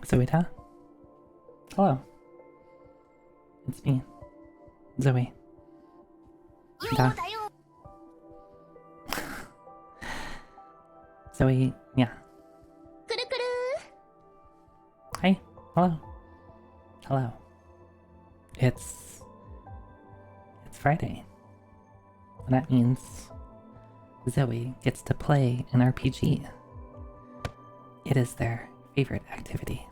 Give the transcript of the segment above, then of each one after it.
Zoe-ta? Hello. It's me. Zoe. Da. Zoe, yeah. Hi. Hello. Hello. It's Friday. And that means Zoe gets to play an RPG. It is their favorite activity.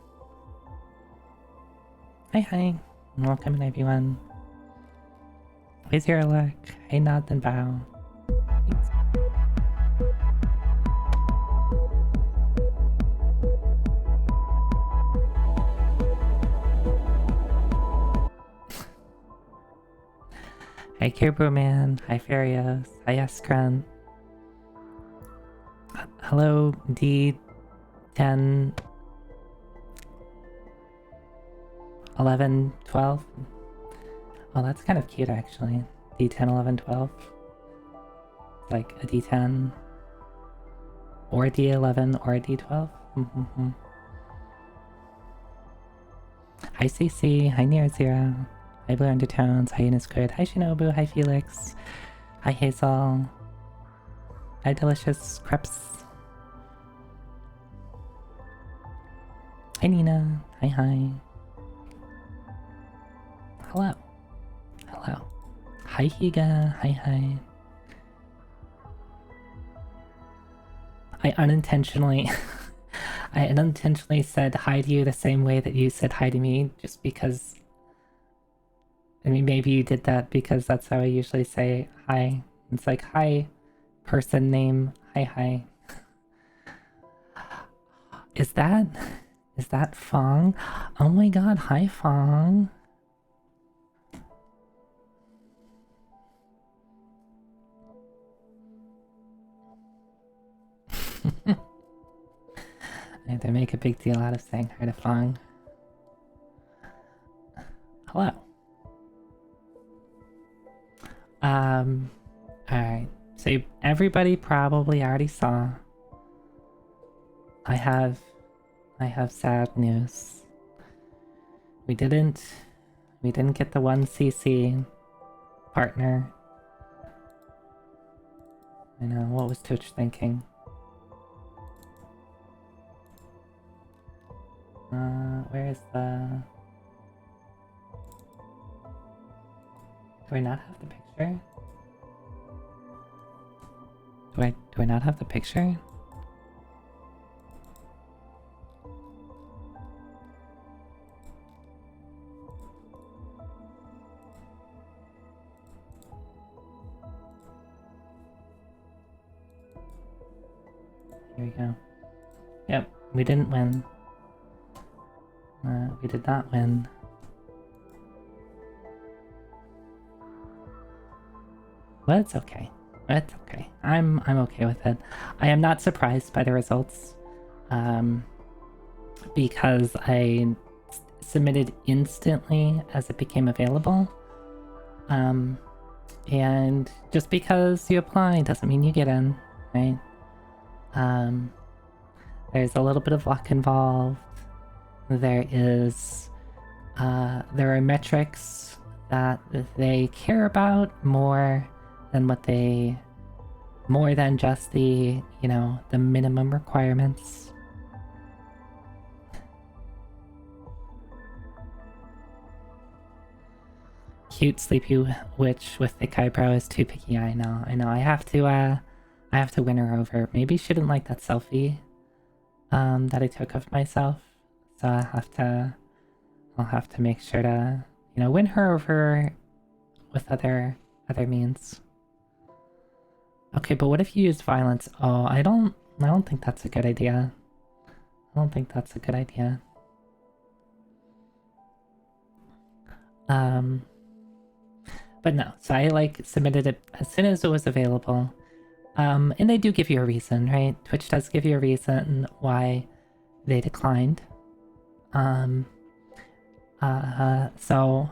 Hi, welcome everyone. Raise your luck. Hey, nod and bow. Hi, Kerbo Man. Hi, Farios. Hi, Eskran. Hello, D10. 11, 12. Oh, that's kind of cute actually. D10, 11, 12. Like a D10 or a D11 or a D12. Hi CC, hi Near Zero, hi Blue Undertones, hi Unisquid, hi Shinobu, hi Felix, hi Hazel, hi Delicious Crepes, hi Nina, hi. Hello. Hello. Hi Higa, hi. I unintentionally said hi to you the same way that you said hi to me, just because... I mean, maybe you did that because that's how I usually say hi. It's like, hi, person name, hi. Is that Fong? Oh my god, hi Fong. They make a big deal out of saying hi to Fong. Hello. Alright. So everybody probably already saw. I have sad news. We didn't get the 1cc partner. I know, what was Twitch thinking? Where's the... Do I not have the picture? Do I not have the picture? Here we go. Yep, we didn't win. We did not win. But it's okay. It's okay. I'm okay with it. I am not surprised by the results. Because I submitted instantly as it became available. And just because you apply doesn't mean you get in, right? There's a little bit of luck involved. There are metrics that they care about more than just the, the minimum requirements. Cute sleepy witch with thick eyebrow is too picky. I know. I have to win her over. Maybe she didn't like that selfie that I took of myself. So I'll have to make sure to, win her over with other means. Okay, but what if you use violence? Oh, I don't think that's a good idea. I don't think that's a good idea. But no, so I submitted it as soon as it was available. And they do give you a reason, right? Twitch does give you a reason why they declined. So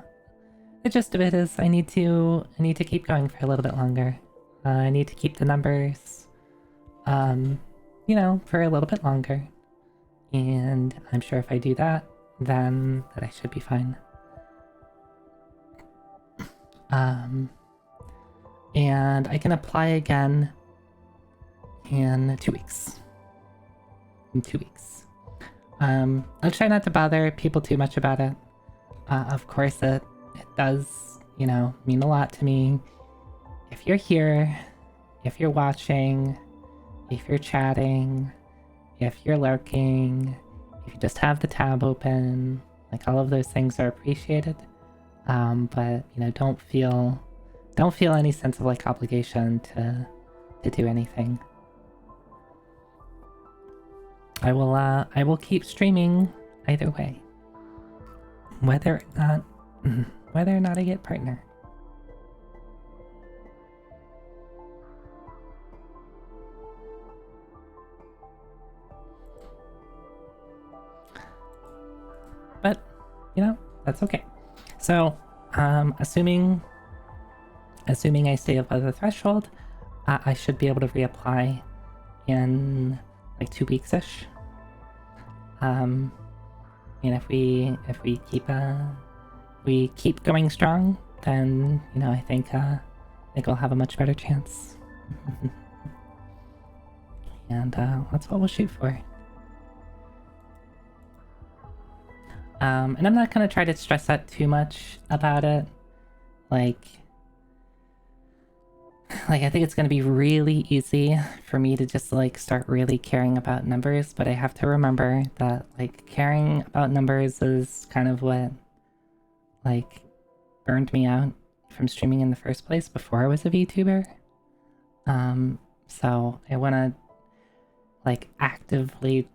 the gist of it is I need to keep going for a little bit longer. I need to keep the numbers, you know, for a little bit longer. And I'm sure if I do that, then that I should be fine. And I can apply again in 2 weeks. In 2 weeks. I'll try not to bother people too much about it. Of course, it does, you know, mean a lot to me. If you're here, if you're watching, if you're chatting, if you're lurking, if you just have the tab open, like all of those things are appreciated. But you know, don't feel any sense of like obligation to do anything. I will keep streaming either way, whether or not I get partner. But you know, that's okay. So, assuming I stay above the threshold, I should be able to reapply in like 2 weeks-ish. And if we keep going strong, then you know I think I'll have a much better chance. And that's what we'll shoot for. And I'm not gonna try to stress out too much about it. Like I think it's gonna be really easy for me to just like start really caring about numbers, but I have to remember that like caring about numbers is kind of what like burned me out from streaming in the first place before I was a VTuber. So I wanna like actively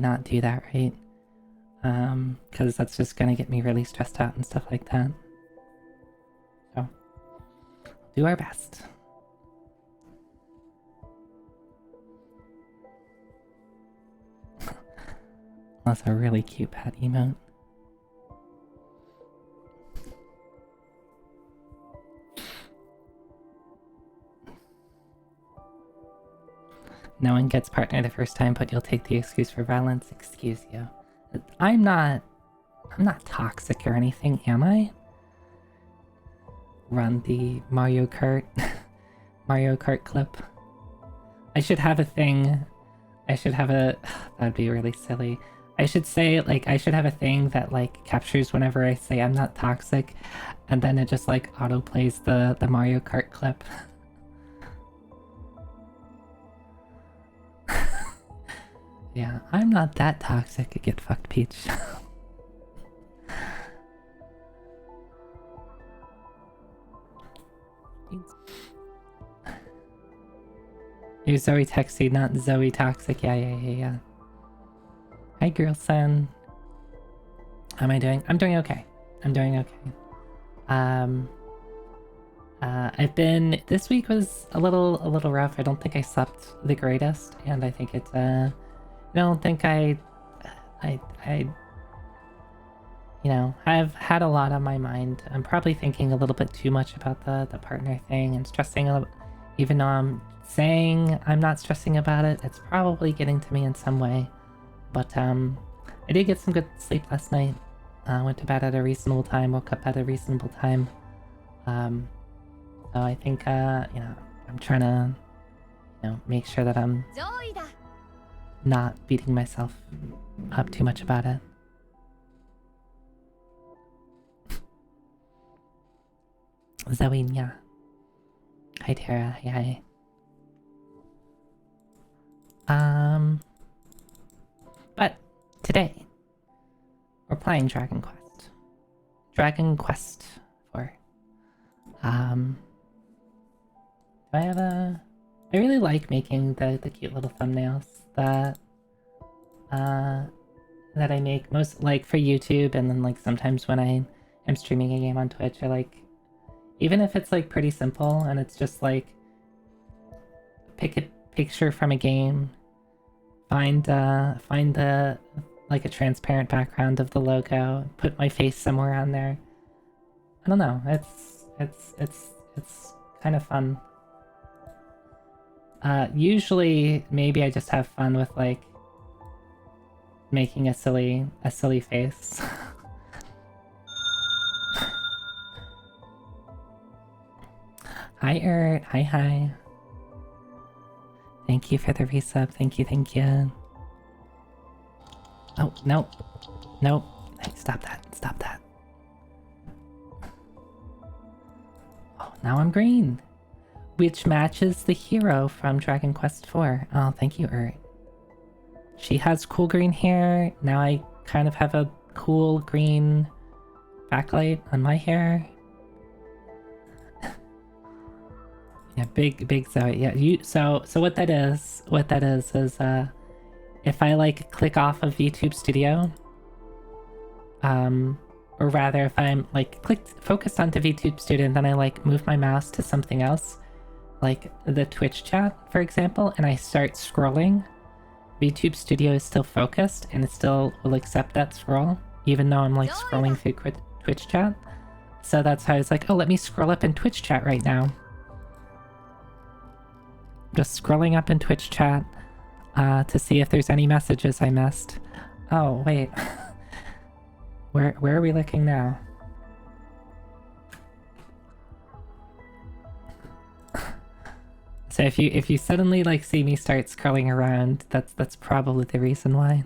not do that, right? Because that's just gonna get me really stressed out and stuff like that. So, do our best. That's a really cute pet emote. No one gets partner the first time, but you'll take the excuse for violence. Excuse you. I'm not toxic or anything, am I? Run the Mario Kart clip. I should have a thing. That'd be really silly. I should say, like, I should have a thing that, like, captures whenever I say I'm not toxic, and then it just, like, auto-plays the Mario Kart clip. Yeah, I'm not that toxic. Get fucked, Peach. You're Zoe Texy, not Zoe Toxic. Yeah. Hi, girl son. How am I doing? I'm doing okay. This week was a little rough. I don't think I slept the greatest, and I think it's I don't think I you know, I've had a lot on my mind. I'm probably thinking a little bit too much about the partner thing and stressing a little, even though I'm saying I'm not stressing about it, it's probably getting to me in some way. But I did get some good sleep last night. Went to bed at a reasonable time, woke up at a reasonable time. So I think you know, I'm trying to, you know, make sure that I'm not beating myself up too much about it. Zoe, yeah. Hi, Tara. Hi. But today we're playing Dragon Quest. Dragon Quest 4. I really like making the cute little thumbnails that I make, most like for YouTube, and then like sometimes when I am streaming a game on Twitch, I like, even if it's like pretty simple and it's just like pick a picture from a game, find the like a transparent background of the logo, put my face somewhere on there. I don't know, it's kind of fun. Usually, maybe I just have fun with like making a silly face. Hi, Ert. Hi. Thank you for the resub. Thank you. Oh, no. Nope. Hey, stop that. Oh, now I'm green. Which matches the hero from Dragon Quest IV. Oh, thank you, Ert. She has cool green hair. Now I kind of have a cool green backlight on my hair. Yeah, big Zoe. Yeah, so what that is if I like click off of VTube Studio, or rather if I'm like focused onto VTube Studio and then I like move my mouse to something else, like the Twitch chat, for example, and I start scrolling, VTube Studio is still focused and it still will accept that scroll, even though I'm like scrolling through Twitch chat. So that's how I was like, oh, let me scroll up in Twitch chat right now. Just scrolling up in Twitch chat to see if there's any messages I missed. Oh, wait. Where are we looking now? So if you suddenly like see me start scrolling around, that's probably the reason why.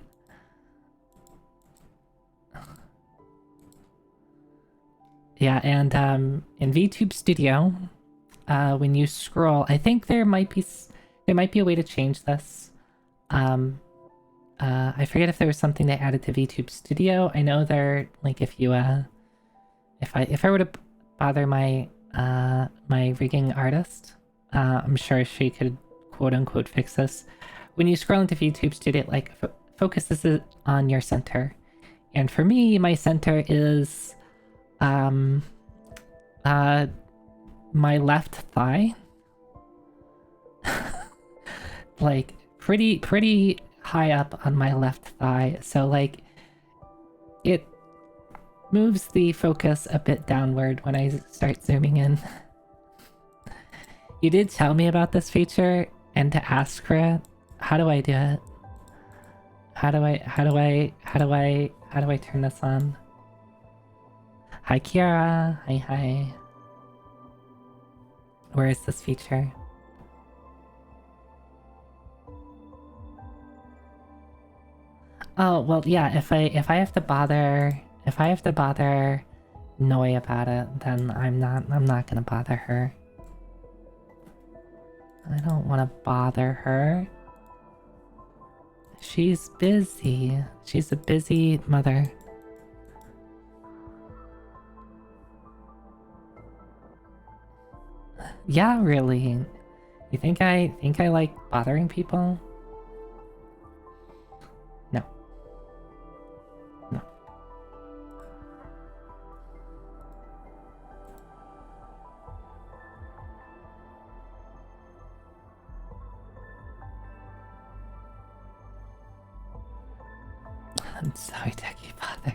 Yeah, and in VTube Studio, when you scroll, I think there might be a way to change this. I forget if there was something they added to VTube Studio. I know there, like, if you if I were to bother my my rigging artist, I'm sure she could quote unquote fix this. When you scroll into VTube Studio, it like focuses it on your center, and for me, my center is my left thigh. Like pretty high up on my left thigh, so like it moves the focus a bit downward when I start zooming in. You did tell me about this feature and to ask for it. How do I do it? How do I turn this on? Hi Kiara. Hi. Where is this feature? Oh, well, yeah, if I have to bother Noi about it, then I'm not gonna bother her. I don't want to bother her. She's busy. She's a busy mother. Yeah, really. You think I like bothering people? No. I'm sorry, Techie Father.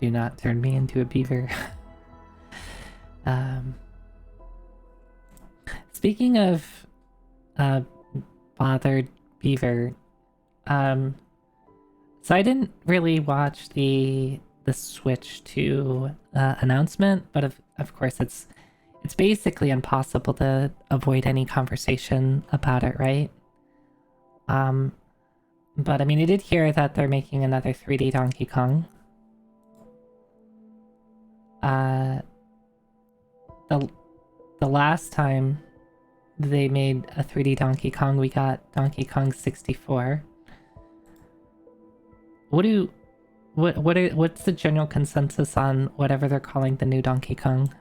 Do not turn me into a beaver. Speaking of bothered beaver, so I didn't really watch the Switch 2 announcement, but of course it's basically impossible to avoid any conversation about it, right? But I mean, I did hear that they're making another 3D Donkey Kong. The last time they made a 3D Donkey Kong, we got Donkey Kong 64. What's the general consensus on whatever they're calling the new Donkey Kong?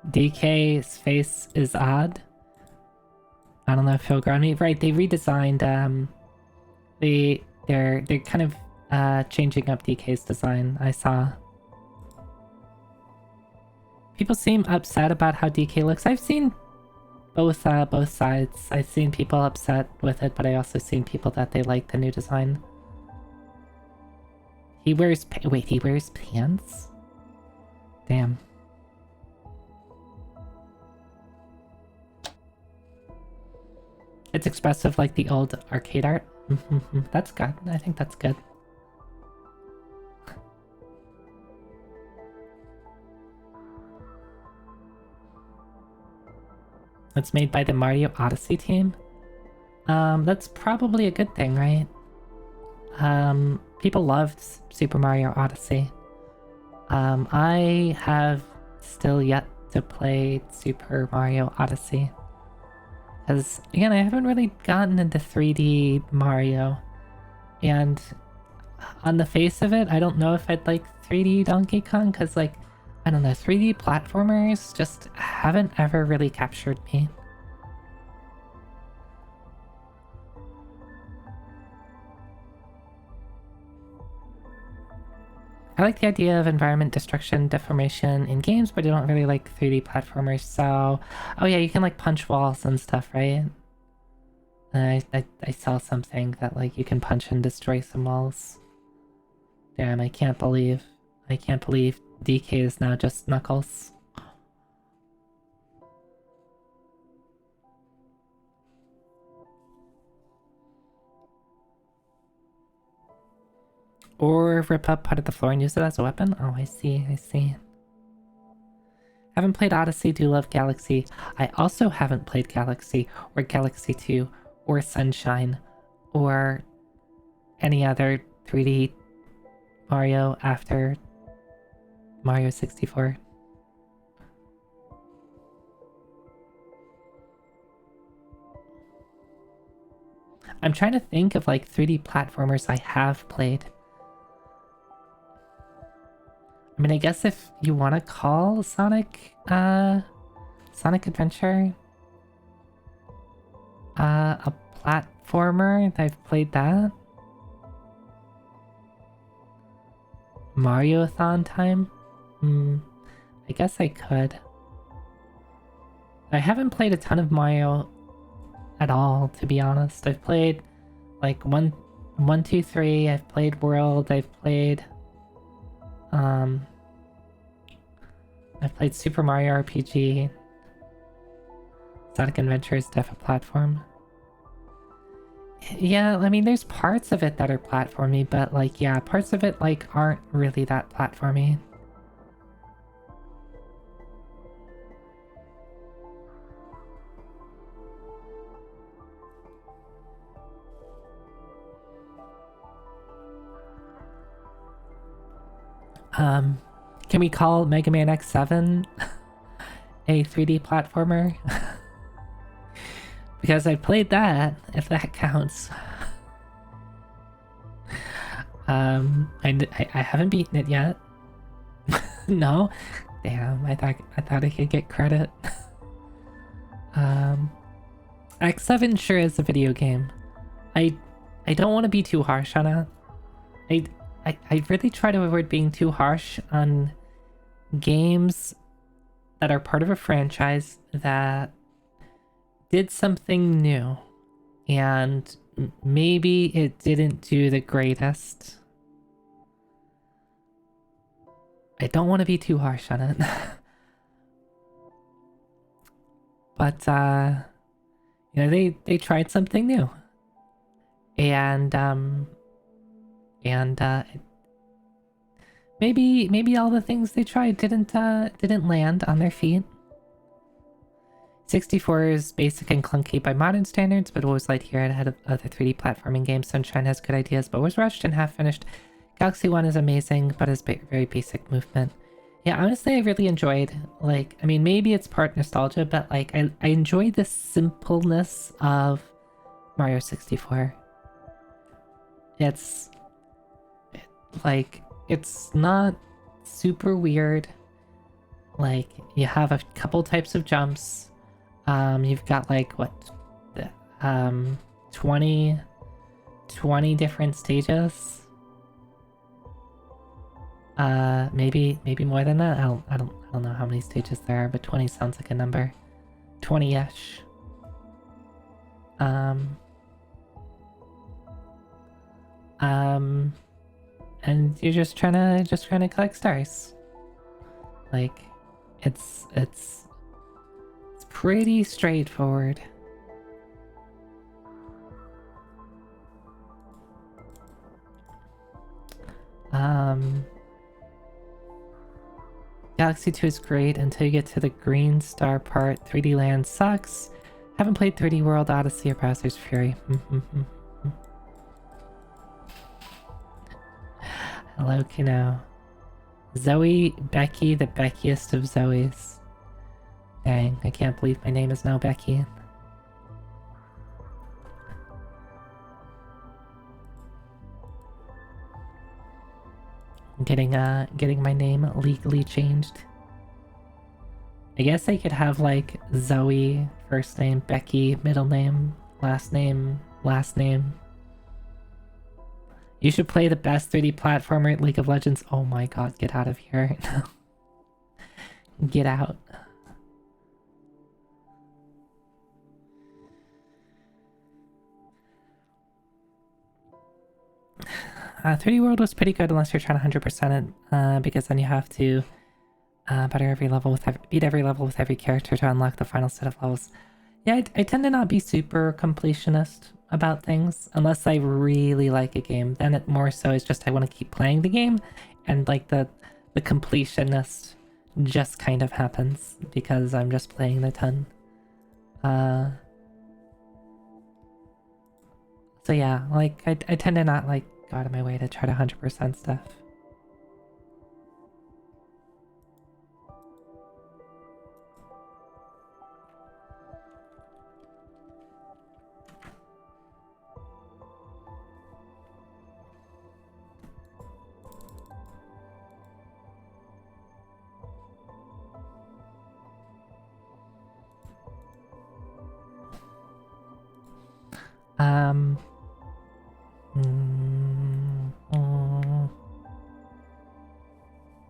DK's face is odd. I don't know if he'll grow on me. Right, they redesigned they're kind of changing up DK's design, I saw. People seem upset about how DK looks. I've seen both sides. I've seen people upset with it, but I also seen people that they like the new design. He wears wait, he wears pants? Damn. It's expressive like the old arcade art. That's good. I think that's good. It's made by the Mario Odyssey team. That's probably a good thing, right? People loved Super Mario Odyssey. I have still yet to play Super Mario Odyssey. Because, again, I haven't really gotten into 3D Mario. And on the face of it, I don't know if I'd like 3D Donkey Kong, because, like, I don't know, 3D platformers just haven't ever really captured me. I like the idea of environment destruction, deformation in games, but I don't really like 3D platformers, so... Oh yeah, you can like punch walls and stuff, right? I saw something that like you can punch and destroy some walls. Damn, I can't believe DK is now just Knuckles. Or rip up part of the floor and use it as a weapon? Oh, I see, I see. Haven't played Odyssey, do love Galaxy. I also haven't played Galaxy, or Galaxy 2, or Sunshine, or any other 3D Mario after Mario 64. I'm trying to think of like 3D platformers I have played. I mean, I guess if you want to call Sonic Adventure a platformer, I've played that. Mario-thon time? I guess I could. I haven't played a ton of Mario at all, to be honest. I've played like 1, 2, 3, I've played World, I've played Super Mario RPG. Sonic Adventure is def a platform. Yeah, I mean, there's parts of it that are platformy, but like, yeah, parts of it like aren't really that platformy. Can we call Mega Man X7 a 3D platformer? Because I played that, if that counts. I haven't beaten it yet. No? Damn, I thought I could get credit. X7 sure is a video game. I don't want to be too harsh on it. I really try to avoid being too harsh on games that are part of a franchise that did something new and maybe it didn't do the greatest. I don't want to be too harsh on it. But you know, they tried something new. And maybe all the things they tried didn't land on their feet. 64 is basic and clunky by modern standards, but was light here ahead of other 3D platforming games. Sunshine has good ideas, but was rushed and half finished. Galaxy 1 is amazing, but is very basic movement. Yeah, honestly, I really enjoyed, like, I mean, maybe it's part nostalgia, but like, I enjoyed the simpleness of Mario 64. It's not super weird. Like, you have a couple types of jumps. You've got like what, 20 different stages. Maybe more than that. I don't know how many stages there are, but 20 sounds like a number. 20-ish. And you're just trying to collect stars. Like, it's pretty straightforward. Galaxy 2 is great until you get to the green star part. 3D Land sucks. Haven't played 3D World, Odyssey, or Bowser's Fury. Hello, Kino. Zoe, Becky, the Beckiest of Zoes. Dang, I can't believe my name is now Becky. Getting my name legally changed. I guess I could have like Zoe, first name, Becky, middle name, last name, last name. You should play the best 3D platformer at League of Legends. Oh my god, get out of here. Get out. "3D World was pretty good unless you're trying to 100% it, because then you have to beat every level with every character to unlock the final set of levels. Yeah, I tend to not be super completionist about things unless I really like a game. Then it more so is just I want to keep playing the game, and like the completionist just kind of happens because I'm just playing a ton. So yeah, like I tend to not like go out of my way to try to 100% stuff.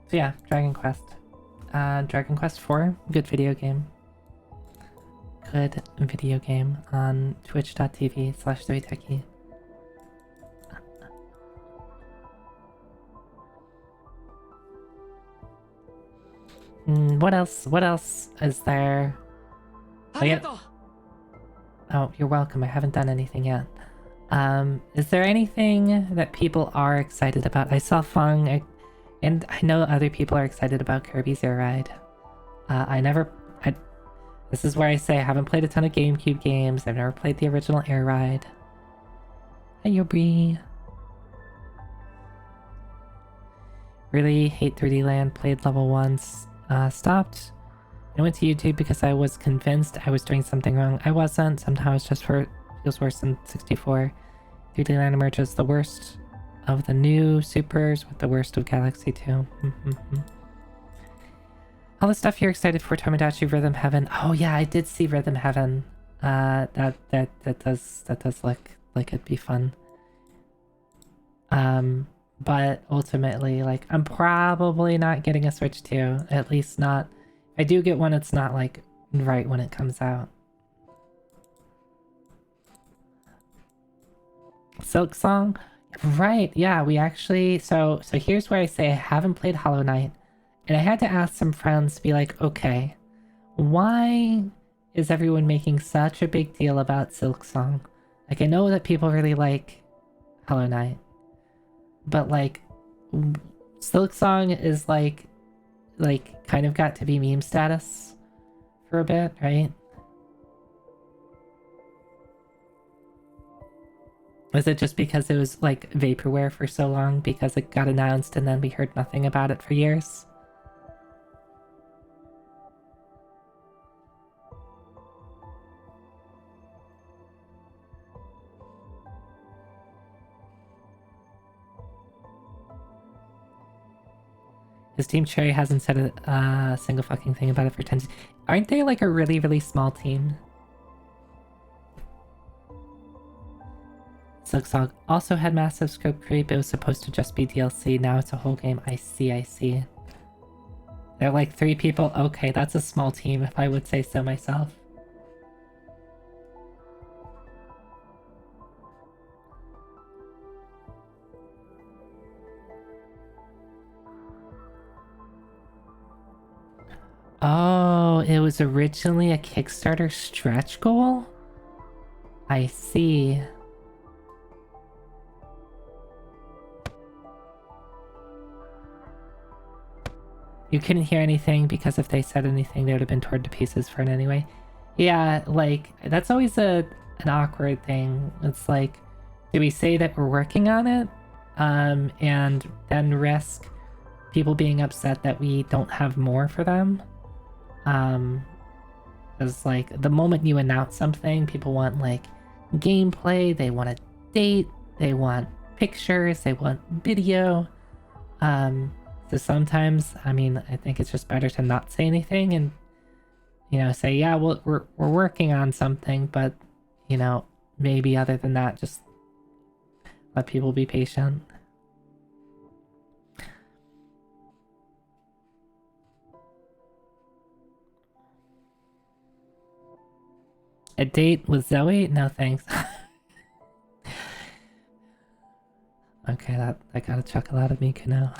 So yeah, Dragon Quest. Dragon Quest 4, good video game. Good video game on twitch.tv/3techie. What else is there? Oh, you're welcome. I haven't done anything yet. Is there anything that people are excited about? I saw Fung, and I know other people are excited about Kirby's Air Ride. This is where I say I haven't played a ton of GameCube games. I've never played the original Air Ride. Hey, Yobri. Really hate 3D Land. Played level 1. Stopped. I went to YouTube because I was convinced I was doing something wrong. I wasn't. Sometimes it just feels worse than 64. 3D Land emerges the worst of the new supers with the worst of Galaxy 2. All the stuff you're excited for, Tomodachi Rhythm Heaven. Oh yeah, I did see Rhythm Heaven. That does look like it'd be fun. But ultimately, like, I'm probably not getting a Switch 2. At least not. If I do get one, it's not like right when it comes out. Silk Song? Right, yeah, we actually... So here's where I say I haven't played Hollow Knight. And I had to ask some friends to be like, okay, why is everyone making such a big deal about Silk Song? Like, I know that people really like Hollow Knight. But, like, Silk Song is, like, kind of got to be meme status for a bit, right? Was it just because it was, like, vaporware for so long because it got announced and then we heard nothing about it for years? His Team Cherry hasn't said a single fucking thing about it for 10 years. Aren't they like a really, really small team? Zugzog also had massive scope creep. It was supposed to just be DLC. Now it's a whole game. I see, I see. They're like 3 people. Okay, that's a small team, if I would say so myself. Oh, it was originally a Kickstarter stretch goal? I see. You couldn't hear anything because if they said anything, they would have been torn to pieces for it anyway. Yeah, like, that's always an awkward thing. It's like, do we say that we're working on it? And then risk people being upset that we don't have more for them? Because, like, the moment you announce something, people want, like, gameplay, they want a date, they want pictures, they want video. So sometimes, I mean, I think it's just better to not say anything and, you know, say, yeah, well, we're working on something, but, you know, maybe other than that, just let people be patient. A date with Zoe? No thanks. Okay, that got a chuckle out of me, Kano.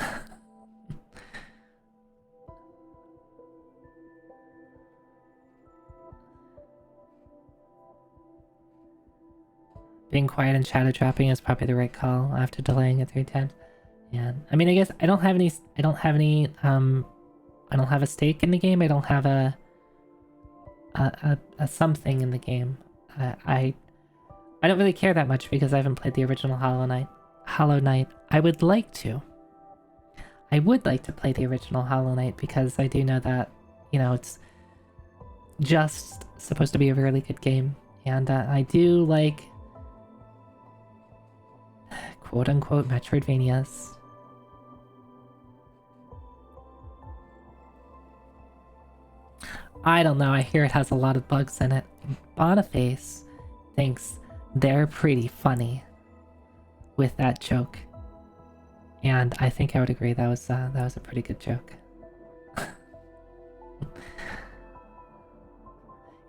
Being quiet and shadow dropping is probably the right call after delaying it 3 times. Yeah, I mean, I guess I don't have any, I don't have a stake in the game. I don't have a something in the game. I don't really care that much because I haven't played the original Hollow Knight. I would like to. I would like to play the original Hollow Knight because I do know that, you know, it's just supposed to be a really good game. And I do like quote-unquote Metroidvanias. I don't know, I hear it has a lot of bugs in it. Boniface thinks they're pretty funny with that joke. And I think I would agree, that was a pretty good joke.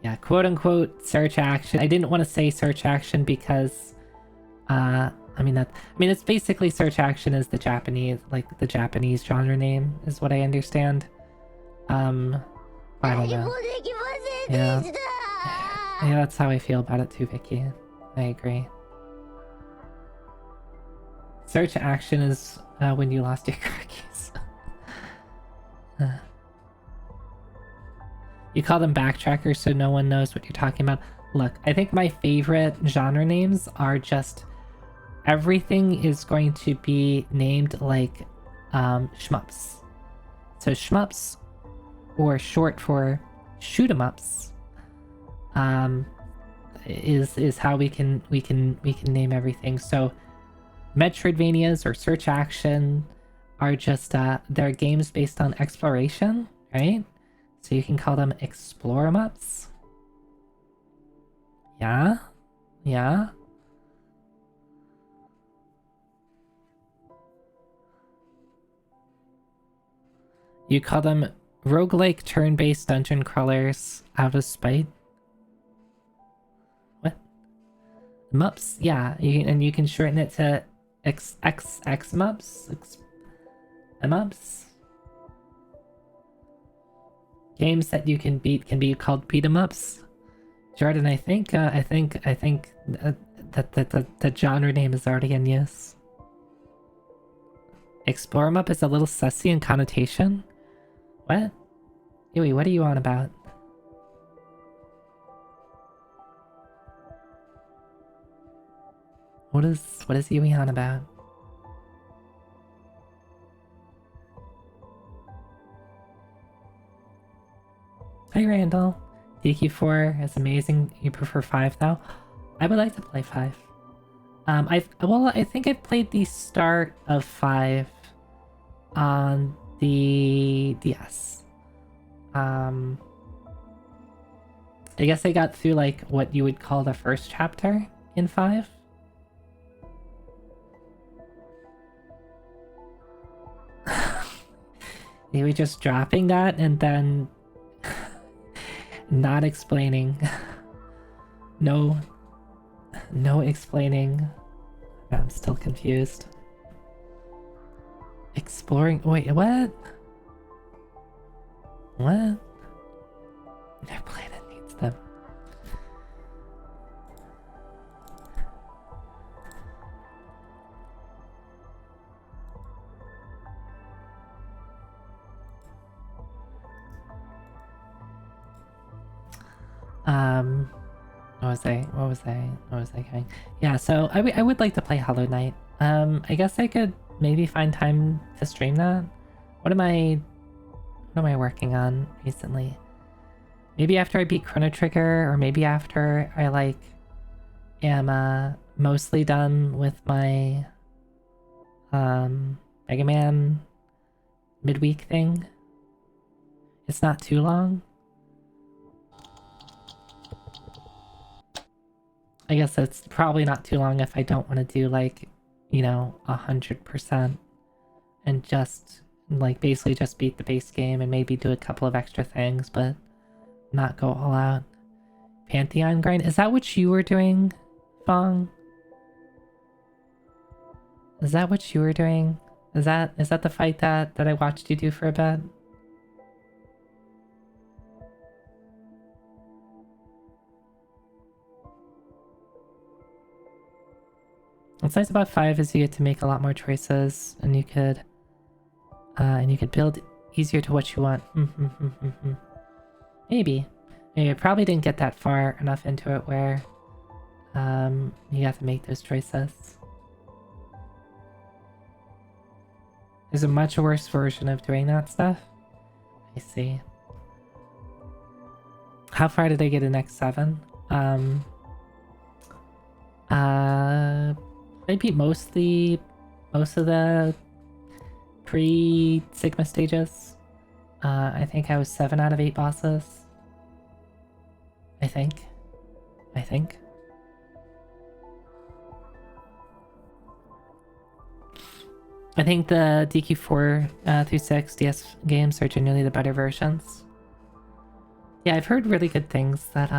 Yeah, quote-unquote search action. I didn't want to say search action because I mean it's basically search action is the Japanese genre name is what I understand. I don't know. Yeah. Yeah, that's how I feel about it too, Vicky. I agree. Search action is when you lost your cookies. You call them backtrackers so no one knows what you're talking about. Look, I think my favorite genre names are just everything is going to be named like shmups. So shmups, or short for shoot 'em ups, is how we can name everything. So Metroidvanias or search action are just they're games based on exploration, right? So you can call them explore 'em ups. Yeah, yeah. You call them roguelike turn-based dungeon crawlers out of spite. What? Mups? Yeah, and you can shorten it to X mups? Mups? Games that you can beat can be called beat 'em ups. Jordan, I think that the genre name is already in use. Explore 'em up is a little sussy in connotation. What? Yui, what are you on about? What is Yui on about? Hi Randall. DQ4 is amazing. You prefer 5 now? I would like to play 5. I think I've played the start of 5 on the DS. I guess I got through like what you would call the first chapter in 5. They were just dropping that and then not explaining. No explaining. I'm still confused. Exploring. Wait, what? What? Their planet needs them. What was I going? Yeah, so I would like to play Hollow Knight. I guess I could maybe find time to stream that. What am I working on recently? Maybe after I beat Chrono Trigger, or maybe after I like am mostly done with my Mega Man midweek thing. It's not too long. I guess it's probably not too long if I don't want to do like, 100% and just like basically just beat the base game and maybe do a couple of extra things, but not go all out. Pantheon grind? Is that what you were doing, Fong? Is that what you were doing? Is that the fight that I watched you do for a bit? What's nice about 5 is you get to make a lot more choices, and you could build easier to what you want. Maybe. I probably didn't get that far enough into it where you have to make those choices. There's a much worse version of doing that stuff. I see. How far did I get in X7? I beat most of the pre-Sigma stages. I think I was 7 out of 8 bosses. I think. I think the DQ4 through 6 DS games are genuinely the better versions. Yeah, I've heard really good things that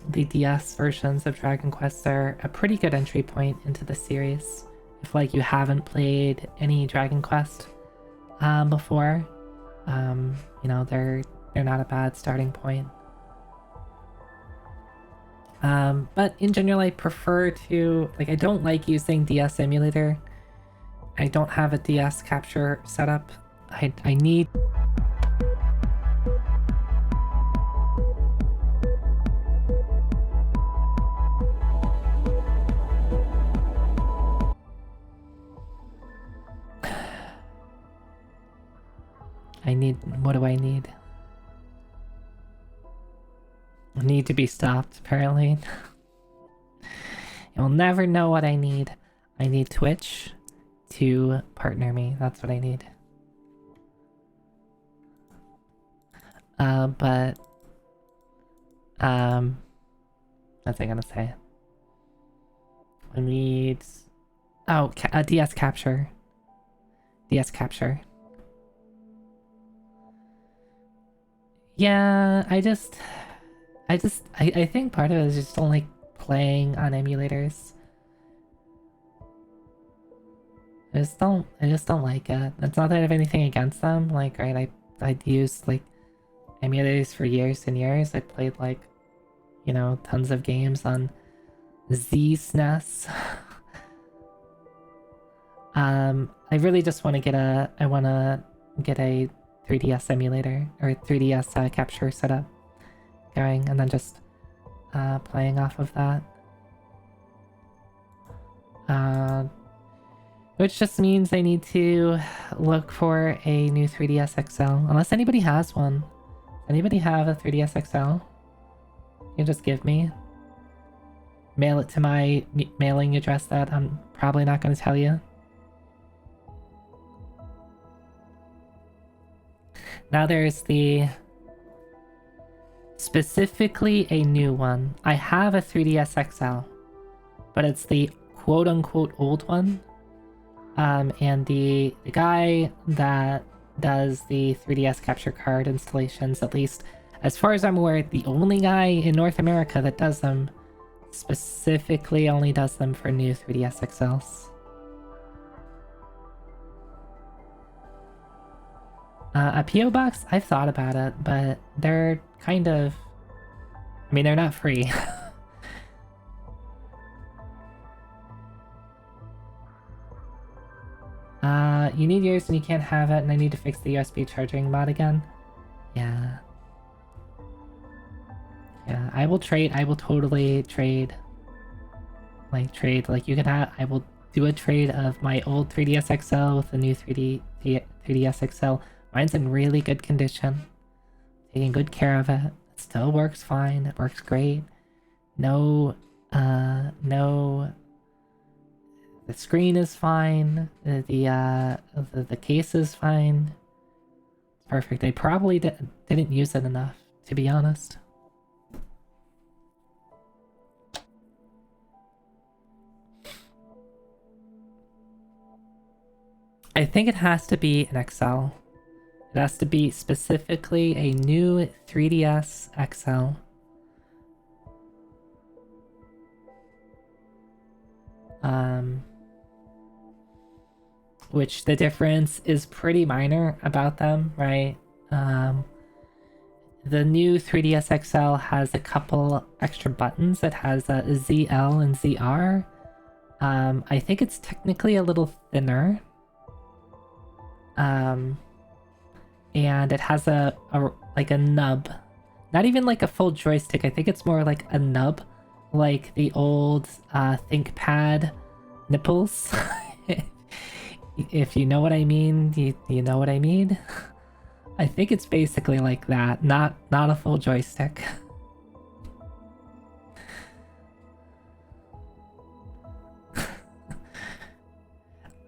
the DS versions of Dragon Quest are a pretty good entry point into the series. If like you haven't played any Dragon Quest before, they're not a bad starting point. But in general, I prefer to I don't like using DS emulator. I don't have a DS capture setup. I need. What do I need? I need to be stopped, apparently. You'll never know what I need. I need Twitch to partner me. That's what I need. But what's I gonna say? I need DS capture. DS capture. Yeah, I think part of it is just don't like playing on emulators. I just don't like it. It's not that I have anything against them. Like, right, I'd used like emulators for years and years. I played like, tons of games on Z-SNES. I really just want to get a 3DS emulator or 3DS capture setup going, and then just playing off of that. Which just means I need to look for a new 3DS XL, unless anybody has one. Anybody have a 3DS XL? You just give me. Mail it to my mailing address that I'm probably not going to tell you. Now there's specifically a new one. I have a 3DS XL, but it's the quote-unquote old one. And the guy that does the 3DS capture card installations, at least as far as I'm aware, the only guy in North America that does them, specifically only does them for new 3DS XLs. A PO box, I've thought about it, but they're kind of, I mean, they're not free. You need yours and you can't have it, and I need to fix the USB charging mod again. Yeah. Yeah, I will trade. I will totally trade. Like you can have. I will do a trade of my old 3DS XL with the new 3DS XL. Mine's in really good condition. Taking good care of it. It still works fine. It works great. No. The screen is fine. The case is fine. It's perfect. I probably didn't use it enough, to be honest. I think it has to be an XL. It has to be specifically a new 3DS XL. Which the difference is pretty minor about them, right? The new 3DS XL has a couple extra buttons. It has a ZL and ZR. I think it's technically a little thinner. And it has a like a nub. Not even like a full joystick. I think it's more like a nub, like the old ThinkPad nipples. If you know what I mean, you know what I mean? I think it's basically like that, not a full joystick.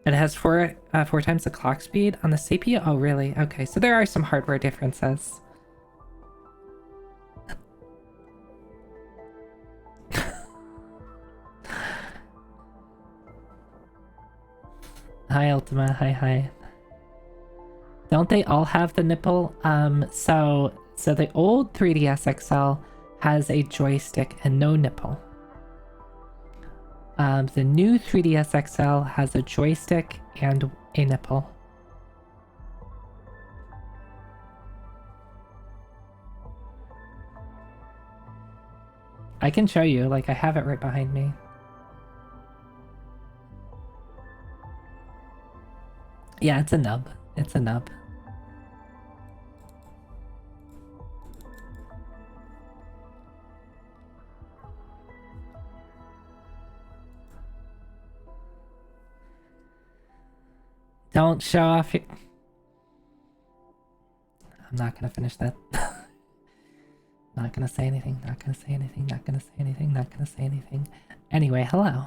It has four times the clock speed on the CPU. Oh, really? Okay, so there are some hardware differences. Hi, Ultima. Hi. Don't they all have the nipple? So the old 3DS XL has a joystick and no nipple. The new 3DS XL has a joystick and a nipple. I can show you, like I have it right behind me. Yeah, it's a nub. It's a nub. Don't show off your... I'm not gonna finish that. Not gonna say anything, not gonna say anything, not gonna say anything, not gonna say anything. Anyway, hello.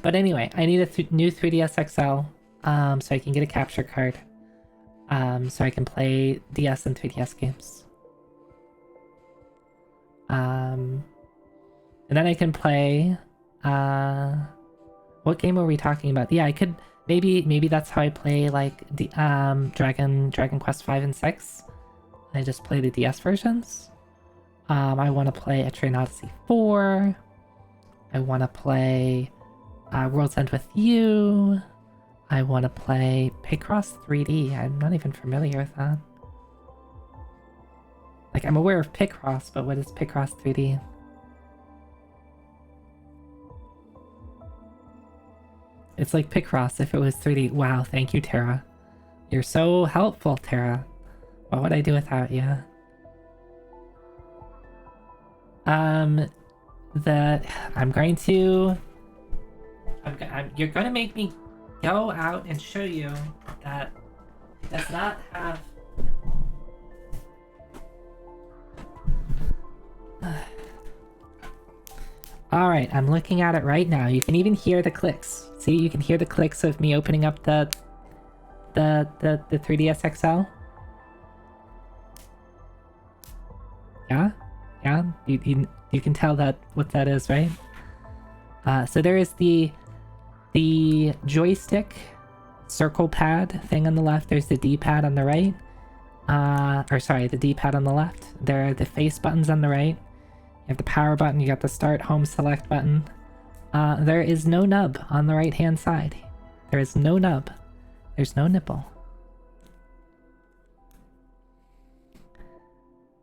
But anyway, I need a new 3DS XL, so I can get a capture card, so I can play DS and 3DS games. And then I can play, what game were we talking about? Yeah, I could, maybe that's how I play, like, the, Dragon Quest 5 and 6. I just play the DS versions. I want to play A Train Odyssey 4. I want to play... World's End with You. I want to play Picross 3D. I'm not even familiar with that. Like, I'm aware of Picross, but what is Picross 3D? It's like Picross if it was 3D. Wow, thank you, Tara. You're so helpful, Tara. What would I do without you? You're gonna make me go out and show you that it does not have... All right, I'm looking at it right now. You can even hear the clicks. See, you can hear the clicks of me opening up the 3DS XL. Yeah, yeah. You can tell that what that is, right? So there is the joystick circle pad thing on the left. There's the D-pad on the right. Or sorry, the D-pad on the left. There are the face buttons on the right. You have the power button. You got the start home select button. There is no nub on the right-hand side. There is no nub. There's no nipple.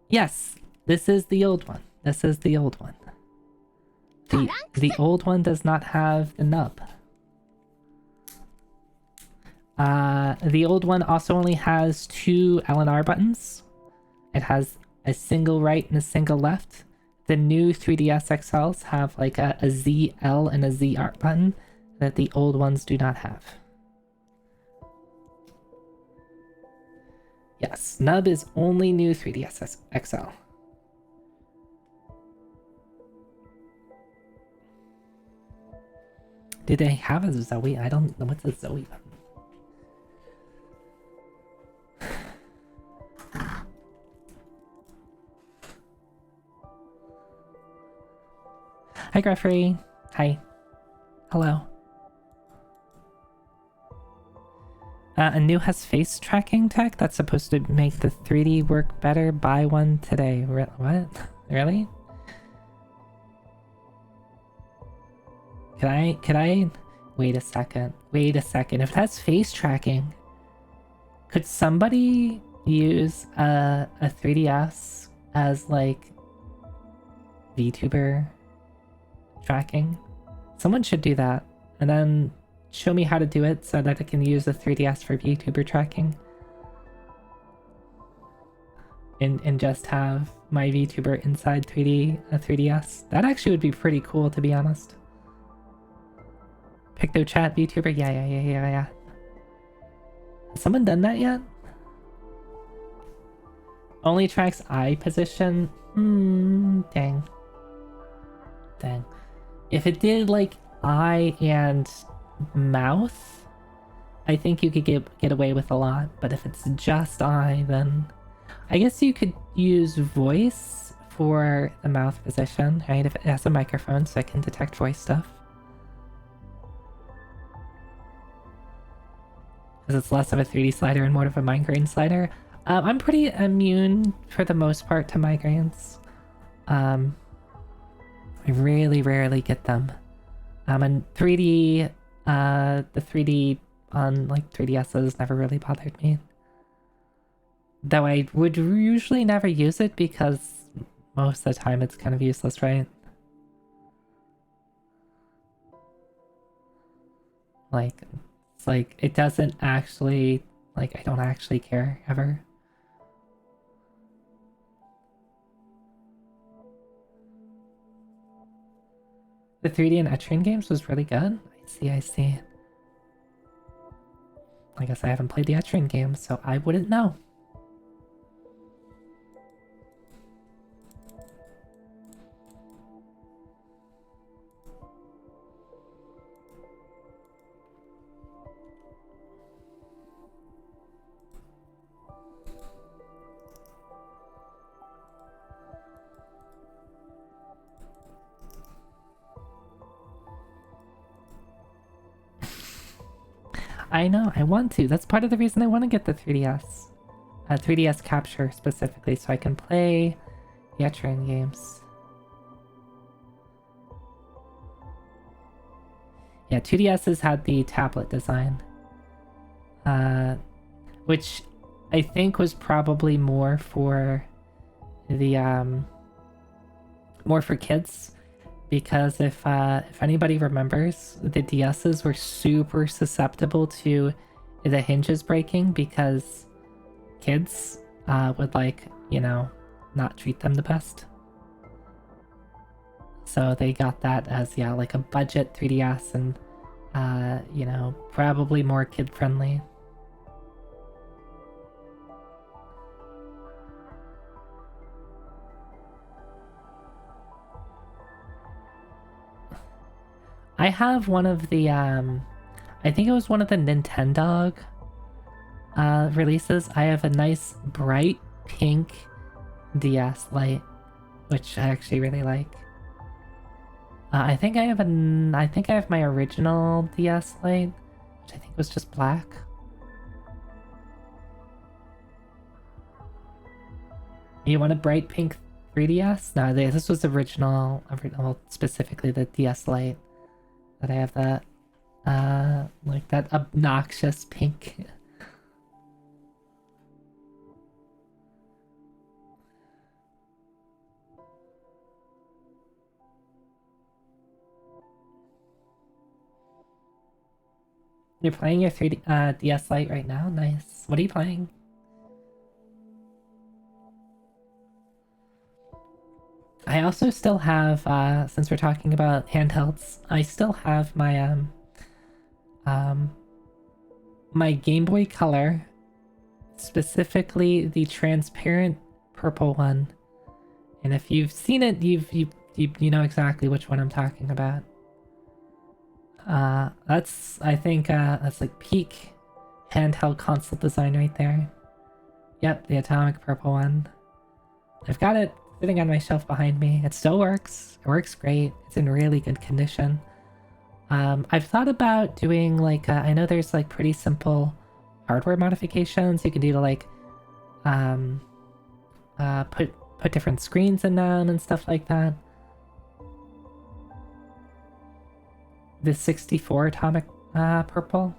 Yes, this is the old one. This is the old one. The old one does not have the nub. The old one also only has 2 L&R buttons. It has a single right and a single left. The new 3DS XLs have like a ZL and a ZR button that the old ones do not have. Yes, nub is only new 3DS XL. Did they have a Zoe? I don't know. What's a Zoe button? Hi, Greffrey. Hi. Hello. A new has face tracking tech that's supposed to make the 3D work better. Buy one today. What? Really? Could I? Wait a second. Wait a second. If it has face tracking, could somebody use a 3DS as like VTuber tracking? Someone should do that, and then show me how to do it so that I can use the 3DS for VTuber tracking. And just have my VTuber inside 3DS. That actually would be pretty cool, to be honest. Picto chat VTuber? Yeah. Has someone done that yet? Only tracks eye position? Dang. If it did like eye and mouth, I think you could get away with a lot. But if it's just eye, then I guess you could use voice for the mouth position, right? If it has a microphone, so I can detect voice stuff. Because it's less of a 3D slider and more of a migraine slider. I'm pretty immune for the most part to migraines. I really rarely get them. And 3D, the 3D on like 3DSs never really bothered me. Though I would usually never use it because most of the time it's kind of useless, right? Like, it's like, it doesn't actually, like, I don't actually care ever. The 3D and Etrian games was really good. I see. I guess I haven't played the Etrian games, so I wouldn't know. I know, I want to. That's part of the reason I want to get the 3DS. 3DS Capture specifically, so I can play the Etrian games. Yeah, 2DS's had the tablet design. Which I think was probably more for the, more for kids. Because if anybody remembers, the DSs were super susceptible to the hinges breaking because kids would, like, you know, not treat them the best. So they got that as, yeah, like a budget 3DS and, you know, probably more kid-friendly. have one of the I think it was one of the Nintendo releases. I have a nice bright pink DS light, which I actually really like. I think I have my original DS light, which I think was just black. You want a bright pink 3DS? No, this was original, specifically the DS Lite. That I have that, like that obnoxious pink. You're playing your 3D DS Lite right now? Nice. What are you playing? I also still have, since we're talking about handhelds, I still have my Game Boy Color, specifically the transparent purple one. And if you've seen it, you know exactly which one I'm talking about. I think that's like peak handheld console design right there. Yep, the atomic purple one. I've got it sitting on my shelf behind me. It still works. It works great. It's in really good condition. I've thought about doing like, I know there's like pretty simple hardware modifications you can do to like, put different screens in them and stuff like that. The 64 atomic purple.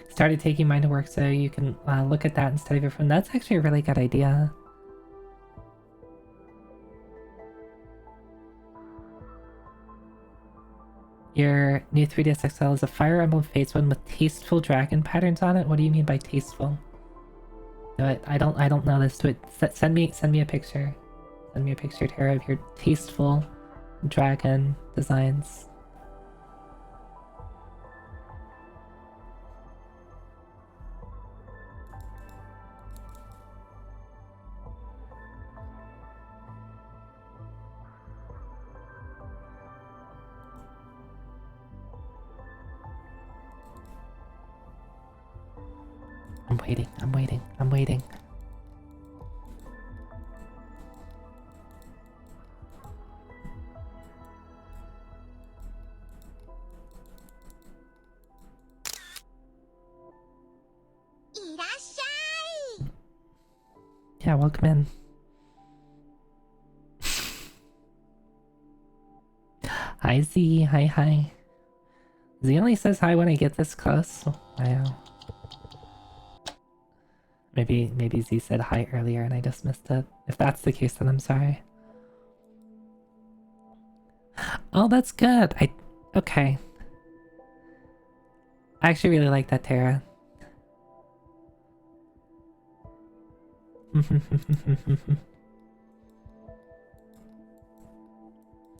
Started taking mine to work so you can look at that instead of your phone. That's actually a really good idea. Your new 3DS XL is a Fire Emblem Fates one with tasteful dragon patterns on it. What do you mean by tasteful? Do it. I don't know this. Do it. Send me a picture. Send me a picture, Tara, of your tasteful dragon designs. I'm waiting. Yeah, welcome in. Hi Z, hi. Z only says hi when I get this close. Wow. Maybe Z said hi earlier and I just missed it. If that's the case, then I'm sorry. Oh, that's good. Okay. I actually really like that, Tara.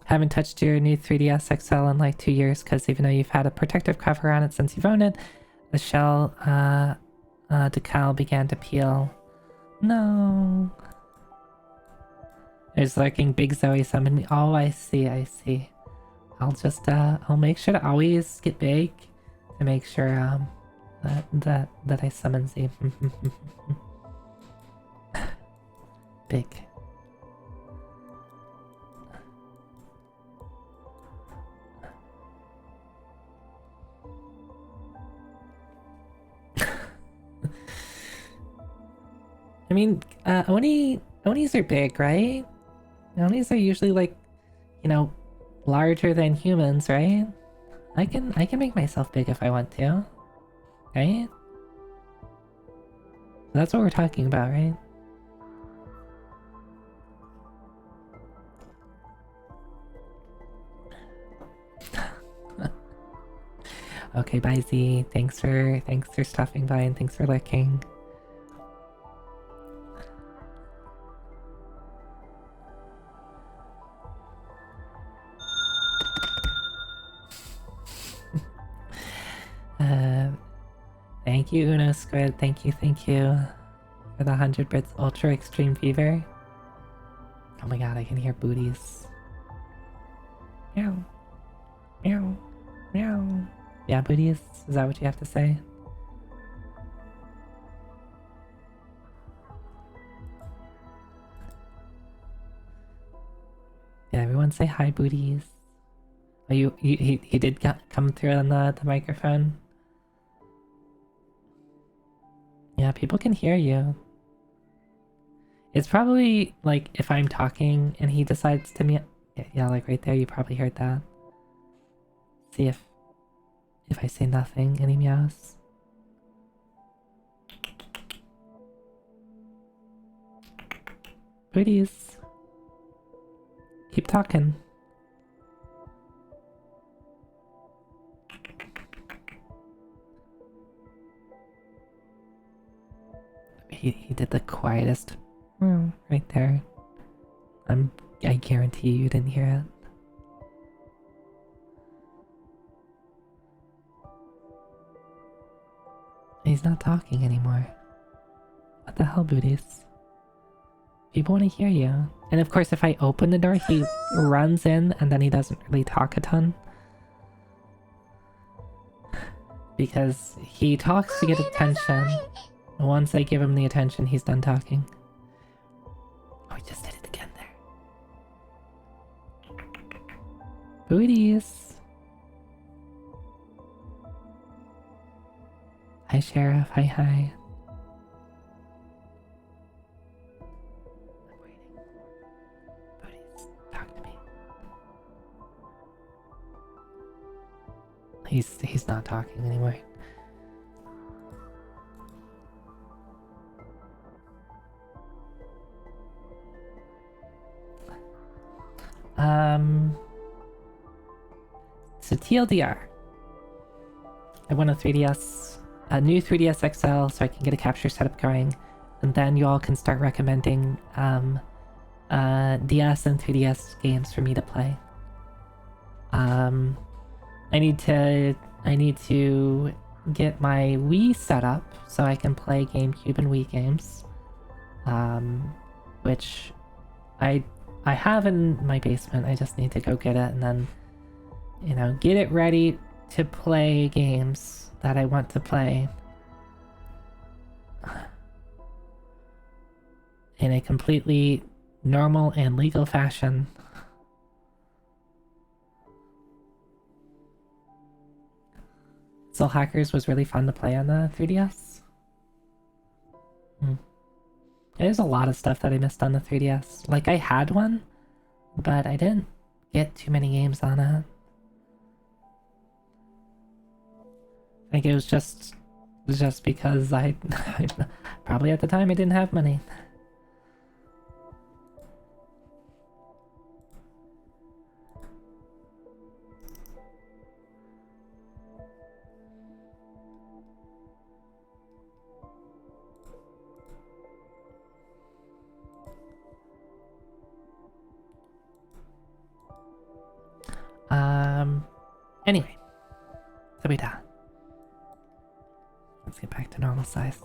Haven't touched your new 3DS XL in like 2 years because even though you've had a protective cover on it since you've owned it, the shell decal began to peel. No. There's lurking Big Zoe summon me. Oh, I see. I'll just I'll make sure to always get big to make sure that I summon Z. Big. I mean, Onis are big, right? Onis are usually like, you know, larger than humans, right? I can make myself big if I want to, right? That's what we're talking about, right? Okay, bye Z. Thanks for stopping by and thanks for licking. Thank you, Uno Squid. Thank you for for the 100 bits ultra extreme fever. Oh my god, I can hear booties. Meow. Meow. Meow. Yeah, booties? Is that what you have to say? Yeah, everyone say hi, booties. Oh, he did come through on the microphone. Yeah, people can hear you. It's probably like if I'm talking and he decides to mute. Yeah, like right there, you probably heard that. See if I say nothing, any meows. Booties. Keep talking. He did the quietest right there. I guarantee you didn't hear it. He's not talking anymore. What the hell, booties? People want to hear you. And of course, if I open the door, he runs in and then he doesn't really talk a ton. Because he talks to get attention. Once I give him the attention, he's done talking. Oh, he just did it again there. Booties. Hi, Sheriff. Hi, hi. I'm waiting. Booties, talk to me. He's not talking anymore. So TLDR. I won a 3DS, a new 3DS XL, so I can get a capture setup going, and then you all can start recommending DS and 3DS games for me to play. I need to get my Wii set up so I can play GameCube and Wii games, which I have in my basement. I just need to go get it and then, you know, get it ready to play games that I want to play in a completely normal and legal fashion. Soul Hackers was really fun to play on the 3DS. There's a lot of stuff that I missed on the 3DS. Like, I had one, but I didn't get too many games on it. I think it was just because I probably at the time I didn't have money. Anyway, so we done. Let's get back to normal size.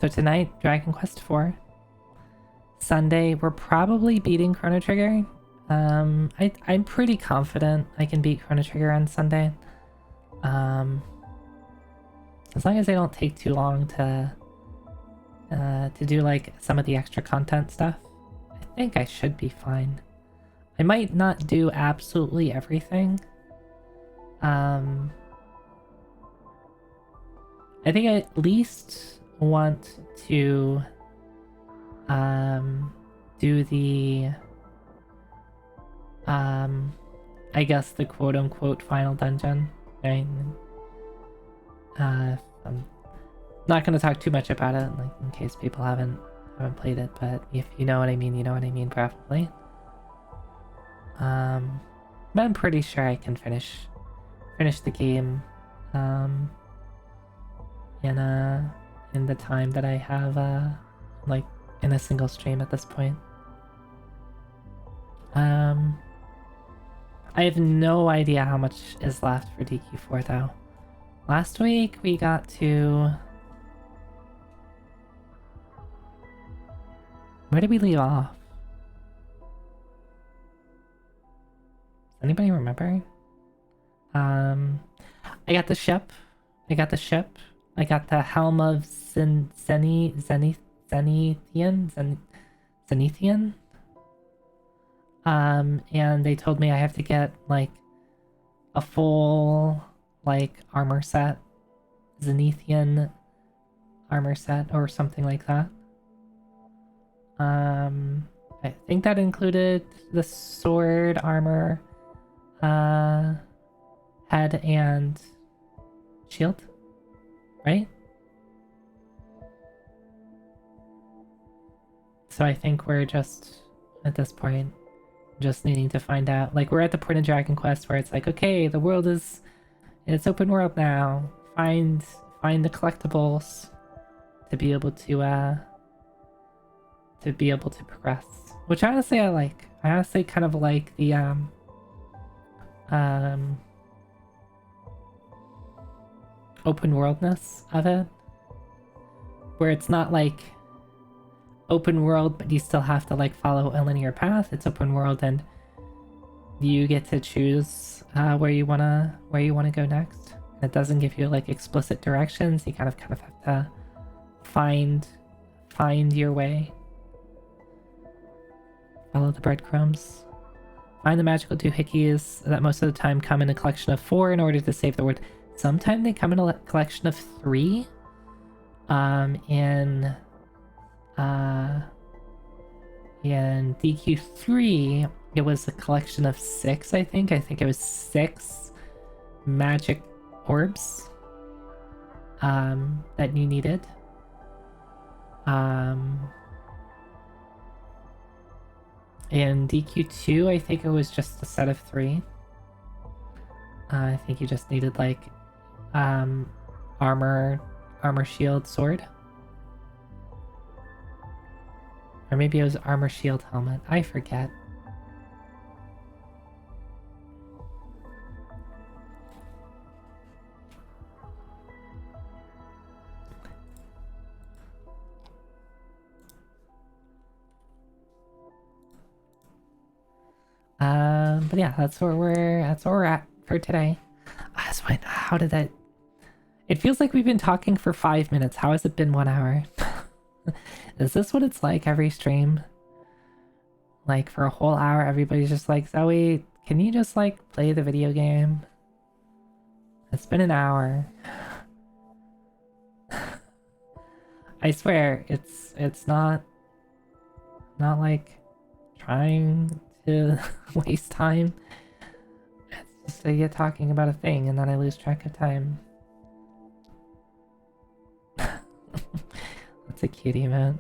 So tonight, Dragon Quest IV. Sunday, we're probably beating Chrono Trigger. I'm pretty confident I can beat Chrono Trigger on Sunday. As long as they don't take too long to do like some of the extra content stuff, I think I should be fine. I might not do absolutely everything. I think I at least want to do the I guess the quote-unquote final dungeon, right? I'm not gonna talk too much about it, like in case people haven't played it, but if you know what I mean, you know what I mean, probably. But I'm pretty sure I can finish the game in the time that I have like in a single stream at this point. I have no idea how much is left for DQ4 though. Last week we got to... Where did we leave off? Does anybody remember? I got the ship. I got the helm of Zenithian. And they told me I have to get like a full like armor set, Zenithian armor set or something like that. I think that included the sword armor, head and shield, right? So I think we're just at this point just needing to find out, like, we're at the point in Dragon Quest where it's like, okay, the world is, it's open world now, find the collectibles to be able to progress, which honestly I like. I honestly kind of like the open worldness of it, where it's not like open world but you still have to like follow a linear path. It's open world and you get to choose where you wanna go next. It doesn't give you like explicit directions. You kind of have to find your way. Follow the breadcrumbs. Find the magical doohickeys that most of the time come in a collection of 4 in order to save the world. Sometimes they come in a collection of 3. In DQ3, it was a collection of 6, I think. I think it was 6 magic orbs that you needed. In DQ2, I think it was just a set of 3. I think you just needed like armor, shield, sword. Or maybe it was armor, shield, helmet. I forget. But yeah, that's where we're at for today. How did that? It feels like we've been talking for 5 minutes. How has it been 1 hour? Is this what it's like every stream? Like for a whole hour, everybody's just like, Zoe, can you just like play the video game? It's been an hour. I swear, it's not like trying to waste time. It's just I get talking about a thing and then I lose track of time. That's a cutie, man.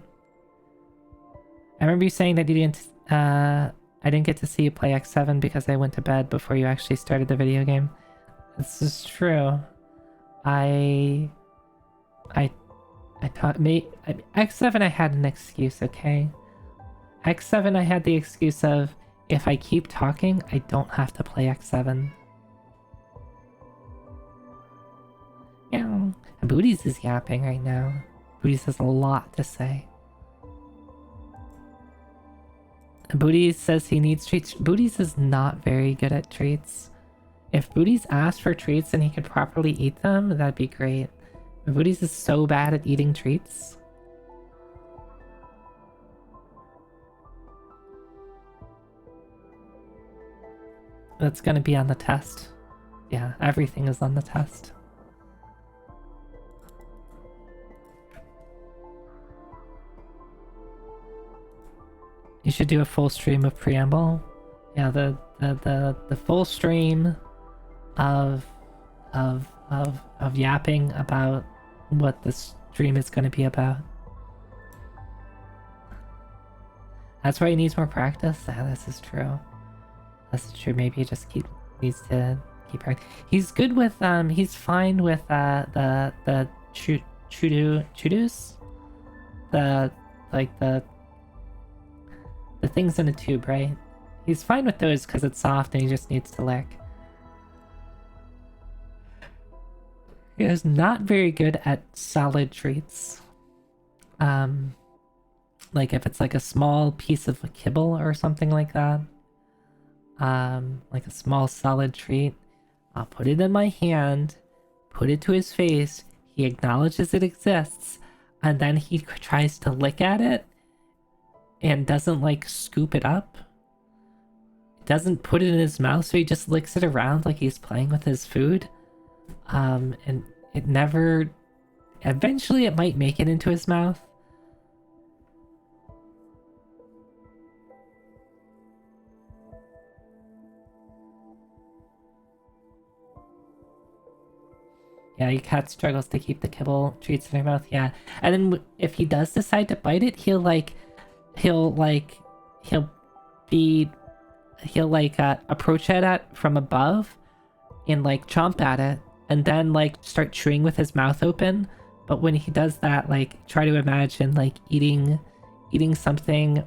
I remember you saying that you didn't I didn't get to see you play X7 because I went to bed before you actually started the video game. This is true. I thought X7 I had an excuse, okay? X7 I had the excuse of if I keep talking, I don't have to play X7. Yeah. Booties is yapping right now. Booties has a lot to say. Booties says he needs treats. Booties is not very good at treats. If Booties asked for treats and he could properly eat them, that'd be great. But Booties is so bad at eating treats. That's gonna be on the test. Yeah, everything is on the test. You should do a full stream of preamble. Yeah, the full stream of yapping about what the stream is going to be about. That's why he needs more practice. Yeah, this is true. This is true. Maybe he just needs to keep practice. He's good with he's fine with the chudus, the things in a tube, right? He's fine with those because it's soft and he just needs to lick. He is not very good at solid treats. Like if it's like a small piece of a kibble or something like that. Like a small solid treat. I'll put it in my hand, put it to his face, he acknowledges it exists, and then he tries to lick at it and doesn't like scoop it up. Doesn't put it in his mouth, so he just licks it around like he's playing with his food. And it never... Eventually it might make it into his mouth. Yeah, your cat struggles to keep the kibble treats in her mouth, yeah. And then if he does decide to bite it, he'll approach it from above and like chomp at it and then like start chewing with his mouth open. But when he does that, like try to imagine like eating something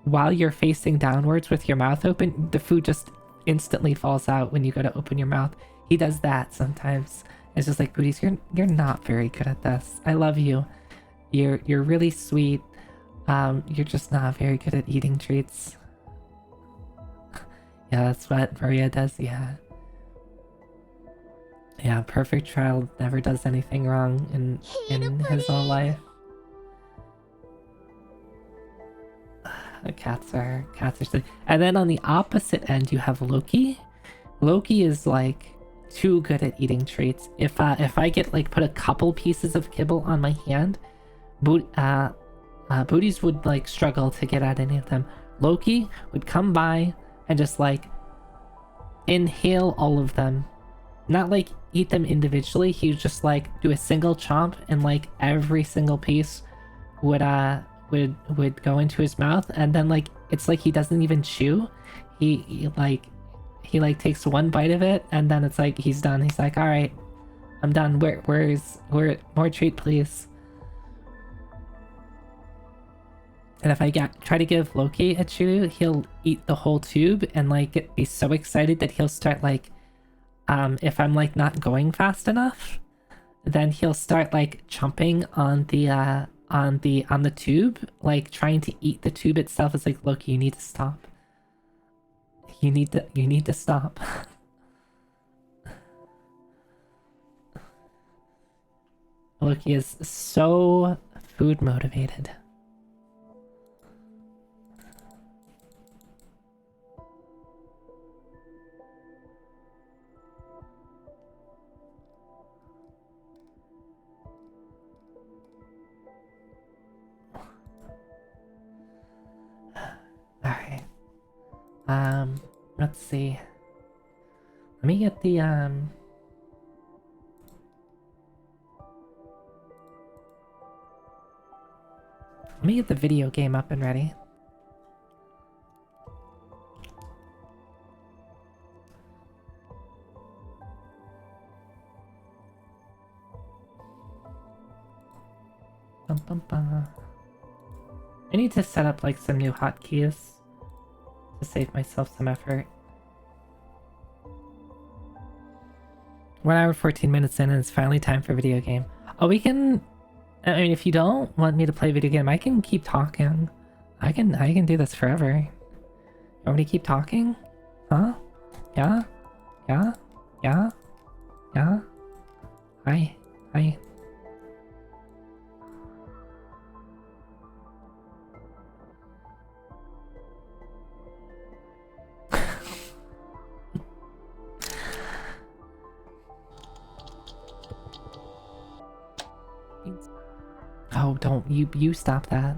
while you're facing downwards with your mouth open. The food just instantly falls out when you go to open your mouth. He does that sometimes. It's just like, Booties, you're not very good at this. I love you. You're really sweet. You're just not very good at eating treats. Yeah, that's what Maria does, yeah. Yeah, perfect child never does anything wrong in his whole life. Cats are silly. And then on the opposite end you have Loki. Loki is like too good at eating treats. If I get like put a couple pieces of kibble on my hand, Booties would like struggle to get at any of them. Loki would come by and just like inhale all of them. Not like eat them individually, he would just like do a single chomp and like every single piece would go into his mouth, and then like it's like he doesn't even chew. He takes one bite of it and then it's like he's done. He's like, all right, I'm done. Where's more treat, please? And if I try to give Loki a chew, he'll eat the whole tube and like be so excited that he'll start like, if I'm like not going fast enough, then he'll start like chomping on the tube, like trying to eat the tube itself. It's like, Loki, you need to stop. You need to stop. Loki is so food motivated. Alright. Let's see. Let me get the, let me get the video game up and ready. Bum, bum, bum. I need to set up like some new hotkeys to save myself some effort. 1 hour 14 minutes in and it's finally time for video game. Oh, we can... I mean, if you don't want me to play video game, I can keep talking. I can do this forever. You want me to keep talking? Huh? Yeah? Yeah? Yeah? Yeah? Hi. Hi. Oh, don't you stop that.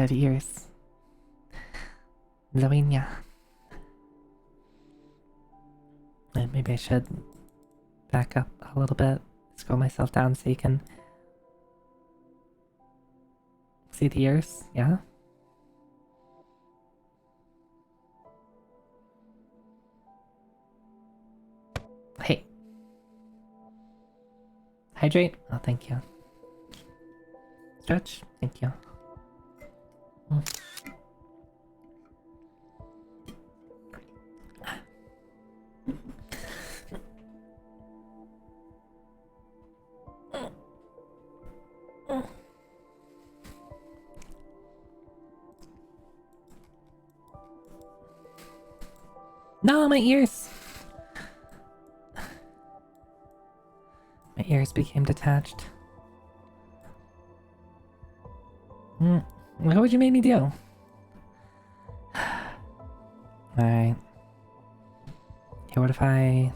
red ears. Zoinia. Maybe I should back up a little bit, scroll myself down so you can see the ears, yeah? Hey. Hydrate? Oh, thank you. Stretch? Thank you. No, my ears! My ears became detached. What would you make me do? Alright. Okay, what if I...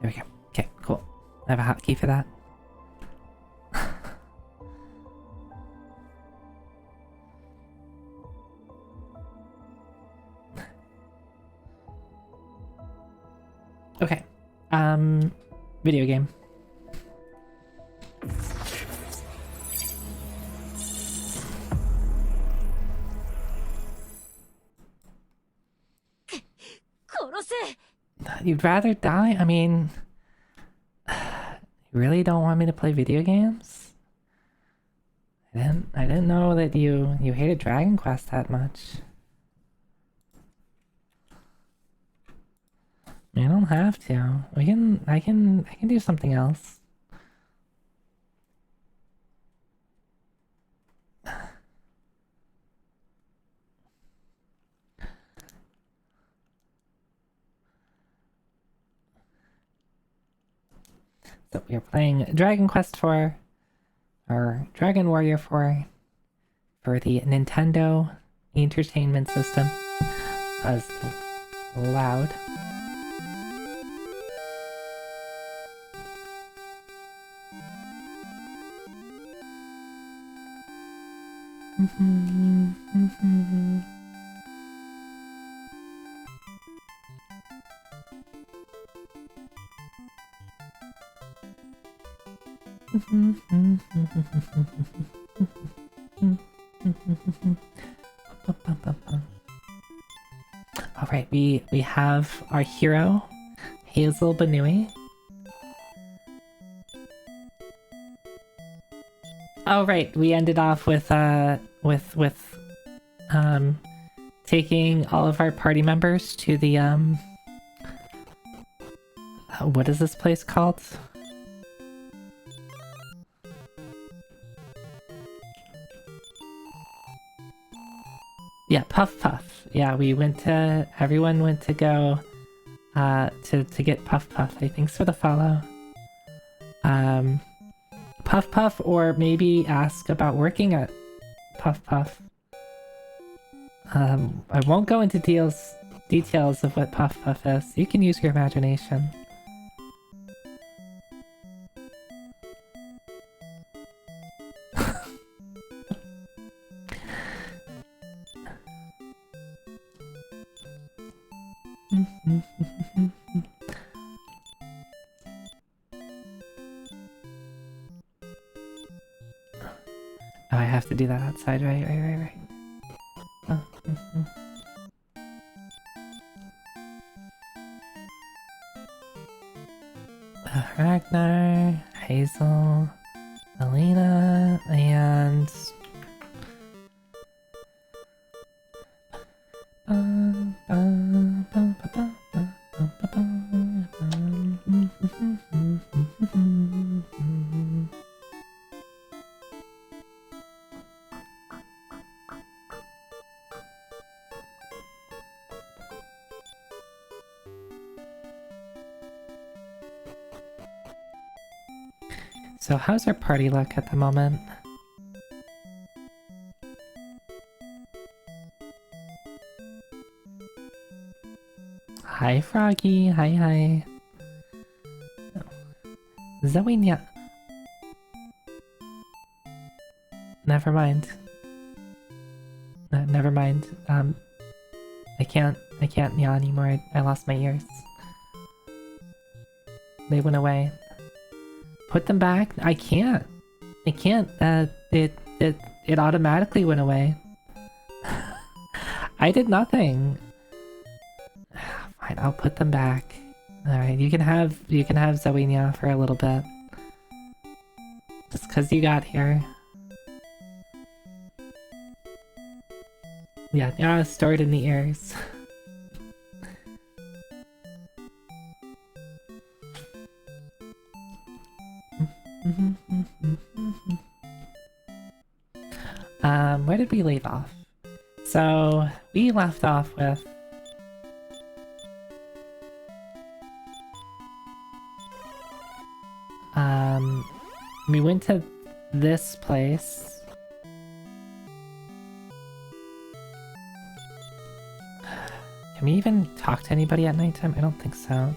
There we go. Okay, cool. I have a hotkey for that. Okay. Video game. You'd rather die? I mean... You really don't want me to play video games? I didn't know that you hated Dragon Quest that much. You don't have to. I can do something else. So we are playing Dragon Quest 4 or Dragon Warrior 4 for the Nintendo Entertainment System. As loud. Alright, we have our hero, Hazel Banui. Oh right, we ended off with taking all of our party members to the what is this place called? Yeah, Puff Puff. Yeah, everyone went to go to get Puff Puff. I think for the follow. Puff Puff, or maybe ask about working at Puff Puff. I won't go into details of what Puff Puff is. You can use your imagination. Oh, I have to do that outside, right. Oh, Ragnar, Hazel, Alina, and... So how's our party luck at the moment? Hi Froggy, hi. Zoe, never mind. Never mind. I can't yawn anymore. I lost my ears. They went away. Put them back? I can't. I can't. It automatically went away. I did nothing. Fine, I'll put them back. Alright, you can have Zoenia for a little bit. Just because you got here. Yeah, stored in the ears. Where did we leave off? So, we left off with... we went to this place. Can we even talk to anybody at nighttime? I don't think so.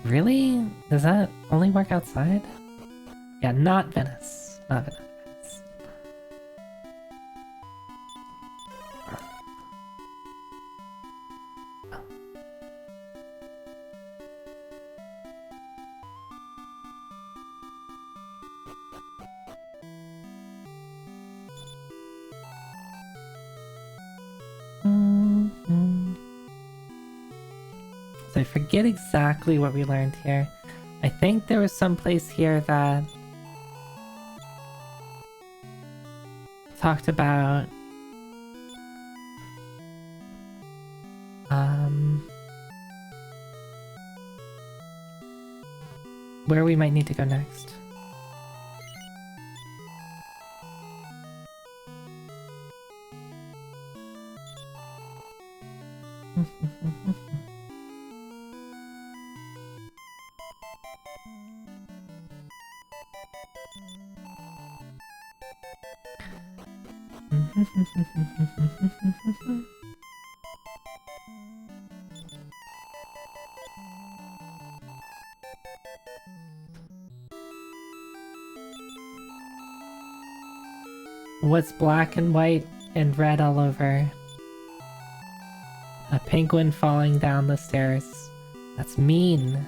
Really? Does that only work outside? Yeah, not Venice. Not Venice. So I forget exactly what we learned here. I think there was some place here that talked about where we might need to go next. What's black and white and red all over? A penguin falling down the stairs. That's mean.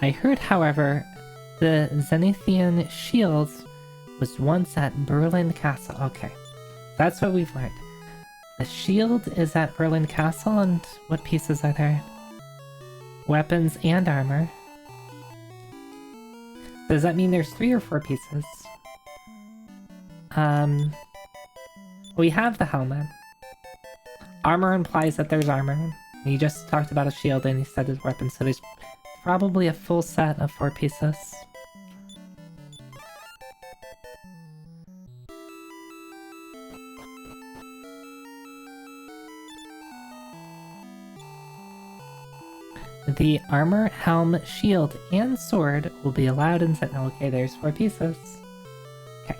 I heard, however, the Zenithian shield was once at Berlin Castle. Okay, that's what we've learned. The shield is at Berlin Castle, and what pieces are there? Weapons and armor. Does that mean there's 3 or 4 pieces? We have the helmet. Armor implies that there's armor. You just talked about a shield and you said there's weapons, so there's probably a full set of 4 pieces. The armor, helm, shield, and sword will be allowed in Sentinel. Okay, there's 4 pieces. Okay.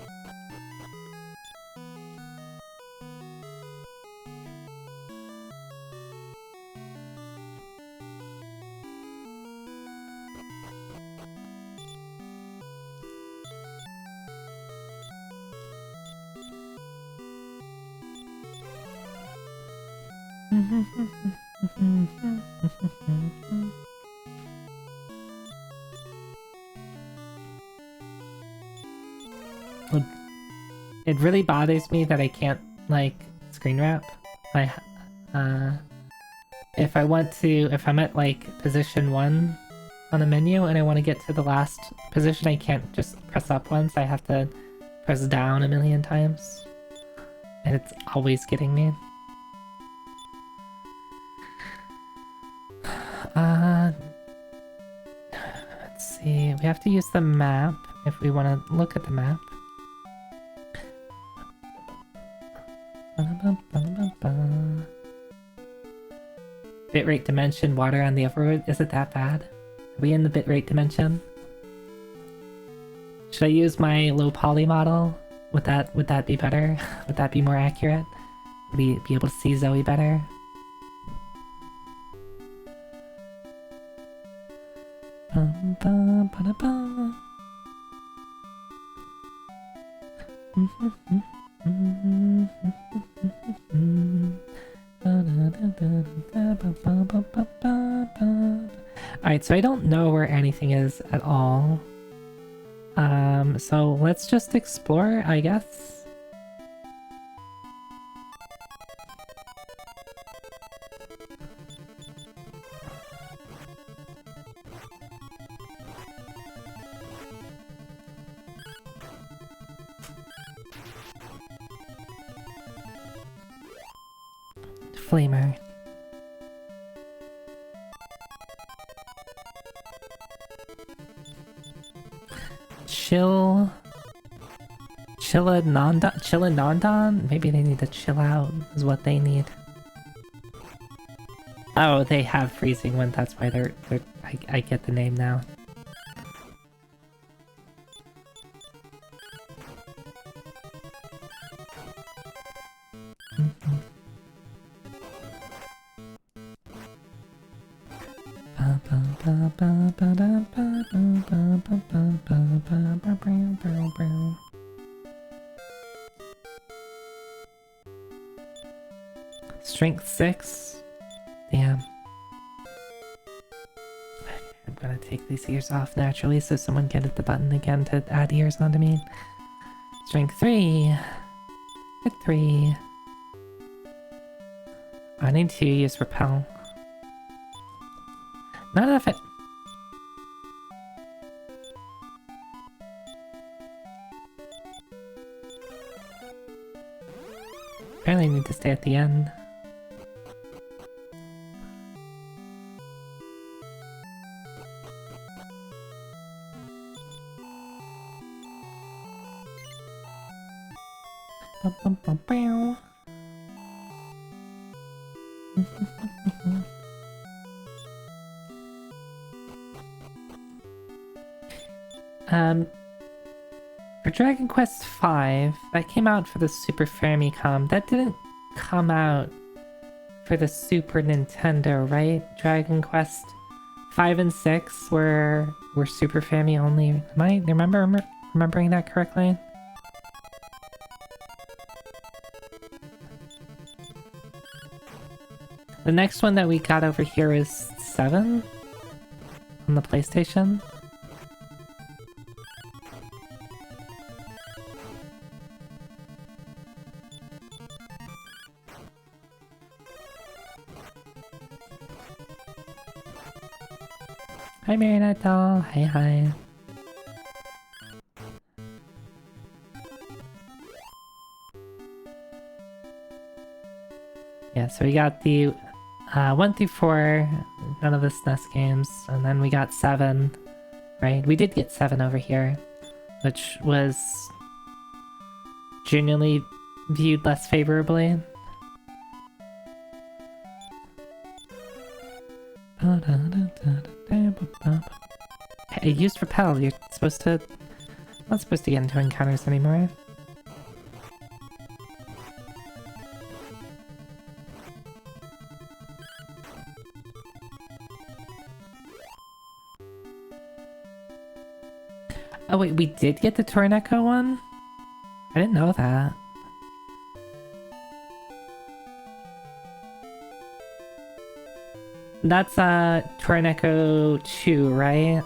It really bothers me that I can't, like, screen wrap. If I'm at, like, position 1 on the menu and I want to get to the last position, I can't just press up once. I have to press down a million times. And it's always getting me. Let's see, we have to use the map if we want to look at the map. Bitrate dimension, water on the overworld. Is it that bad? Are we in the bitrate dimension? Should I use my low poly model? Would that be better? Would that be more accurate? Would he be able to see Zoe better? Alright, so I don't know where anything is at all. So let's just explore, I guess. Flamer. Chillinondon? Maybe they need to chill out, is what they need. Oh, they have freezing one, that's why they're I get the name now. Strength 6? Damn. I'm gonna take these ears off naturally so someone can hit the button again to add ears onto me. Strength 3. Hit 3. I need to use repel. Not enough it. Apparently I need to stay at the end. For Dragon Quest V, that came out for the Super Famicom. That didn't come out for the Super Nintendo, right? Dragon Quest 5 and 6 were Super Fami only. Am I remembering that correctly? The next one that we got over here is 7 on the PlayStation. Hi Marionette Doll, hi. Yeah, so we got the 1 through 4, none of the SNES games, and then we got 7, right? We did get 7 over here, which was generally viewed less favorably. Hey, used repel, you're supposed to... not supposed to get into encounters anymore. Oh wait, we did get the Torneko one? I didn't know that. That's Torneko 2, right?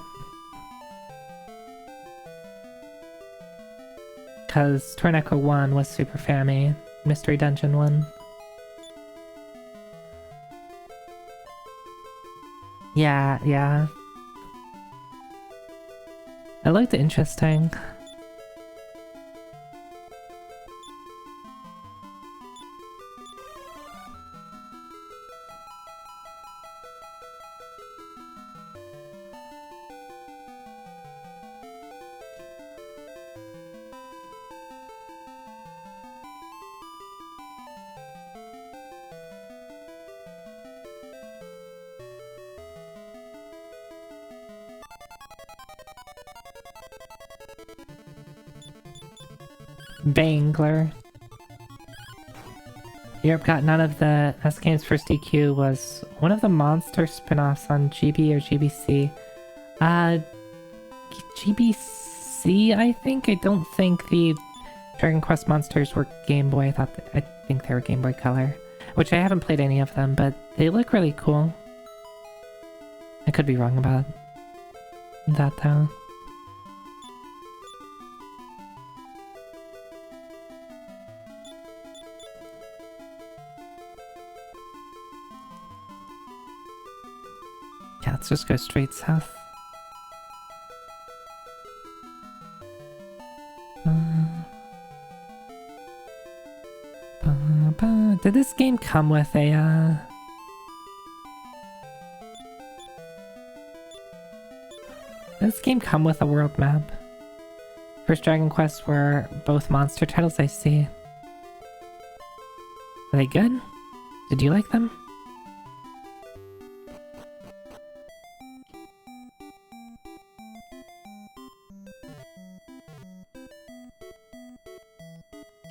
Because Torneko 1 was Super Fami, Mystery Dungeon 1. Yeah. It looked interesting. Bangler. Europe got none of the S Games First DQ was one of the monster spin-offs on GB or GBC. GBC, I think? I don't think the Dragon Quest monsters were Game Boy. I think they were Game Boy Color. Which I haven't played any of them, but they look really cool. I could be wrong about that though. Yeah, let's just go straight south. Did this game come with a, Did this game come with a world map? First Dragon Quest were both monster titles, I see. Are they good? Did you like them?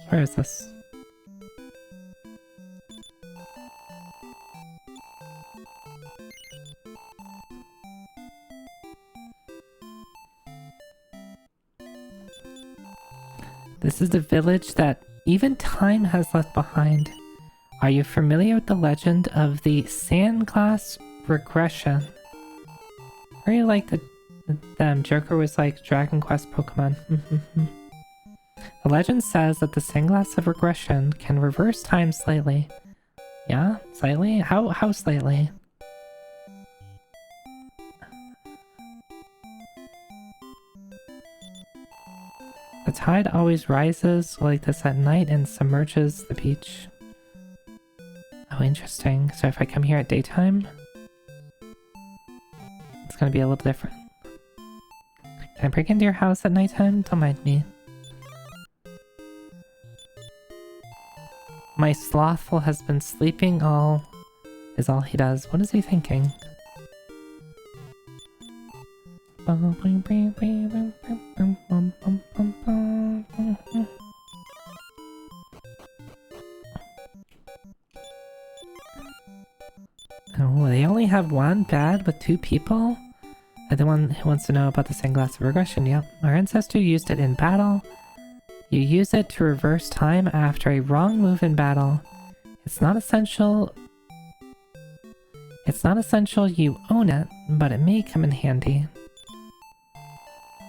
Where is this? This is the village that even time has left behind. Are you familiar with the legend of the Sandglass regression? I really like them. Joker was like Dragon Quest Pokemon. The legend says that the Sandglass of regression can reverse time slightly. Yeah? Slightly? How slightly? The tide always rises like this at night and submerges the beach. Oh, interesting. So if I come here at daytime, it's gonna be a little different. Can I break into your house at nighttime? Don't mind me. My slothful has been sleeping is all he does. What is he thinking? Oh, they only have one bad with two people? The one who wants to know about the Sandglass of regression. Yep, our ancestor used it in battle. You use it to reverse time after a wrong move in battle. It's not essential you own it, but it may come in handy.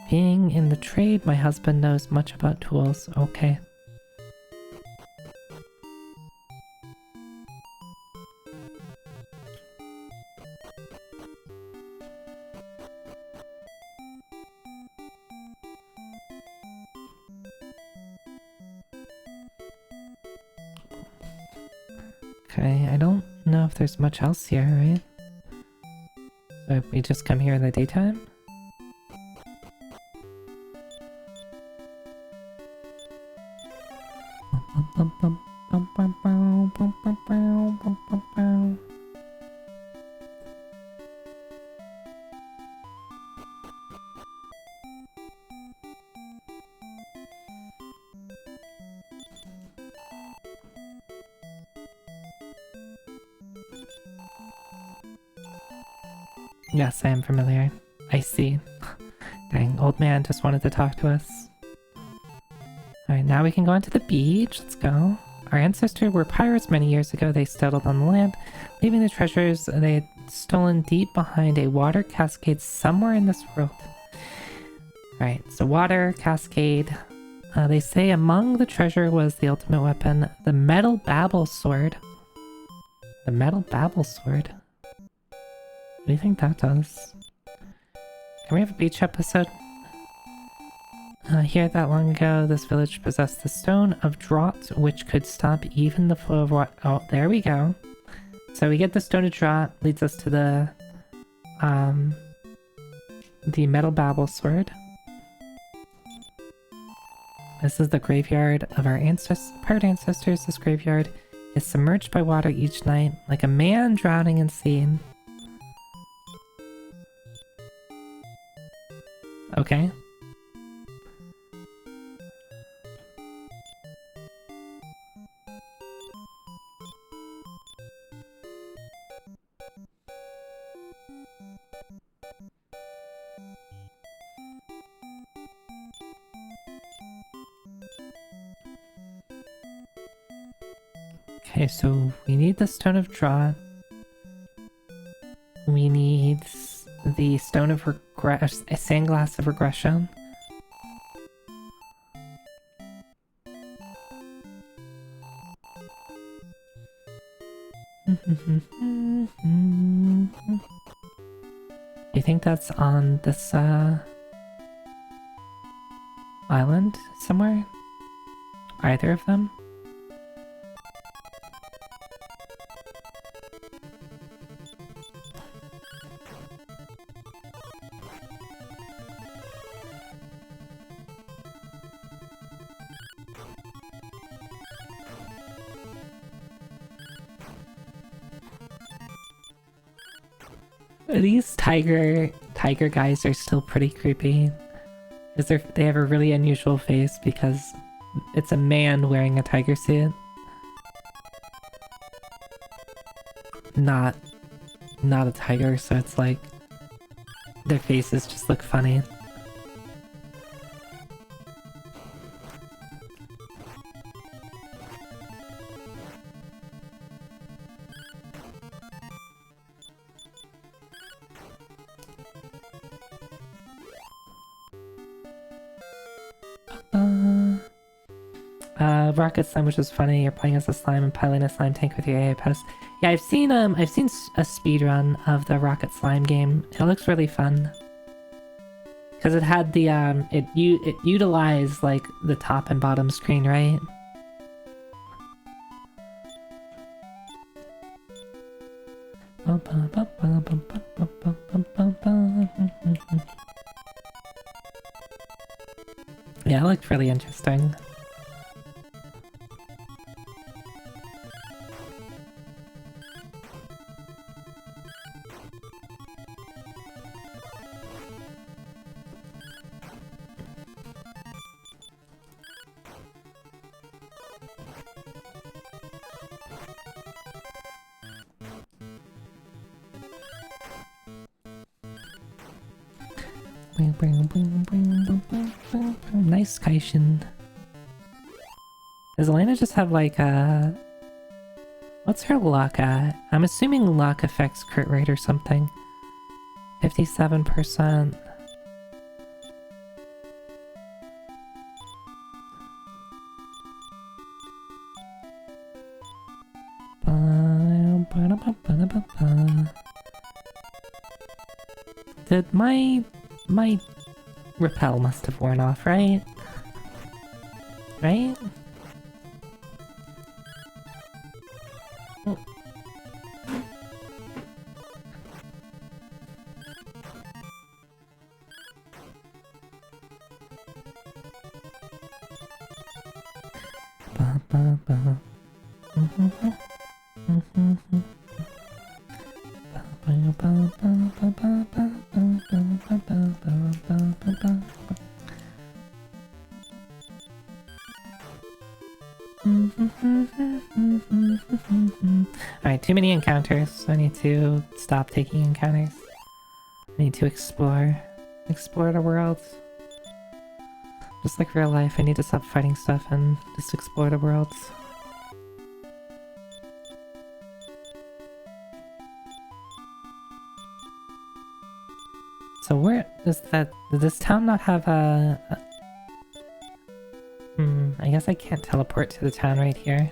Being in the trade, my husband knows much about tools. Okay. Okay, I don't know if there's much else here, right? So if we just come here in the daytime? Yes, I am familiar. I see. Dang, old man just wanted to talk to us. Alright, now we can go onto the beach. Let's go. Our ancestors were pirates many years ago. They settled on the land, leaving the treasures they had stolen deep behind a water cascade somewhere in this world. Alright, so water, cascade. They say among the treasure was the ultimate weapon, the metal babble sword. The metal babble sword? What do you think that does? Can we have a beach episode? Here, that long ago, this village possessed the Stone of Draught, which could stop even the flow of water. Oh, there we go. So we get the Stone of Draught, leads us to the Metal Babble Sword. This is the graveyard of our pirate ancestors. This graveyard is submerged by water each night, like a man drowning in sea. Okay. Okay, so we need the Stone of Drought. We need the Stone of Regression, a Sandglass of Regression. Do you think that's on this island somewhere? Either of them? These tiger guys are still pretty creepy. Because they have a really unusual face because it's a man wearing a tiger suit. Not a tiger, so it's like their faces just look funny. Rocket Slime, which is funny. You're playing as a slime and piloting a slime tank with your AA post. Yeah, I've seen a speedrun of the Rocket Slime game. It looks really fun. Because it had the it utilized like the top and bottom screen, right? Yeah, it looked really interesting. Nice Kaishin. Does Elena just have like a... What's her luck at? I'm assuming luck affects crit rate or something. 57%. Did my repel must have worn off, right? Right? Alright, too many encounters. I need to stop taking encounters. I need to explore the world. Just like real life, I need to stop fighting stuff and just explore the world. So where does that... Does this town not have a... I guess I can't teleport to the town right here.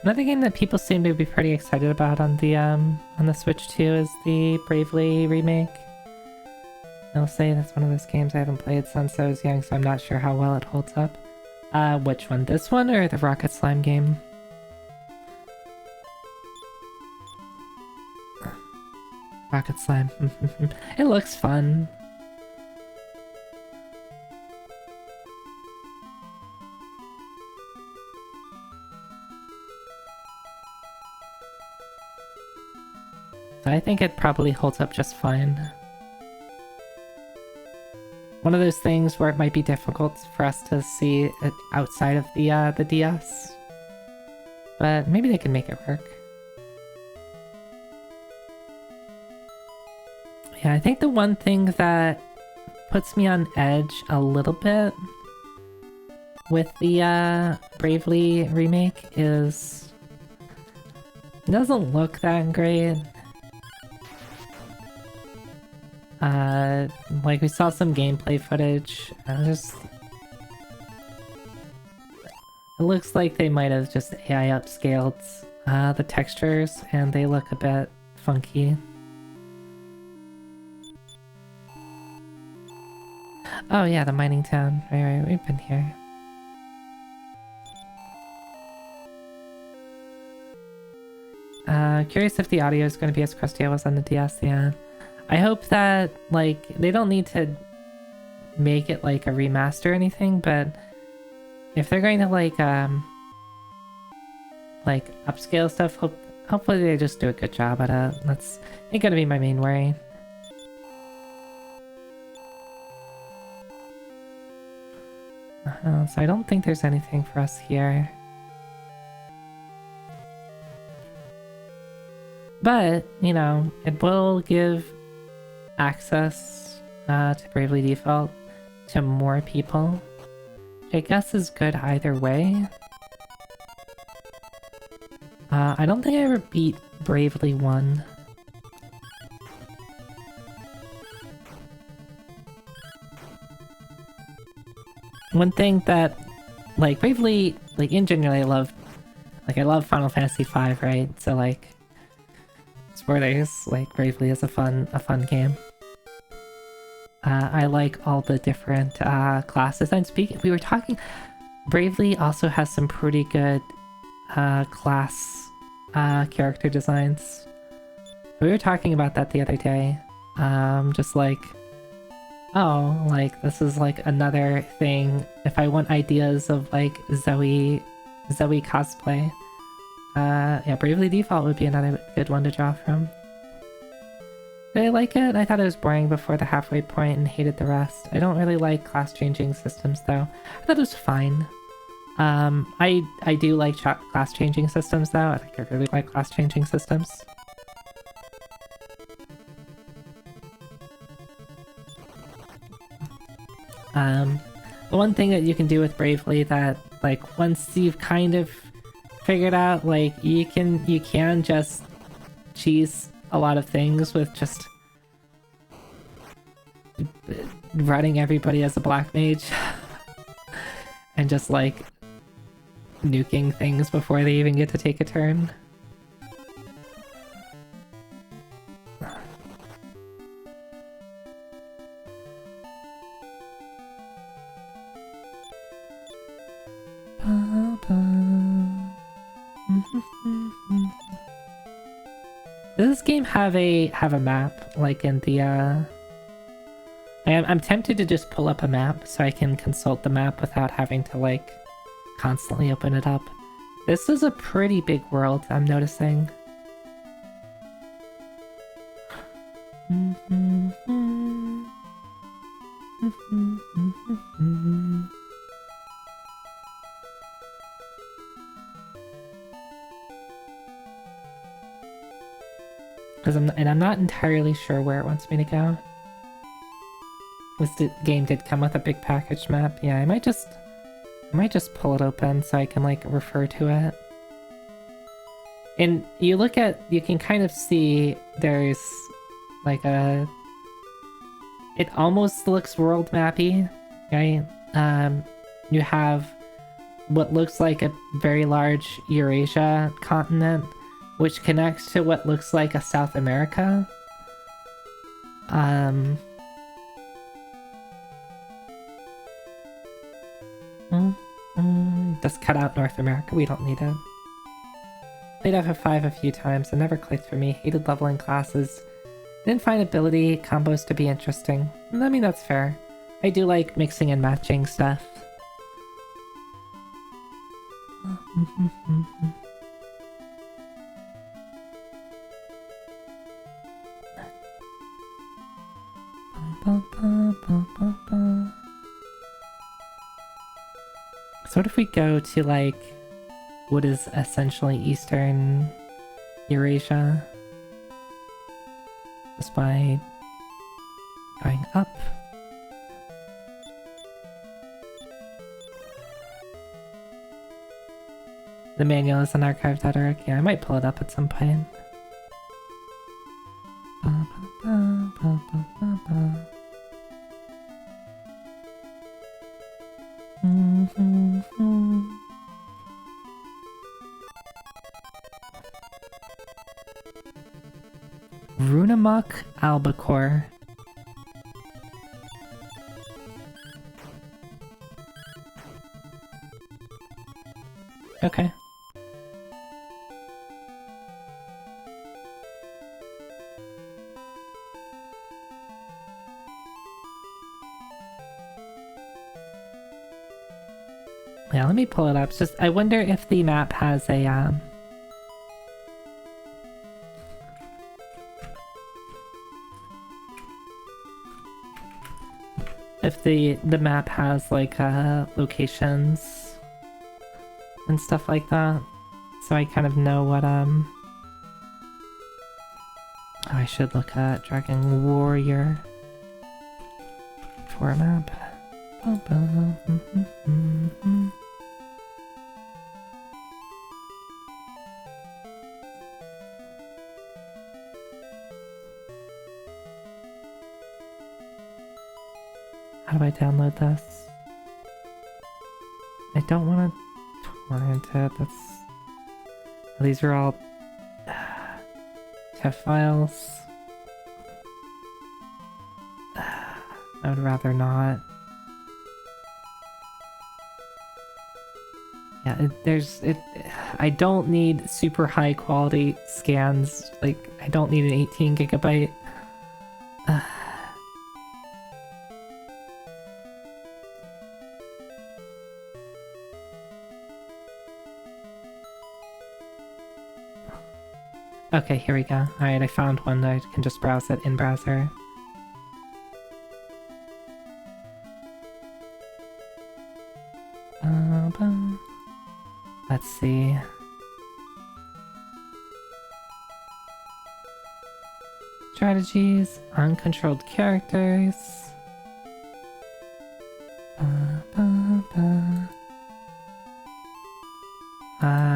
Another game that people seem to be pretty excited about on the Switch too is the Bravely remake. I'll say that's one of those games I haven't played since I was young, so I'm not sure how well it holds up. Which one? This one or the Rocket Slime game? Rocket Slime. It looks fun. I think it probably holds up just fine. One of those things where it might be difficult for us to see it outside of the DS. But maybe they can make it work. Yeah, I think the one thing that puts me on edge a little bit with the Bravely remake is it doesn't look that great. Like we saw some gameplay footage, and it looks like they might have just AI upscaled the textures, and they look a bit funky. Oh yeah, the mining town. Right, we've been here. Curious if the audio is going to be as crusty as it was on the DS, yeah. I hope that, like, they don't need to make it, like, a remaster or anything, but if they're going to, like upscale stuff, hopefully they just do a good job at it. That's ain't gonna be my main worry. So I don't think there's anything for us here. But, you know, it will give access to Bravely Default to more people, which I guess is good either way. I don't think I ever beat Bravely 1. One thing that, like, Bravely, like, in general, I love Final Fantasy V, right? So, like, spoilers, like, Bravely is a fun game. I like all the different classes. And speaking, we were talking, Bravely also has some pretty good class character designs. We were talking about that the other day. Just like, oh, like, this is like another thing. If I want ideas of like Zoe cosplay, yeah, Bravely Default would be another good one to draw from. Did I like it? I thought it was boring before the halfway point and hated the rest. I don't really like class-changing systems though. I thought it was fine. I do like class-changing systems though. I think I really like class-changing systems. The one thing that you can do with Bravely that, like, once you've kind of figured out, like, you can just cheese a lot of things with just running everybody as a black mage and just, like, nuking things before they even get to take a turn. Does this game have a map, like in the I'm tempted to just pull up a map so I can consult the map without having to, like, constantly open it up. This is a pretty big world, I'm noticing. I'm not entirely sure where it wants me to go. This game did come with a big package map. Yeah, I might just pull it open so I can, like, refer to it. And you can kind of see there's like it almost looks world mappy, right? You have what looks like a very large Eurasia continent, which connects to what looks like a South America. Just cut out North America, we don't need it. Played FF5 a few times, it never clicked for me, hated leveling classes. Didn't find ability combos to be interesting. I mean, that's fair. I do like mixing and matching stuff. go to like what is essentially Eastern Eurasia just by going up. The manual is an archive.org. Yeah, I might pull it up at some point. Runamuk albacore. Okay. Yeah, let me pull it up. It's just I wonder if the map has a if the map has like locations and stuff like that, so I kind of know what oh, I should look at Dragon Warrior for a map. How do I download this? I don't want to torrent it. These are all TIFF files. I would rather not. Yeah, I don't need super high quality scans. Like, I don't need an 18 gigabyte. Okay, here we go. Alright, I found one that I can just browse it in browser. Let's see. Strategies, uncontrolled characters.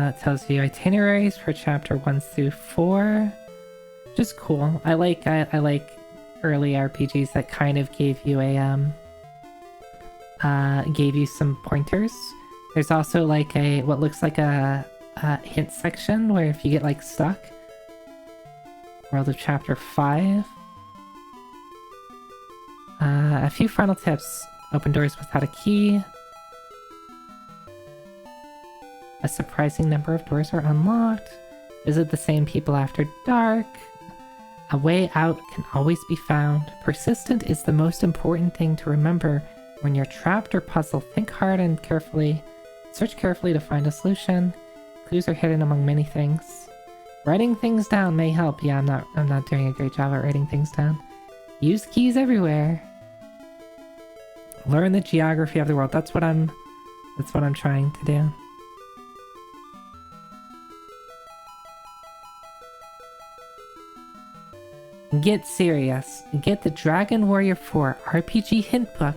It tells you itineraries for chapter 1 through 4, which is cool. I like early RPGs that kind of gave you gave you some pointers. There's also like what looks like a hint section where if you get like stuck. World of chapter 5. A few final tips. Open doors without a key. A surprising number of doors are unlocked. Visit the same people after dark. A way out can always be found. Persistent is the most important thing to remember when you're trapped or puzzled. Think hard and carefully. Search carefully to find a solution. Clues are hidden among many things. Writing things down may help. Yeah, I'm not doing a great job at writing things down. Use keys everywhere. Learn the geography of the world. That's what I'm trying to do. Get serious. Get the Dragon Warrior 4 RPG Hint Book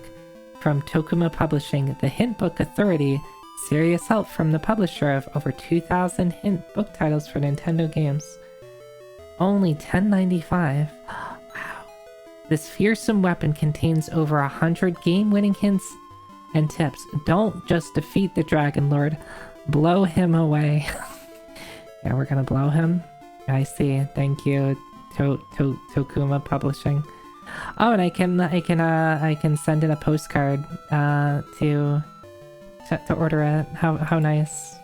from Tokuma Publishing, the Hint Book Authority. Serious help from the publisher of over 2,000 hint book titles for Nintendo games. Only $10.95. Oh, wow. This fearsome weapon contains over 100 game-winning hints and tips. Don't just defeat the Dragon Lord. Blow him away. Yeah, we're gonna blow him. I see. Thank you. Tokuma Publishing. Oh, and I can send in a postcard to order it. How nice.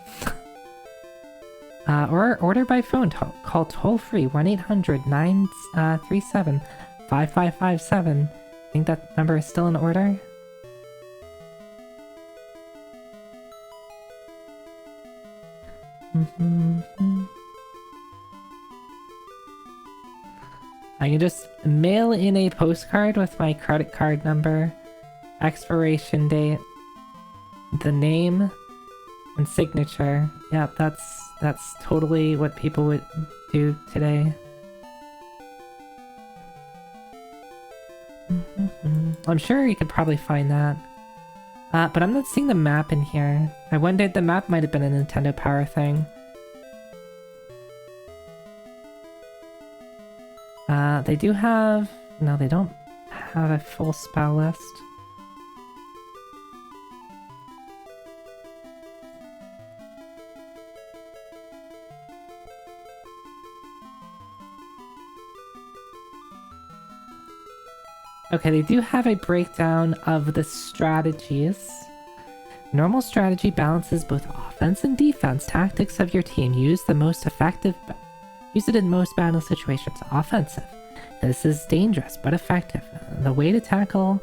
Or order by phone. Call toll free 1-800-937-5557. I think that number is still in order. I can just mail in a postcard with my credit card number, expiration date, the name, And signature. Yeah, that's totally what people would do today. I'm sure you could probably find that. But I'm not seeing the map in here. I wondered the map might have been a Nintendo Power thing. They do have... No, they don't have a full spell list. Okay, they do have a breakdown of the strategies. Normal strategy balances both offense and defense tactics of your team. Use it in most battle situations. Offensive. This is dangerous but effective. The way to tackle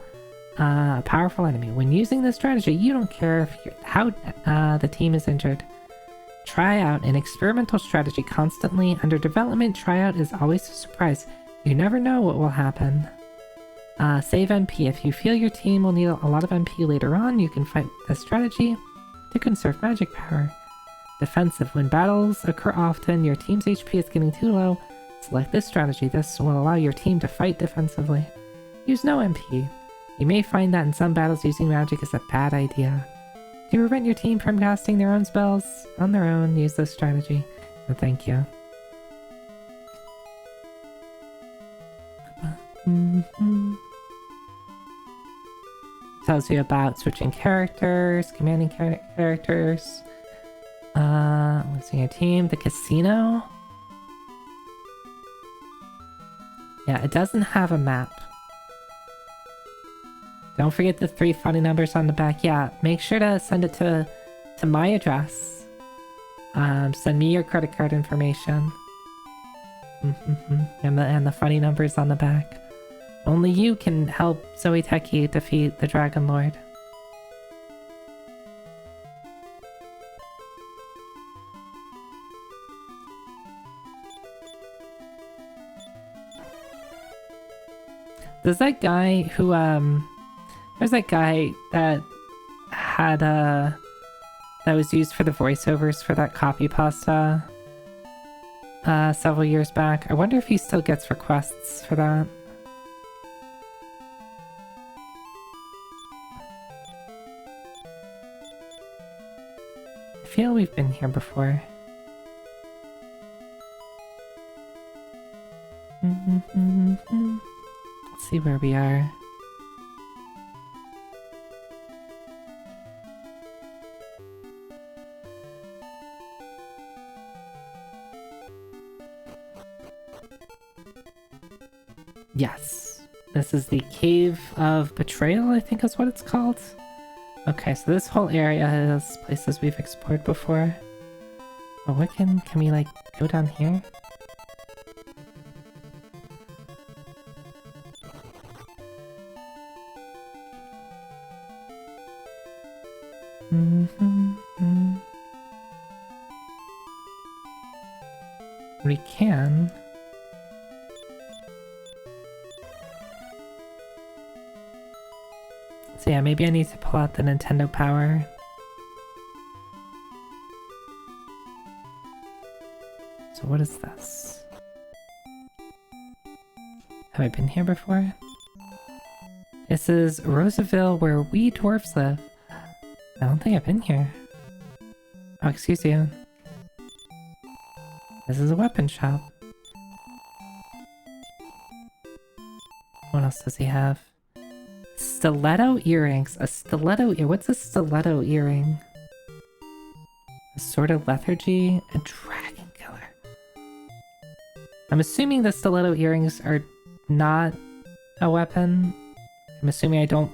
a powerful enemy. When using this strategy, you don't care how the team is injured. Try out an experimental strategy constantly under development. Tryout is always a surprise. You never know what will happen. Save MP. If you feel your team will need a lot of MP later on, you can fight this strategy to conserve magic power. Defensive. When battles occur often, your team's HP is getting too low. Select this strategy. This will allow your team to fight defensively. Use no MP. You may find that in some battles using magic is a bad idea. To prevent your team from casting their own spells on their own, use this strategy. No, thank you. Tells you about switching characters, commanding characters, losing your team, the casino. Yeah, it doesn't have a map. Don't forget the 3 funny numbers on the back. Yeah, make sure to send it to my address. Send me your credit card information. And the funny numbers on the back. Only you can help Zoe Teki defeat the Dragon Lord. There's that guy who, there's that guy that had, that was used for the voiceovers for that copy pasta, several years back. I wonder if he still gets requests for that. I feel we've been here before. Let's see where we are. Yes. This is the Cave of Betrayal, I think is what it's called. Okay, so this whole area is places we've explored before. Oh, what can we, like, go down here? We can. So yeah, maybe I need to pull out the Nintendo Power. So what is this? Have I been here before? This is Roseville, where we dwarves live. I don't think I've been here. Oh, excuse you. This is a weapon shop. What else does he have? Stiletto earrings. A stiletto ear. What's a stiletto earring? A sword of lethargy. A dragon killer. I'm assuming the stiletto earrings are not a weapon. I'm assuming I don't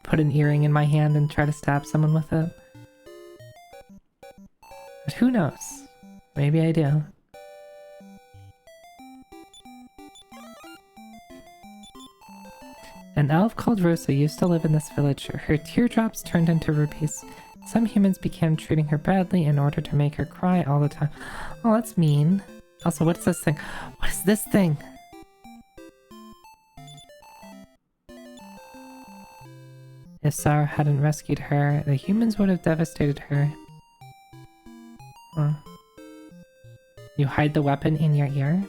put an earring in my hand and try to stab someone with it. But who knows? Maybe I do. An elf called Rosa used to live in this village. Her teardrops turned into rupees. Some humans began treating her badly in order to make her cry all the time. Oh, that's mean. Also, what is this thing? What is this thing? If Sarah hadn't rescued her, the humans would have devastated her. You hide the weapon in your ear?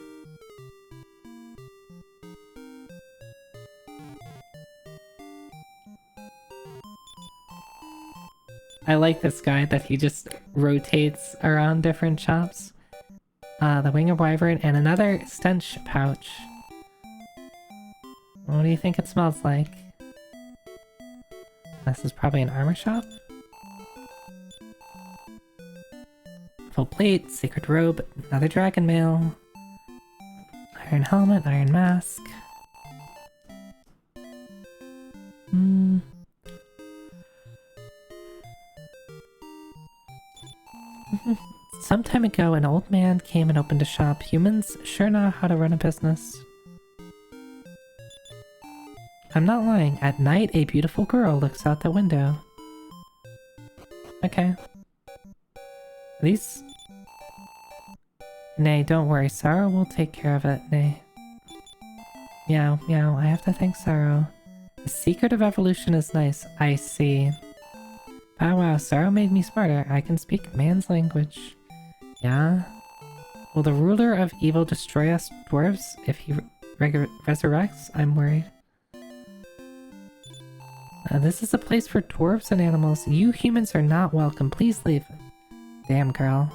I like this guy that he just rotates around different shops. The winged wyvern and another stench pouch. What do you think it smells like? This is probably an armor shop. Full plate, sacred robe, another dragon mail. Iron helmet, iron mask. Some time ago, an old man came and opened a shop. Humans sure know how to run a business. I'm not lying. At night, a beautiful girl looks out the window. Okay. These... Nay, don't worry. Sorrow will take care of it. Nay. Meow, meow. I have to thank Sorrow. The secret of evolution is nice. I see. Wow, wow. Sorrow made me smarter. I can speak man's language. Yeah? Will the ruler of evil destroy us dwarves if he resurrects? I'm worried. This is a place for dwarves and animals. You humans are not welcome. Please leave. Damn, girl.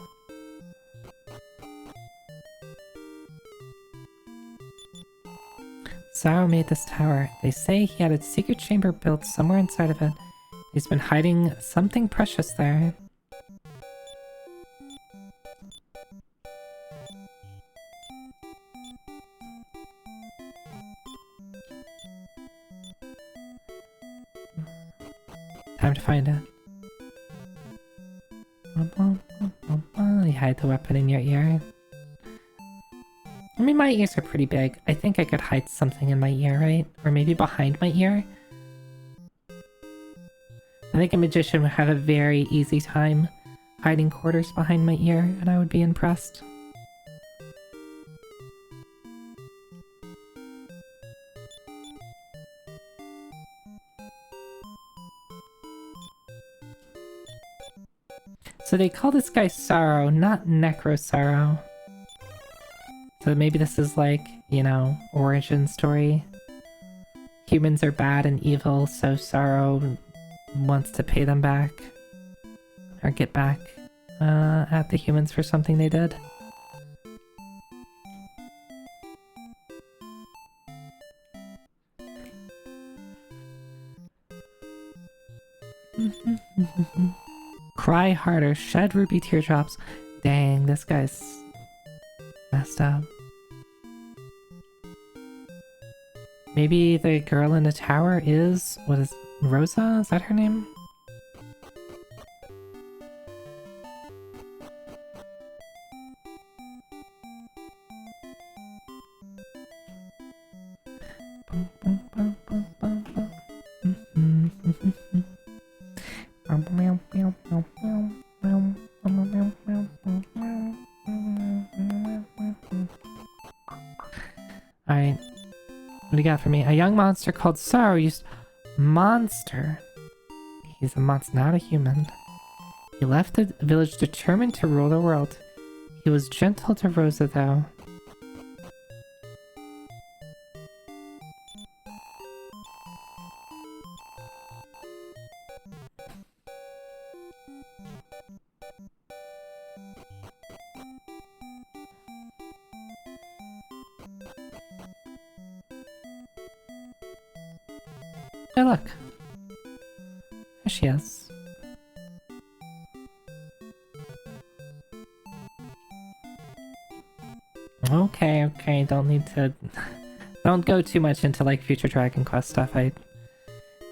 Sorrow made this tower. They say he had a secret chamber built somewhere inside of it. He's been hiding something precious there. Time to find it. You hide the weapon in your ear. I mean, my ears are pretty big. I think I could hide something in my ear, right? Or maybe behind my ear? I think a magician would have a very easy time hiding quarters behind my ear, and I would be impressed. So they call this guy Sorrow, not Necro Sorrow. So maybe this is like, you know, origin story. Humans are bad and evil, so Sorrow wants to pay them back. Or get back at the humans for something they did. Cry harder, shed ruby teardrops. Dang, this guy's messed up. Maybe the girl in the tower is... what is... Rosa? Is that her name? Alright. What do you got for me? A young monster called Sorrow used... Monster? He's a monster, not a human. He left the village determined to rule the world. He was gentle to Rosa, though. Hey, look. There she is. Okay, don't need to... Don't go too much into, like, future Dragon Quest stuff. I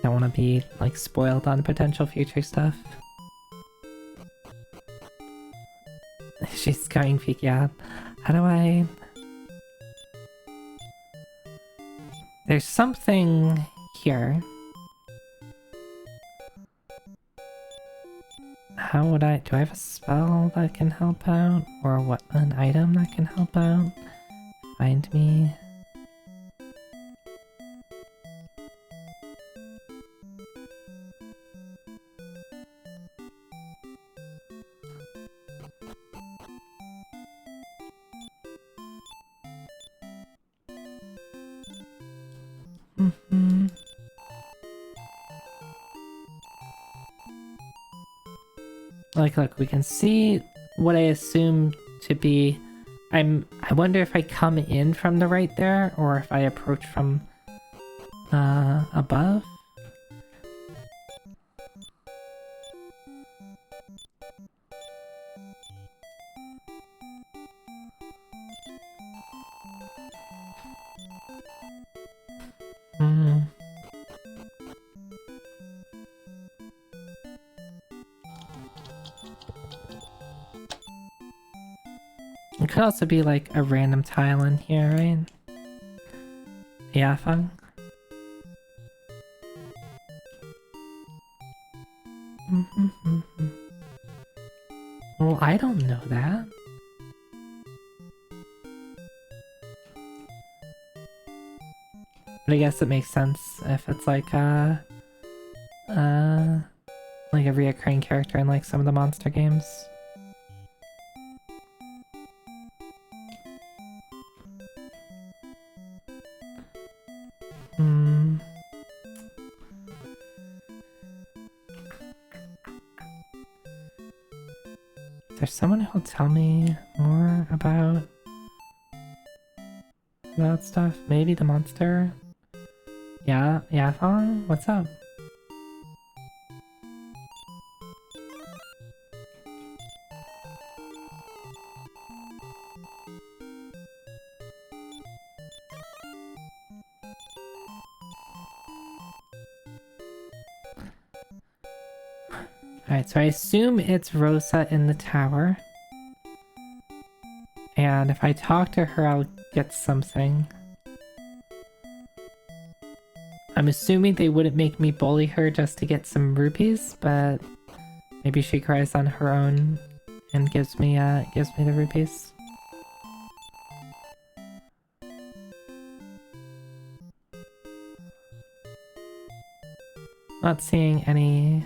don't want to be, like, spoiled on potential future stuff. She's going peek, yeah. How do I... There's something here. How would I... Do I have a spell that can help out? Or what? An item that can help out? Find me. Like, look, we can see what I assume to be... I wonder if I come in from the right there, or if I approach from above. It could also be like a random tile in here, right? Yeah, fun. Well, I don't know that. But I guess it makes sense if it's like a reoccurring character in like some of the monster games. Is there someone who'll tell me more about that stuff? Maybe the monster? Yeah, Fong? What's up? Alright, so I assume it's Rosa in the tower. And if I talk to her, I'll get something. I'm assuming they wouldn't make me bully her just to get some rupees, but maybe she cries on her own and gives me the rupees. Not seeing any...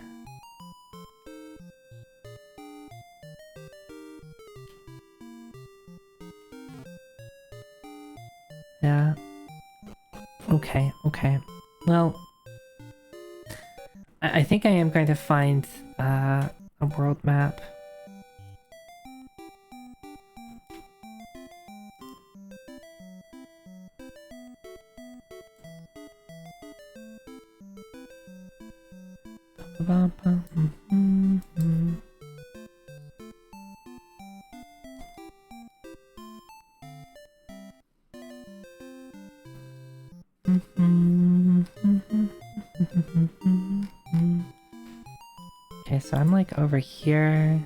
Yeah. Okay. Well, I think I am going to find a world map. Okay, so I'm like over here.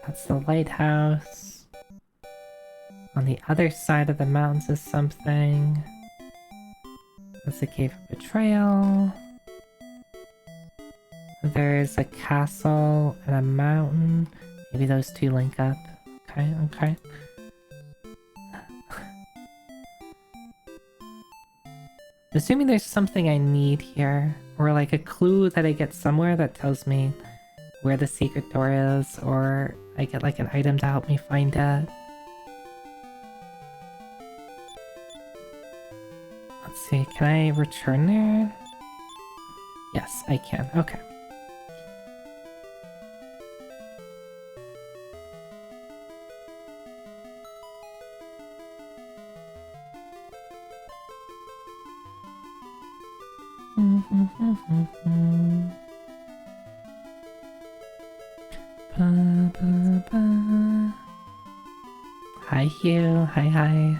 That's the lighthouse. On the other side of the mountains is something. That's the Cave of Betrayal. There's a castle and a mountain. Maybe those two link up. Okay. I'm assuming there's something I need here. Or like a clue that I get somewhere that tells me where the secret door is. Or I get like an item to help me find it. Let's see, can I return there? Yes, I can. Okay. Hi Hugh, hi.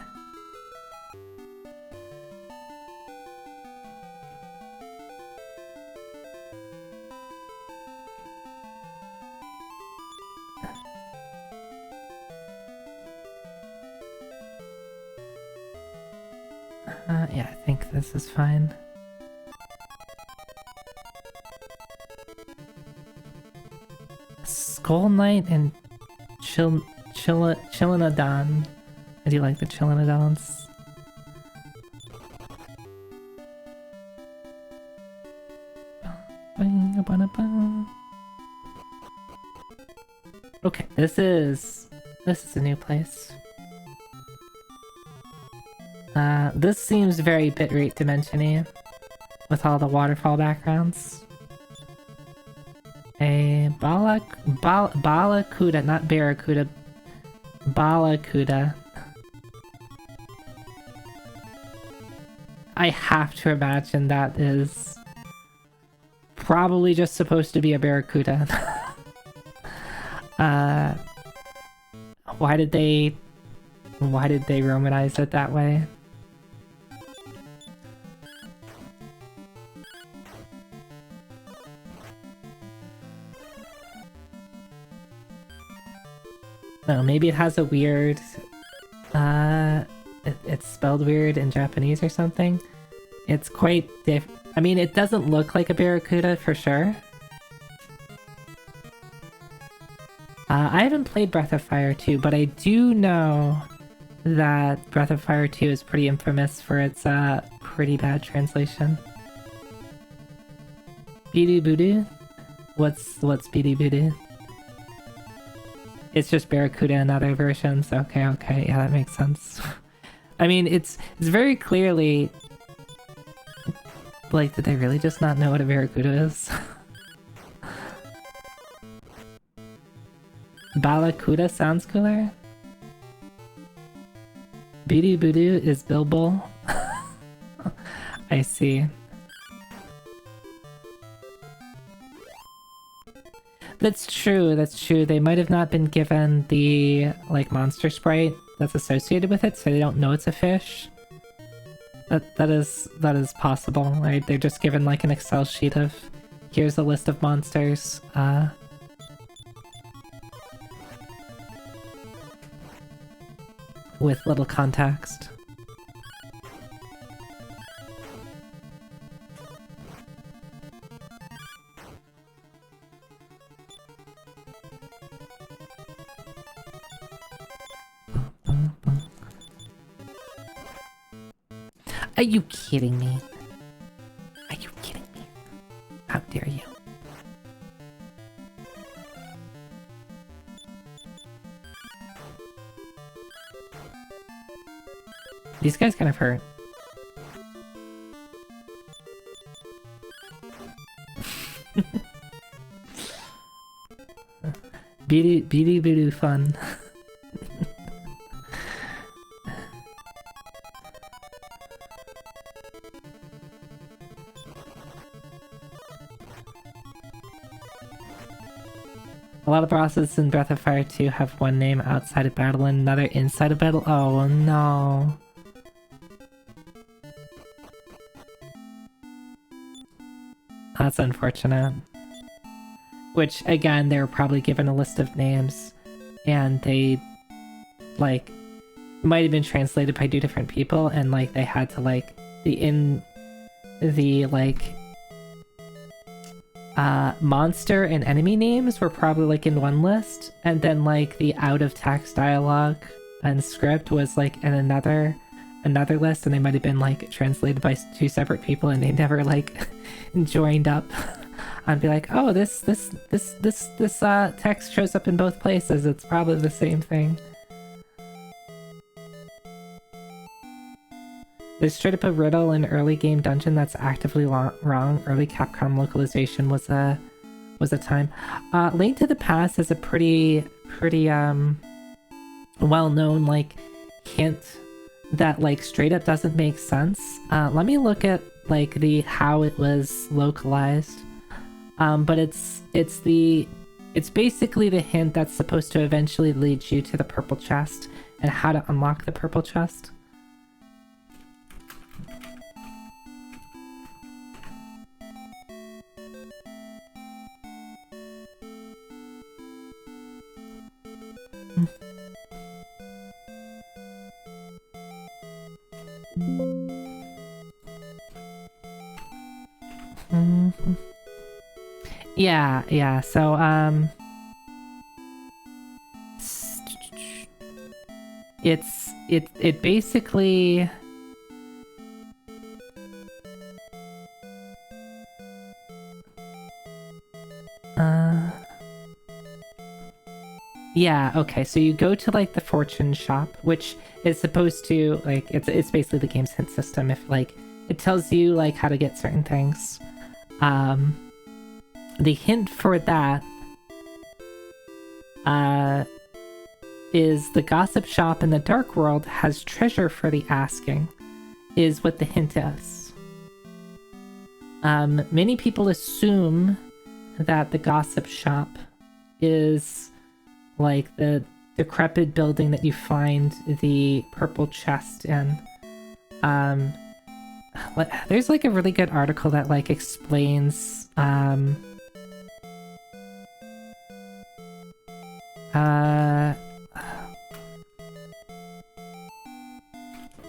Yeah, I think this is fine. Skull Knight and Chillinodon. I do like the Chillinodons. Okay, this is a new place. This seems very bitrate dimension-y with all the waterfall backgrounds. A Balakuda, not Barracuda. Balakuda. I have to imagine that is probably just supposed to be a Barracuda. Why did they Romanize it that way? No, maybe it has a weird... it's spelled weird in Japanese or something. It's quite I mean, it doesn't look like a Barracuda for sure. I haven't played Breath of Fire 2, but I do know that Breath of Fire 2 is pretty infamous for its pretty bad translation. Bidu Budu? What's Bidu Budu? It's just Barracuda in other versions. Okay, yeah, that makes sense. I mean, it's very clearly... Like, did they really just not know what a Barracuda is? Balakuda sounds cooler. Bidu Budu is Bilbo. I see. That's true, They might have not been given the, like, monster sprite that's associated with it, so they don't know it's a fish. That is possible, right? They're just given, like, an Excel sheet of, here's a list of monsters, with little context. Are you kidding me? Are you kidding me? How dare you? These guys kind of hurt. Beady fun. A lot of bosses in Breath of Fire 2 have one name outside of battle and another inside of battle. Oh no. That's unfortunate. Which, again, they were probably given a list of names, and they, like, might have been translated by two different people, and, like, they had to, like, monster and enemy names were probably, like, in one list, and then, like, the out-of-text dialogue and script was, like, in another list, and they might have been, like, translated by two separate people, and they never, like, joined up. I'd be like, oh, this text shows up in both places. It's probably the same thing. There's straight up a riddle in early game dungeon that's actively wrong. Early Capcom localization was a time. Link to the Past is a pretty well-known, like, hint that, like, straight up doesn't make sense. Let me look at, like, how it was localized. But it's basically the hint that's supposed to eventually lead you to the purple chest and how to unlock the purple chest. Yeah, so, it basically... Yeah, okay, so you go to like the fortune shop, which is supposed to like it's basically the game's hint system. If like it tells you like how to get certain things. The hint for that is the gossip shop in the dark world has treasure for the asking, is what the hint is. Many people assume that the gossip shop is like the decrepit building that you find the purple chest in. There's like a really good article that like explains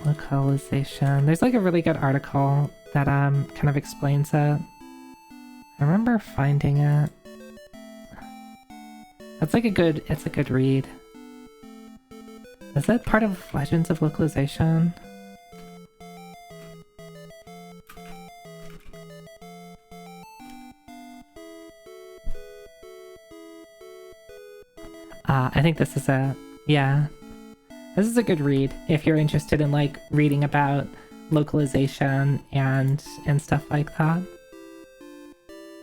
localization. There's like a really good article that kind of explains it. I remember finding it. It's a good read. Is that part of Legends of Localization? I think this is yeah. This is a good read if you're interested in like reading about localization and stuff like that.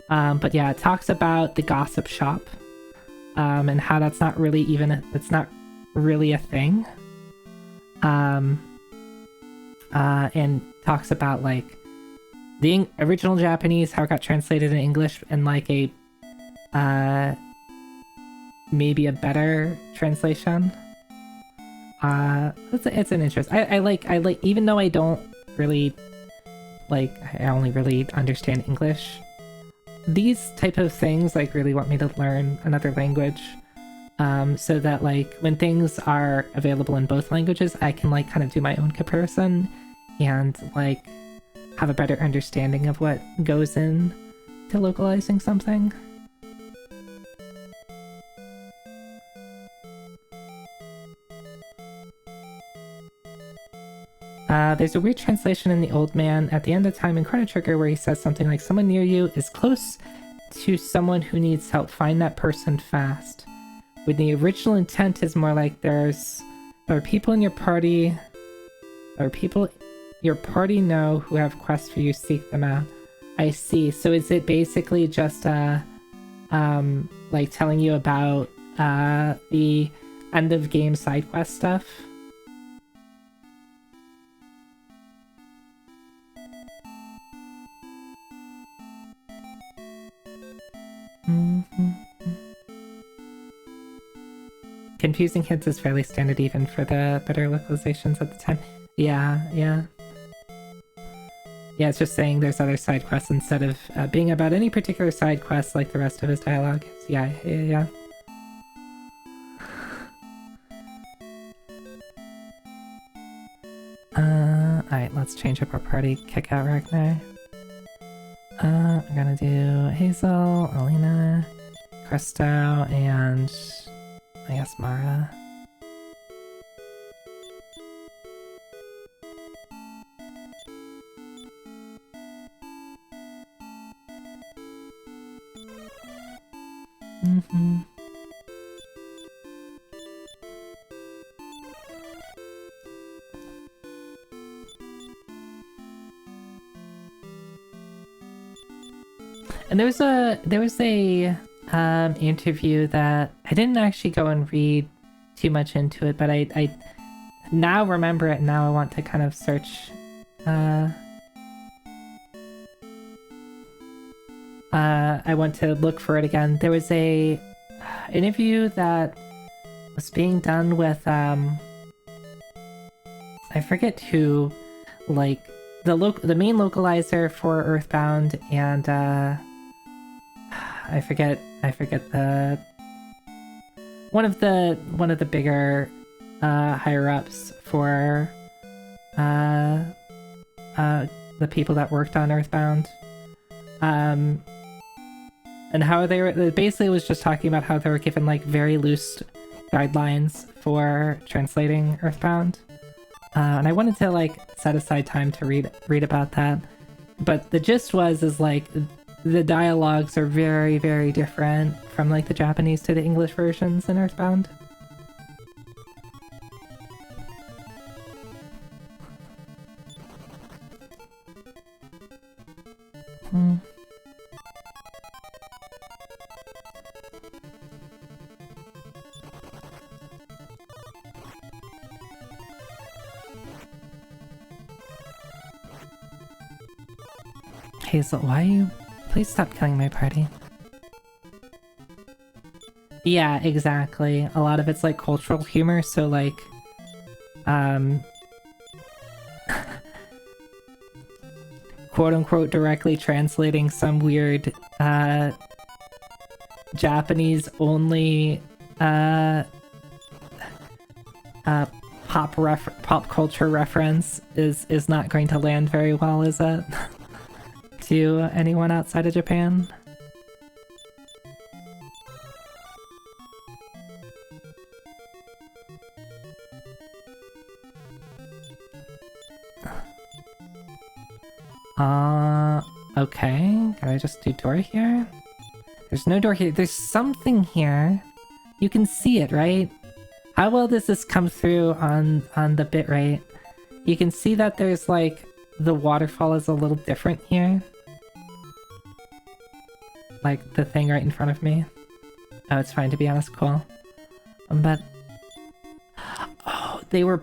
But yeah, it talks about the gossip shop. And how that's not really it's not really a thing. And talks about like the original Japanese, how it got translated in English, and like a maybe a better translation. It's an interest. I like even though I don't really like, I only really understand English. These type of things like really want me to learn another language, so that like when things are available in both languages, I can like kind of do my own comparison and like have a better understanding of what goes in to localizing something. There's a weird translation in The Old Man at the end of Time in Chrono Trigger where he says something like, someone near you is close to someone who needs help, find that person fast. When the original intent is more like there are people in your party, or people your party know who have quests for you, seek them out. I see. So is it basically just like telling you about the end of game side quest stuff? Confusing hints is fairly standard even for the better localizations at the time. Yeah. Yeah, it's just saying there's other side quests instead of being about any particular side quest like the rest of his dialogue. Yeah. Alright, let's change up our party, kick out Ragnar. I'm gonna do Hazel, Alina, Kresto, and I guess Mara. And there was a interview that I didn't actually go and read too much into it, but I now remember it. Now I want to kind of search. I want to look for it again. There was a interview that was being done with I forget who, like the main localizer for Earthbound, and I forget the one of the bigger higher ups for the people that worked on Earthbound, and how they basically was just talking about how they were given like very loose guidelines for translating Earthbound, and I wanted to like set aside time to read about that, but the gist is like the dialogues are very, very different from like the Japanese to the English versions in Earthbound. Hazel, why are you... Please stop killing my party. Yeah, exactly. A lot of it's like cultural humor, so like... quote-unquote directly translating some weird, Japanese-only, pop culture reference is not going to land very well, is it? To anyone outside of Japan. Okay. Can I just do door here? There's no door here. There's something here. You can see it, right? How well does this come through on the bitrate? You can see that there's like... The waterfall is a little different here. Like the thing right in front of me. Oh, it's fine, to be honest, cool. But... Oh, they were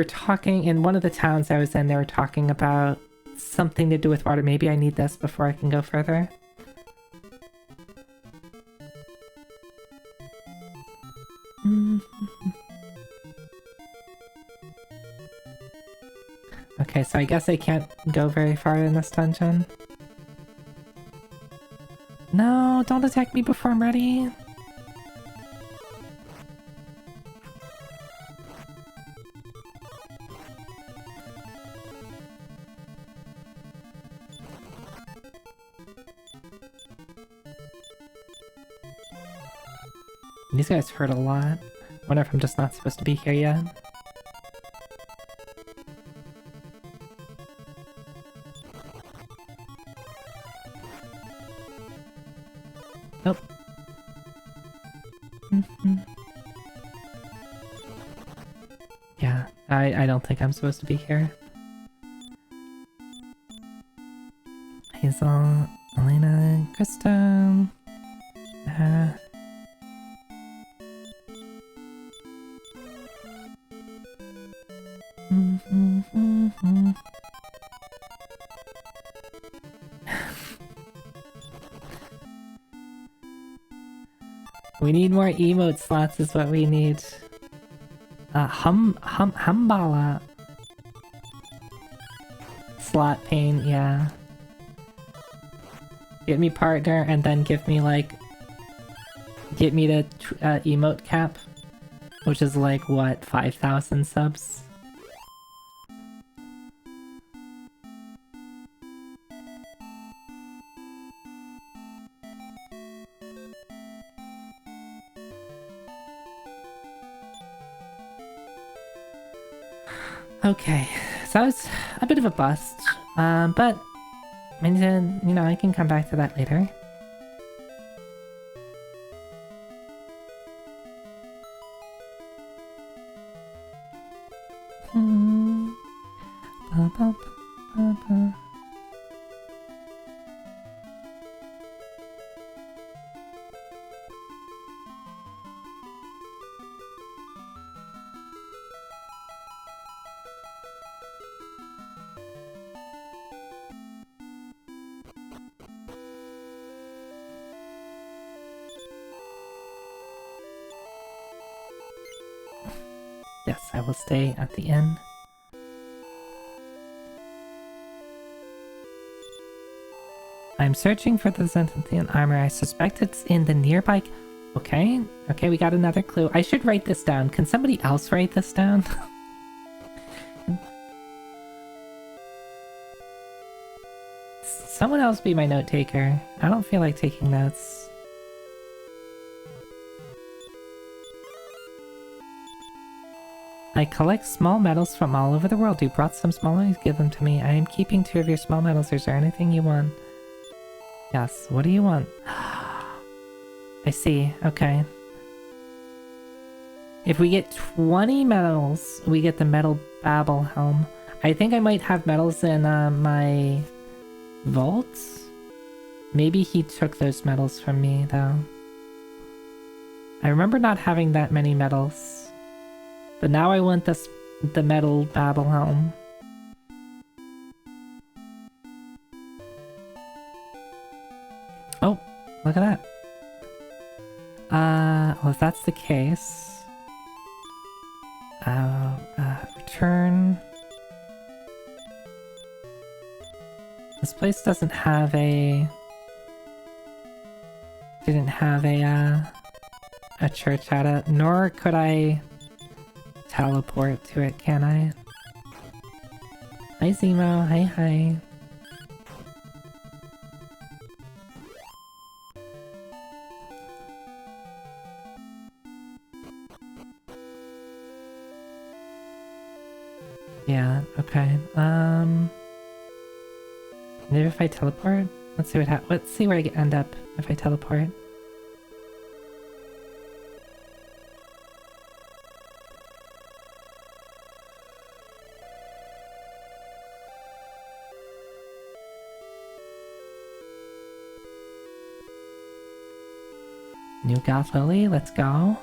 talking... In one of the towns I was in, they were talking about something to do with water. Maybe I need this before I can go further. Okay, so I guess I can't go very far in this dungeon. No, don't attack me before I'm ready. These guys hurt a lot. Wonder if I'm just not supposed to be here yet. Nope. Yeah, I don't think I'm supposed to be here. Hazel, Elena, Krista. We need more emote slots is what we need. Humbala. Slot pane, yeah. Get me partner and then give me like... Get me to emote cap. Which is like, what, 5,000 subs? Okay, so that was a bit of a bust, but I mean, you know, I can come back to that later. Yes, I will stay at the inn. I'm searching for the Zenthian armor. I suspect it's in the nearby... Okay, okay, we got another clue. I should write this down. Can somebody else write this down? Someone else be my note taker. I don't feel like taking notes. I collect small medals from all over the world. You brought some small medals, give them to me. I am keeping 2 of your small medals. Is there anything you want? Yes, what do you want? I see, okay. If we get 20 medals, we get the metal babble helm. I think I might have medals in my vaults. Maybe he took those medals from me, though. I remember not having that many medals. But now I want the metal babble helm. Oh, look at that. Well, if that's the case... return... This place doesn't have a... Didn't have a church at it, nor could I teleport to it, can I? Hi Zemo, hi. Yeah, okay. Maybe if I teleport? Let's see let's see where I end up if I teleport. New Goth Lily, let's go.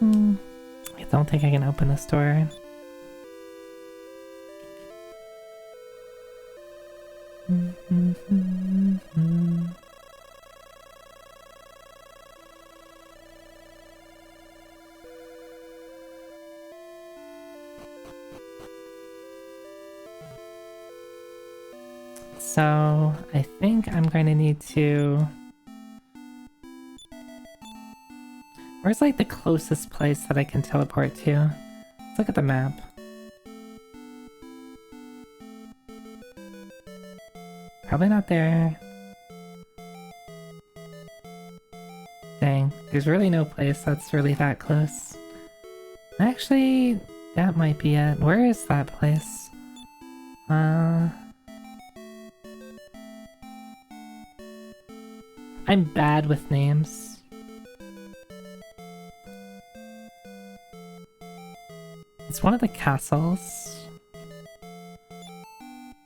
I don't think I can open this door. So, I think I'm going to need to... Where's like the closest place that I can teleport to? Let's look at the map. Probably not there. Dang, there's really no place that's really that close. Actually, that might be it. Where is that place? I'm bad with names. It's one of the castles.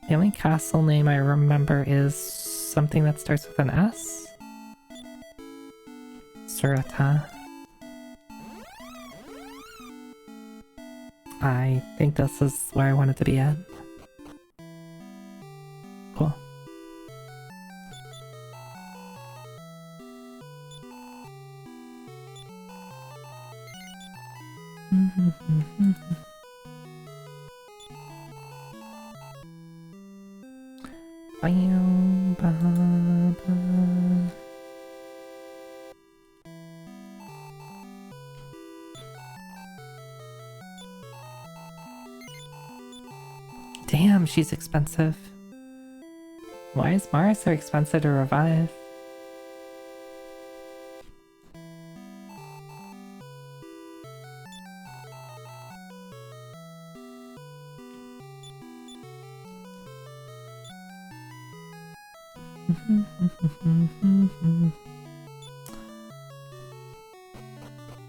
The only castle name I remember is something that starts with an S. Surata. I think this is where I wanted to be at. Cool. Damn, she's expensive. Why is Mara so expensive to revive?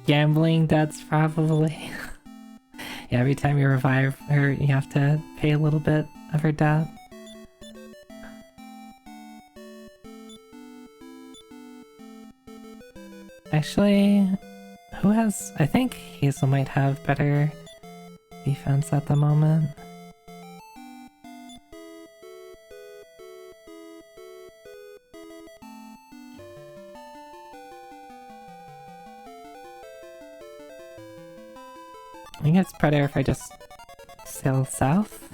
Gambling debts, probably. Yeah, every time you revive her, you have to pay a little bit of her debt. Actually, who has... I think Hazel might have better defense at the moment. I think it's better if I just sail south.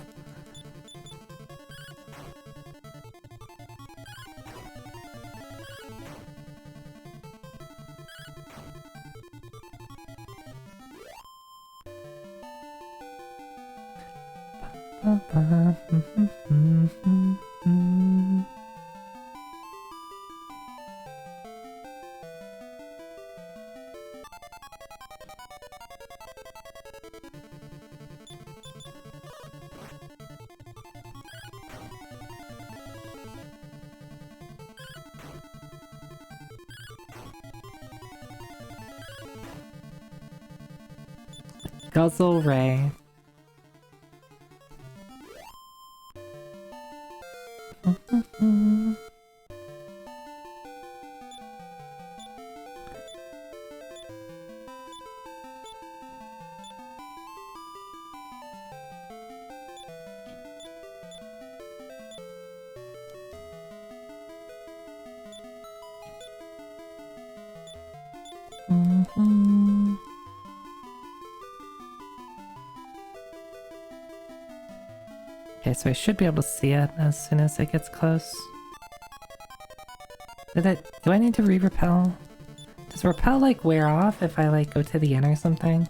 Guzzle Ray. Okay, so I should be able to see it as soon as it gets close. Do I need to re-repel? Does repel like wear off if I like go to the end or something?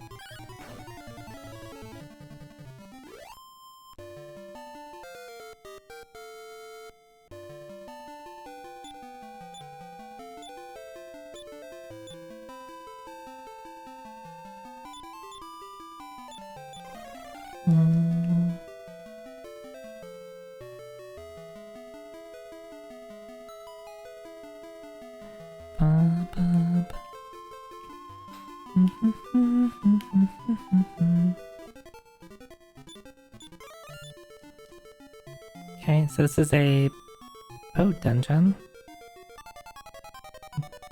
Okay, so this is a boat dungeon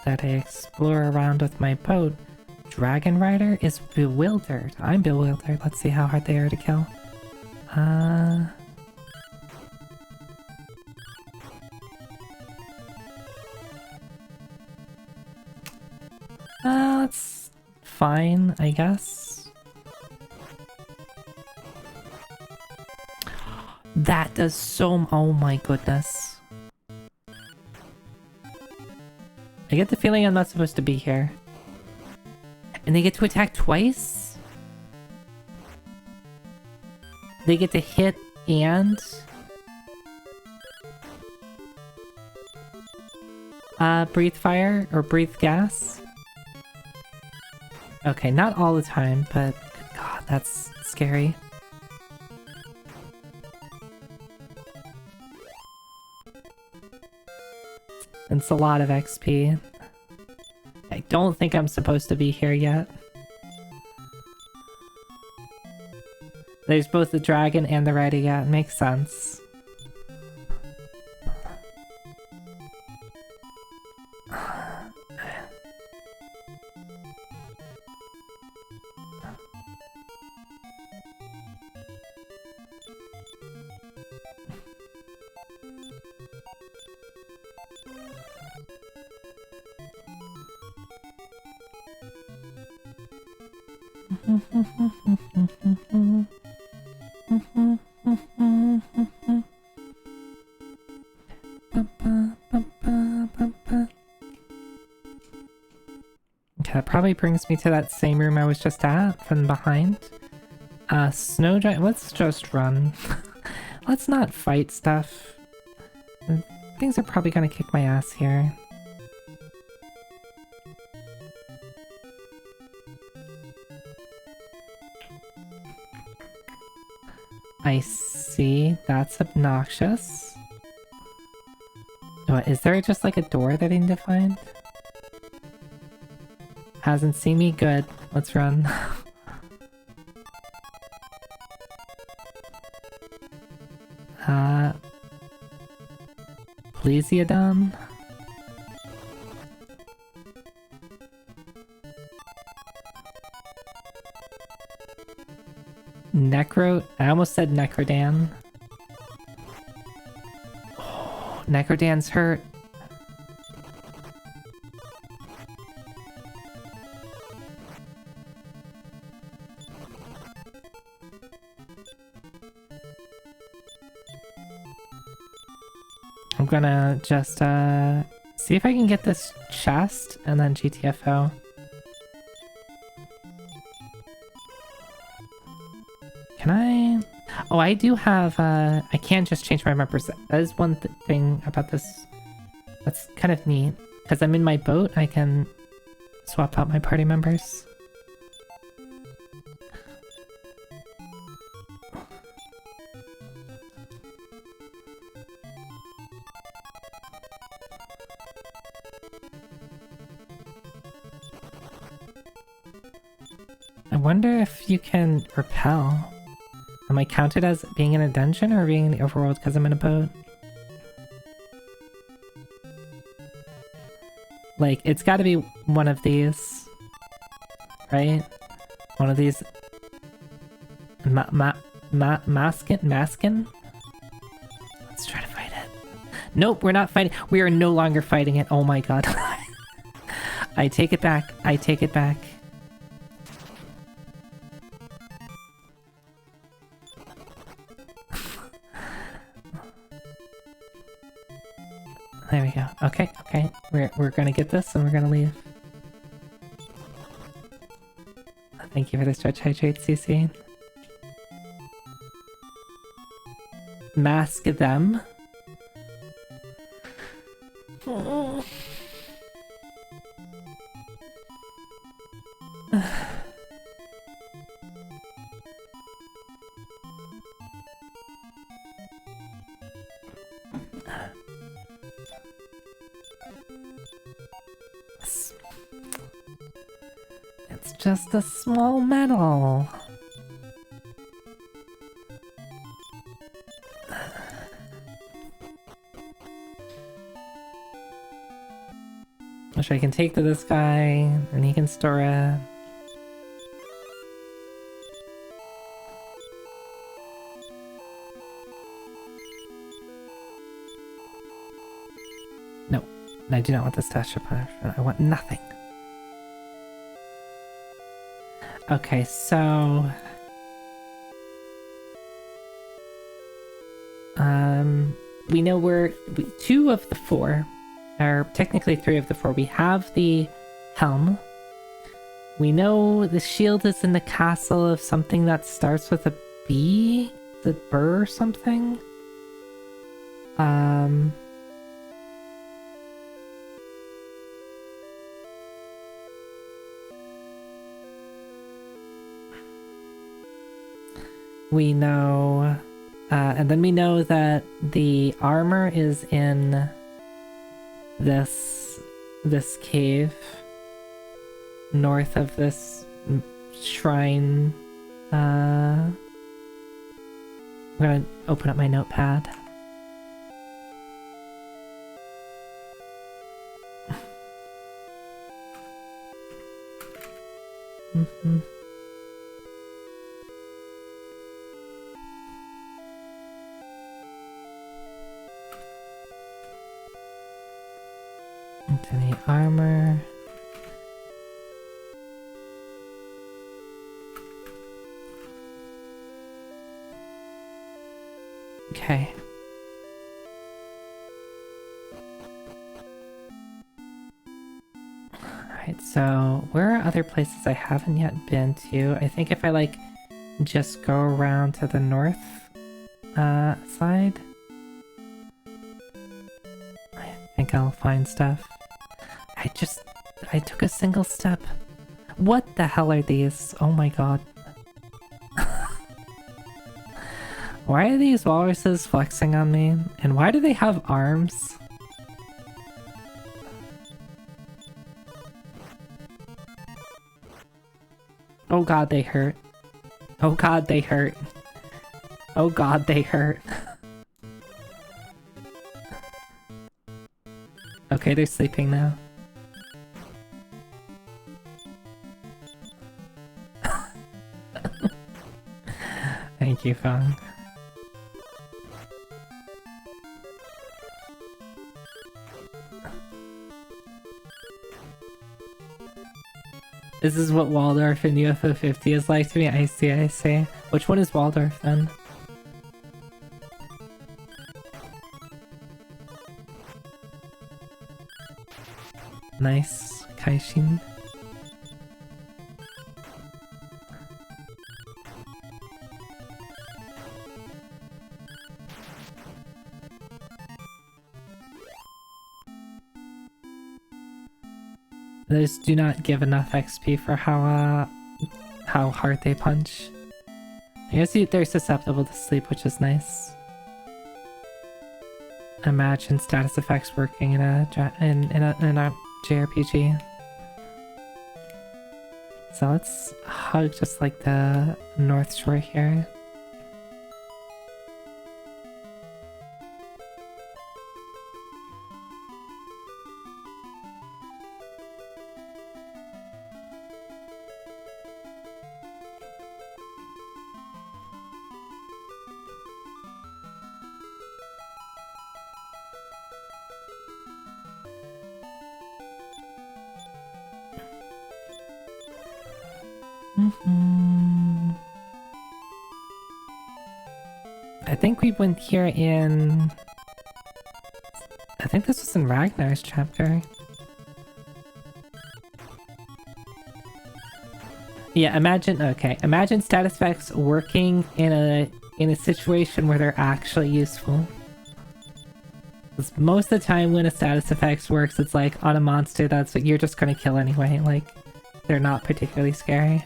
that I explore around with my boat. Dragon Rider is bewildered. I'm bewildered. Let's see how hard they are to kill. That's fine, I guess. That does so... Oh my goodness. I get the feeling I'm not supposed to be here. And they get to attack twice? They get to hit and... breathe fire or breathe gas? Okay, not all the time, but good God, that's scary. It's a lot of XP. I don't think I'm supposed to be here yet. There's both the dragon and the rider, yeah, it makes sense. Okay, that probably brings me to that same room I was just at from behind. Snow giant. Let's just run. Let's not fight stuff. Things are probably gonna kick my ass here. I see. That's obnoxious. What, is there just like a door that I need to find? Hasn't seen me? Good. Let's run. Plesiodon? I almost said Necrodan. Oh, Necrodan's hurt. I'm gonna just see if I can get this chest and then GTFO. Can I? Oh, I do have, I can just change my members. That is one thing about this that's kind of neat. Because I'm in my boat, I can swap out my party members. I wonder if you can repel. Am I counted as being in a dungeon or being in the overworld because I'm in a boat? Like, it's gotta be one of these. Right? One of these... Maskin? Let's try to fight it. Nope, we're not fighting. We are no longer fighting it. Oh my god. I take it back. I take it back. There we go. Okay, okay. We're gonna get this and we're gonna leave. Thank you for the stretch hydrate, CC. Mask them. It's just a small medal. Which I can take to this guy, and he can store it. No, I do not want the stash of punishment. I want nothing. Okay, so... we know two of the four, or technically 3 of the 4. We have the helm. We know the shield is in the castle of something that starts with a B? The Burr or something? We know... and then we know that the armor is in this cave north of this shrine. I'm gonna open up my notepad. Into the armor. Okay. Alright, so where are other places I haven't yet been to? I think if I like just go around to the north side, I think I'll find stuff. I took a single step. What the hell are these? Oh my god. Why are these walruses flexing on me? And why do they have arms? Oh god, they hurt. Oh god, they hurt. Oh god, they hurt. Okay, they're sleeping now. Thank you, Fang. This is what Waldorf in UFO 50 is like to me. I see, I see. Which one is Waldorf then? Nice, Kaishin. Those do not give enough XP for how hard they punch. I guess they're susceptible to sleep, which is nice. Imagine status effects working in a JRPG. So let's hug just like the North Shore here. I think we went here in... I think this was in Ragnar's chapter. Yeah, imagine status effects working in a situation where they're actually useful. Because most of the time when a status effects works, it's like on a monster that's what you're just gonna kill anyway, like they're not particularly scary.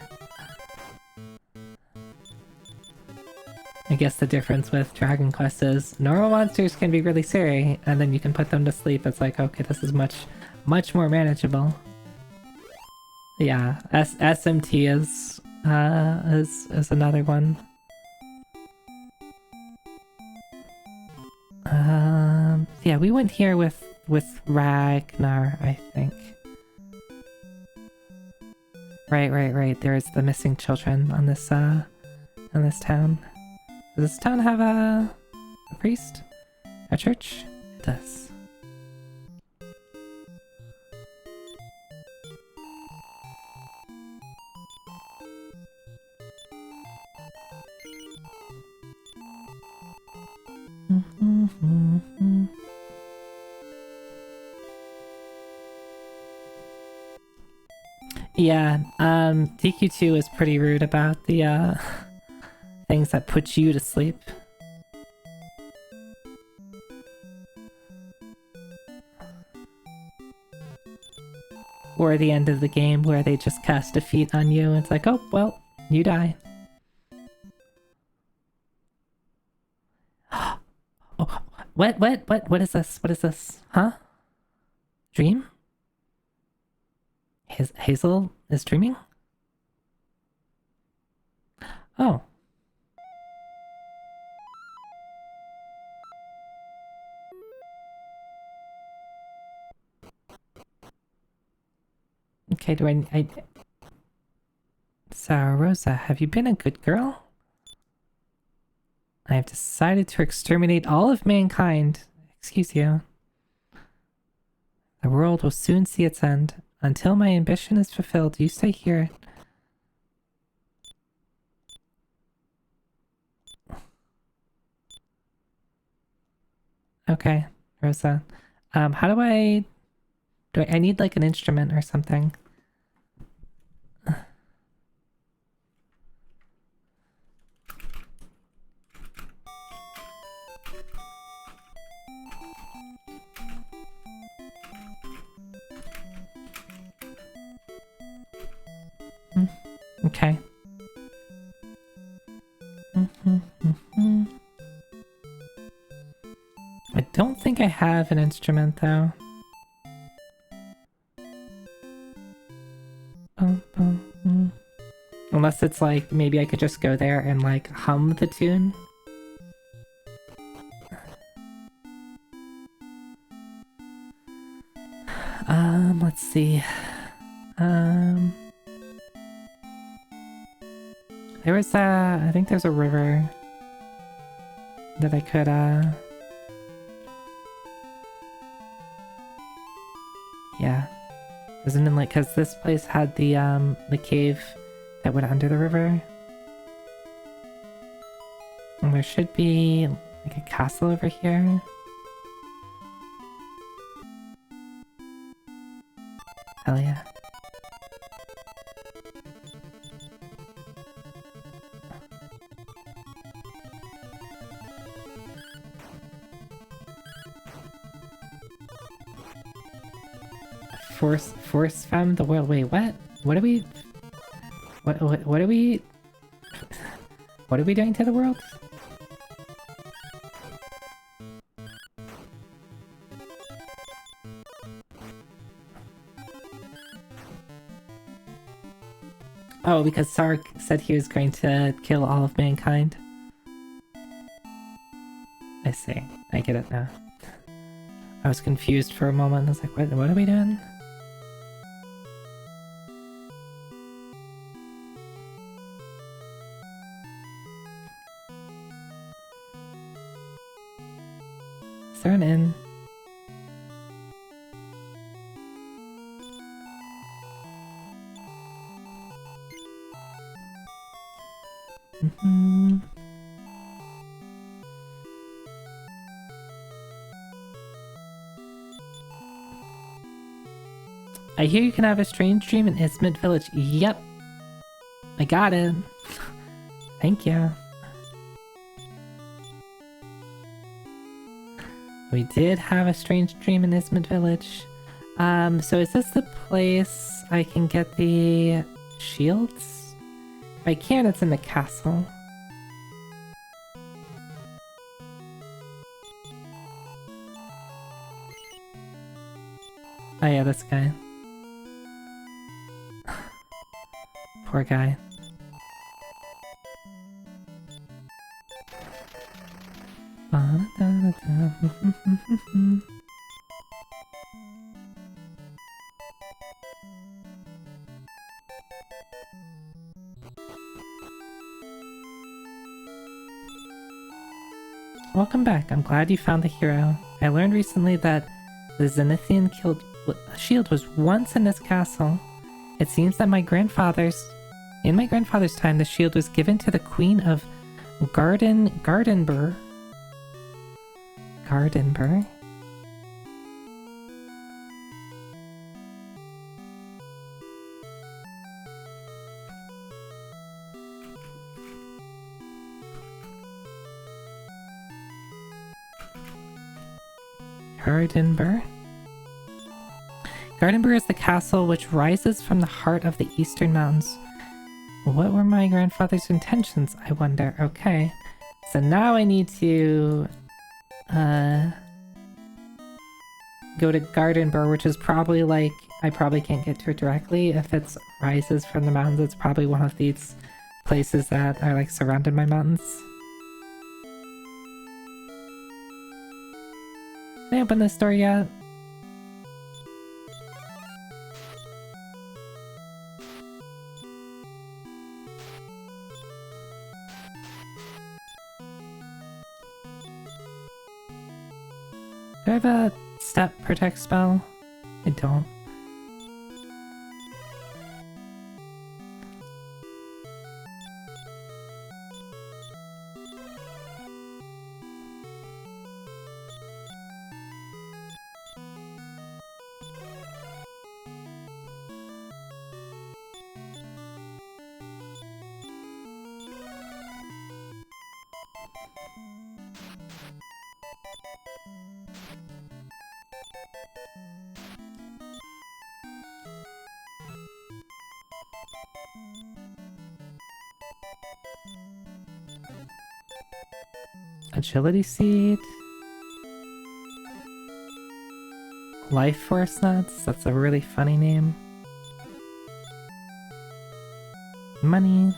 I guess the difference with Dragon Quest is normal monsters can be really scary, and then you can put them to sleep. It's like, okay, this is much more manageable. Yeah, SMT is another one. Yeah, we went here with Ragnar, I think. Right. There's the missing children on this town. Does this town have a priest? A church? It does. Yeah, DQ2 is pretty rude about the things that put you to sleep. Or the end of the game where they just cast defeat on you. It's like, oh, well, you die. Oh, what is this? What is this? Huh? Dream? Hazel is dreaming? Oh. Okay, Sarah Rosa, have you been a good girl? I have decided to exterminate all of mankind. Excuse you. The world will soon see its end. Until my ambition is fulfilled, you stay here. Okay, Rosa. How do I need like an instrument or something? Okay. I don't think I have an instrument though. Unless it's like, maybe I could just go there and like hum the tune. Let's see. There was I think there's a river that I could, yeah. Isn't it like, cause this place had the cave that went under the river. And there should be like a castle over here. Hell yeah. force from the world. Wait, what? What are we... What are we... What are we doing to the world? Oh, because Sark said he was going to kill all of mankind. I see. I get it now. I was confused for a moment. I was like, what are we doing? Is there an inn? I hear you can have a strange dream in Ismit Village. Yep. I got it. Thank you. We did have a strange dream in Ismit Village. So is this the place I can get the shields? If I can, it's in the castle. Oh yeah, this guy. Poor guy. Welcome back. I'm glad you found the hero. I learned recently that the Zenithian shield was once in this castle. It seems that in my grandfather's time, the shield was given to the Queen of Gardenburg. Gardenburg? Gardenburg? Gardenburg is the castle which rises from the heart of the Eastern Mountains. What were my grandfather's intentions, I wonder? Okay. So now I need to... go to Gardenburg, which is probably like... I probably can't get to it directly. If it rises from the mountains, it's probably one of these places that are like surrounded by mountains. Can I open this door yet? Do I have a step protect spell? I don't. Agility seed. Life force nuts. That's a really funny name. Money.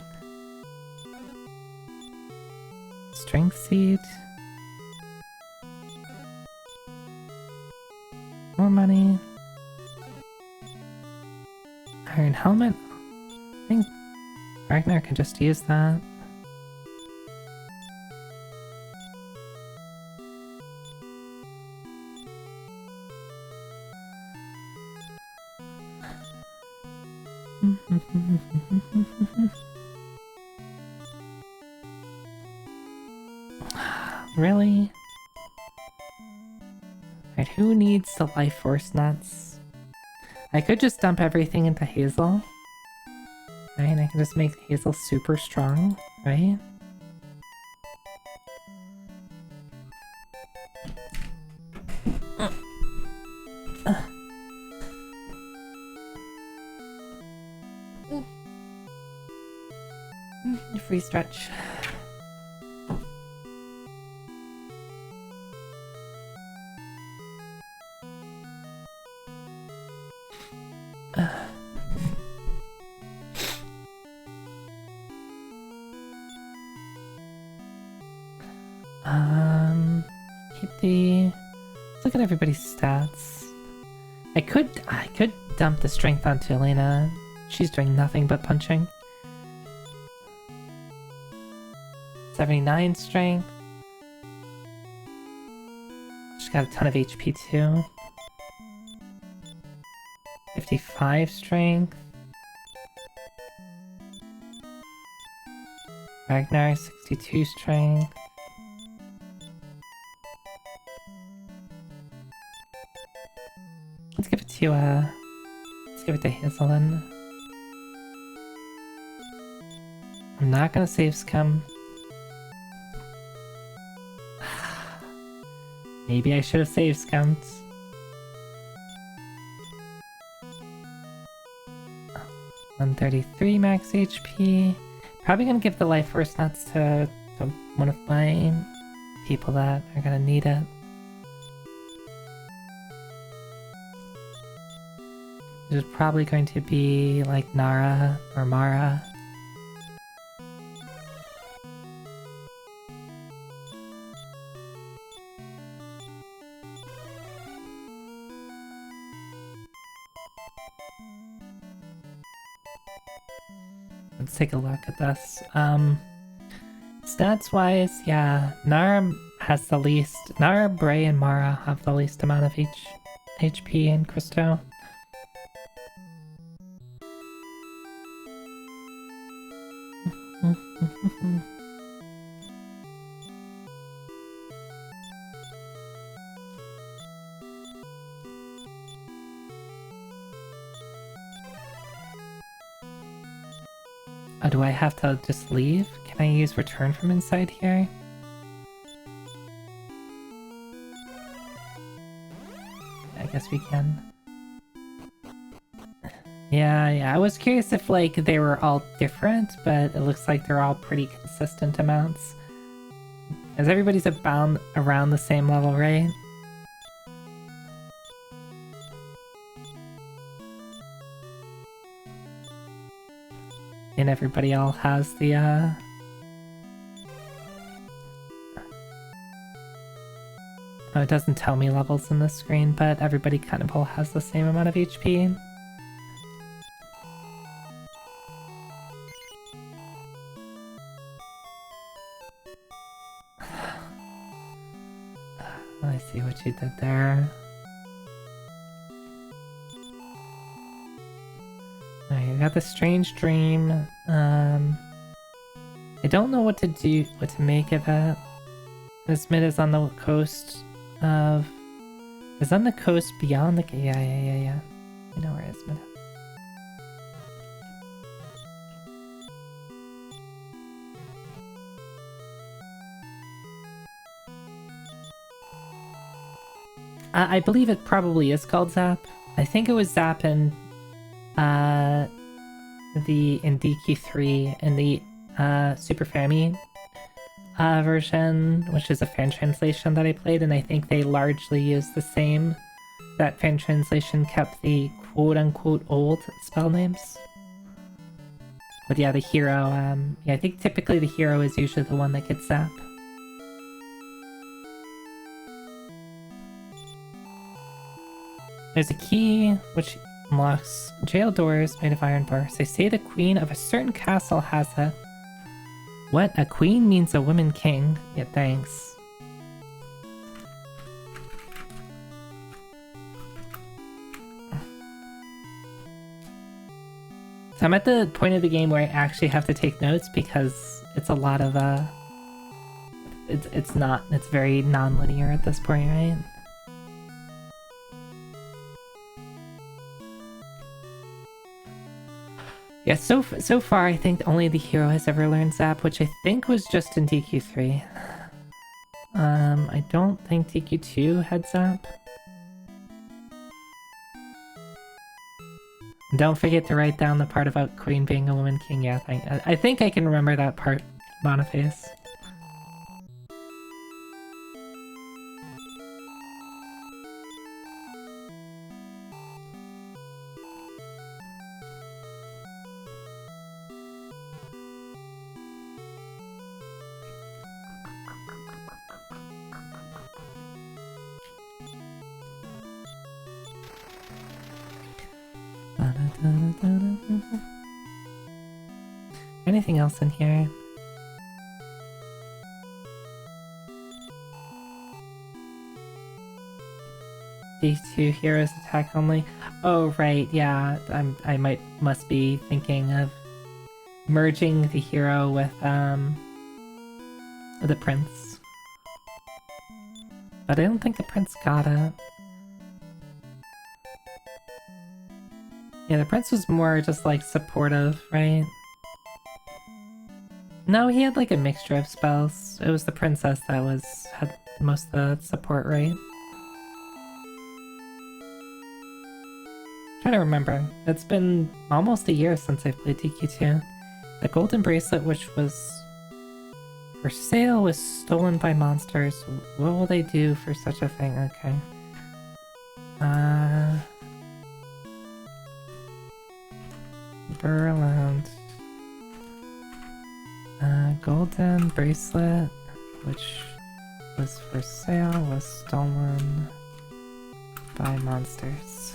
Strength seed. More money. Iron helmet. I think Ragnar can just use that. Really? Alright, who needs the life force nuts? I could just dump everything into Hazel. Right, I can just make Hazel super strong, right? free stretch. Let's look at everybody's stats. I could dump the strength onto Elena. She's doing nothing but punching. 79 strength. She's got a ton of HP too. 55 strength. Ragnar, 62 strength. Let's give it to Hazelin. I'm not gonna save scum. Maybe I should have saved scummed. 133 max HP. Probably gonna give the life force nuts to one of my people that are gonna need it. It's probably going to be like Nara or Mara. Let's take a look at this. Stats wise, yeah, Nara has the least. Nara, Bray, and Mara have the least amount of HP in Christo. Oh, do I have to just leave? Can I use return from inside here? I guess we can. Yeah, I was curious if, like, they were all different, but it looks like they're all pretty consistent amounts. As everybody's about around the same level, right? And everybody all has the, Oh, it doesn't tell me levels in this screen, but everybody kind of all has the same amount of HP. I see what you did there. Alright, you got the strange dream. I don't know what to make of it. This mid is on the coast of... Is on the coast beyond the... Yeah. I know where Ismid is. I believe it probably is called Zap. I think it was Zap in DQ3 in the Super Family version, which is a fan translation that I played, and I think they largely used the same. That fan translation kept the quote-unquote old spell names. But yeah, the hero, yeah, I think typically the hero is usually the one that gets Zap. There's a key which unlocks jail doors made of iron bars. They say the queen of a certain castle has it. What? A queen means a woman king? Yeah, thanks. So I'm at the point of the game where I actually have to take notes because it's a lot of it's very non-linear at this point, right? Yeah, so far I think only the hero has ever learned Zap, which I think was just in DQ3. I don't think DQ2 had Zap. Don't forget to write down the part about Queen being a woman king. Yeah, I think I can remember that part, Boniface. Anything else in here? These two heroes attack only. Oh right, yeah. I must be thinking of merging the hero with the prince. But I don't think the prince got it. Yeah, the prince was more just like supportive, right? No, he had like a mixture of spells. It was the princess that had most of the support, right? Trying to remember. It's been almost a year since I played DQ2. The golden bracelet, which was for sale, was stolen by monsters. What will they do for such a thing? Okay. Berland. Golden bracelet, which was for sale, was stolen by monsters.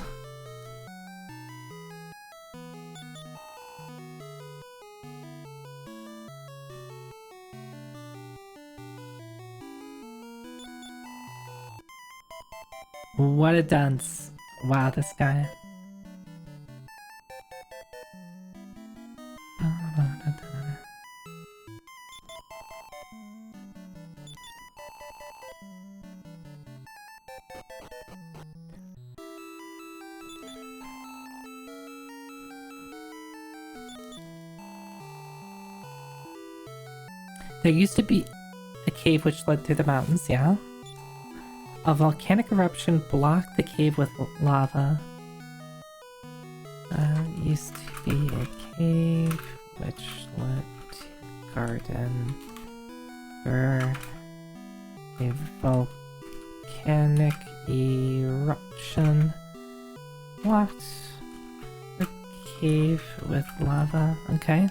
What a dunce. Wow, this guy. There used to be a cave which led through the mountains, yeah? A volcanic eruption blocked the cave with lava. Used to be a cave which led to a garden where a volcanic eruption blocked the cave with lava. Okay.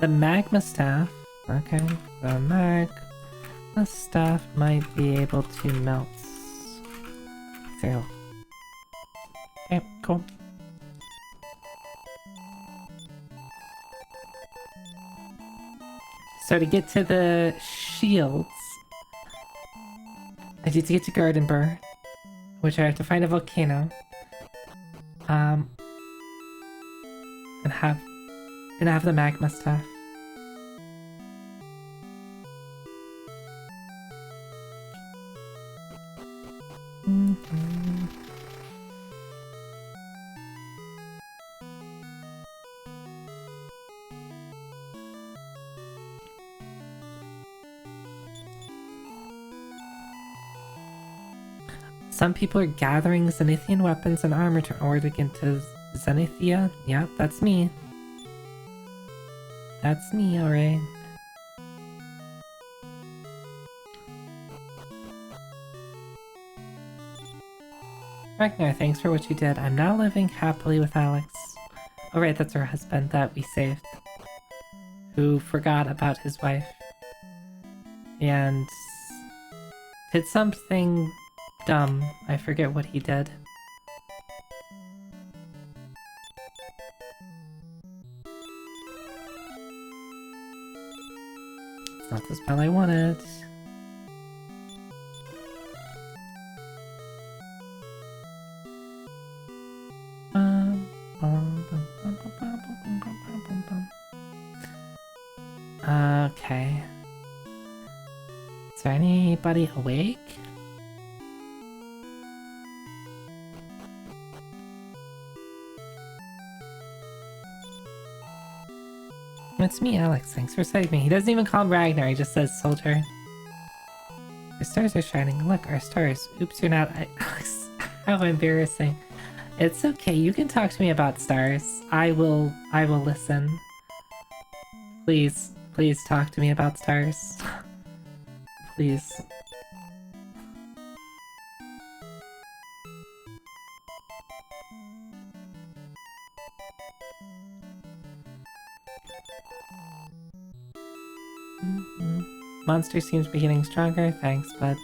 The magma staff. Okay, the magma staff might be able to melt through. Okay, cool. So to get to the shields, I need to get to Gardenburg, which I have to find a volcano, and have the magma staff. Some people are gathering Zenithian weapons and armor to order into Zenithia. Yep, that's me. That's me, alright. Ragnar, thanks for what you did. I'm now living happily with Alex. Oh right, that's her husband that we saved. Who forgot about his wife. And did something dumb. I forget what he did. It's not the spell I wanted. Okay. Is there anybody awake? It's me, Alex. Thanks for saving me. He doesn't even call him Ragnar, he just says soldier. The stars are shining. Look, our stars. Oops, you're not. Alex, how embarrassing. It's okay, you can talk to me about stars. I will listen. Please, please talk to me about stars. Please. Monster seems to be getting stronger, thanks, bud.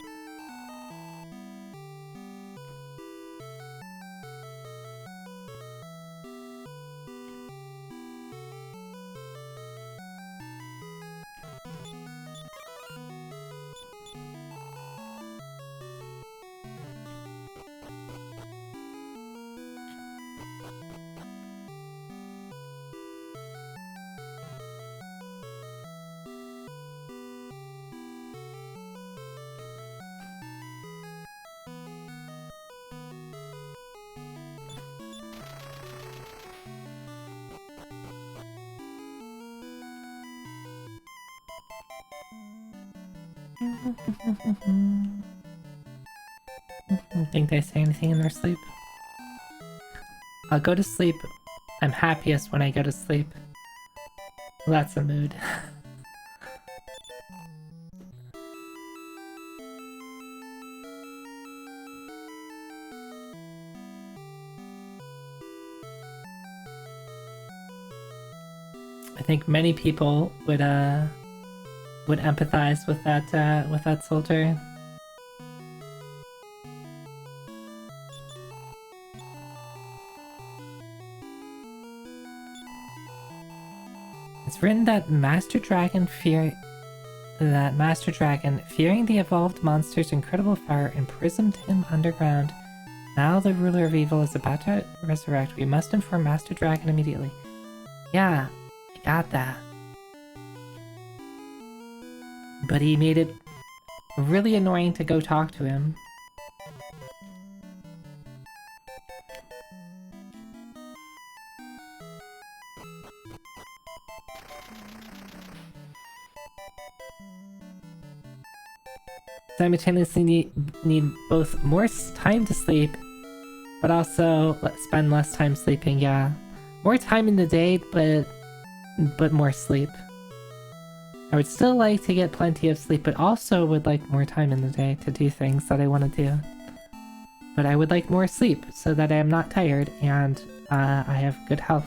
Think they say anything in their sleep? I'll go to sleep. I'm happiest when I go to sleep. Well, that's a mood. I think many people would empathize with that soldier. It's written that Master Dragon, fearing the evolved monster's incredible power, imprisoned him underground. Now the ruler of evil is about to resurrect. We must inform Master Dragon immediately. Yeah, I got that. But he made it really annoying to go talk to him. Simultaneously need both more time to sleep, but also spend less time sleeping. Yeah, more time in the day, but more sleep. I would still like to get plenty of sleep, but also would like more time in the day to do things that I want to do. But I would like more sleep so that I am not tired and I have good health.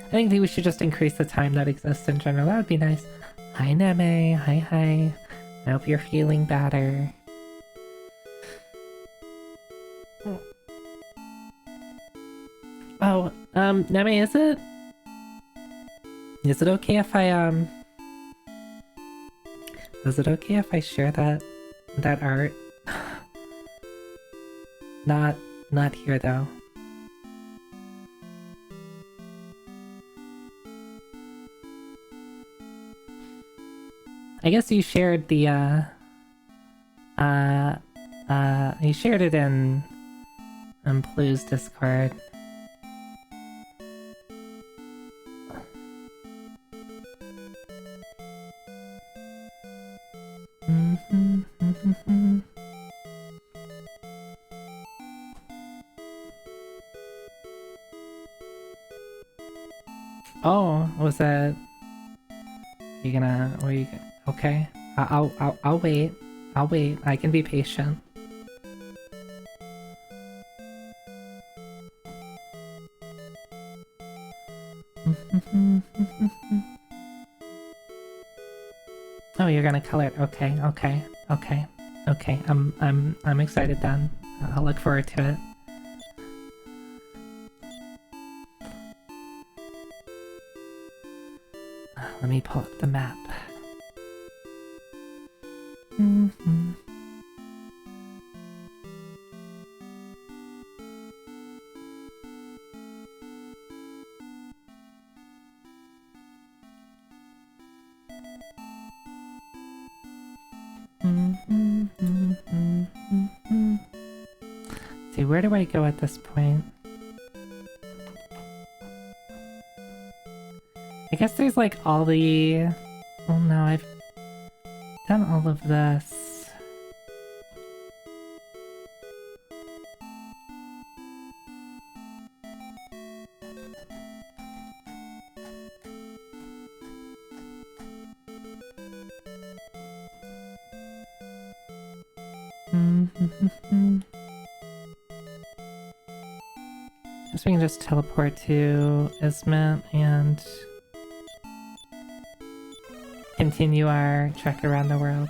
I think we should just increase the time that exists in general. That would be nice. Hi, Neme. Hi. I hope you're feeling better. Oh, Neme, is it okay if is it okay if I share that art? Not here though. I guess you shared the you shared it in Blue's Discord. Oh, was that? Were you gonna? Okay. I'll wait. I'll wait. I can be patient. Oh, you're gonna color it. Okay. I'm excited then. I'll look forward to it. Let me pull up the map. See, where do I go at this point? I guess there's like all the... Oh no, I've done all of this. Guess we can just teleport to Ismet and continue our trek around the world.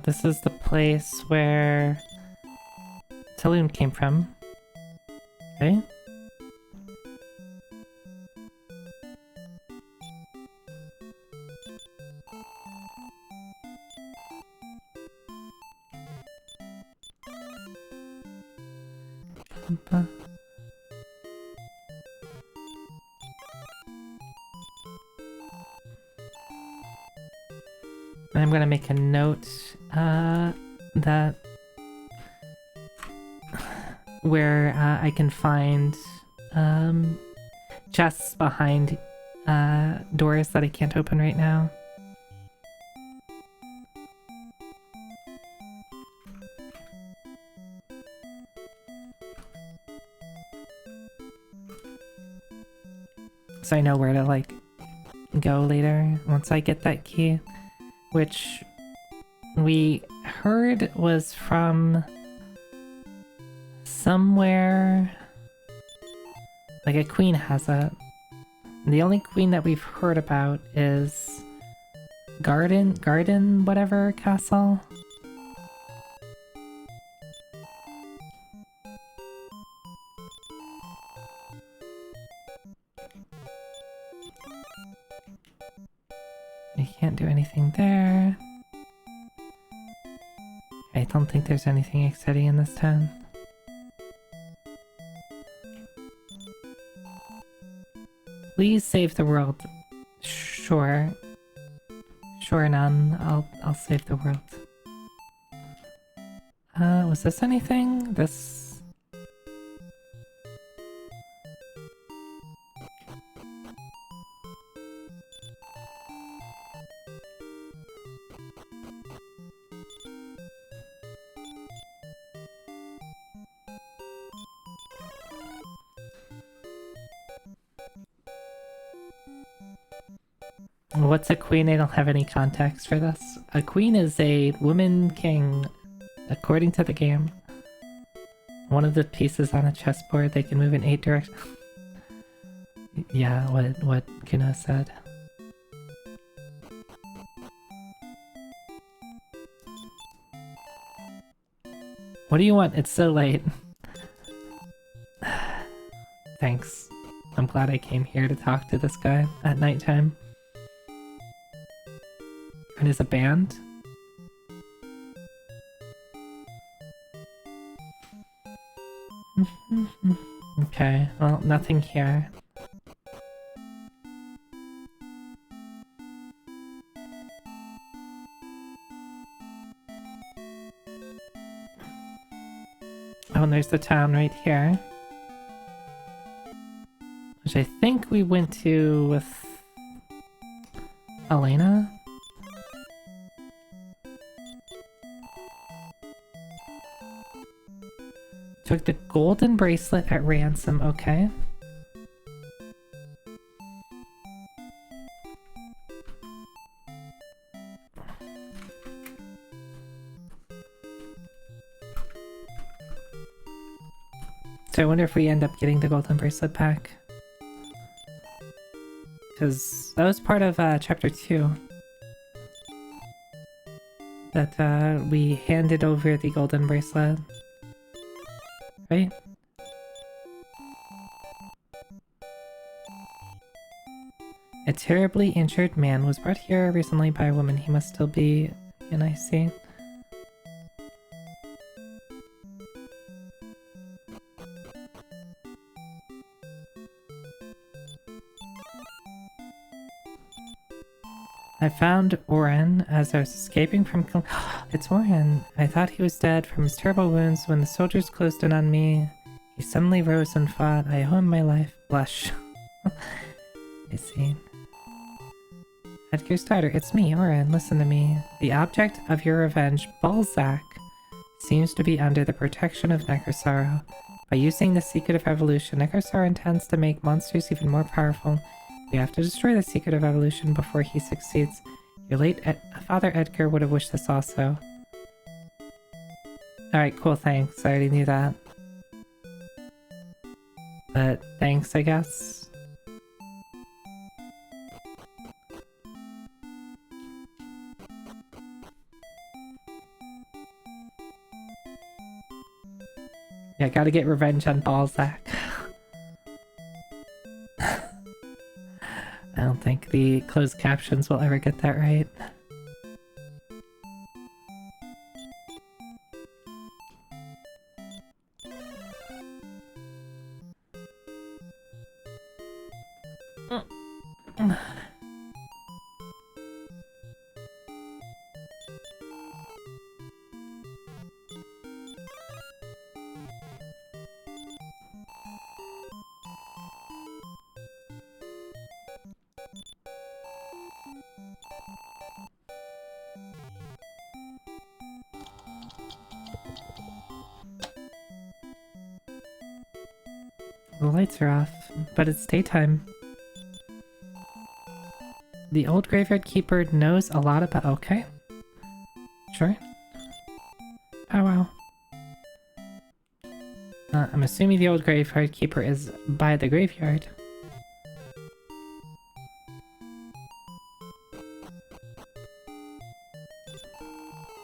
This is the place where Taloon came from. Okay. I'm gonna make a note that where I can find chests behind doors that I can't open right now. So I know where to like go later once I get that key, which we heard was from somewhere. Like a queen has it. The only queen that we've heard about is Garden whatever castle. I can't do anything there. I don't think there's anything exciting in this town. Please save the world. Sure. Sure, none. I'll save the world. Was this anything? This... What's a queen? I don't have any context for this. A queen is a woman king, according to the game. One of the pieces on a chessboard, they can move in 8 directions. Yeah, what Kuno said. What do you want? It's so late. Thanks. I'm glad I came here to talk to this guy at nighttime. And is a band? Okay, well, nothing here. Oh, and there's the town right here. Which I think we went to with Elena. Took the golden bracelet at ransom, okay. So I wonder if we end up getting the golden bracelet pack. Because that was part of chapter 2. That we handed over the golden bracelet. Right? A terribly injured man was brought here recently by a woman. He must still be in IC. I found Oren as I was escaping from... It's Oren! I thought he was dead from his terrible wounds. When the soldiers closed in on me, he suddenly rose and fought. I owe him my life. Blush. I see. Edgar's daughter, it's me, Oren. Listen to me. The object of your revenge, Balzac, seems to be under the protection of Necrosaro. By using the secret of evolution, Necrosaro intends to make monsters even more powerful. We have to destroy the secret of evolution before he succeeds. Your late father Edgar would have wished this also. Alright, cool, thanks. I already knew that. But thanks, I guess. Yeah, gotta get revenge on Balzac. I don't think the closed captions will ever get that right. The lights are off, but it's daytime. The old graveyard keeper knows a lot about... Okay. Sure. Oh wow. I'm assuming the old graveyard keeper is by the graveyard.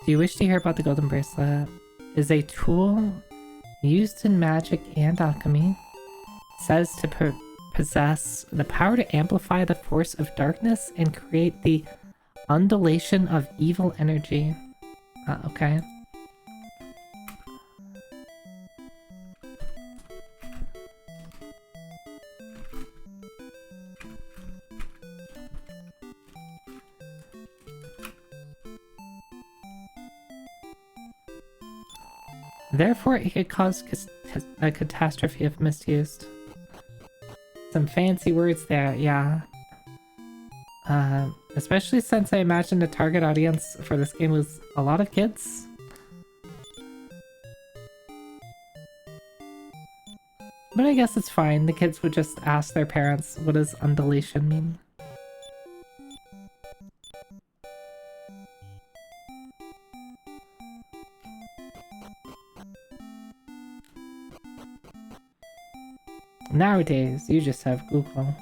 Do you wish to hear about the golden bracelet? It is a tool used in magic and alchemy. It says to possess the power to amplify the force of darkness and create the undulation of evil energy. Okay. Therefore, it could cause a catastrophe if misused. Some fancy words there, yeah. Especially since I imagine the target audience for this game was a lot of kids. But I guess it's fine. The kids would just ask their parents, what does undulation mean? Nowadays, you just have Google.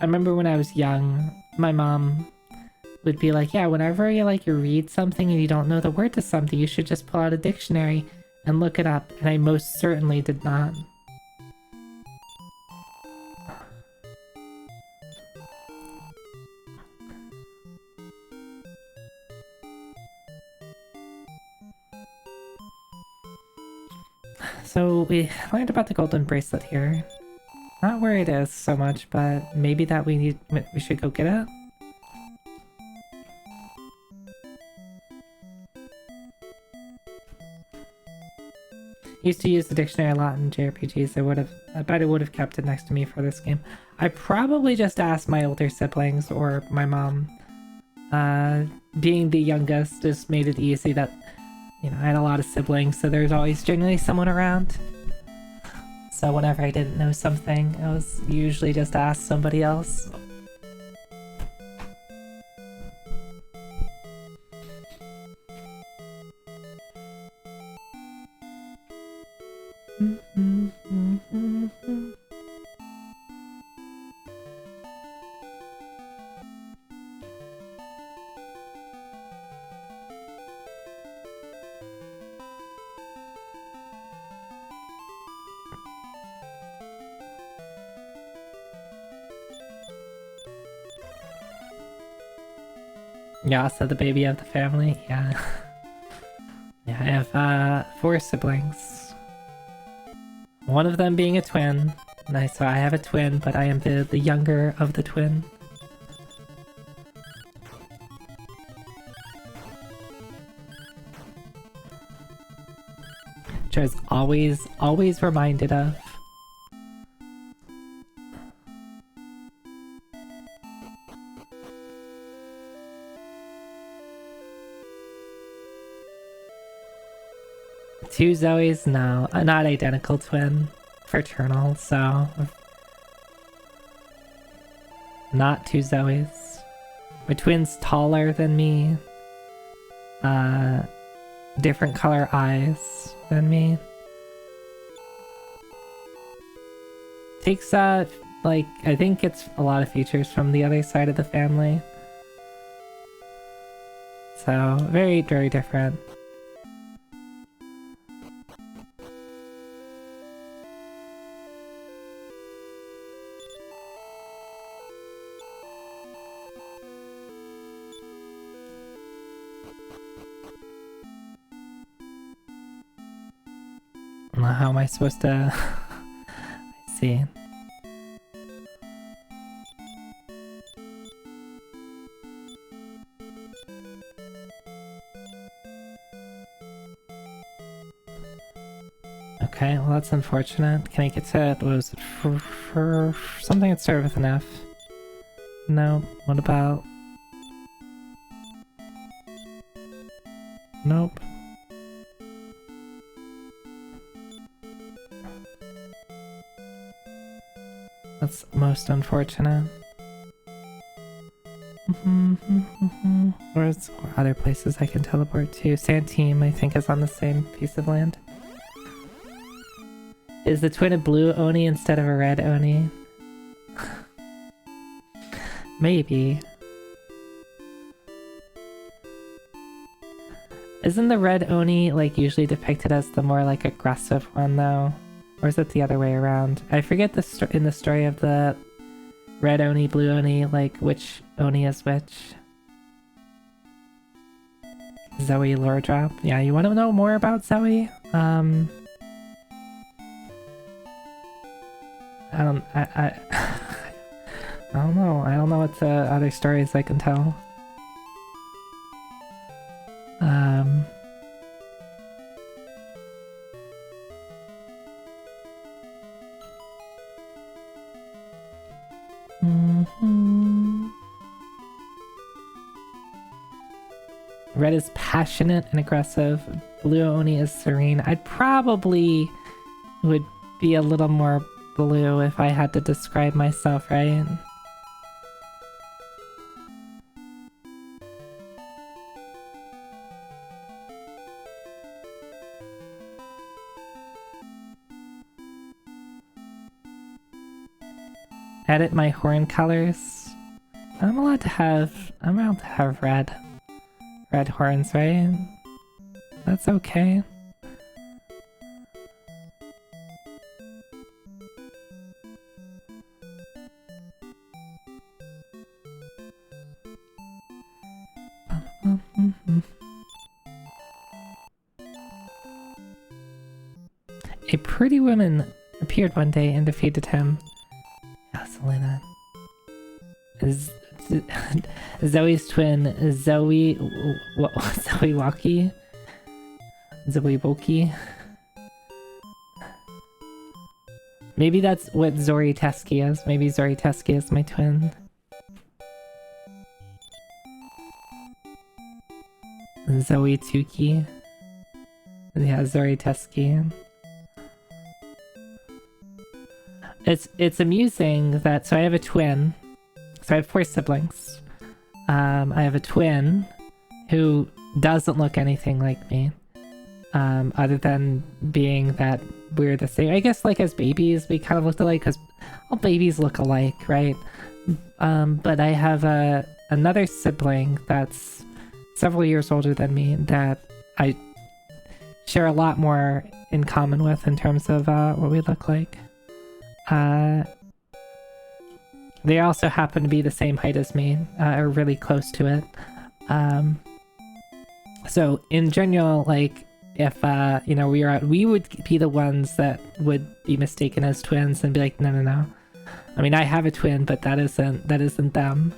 I remember when I was young, my mom would be like, yeah, whenever you read something and you don't know the word to something, you should just pull out a dictionary and look it up. And I most certainly did not. So we learned about the golden bracelet here. Not where it is so much, but maybe that we should go get it. Used to use the dictionary a lot in JRPGs. I bet it would have kept it next to me for this game. I probably just asked my older siblings or my mom. Being the youngest just made it easy that, you know, I had a lot of siblings, so there's always generally someone around. So whenever I didn't know something, I was usually just asked somebody else. Yeah, so the baby of the family, yeah. Yeah, I have 4 siblings. One of them being a twin. Nice, so I have a twin, but I am the younger of the twin. Which I was always reminded of. Two Zoes? No, not identical twin. Fraternal, so... Not 2 Zoes. My twin's taller than me. Different color eyes than me. Takes, like, I think it's a lot of features from the other side of the family. So, very, very different. How am I supposed to... I see. Okay, well that's unfortunate. Can I get to... What was it? For something that started with an F? No. What about... Nope. That's most unfortunate. Or other places I can teleport to. Santeem, I think, is on the same piece of land. Is the twin a blue Oni instead of a red Oni? Maybe. Isn't the red Oni, like, usually depicted as the more, like, aggressive one, though? Or is it the other way around? I forget in the story of the red Oni, blue Oni, like, which Oni is which. Zoe lore drop. Yeah, you want to know more about Zoe? I don't know. I don't know what other stories I can tell. Red is passionate and aggressive. Blue Oni is serene. I'd probably would be a little more blue if I had to describe myself, right? Edit my horn colors. I'm allowed to have red horns, right? That's okay. A pretty woman appeared one day and defeated him. Yeah, Selena. Zoe's twin, Zoe Waki? Zoe Woki? Maybe that's what Zori Teski is. Maybe Zori Teski is my twin. Zoe Tuki. Yeah, Zori Teski. It's amusing that, so I have a twin. So I have 4 siblings. I have a twin who doesn't look anything like me. Other than being that we're the same. I guess like as babies we kind of looked alike because all babies look alike, right? But I have another sibling that's several years older than me that I share a lot more in common with in terms of what we look like. They also happen to be the same height as me, or really close to it. So in general, like, if you know, we would be the ones that would be mistaken as twins and be like, no, no, no. I mean, I have a twin, but that isn't them.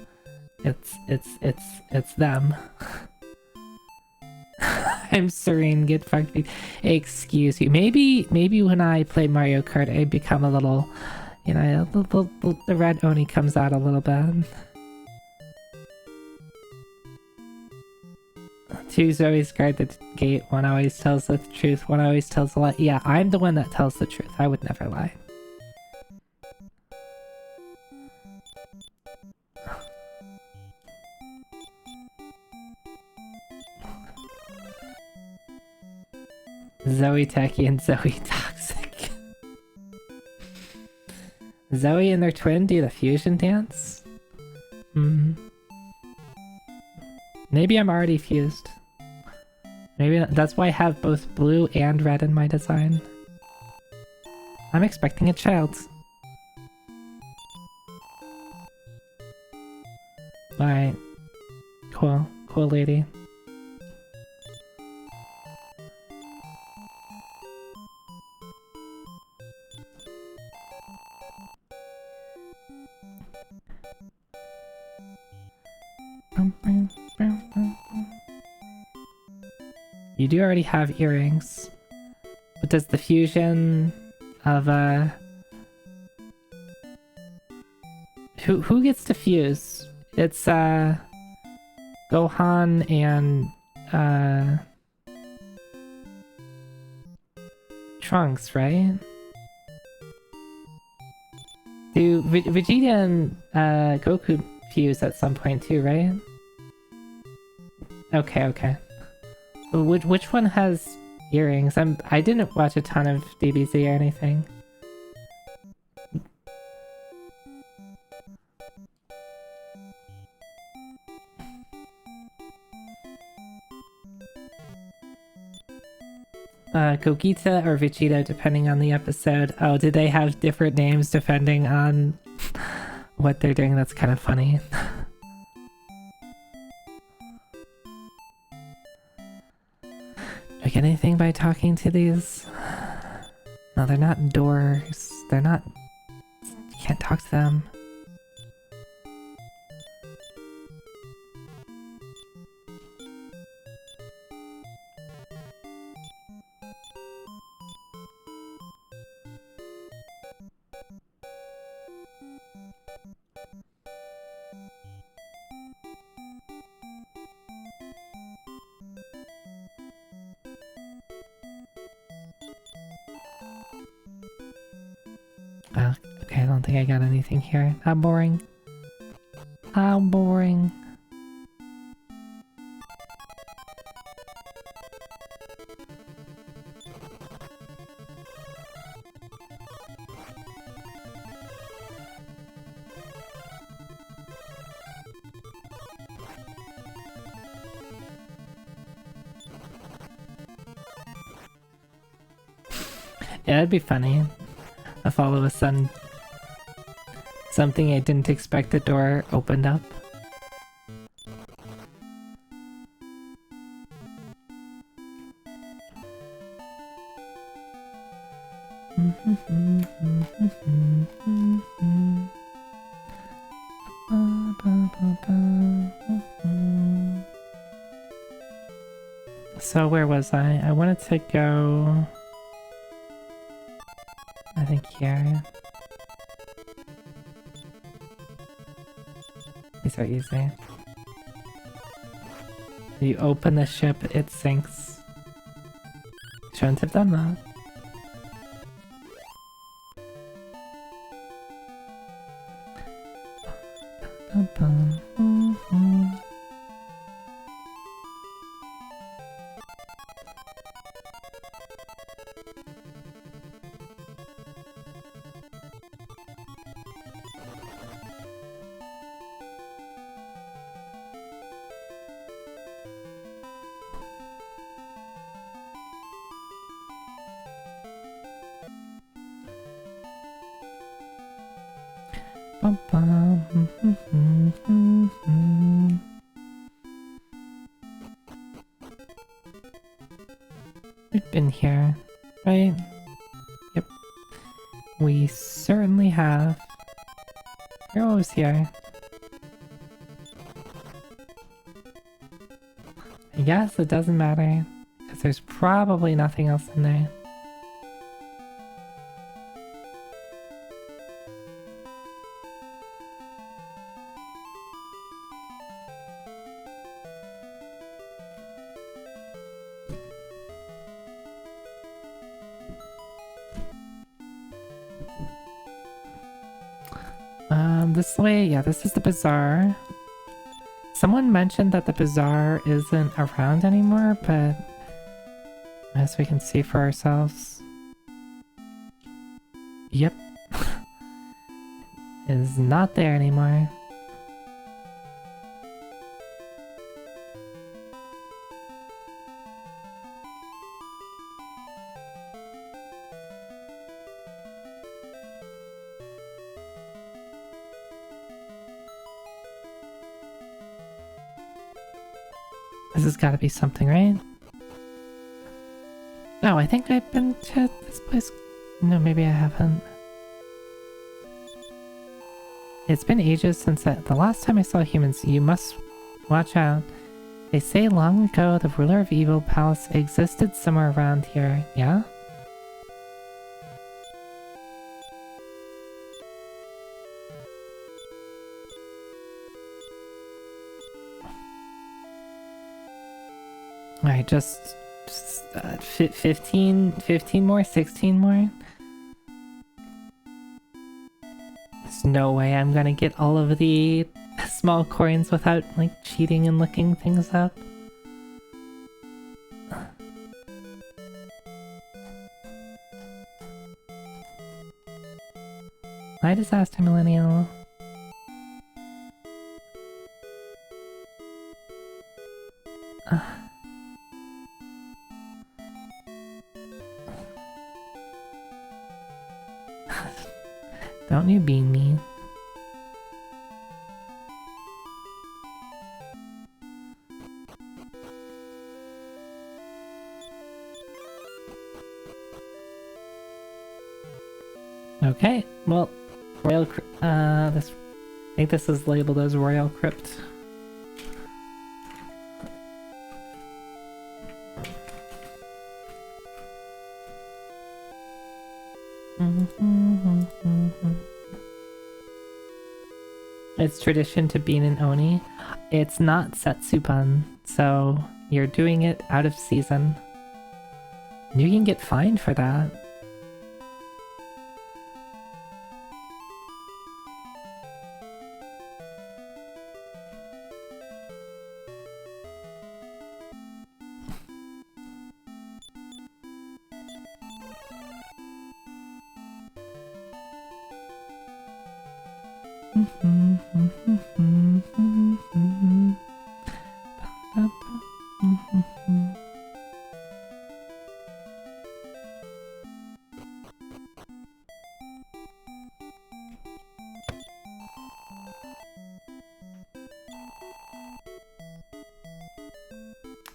It's them. I'm serene, get fucked. Excuse you. Maybe when I play Mario Kart, I become a little, you know, the red Oni comes out a little bit. Two's always guard the gate, one always tells the truth, one always tells a lie. Yeah, I'm the one that tells the truth. I would never lie. Zoe Techie and Zoe Toxic. Zoe and their twin do the fusion dance? Maybe I'm already fused. Maybe that's why I have both blue and red in my design. I'm expecting a child. Alright. Cool. Cool lady. You do already have earrings. But does the fusion of who gets to fuse? It's Gohan and Trunks, right? Do Vegeta and Goku fuse at some point too, right? Okay, okay. Which one has earrings? I didn't watch a ton of DBZ or anything. Gogeta or Vegeta, depending on the episode. Oh, do they have different names depending on what they're doing? That's kind of funny. Do I get anything by talking to these? No, they're not doors. They're not... You can't talk to them. Okay, I don't think I got anything here. How boring. How boring. Yeah, it'd be funny if all of a sudden something I didn't expect the door opened up. So where was I? I wanted to go... I think here. These are easy. You open the ship, it sinks. Shouldn't have done that. Bum, bum. We've been here, right? Yep. We certainly have. You're always here. I guess it doesn't matter, because there's probably nothing else in there. This way, yeah, this is the bazaar. Someone mentioned that the bazaar isn't around anymore, but as we can see for ourselves. Yep. Is not there anymore. This has got to be something, right? No, I think I've been to this place. No, maybe I haven't. It's been ages since the last time I saw humans. You must watch out. They say long ago the ruler of Evil Palace existed somewhere around here. Yeah? Alright, just 15 more, 16 more. There's no way I'm gonna get all of the small coins without, like, cheating and looking things up. Hi, Disaster Millennial. Don't you bean me. Okay, well, Royal I think this is labeled as Royal Crypt. It's tradition to bean an oni. It's not Setsuban, so you're doing it out of season. You can get fined for that.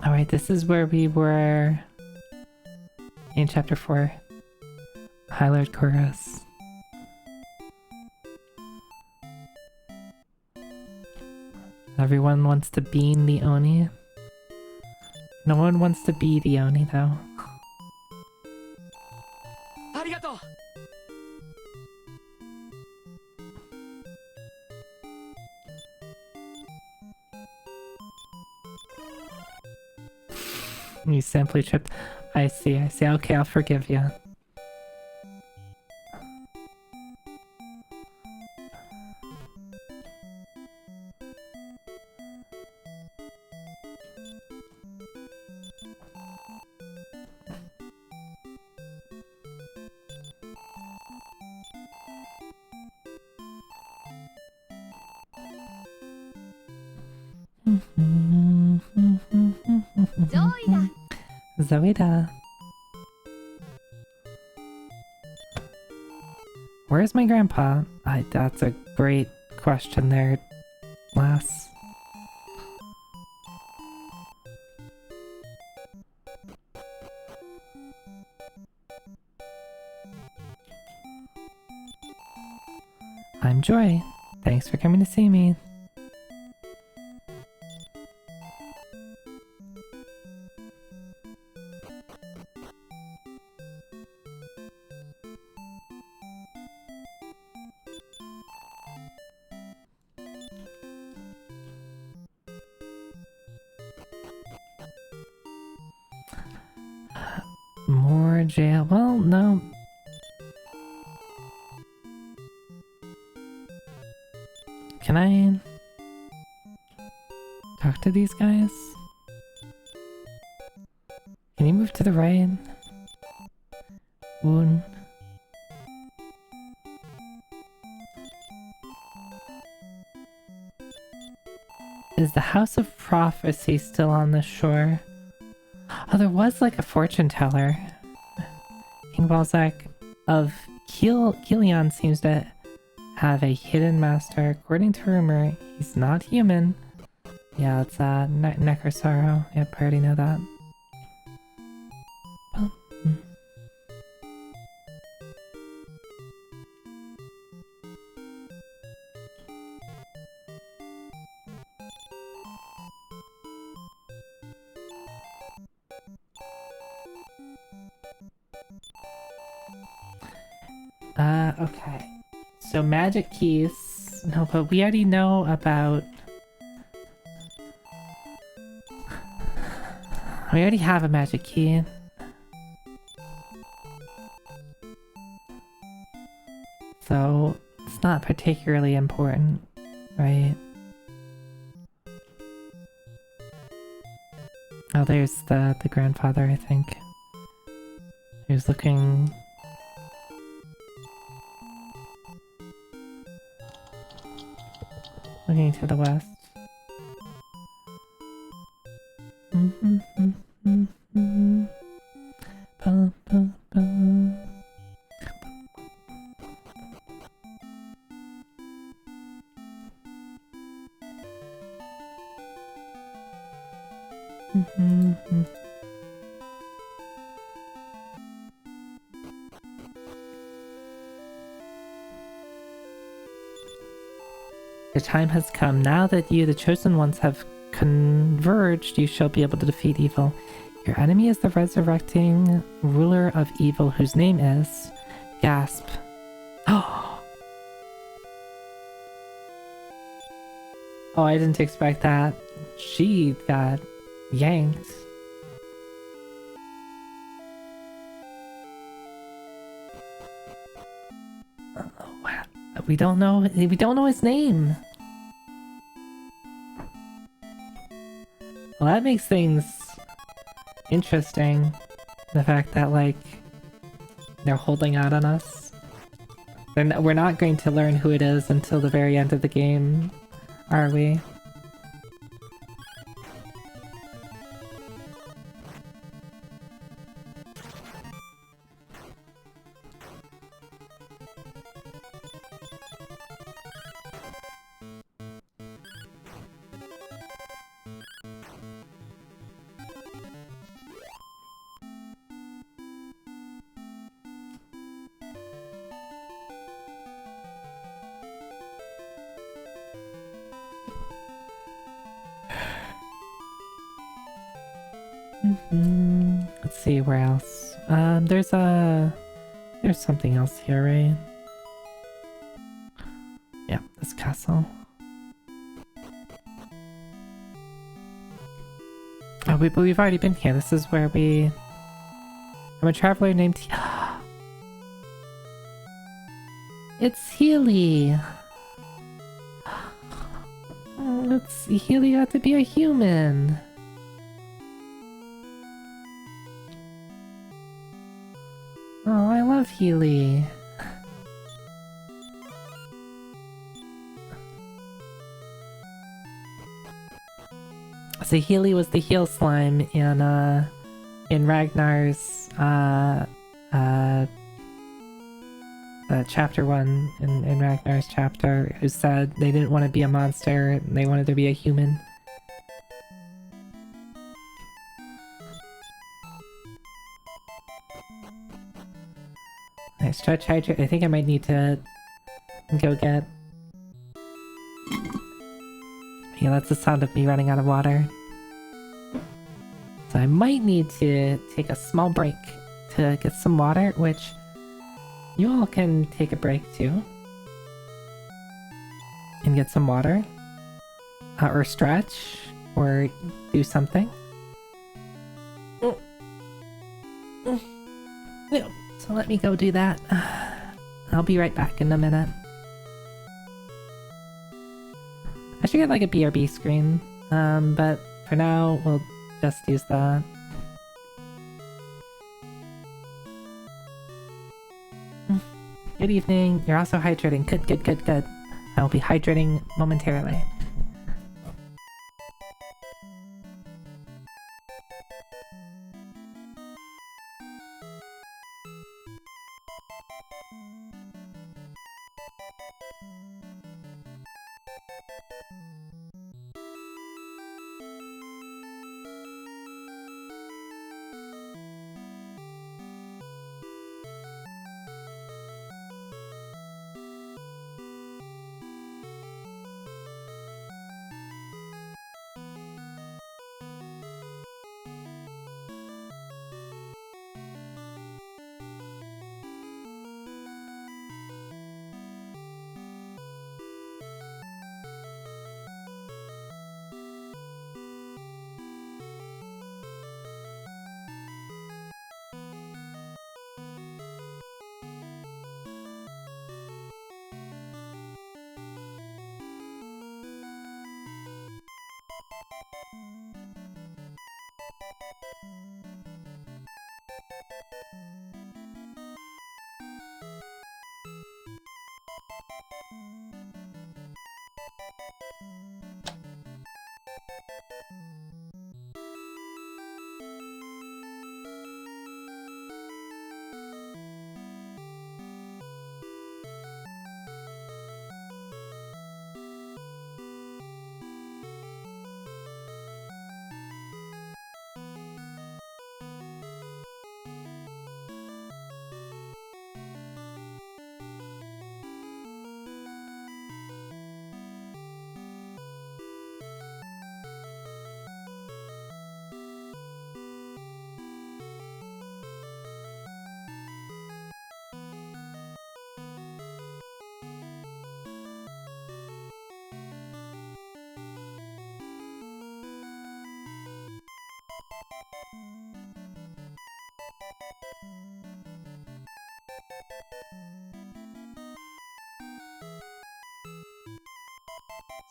Alright, this is where we were in Chapter 4. High Lord Chorus. Everyone wants to bean the Oni. No one wants to be the Oni, though. Arigato. You simply tripped. I see. Okay, I'll forgive you. Zoida. Where's my grandpa? That's a great question there, lass. I'm Joy. Thanks for coming to see me. More jail. Well, no. Can I talk to these guys? Can you move to the right? Woon. Is the House of Prophecy still on the shore? Oh, there was like a fortune teller. King Balzac of Kilion seems to have a hidden master. According to rumor, he's not human. Yeah, it's Necrosaro. Yep, I already know that. Okay. So magic keys. No, but we already know about... We already have a magic key. So, it's not particularly important, right? Oh, there's the grandfather, I think. He was looking... Looking to the west. The time has come. Now that you, the chosen ones, have converged, you shall be able to defeat evil. Your enemy is the resurrecting ruler of evil, whose name is... Gasp. Oh, I didn't expect that. She got yanked. We don't know his name. Well, that makes things interesting. The fact that, like, they're holding out on us. We're not going to learn who it is until the very end of the game, are we? Let's see, where else? There's something else here, right? Yeah, this castle. Oh, but we've already been here. This is where I'm a traveler named... It's Healy! Healy got to be a human! Oh, I love Healy. So Healy was the heal slime in Ragnar's chapter 1 in Ragnar's chapter, who said they didn't want to be a monster, they wanted to be a human. I stretch hydrate. I think I might need to go get... Yeah, that's the sound of me running out of water. So I might need to take a small break to get some water, which you all can take a break too. And get some water. Or stretch, or do something. So let me go do that. I'll be right back in a minute. I should get like a BRB screen, but for now we'll just use that. Good evening. You're also hydrating. Good. I will be hydrating momentarily.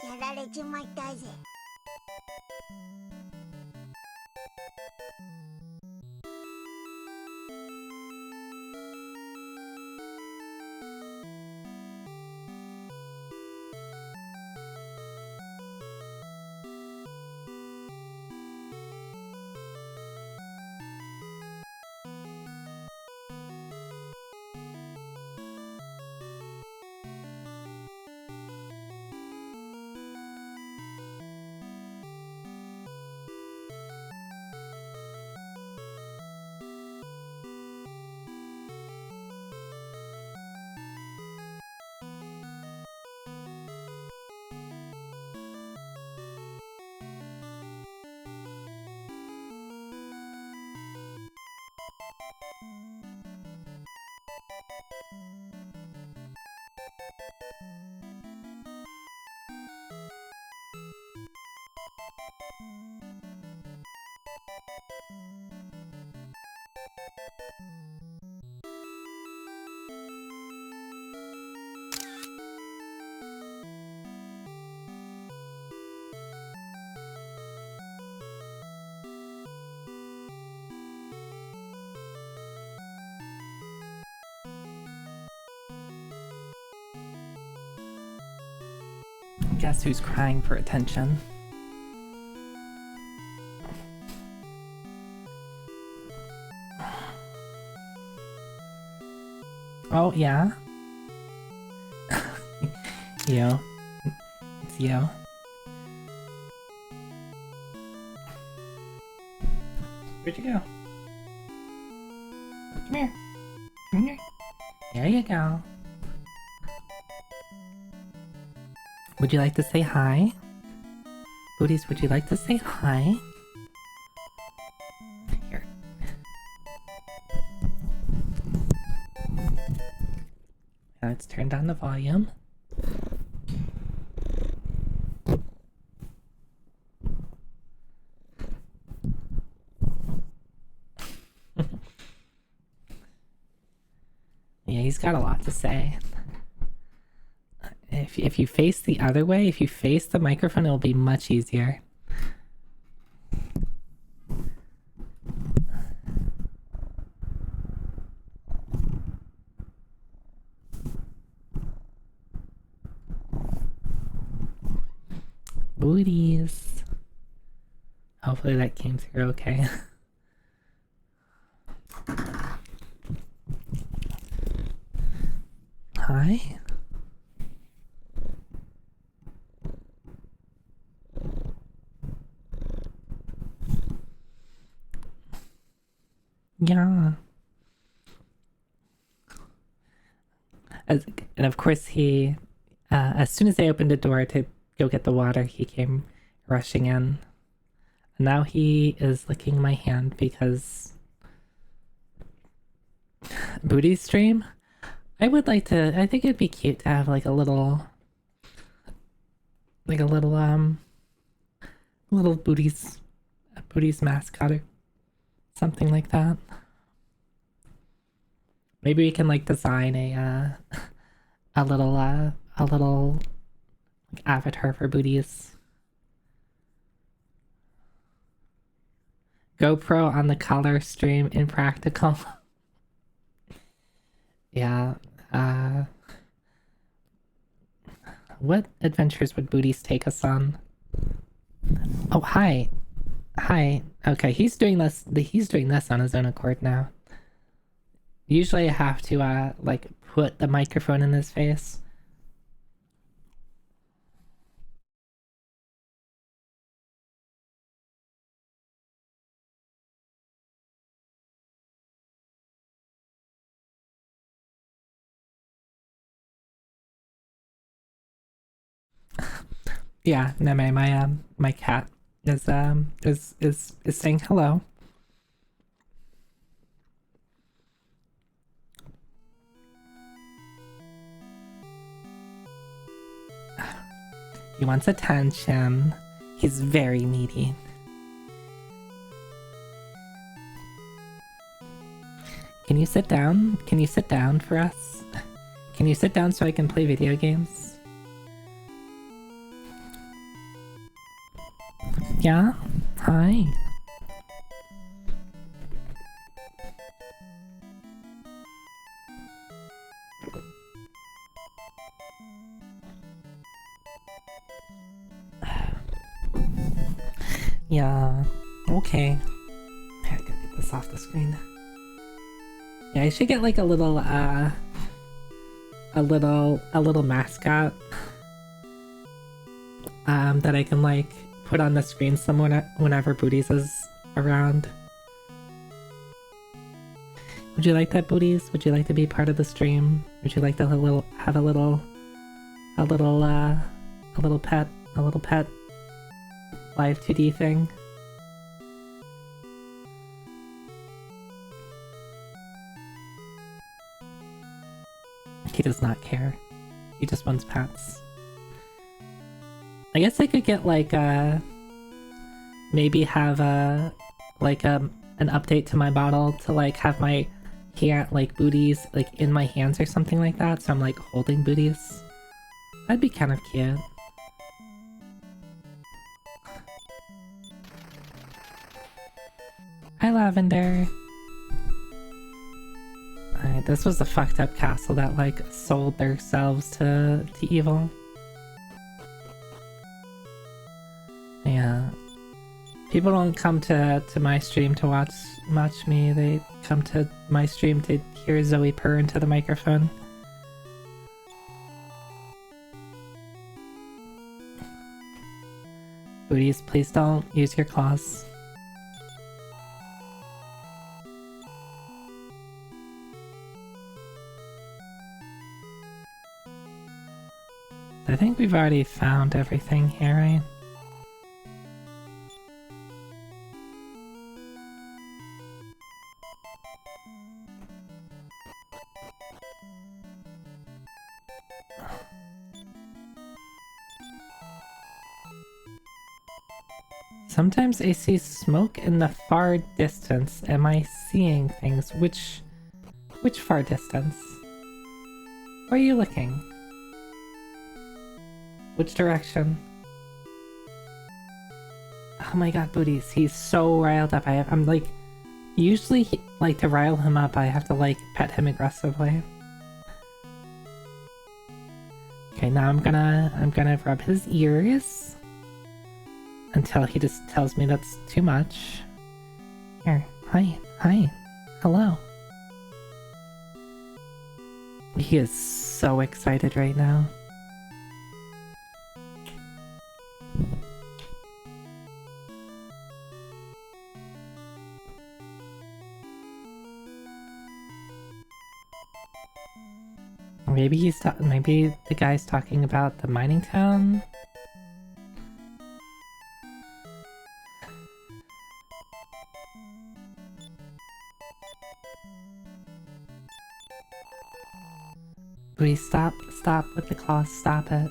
やられちまったぜ。Guess who's crying for attention? Oh, yeah? You. It's you. Where'd you go? Come here. Come here. There you go. Would you like to say hi? Booties, would you like to say hi? Here. Now let's turn down the volume. Yeah, he's got a lot to say. If you face the other way, if you face the microphone, it'll be much easier. Booties. Hopefully that came through okay. Hi. Yeah. And of course he, as soon as I opened the door to go get the water, he came rushing in. And now he is licking my hand because booty stream. I would like to. I think it'd be cute to have like a little booties mascot or something like that. Maybe we can like design a little like, avatar for booties. GoPro on the color stream impractical. Yeah. What adventures would booties take us on? Oh, hi. Hi. Okay, he's doing this on his own accord now. Usually I have to like put the microphone in his face. Yeah, Neme, my cat is saying hello. He wants attention. He's very needy. Can you sit down? Can you sit down for us? Can you sit down so I can play video games? Yeah? Hi. Yeah, okay. I gotta get this off the screen. Yeah, I should get like a little mascot that I can like put on the screen somewhere whenever Booties is around. Would you like that, Booties? Would you like to be part of the stream? Would you like to have a little pet live 2D thing? He does not care. He just wants pets. I guess I could get like maybe have an update to my bottle to like have my hand like booties like in my hands or something like that, so I'm like holding booties. That'd be kind of cute. Hi, Lavender. Alright, this was a fucked up castle that like sold themselves to evil. Yeah. People don't come to my stream to watch me, they come to my stream to hear Zoe purr into the microphone. Booties, please don't use your claws. I think we've already found everything here, right? Sometimes I see smoke in the far distance. Am I seeing things? Which far distance? Where are you looking? Which direction? Oh my god, Booties, he's so riled up. I'm like, usually like to rile him up, I have to like pet him aggressively. Okay, now I'm gonna rub his ears until he just tells me that's too much. Here, hi, hello. He is so excited right now. Maybe maybe the guy's talking about the mining town. Please stop with the claws, stop it.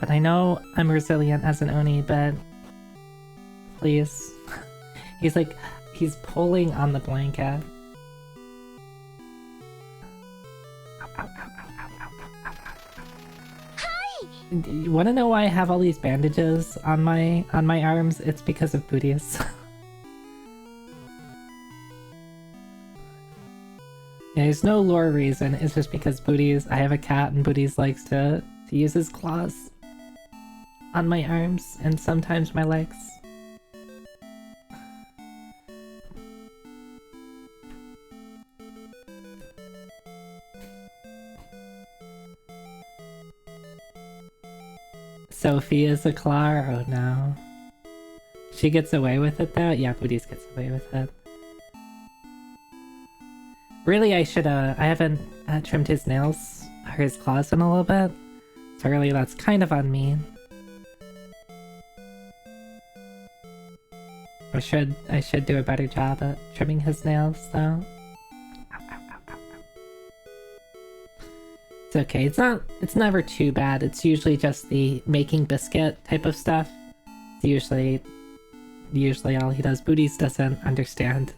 I know I'm resilient as an Oni, but please. He's pulling on the blanket. You wanna know why I have all these bandages on my arms? It's because of Booties. Yeah, there's no lore reason, it's just because Booties, I have a cat and Booties likes to use his claws on my arms and sometimes my legs. Sophie is a claw? Oh no. She gets away with it though? Yeah, Booties gets away with it. Really, I haven't trimmed his nails or his claws in a little bit. So really, that's kind of on me. I should do a better job at trimming his nails though. It's okay, it's never too bad. It's usually just the making biscuit type of stuff. It's usually all he does. Booties doesn't understand.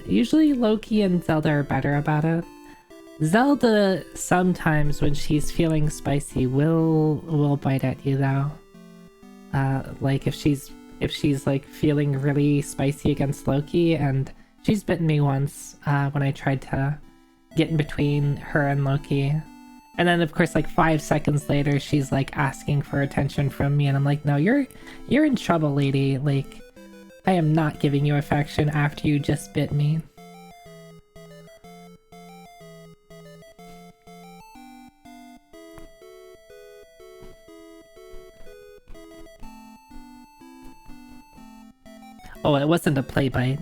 Usually Loki and Zelda are better about it. Zelda sometimes when she's feeling spicy will bite at you though. Like if she's like feeling really spicy against Loki, and she's bitten me once when I tried to get in between her and Loki. And then of course like 5 seconds later she's like asking for attention from me and I'm like, no, you're in trouble, lady. Like, I am not giving you affection after you just bit me. Oh, it wasn't a play bite.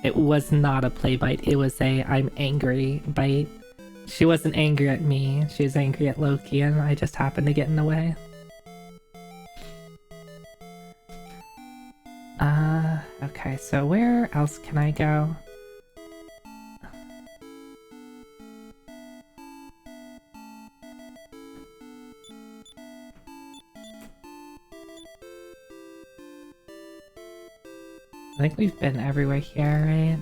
It was not a play bite. It was a I'm angry bite. She wasn't angry at me. She was angry at Loki and I just happened to get in the way. Okay, so where else can I go? I think we've been everywhere here, right?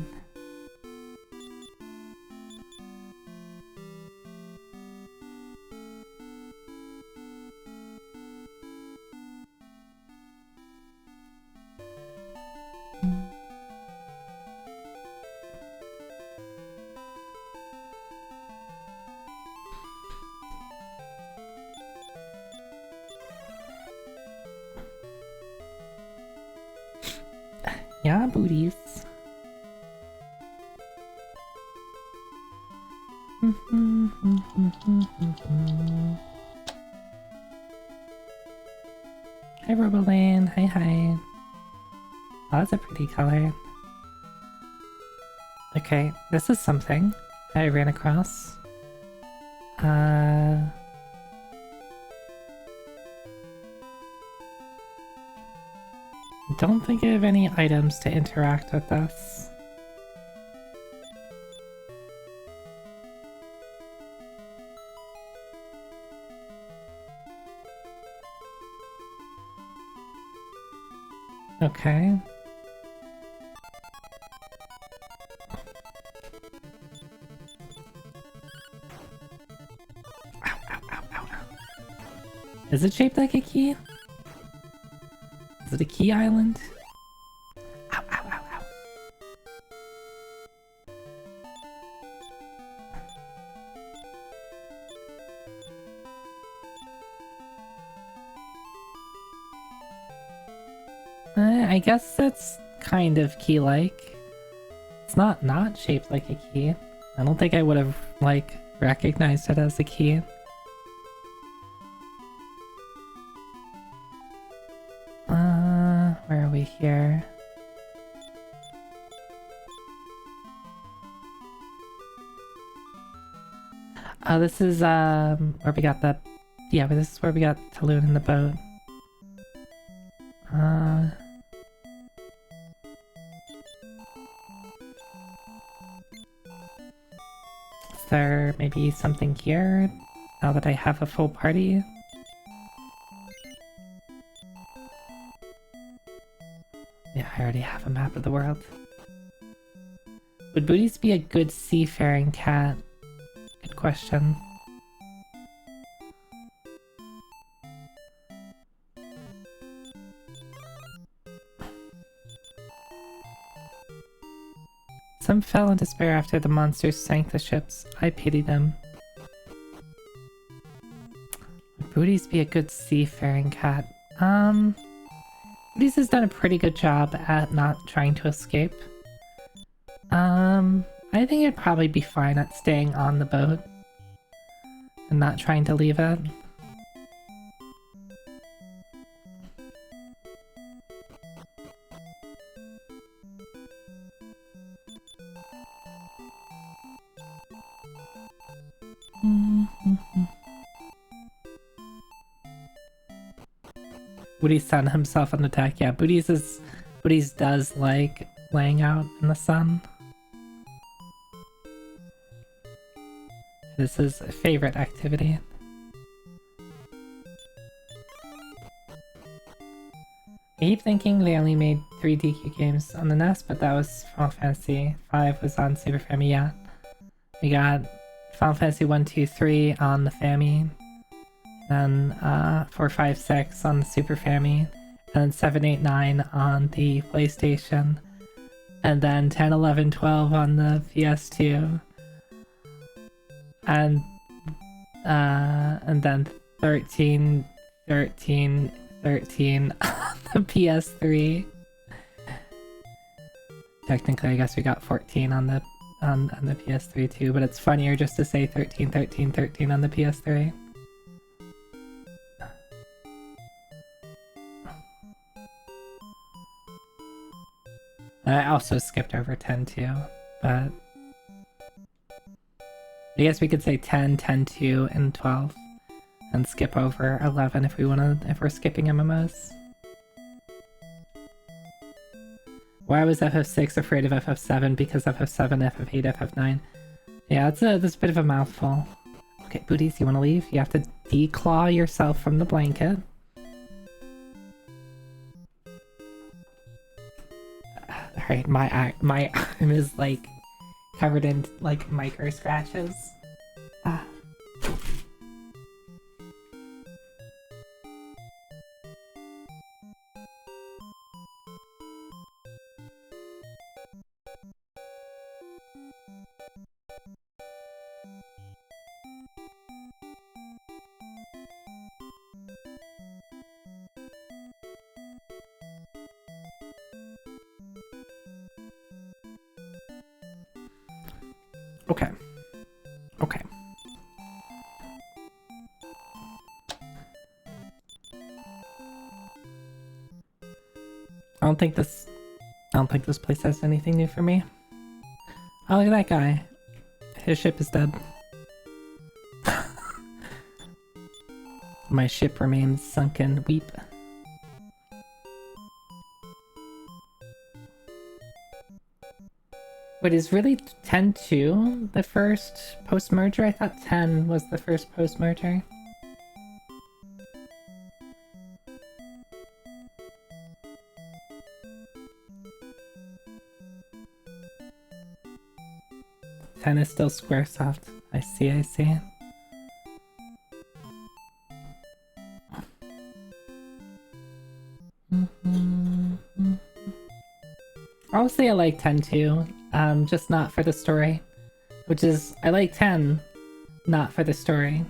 Yeah, Booties. Hi, Robolane. Hi, hi. Oh, that's a pretty color. Okay, this is something I ran across. Don't think I have any items to interact with this. Okay. Ow, ow, ow, ow, ow. Is it shaped like a key? Is it a key island? Ow, ow, ow, ow. I guess that's kind of key-like. It's not shaped like a key. I don't think I would have, like, recognized it as a key. Where are we here? Oh, this is, where we got the... Yeah, but this is where we got Talon in the boat. Is there maybe something here, now that I have a full party? Yeah, I already have a map of the world. Would Booties be a good seafaring cat? Good question. Some fell in despair after the monsters sank the ships. I pity them. Would Booties be a good seafaring cat? Booties has done a pretty good job at not trying to escape. I think it'd probably be fine at staying on the boat and not trying to leave it. Booties sun himself on the deck. Yeah, Booties does like laying out in the sun. This is a favorite activity. I keep thinking they only made 3 DQ games on the NES, but that was Final Fantasy V was on Super Famicom. Yeah, we got Final Fantasy 1, 2, 3 on the Famicom, then 4, 5, 6 on the Super Famicom, and then 7, 8, 9 on the PlayStation, and then 10, 11, 12 on the PS2. And then 13 on the PS3. Technically, I guess we got 14 on the PS3 too, but it's funnier just to say 13 on the PS3. I also skipped over 10 too, but I guess we could say 10, 10, 2, and 12, and skip over 11 if we're skipping MMOs. Why was FF6 afraid of FF7? Because FF7, FF8, FF9. Yeah, that's a bit of a mouthful. Okay, Booties, you want to leave? You have to declaw yourself from the blanket. Alright, my arm is like covered in like micro scratches. Okay. Okay. don't think this place has anything new for me. Oh, look at that guy. His ship is dead. My ship remains sunken. Weep. Wait, is really 10-2 the first post-merger? I thought 10 was the first post-merger. Ten is still Squaresoft. I see, I see. Honestly, I like 10 too, just not for the story. Which is, I like 10, not for the story.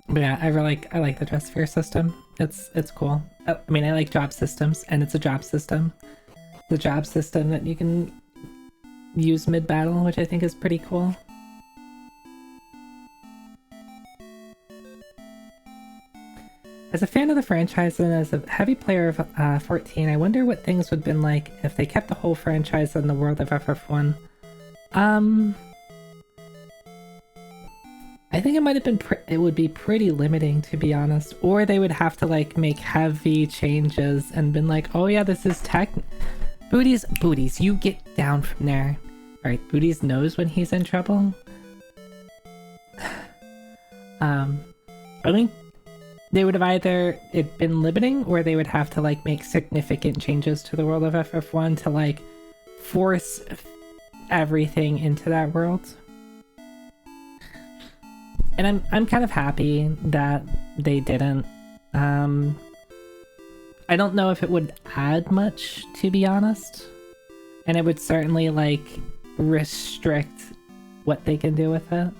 But yeah, I like the dress sphere system. It's cool. I mean, I like job systems, and it's a job system. The job system that you can use mid-battle, which I think is pretty cool. As a fan of the franchise and as a heavy player of 14, I wonder what things would have been like if they kept the whole franchise in the world of FF1. I think it might have been it would be pretty limiting, to be honest. Or they would have to like make heavy changes and been like, oh yeah, this is tech. Booties, you get down from there. Alright, Booties knows when he's in trouble. I think they would have either it been limiting or they would have to like make significant changes to the world of FF1 to like force everything into that world. And I'm kind of happy that they didn't. I don't know if it would add much, to be honest. And it would certainly, like, restrict what they can do with it.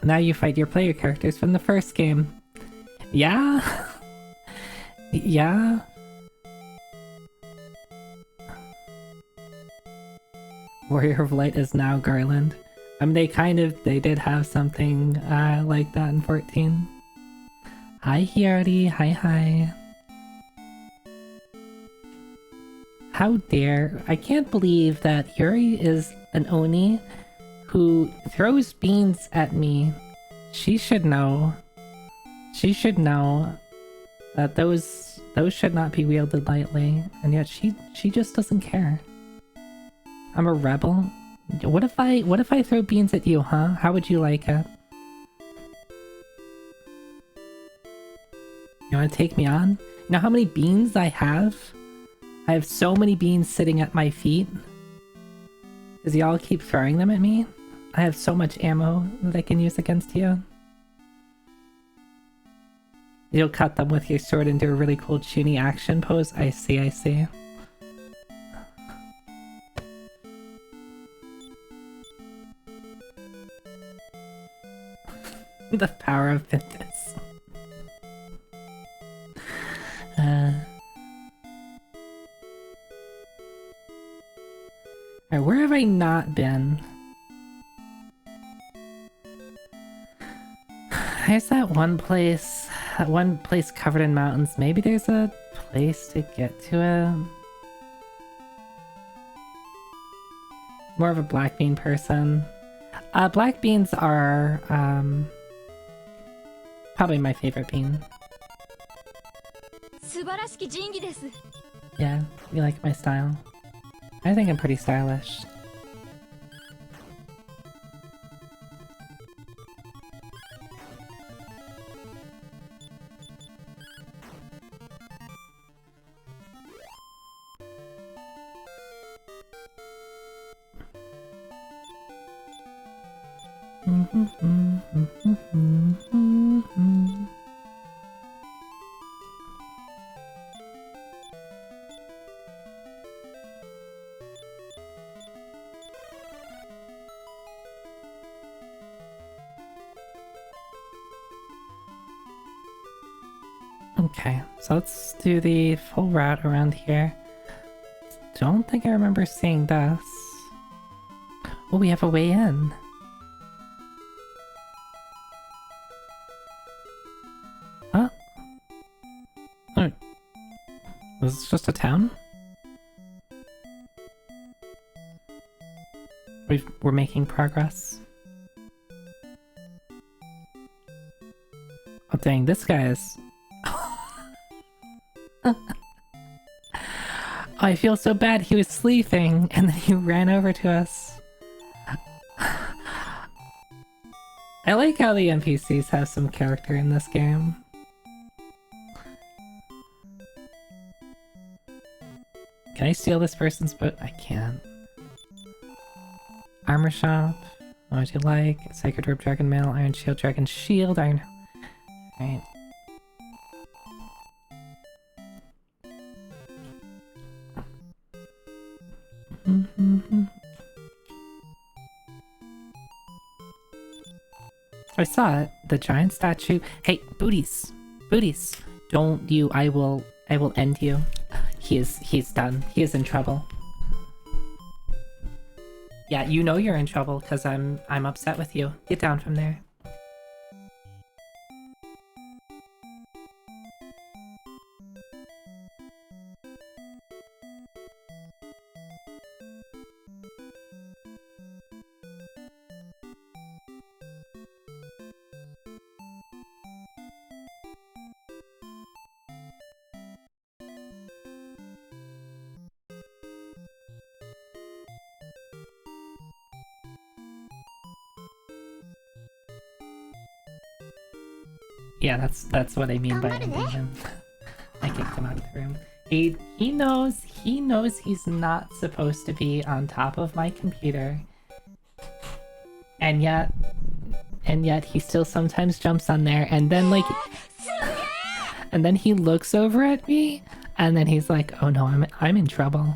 Now you fight your player characters from the first game. Yeah? Yeah? Warrior of Light is now Garland. I mean, they did have something like that in 14. Hi, Hiyori. Hi. How dare. I can't believe that Hiyori is an Oni who throws beans at me. She should know. She should know that those should not be wielded lightly, and yet she just doesn't care. I'm a rebel. What if I throw beans at you, huh? How would you like it? You wanna take me on? You know how many beans I have? I have so many beans sitting at my feet. Does y'all keep throwing them at me? I have so much ammo that I can use against you. You'll cut them with your sword and do a really cool Chuny action pose. I see. The power of fitness. Alright, where have I not been? There's that one place covered in mountains. Maybe there's a place to get to it. More of a black bean person. Black beans are probably my favorite bean. Yeah, you like my style? I think I'm pretty stylish. Okay, so let's do the full route around here. Don't think I remember seeing this. Oh, we have a way in. Huh? Oh, is this just a town? We're making progress. Oh dang, this guy is... I feel so bad, he was sleeping, and then he ran over to us. I like how the NPCs have some character in this game. Can I steal this person's boat? I can't. Armor shop. What would you like? Sacred Rope Dragon Mail, Iron Shield, Dragon Shield, Iron... Right. I saw it. The giant statue. Hey, booties! Booties! Don't you, I will end you. He's done. He is in trouble. Yeah, you know you're in trouble, because I'm upset with you. Get down from there. Yeah, that's what I mean by ending him. I kicked him out of the room. He knows he's not supposed to be on top of my computer. And yet he still sometimes jumps on there, and then like and then he looks over at me and then he's like, "Oh no, I'm in trouble."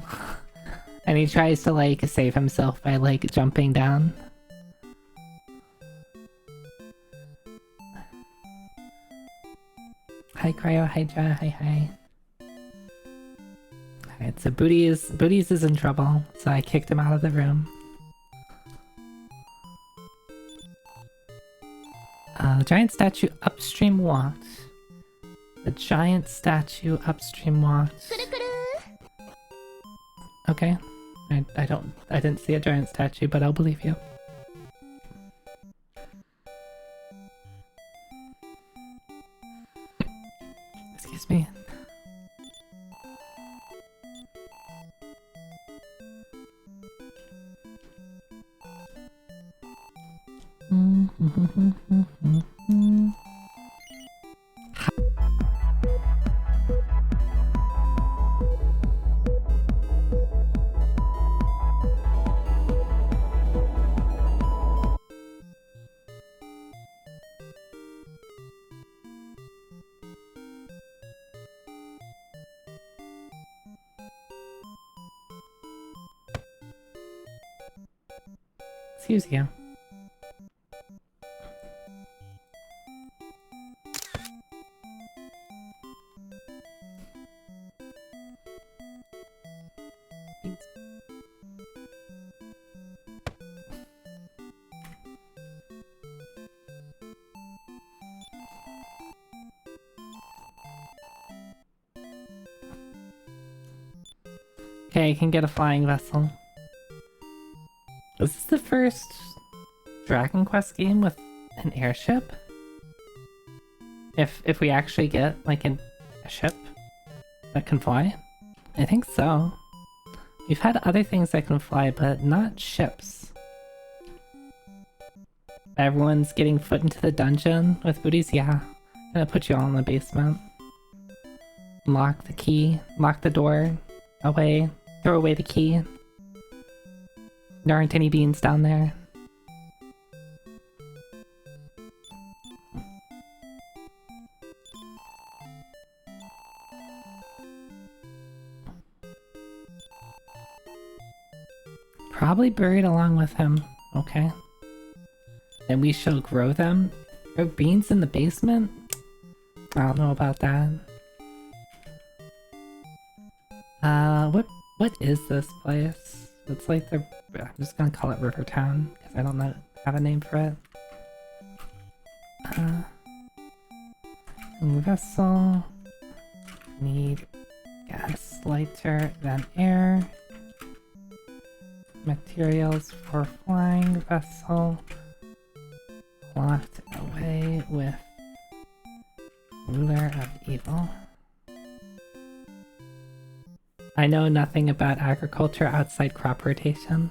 And he tries to like save himself by like jumping down. Hi Cryo, hi Ja, hi. Alright, so Booties is in trouble, so I kicked him out of the room. The giant statue upstream walked. The giant statue upstream walked. Okay. I didn't see a giant statue, but I'll believe you. Excuse me. Excuse you. Okay, I can get a flying vessel. Is this the first Dragon Quest game with an airship? If we actually get like a ship that can fly? I think so. We've had other things that can fly, but not ships. Everyone's getting foot into the dungeon with booties? Yeah. I'm gonna put you all in the basement. Lock the key. Lock the door. Away. Throw away the key. There aren't any beans down there. Probably buried along with him. Okay. Then we shall grow them. Grow beans in the basement? I don't know about that. What is this place? It's like the... I'm just gonna call it Rivertown, because I don't know have a name for it. Vessel. Need gas, lighter, then air. Materials for flying vessel. Locked away with ruler of evil. I know nothing about agriculture outside crop rotation.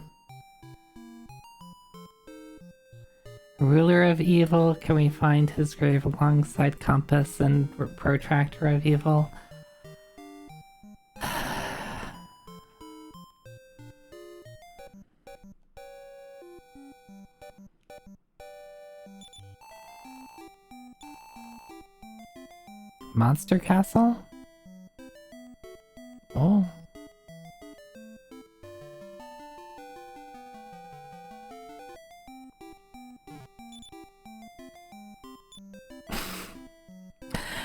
Ruler of evil, can we find his grave alongside compass and protractor of evil? Monster Castle? Oh.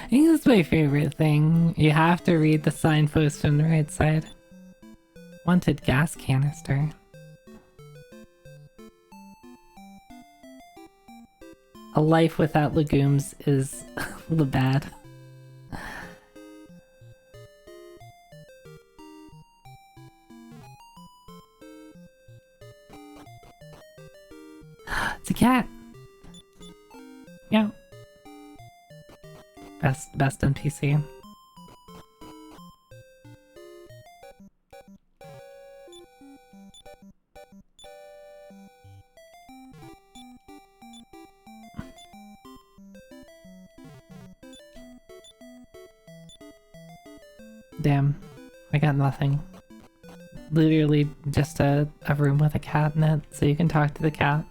I think that's my favorite thing. You have to read the signpost on the right side. Wanted gas canister. A life without legumes is the bad. It's a cat. Yeah. Best NPC. Damn, I got nothing. Literally just a room with a cat in it, so you can talk to the cat.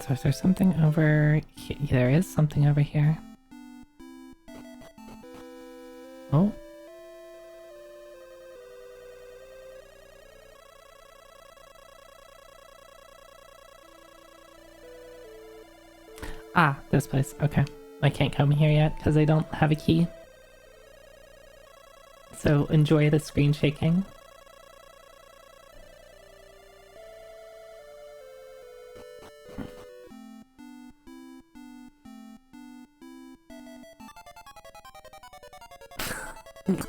So is there something over here? There is something over here. Oh. Ah, this place. Okay. I can't come here yet because I don't have a key. So enjoy the screen shaking.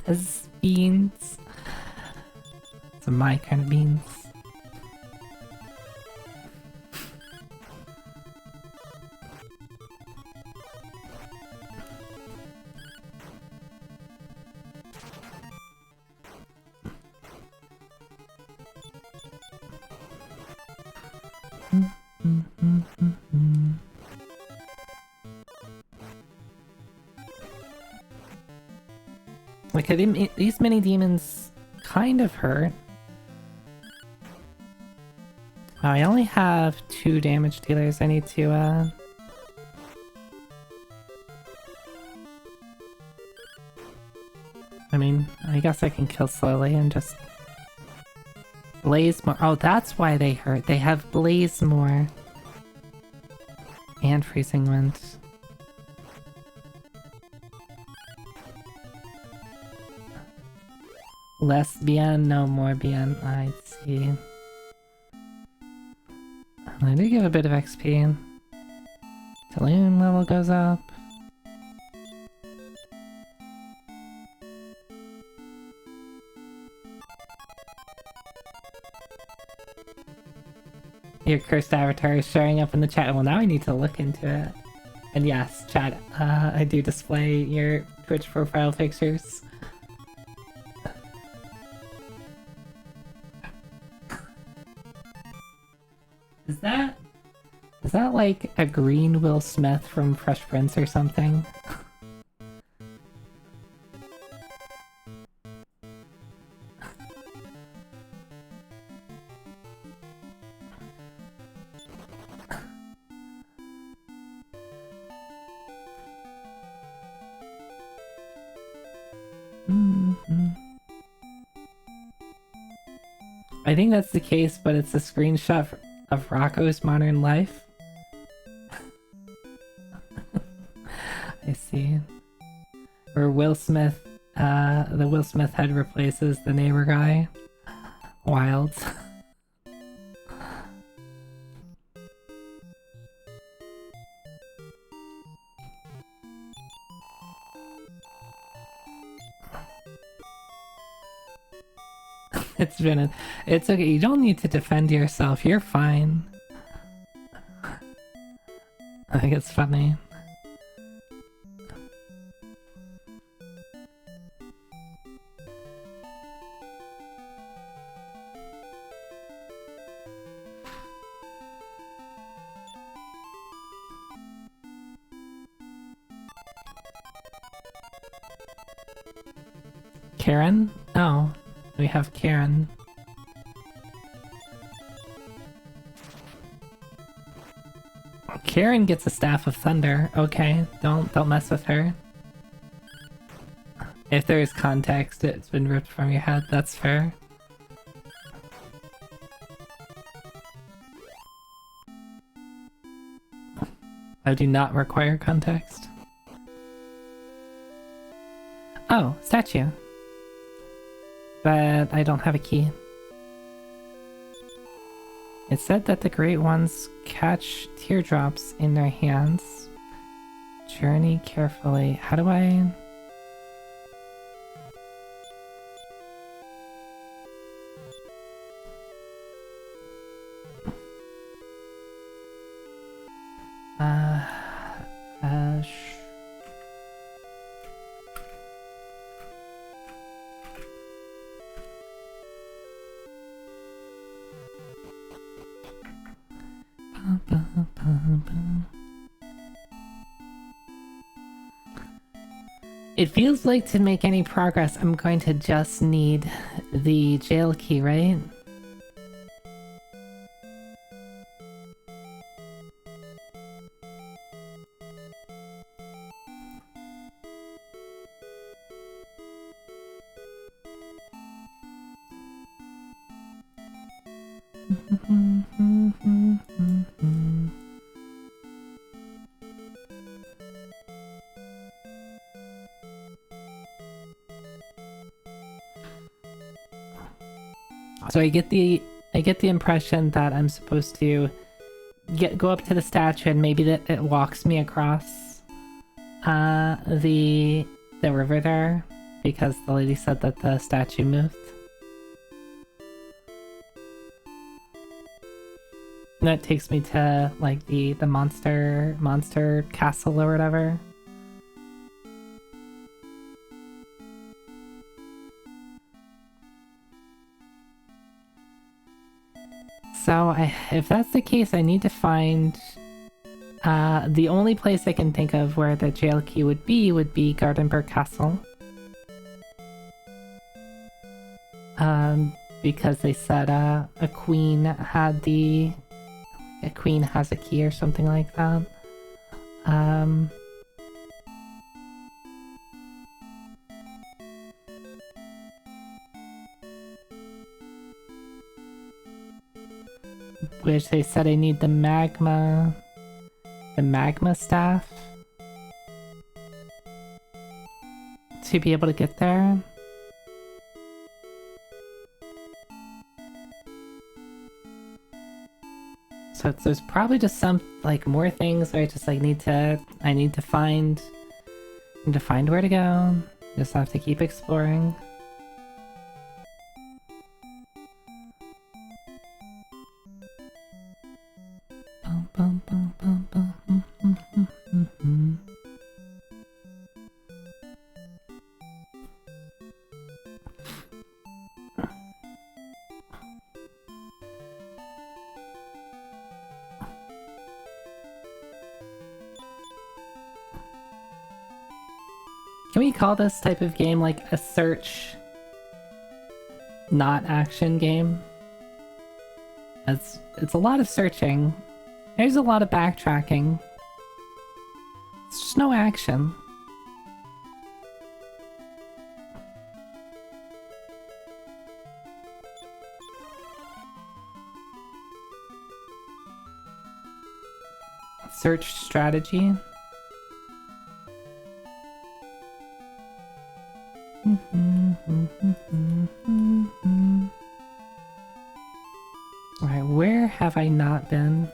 As beans. It's my kind of beans. Like, these mini demons kind of hurt. Oh, I only have 2 damage dealers. I need to, I mean, I guess I can kill slowly and just... Blaze more. Oh, that's why they hurt. They have Blaze more. And Freezing Wind. Less bien, no more bien. I see. I do give a bit of XP. Saloon level goes up. Your cursed avatar is showing up in the chat. Well, now I need to look into it. And yes, chat, I do display your Twitch profile pictures. Is that like a green Will Smith from Fresh Prince or something? I think that's the case, but it's a screenshot of Rocco's Modern Life. I see. Where Will Smith, the Will Smith head replaces the neighbor guy. Wild. It's okay, you don't need to defend yourself, you're fine. I think it's funny. Karen? Oh, we have Karen. Karen gets a Staff of Thunder. Okay, don't mess with her. If there is context, it's been ripped from your head, that's fair. I do not require context. Oh, statue. But I don't have a key. It said that the Great Ones catch teardrops in their hands. Journey carefully. How do I... It feels like to make any progress, I'm going to just need the jail key, right? So I get the impression that I'm supposed to go up to the statue and maybe that it walks me across the river there because the lady said that the statue moved. And that takes me to like the monster castle or whatever. So if that's the case, I need to find the only place I can think of where the jail key would be Gardenburg Castle. Because they said a queen has a key or something like that. Which they said I need the magma staff to be able to get there. So there's probably just some like more things where I just like need to find where to go. Just have to keep exploring. Can we call this type of game like a search, not action game? It's a lot of searching. There's a lot of backtracking. It's just no action. search strategy. Alright, where have I not been?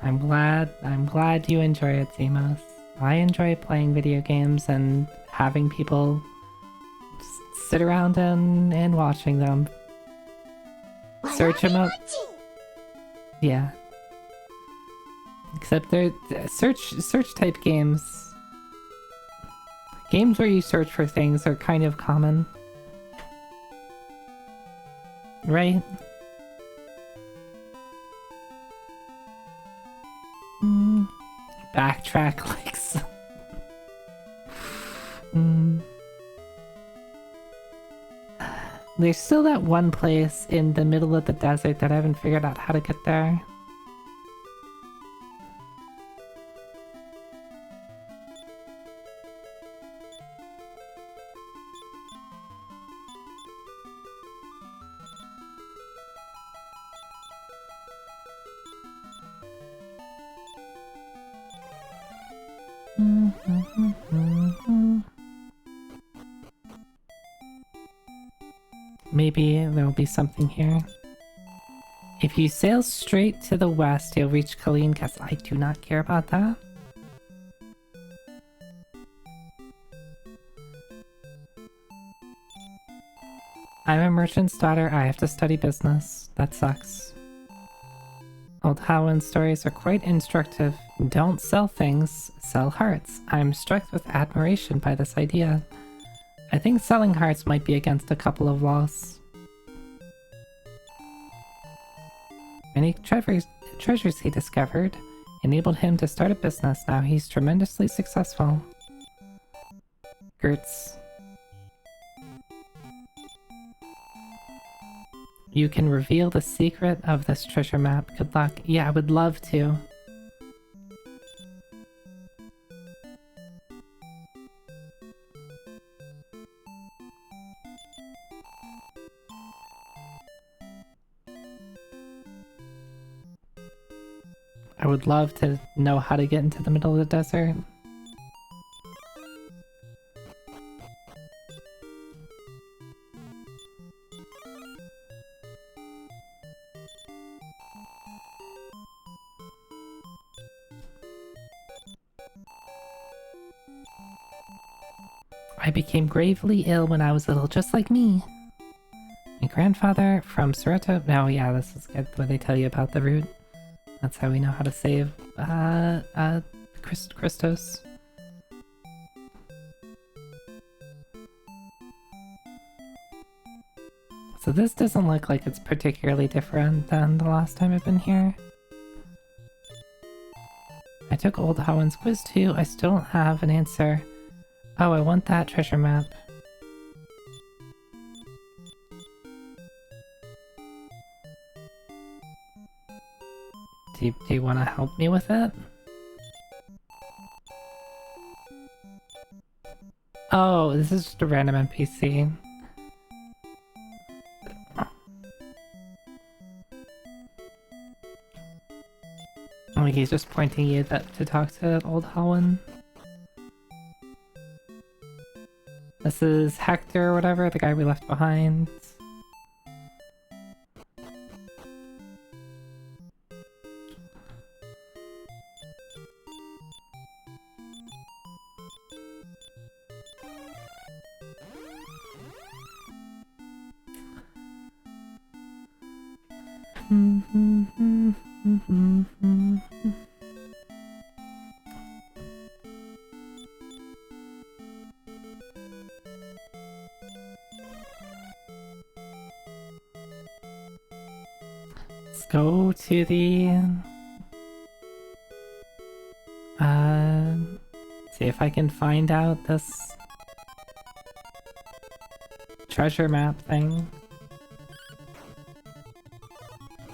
I'm glad you enjoy it, Zemos. I enjoy playing video games and having people sit around and watching them. Search them up. Yeah. Except they're search type games. Games where you search for things are kind of common. Right? Backtrack likes. There's still that one place in the middle of the desert that I haven't figured out how to get there. Maybe there'll be something here. If you sail straight to the west, you'll reach Colleen Castle. I do not care about that. I'm a merchant's daughter. I have to study business. That sucks. Old Howland's stories are quite instructive. Don't sell things, sell hearts. I'm struck with admiration by this idea. I think selling hearts might be against a couple of laws. Many treasures he discovered enabled him to start a business. Now he's tremendously successful. Gertz. You can reveal the secret of this treasure map. Good luck. Yeah, I would love to. I would love to know how to get into the middle of the desert. I became gravely ill when I was little, just like me. My grandfather from Soreto. Oh yeah, this is good when they tell you about the route. That's how we know how to save Christos. So this doesn't look like it's particularly different than the last time I've been here. I took Old Howland's quiz too. I still don't have an answer. Oh, I want that treasure map. Do you want to help me with it? Oh, this is just a random NPC. Oh, he's just pointing you to talk to Old Howland. This is Hector or whatever, the guy we left behind. Let's go to the... see if I can find out this treasure map thing.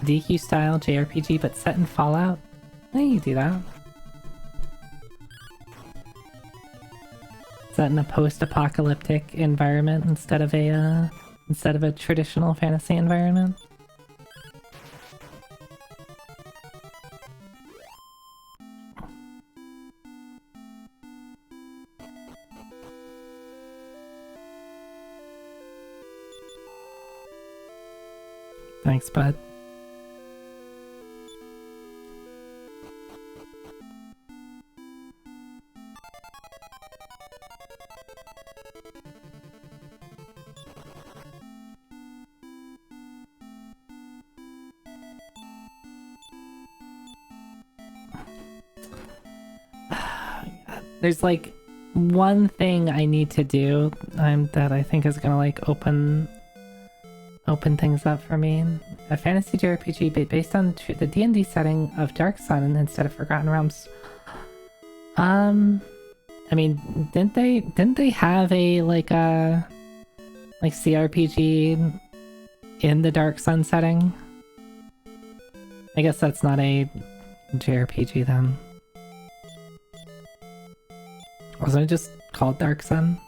DQ style JRPG but set in Fallout? Yeah, you do that. Set in a post-apocalyptic environment instead of a traditional fantasy environment. Thanks, bud. There's like one thing I need to do that I think is gonna like open things up for me. A fantasy JRPG based on the D&D setting of Dark Sun instead of Forgotten Realms. I mean, didn't they have a like CRPG in the Dark Sun setting? I guess that's not a JRPG then. Wasn't it just called Dark Sun?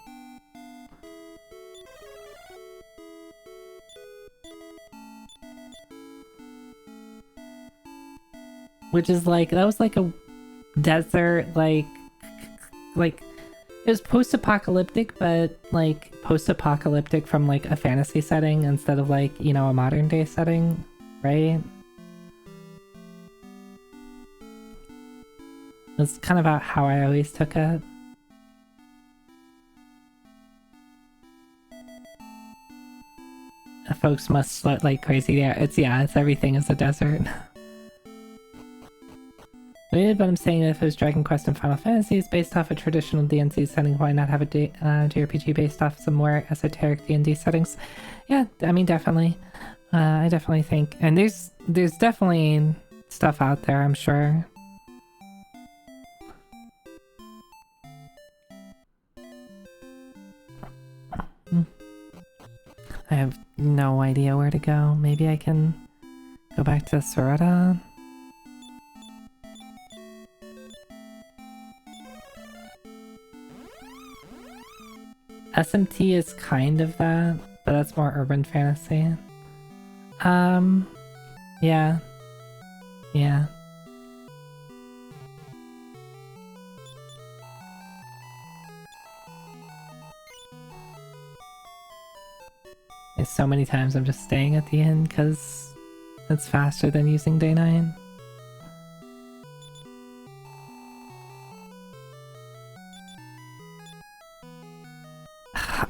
Which is like, that was like a desert, like it was post-apocalyptic, but like post-apocalyptic from like a fantasy setting instead of like, you know, a modern day setting, right? That's kind of how I always took it. Folks must sweat like crazy there. It's everything is a desert. But I'm saying if it was Dragon Quest and Final Fantasy is based off a traditional D&D setting, why not have a JRPG based off some more esoteric D&D settings? Yeah, I mean, definitely. I definitely think, and there's definitely stuff out there, I'm sure. I have no idea where to go. Maybe I can go back to Sorata. SMT is kind of that, but that's more urban fantasy. Yeah. Yeah. There's so many times I'm just staying at the inn because it's faster than using day 9.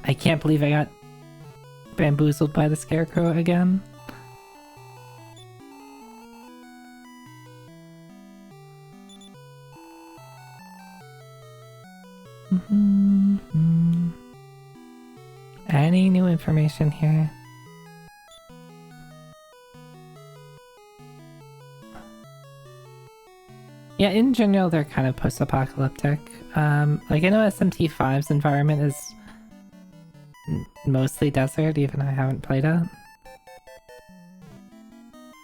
I can't believe I got bamboozled by the scarecrow again. Any new information here? Yeah, in general, they're kind of post-apocalyptic. Like, I know SMT5's environment is mostly desert, even though I haven't played it.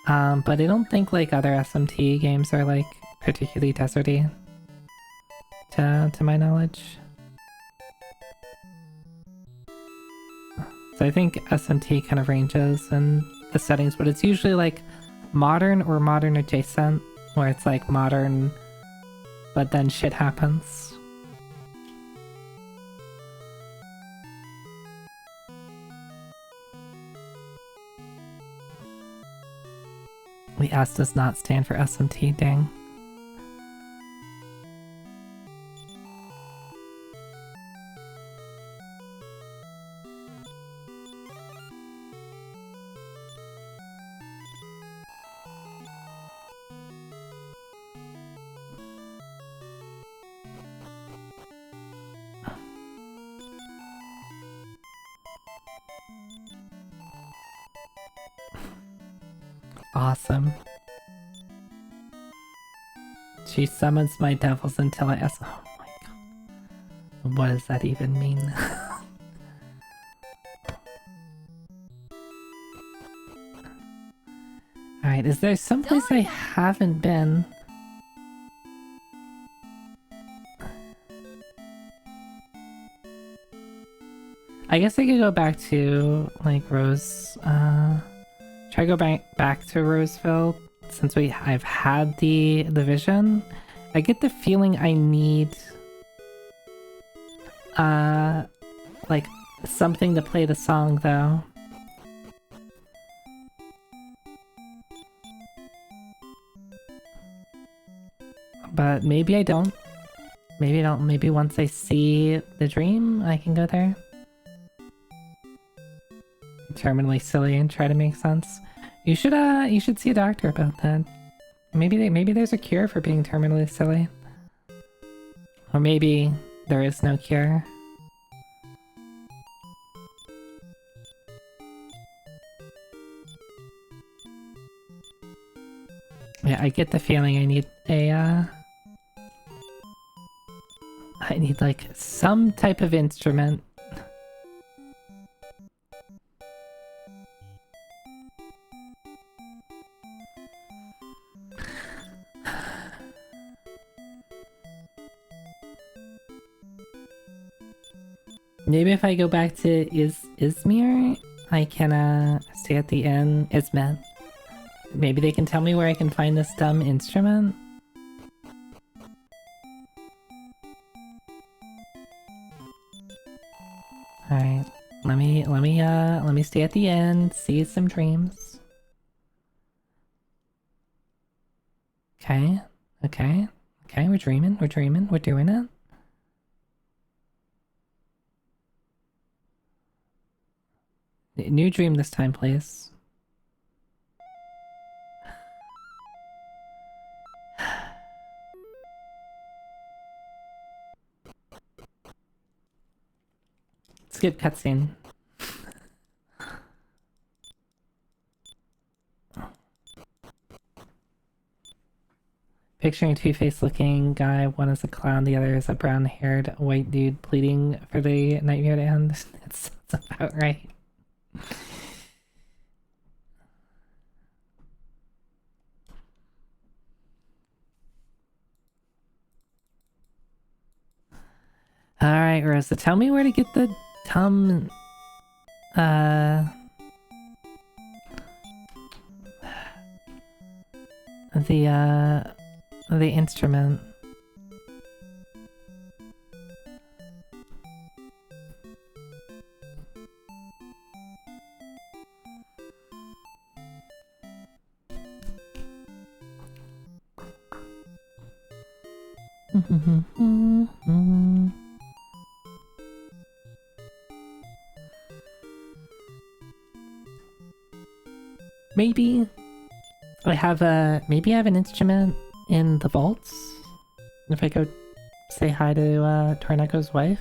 But I don't think, like, other SMT games are, like, particularly deserty, to my knowledge. So I think SMT kind of ranges in the settings, but it's usually, like, modern or modern adjacent, where it's, like, modern, but then shit happens. The S does not stand for SMT, dang. Awesome. She summons my devils until I ask. Oh my god. What does that even mean? Alright, is there someplace I haven't been? I guess I could go back to, like, Rose, try to go back to Roseville, since I've had the vision. I get the feeling I need, like, something to play the song, though. But maybe I don't. Maybe I don't. Maybe once I see the dream, I can go there. Terminally silly and try to make sense. You should see a doctor about that. Maybe there's a cure for being terminally silly. Or maybe there is no cure. Yeah, I get the feeling I need I need like some type of instrument. Maybe if I go back to Izmir, I can stay at the inn. Izmit. Maybe they can tell me where I can find this dumb instrument. Alright. Let me stay at the inn, see some dreams. Okay. Okay. Okay, we're dreaming, we're doing it. New dream this time, please. Skip cutscene. Picturing a two-faced looking guy, one is a clown, the other is a brown-haired white dude pleading for the nightmare to end. It's about right. Alright, Rosa, tell me where to get the the instrument. Maybe maybe I have an instrument in the vaults. If I go say hi to Torneco's wife,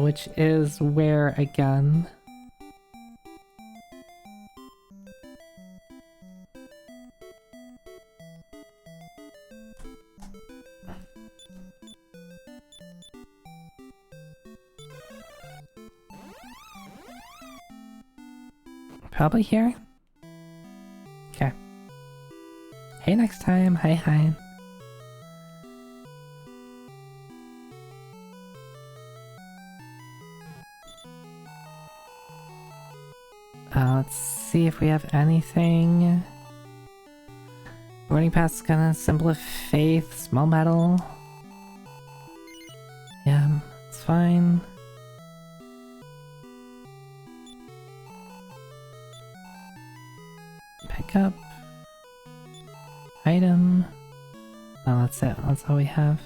which is where again? Probably here. Okay. Hey, next time. Hi. Let's see if we have anything. Boarding pass is gonna symbol of faith, small medal. Yeah, it's fine. Pick up. Item. Oh, that's it. That's all we have.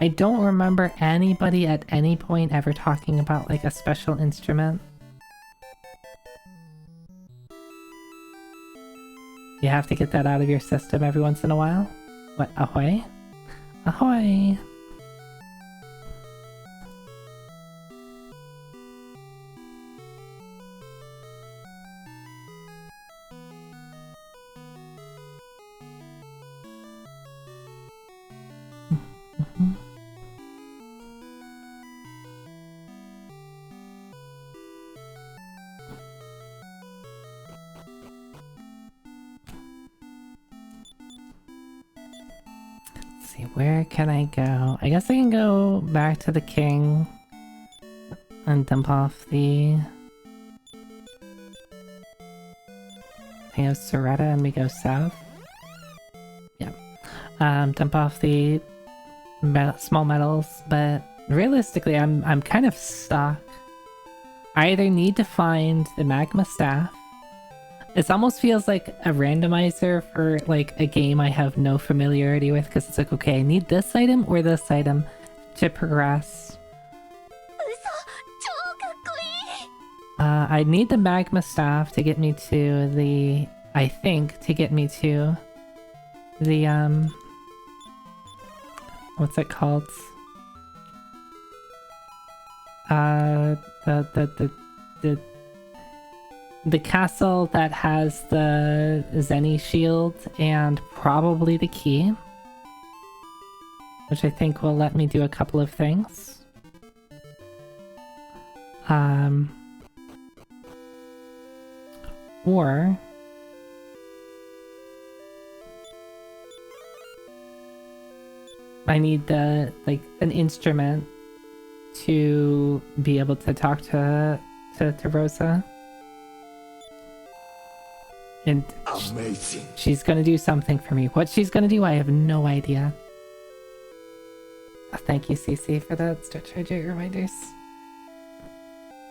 I don't remember anybody at any point ever talking about like a special instrument. You have to get that out of your system every once in a while. What? Ahoy? Ahoy! See, where can I go? I guess I can go back to the king and dump off the thing of Soretta and we go south. Yeah. Dump off the small metals, but realistically, I'm kind of stuck. I either need to find the magma staff. It almost feels like a randomizer for like a game I have no familiarity with, because it's like, okay, I need this item or this item to progress. I need the magma staff to get me to the, I think, to get me to the, what's it called? The castle that has the Zenny shield and probably the key, which I think will let me do a couple of things. Or I need like an instrument to be able to talk to Rosa. And amazing. She's gonna do something for me. What she's gonna do, I have no idea. Thank you, CC, for that Stretch Hydrate reminders.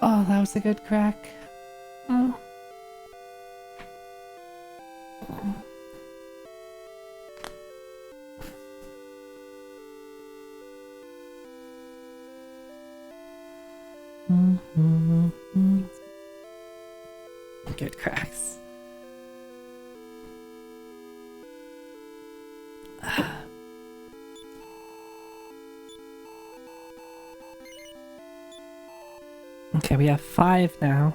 Oh, that was a good crack. Oh. Good cracks. Okay, we have 5 now.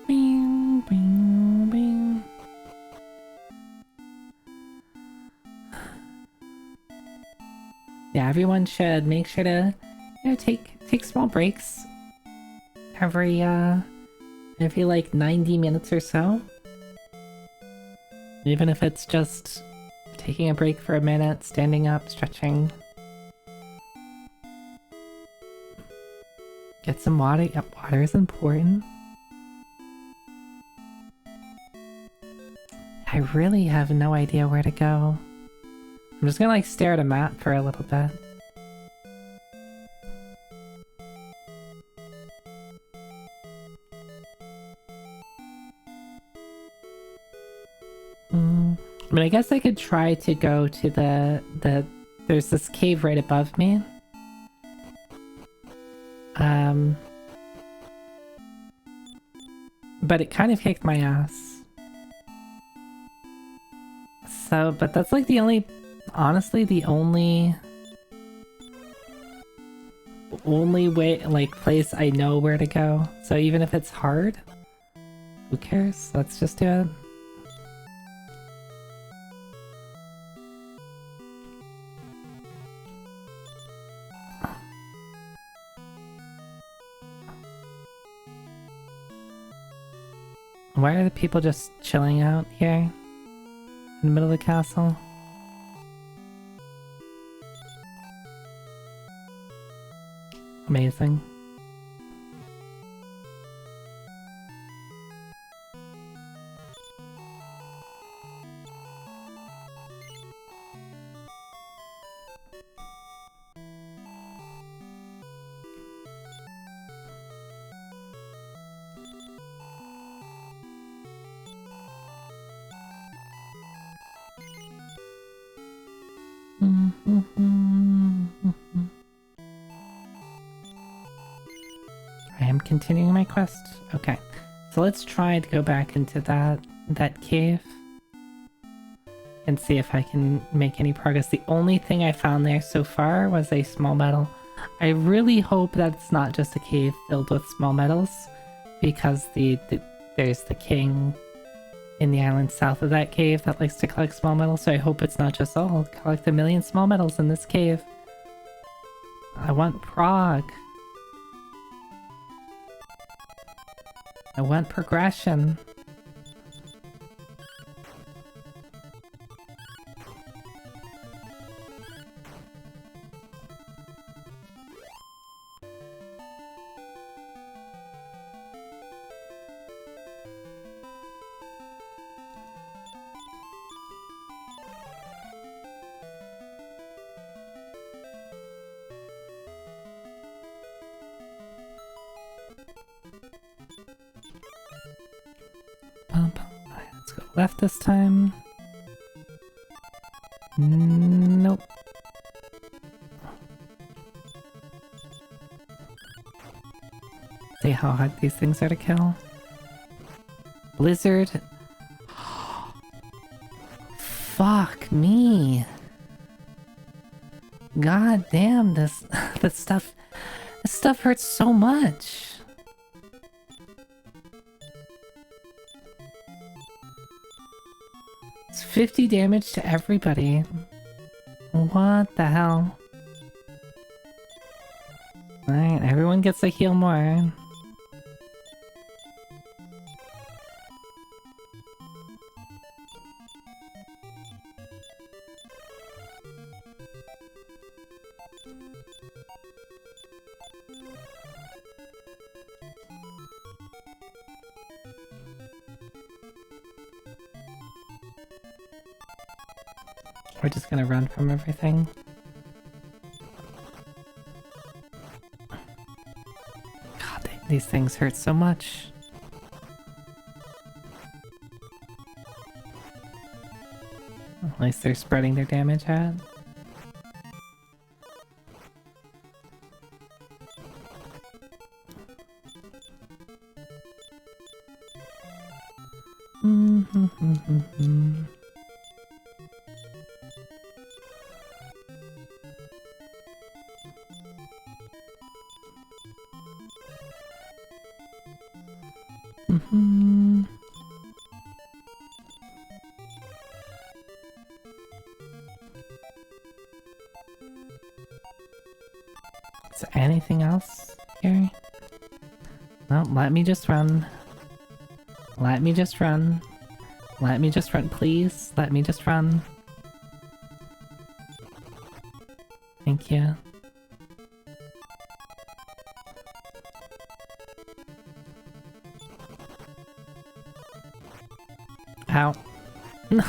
Bing, bing, bing. Yeah, everyone should make sure to, you know, take small breaks every like 90 minutes or so. Even if it's just taking a break for a minute, standing up, stretching. Get some water. Yep, water is important. I really have no idea where to go. I'm just gonna like stare at a map for a little bit. I mean, I guess I could try to go to there's this cave right above me. But it kind of kicked my ass. So, but that's like the only, honestly, the only way, like, place I know where to go. So even if it's hard, who cares? Let's just do it. Why are the people just chilling out here in the middle of the castle? Amazing. I am continuing my quest. Okay, so let's try to go back into that cave and see if I can make any progress. The only thing I found there so far was a small metal. I really hope that it's not just a cave filled with small metals, because there's the king in the island south of that cave that likes to collect small metals, so I hope it's not just, oh, I'll collect 1 million small metals in this cave. I want prog. I want progression. left this time? Nope. See how hard these things are to kill? Blizzard. Fuck me. God damn, this stuff hurts so much. It's 50 damage to everybody. What the hell? Alright, everyone gets to heal more. We're just gonna run from everything. God, these things hurt so much. At least they're spreading their damage out. Is there anything else here? No, let me just run. Let me just run. Let me just run, please. Let me just run. Thank you. Ow. No.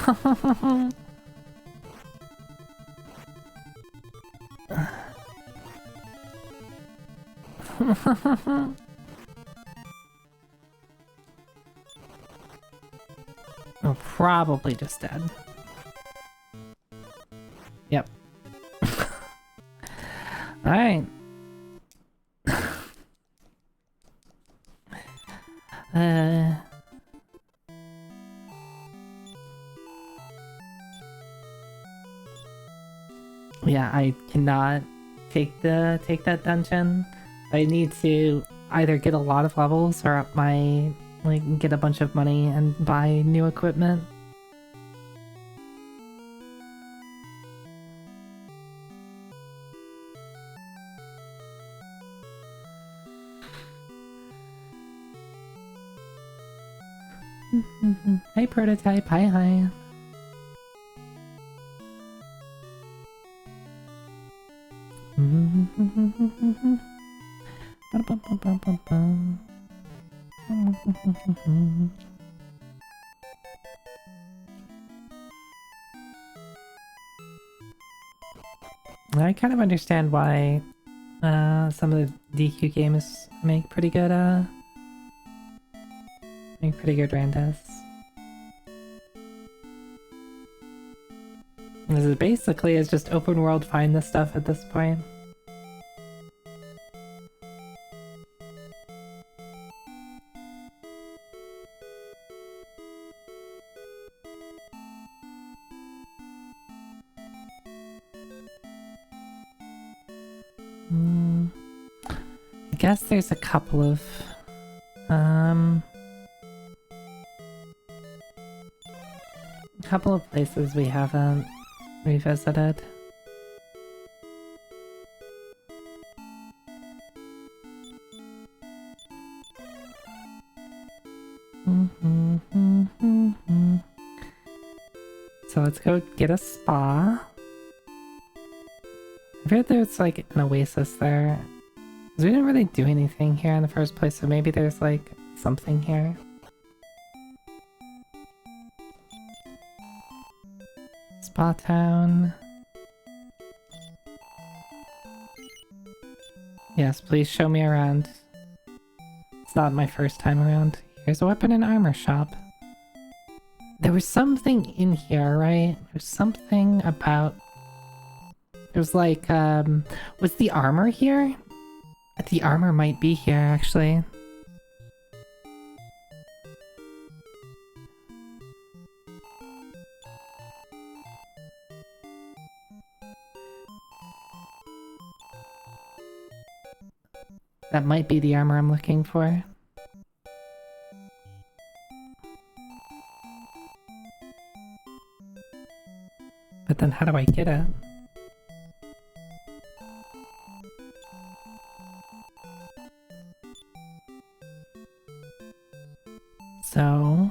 Oh, probably just dead. Yep. Alright. Yeah, I cannot take that dungeon. I need to either get a lot of levels or up my get a bunch of money and buy new equipment. Hey Prototype, hi. I kind of understand why some of the DQ games make pretty good randos. This is basically it's just open world find this stuff at this point. I guess there's a couple of places we haven't revisited. So let's go get a spa. I heard there's like an oasis there. 'Cause we didn't really do anything here in the first place, so maybe there's like something here. Spa Town. Yes, please show me around. It's not my first time around. Here's a weapon and armor shop. There was something in here, right? There's something about... There's like, was the armor here? The armor might be here, actually. That might be the armor I'm looking for. But then how do I get it? So...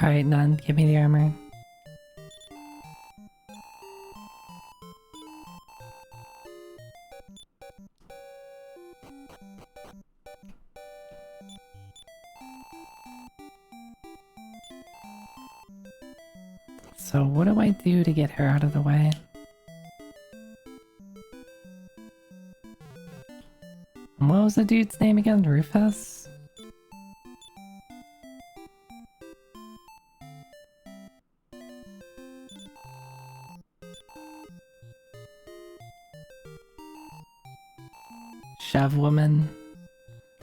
Alright, none. Give me the armor. So what do I do to get her out of the way? And what was the dude's name again? Rufus? Shav woman.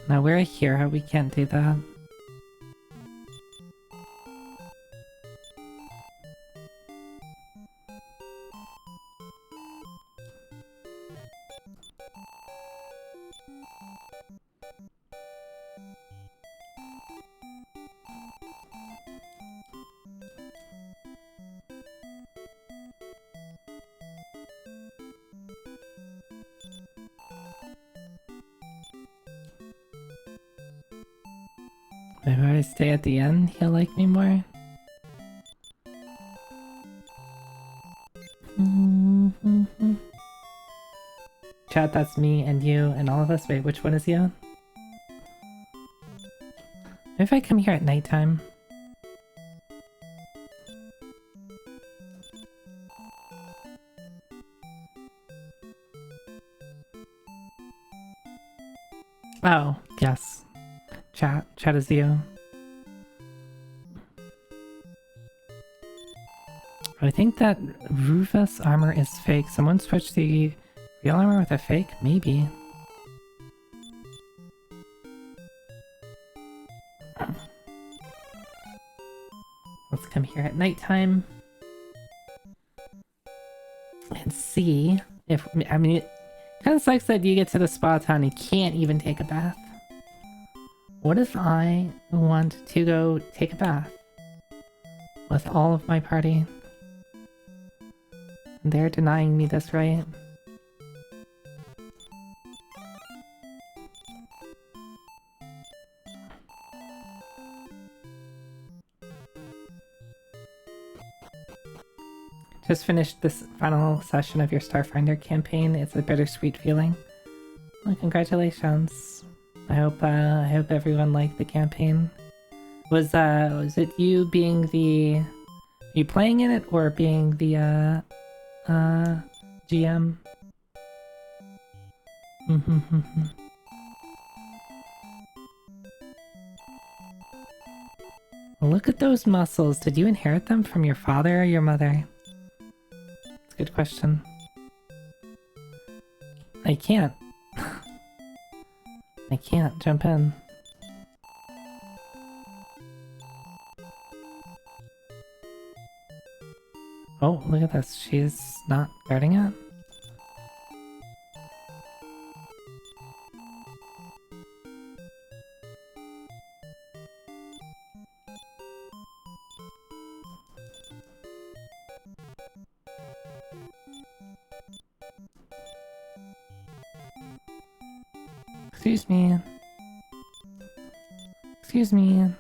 Now we're a hero, we can't do that. Maybe if I stay at the end, he'll like me more. Chat, that's me and you and all of us. Wait, which one is you? Maybe if I come here at nighttime. Oh, yes. Chat is you. I think that Rufus armor is fake. Someone switched the real armor with a fake? Maybe. Let's come here at nighttime and see if... I mean, it kind of sucks that you get to the spot and you can't even take a bath. What if I want to go take a bath with all of my party? They're denying me this right. Just finished this final session of your Starfinder campaign. It's a bittersweet feeling. Well, congratulations. I hope everyone liked the campaign. Was it you being the... you playing in it or being the GM? Look at those muscles. Did you inherit them from your father or your mother? That's a good question. I can't. I can't jump in. Oh, look at this. She's not guarding it. Excuse me. Excuse me.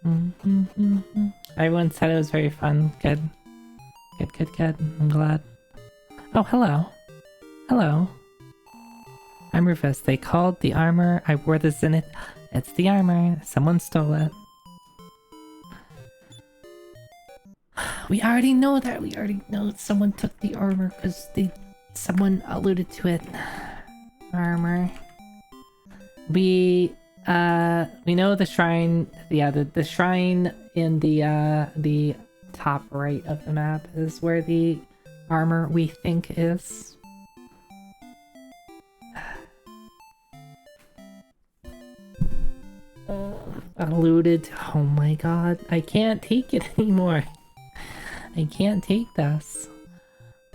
Everyone said it was very fun. Good. Good. I'm glad. Oh, hello. Hello. I'm Rufus. They called the armor I wore this in it. It's the armor. Someone stole it. We already know that. We already know someone took the armor because someone alluded to it. Armor. We know the shrine. Yeah, the shrine in the top right of the map is where the armor we think is. Alluded. Oh my god, I can't take it anymore. I can't take this.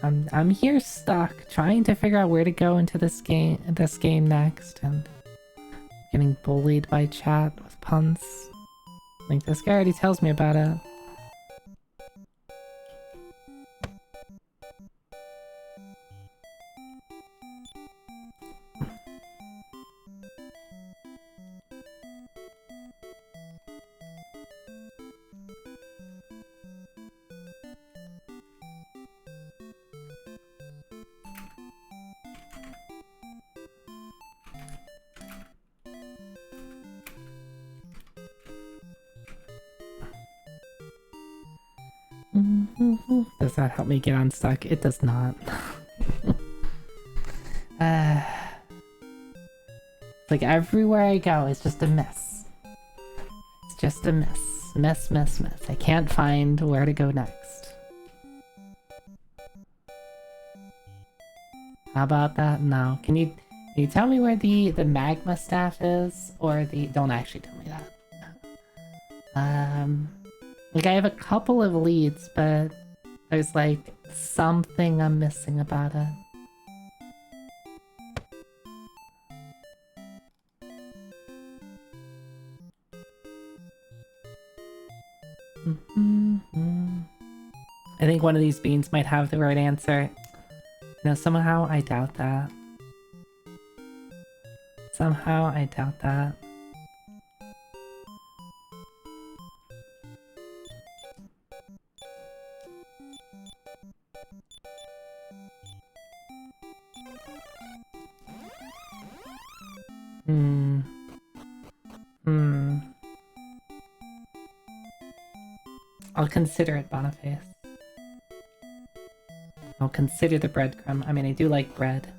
I'm here stuck trying to figure out where to go into this game next, and getting bullied by chat with puns. Like, this guy already tells me about it. Does that help me get unstuck? It does not. Like, everywhere I go is just a mess. It's just a mess. Mess. I can't find where to go next. How about that? No. Can you tell me where the magma staff is? Or don't actually tell me that. Like, I have a couple of leads, but there's like something I'm missing about it. I think one of these beans might have the right answer. No, somehow I doubt that. Somehow I doubt that. I'll consider it, Boniface. I'll consider the breadcrumb. I mean, I do like bread.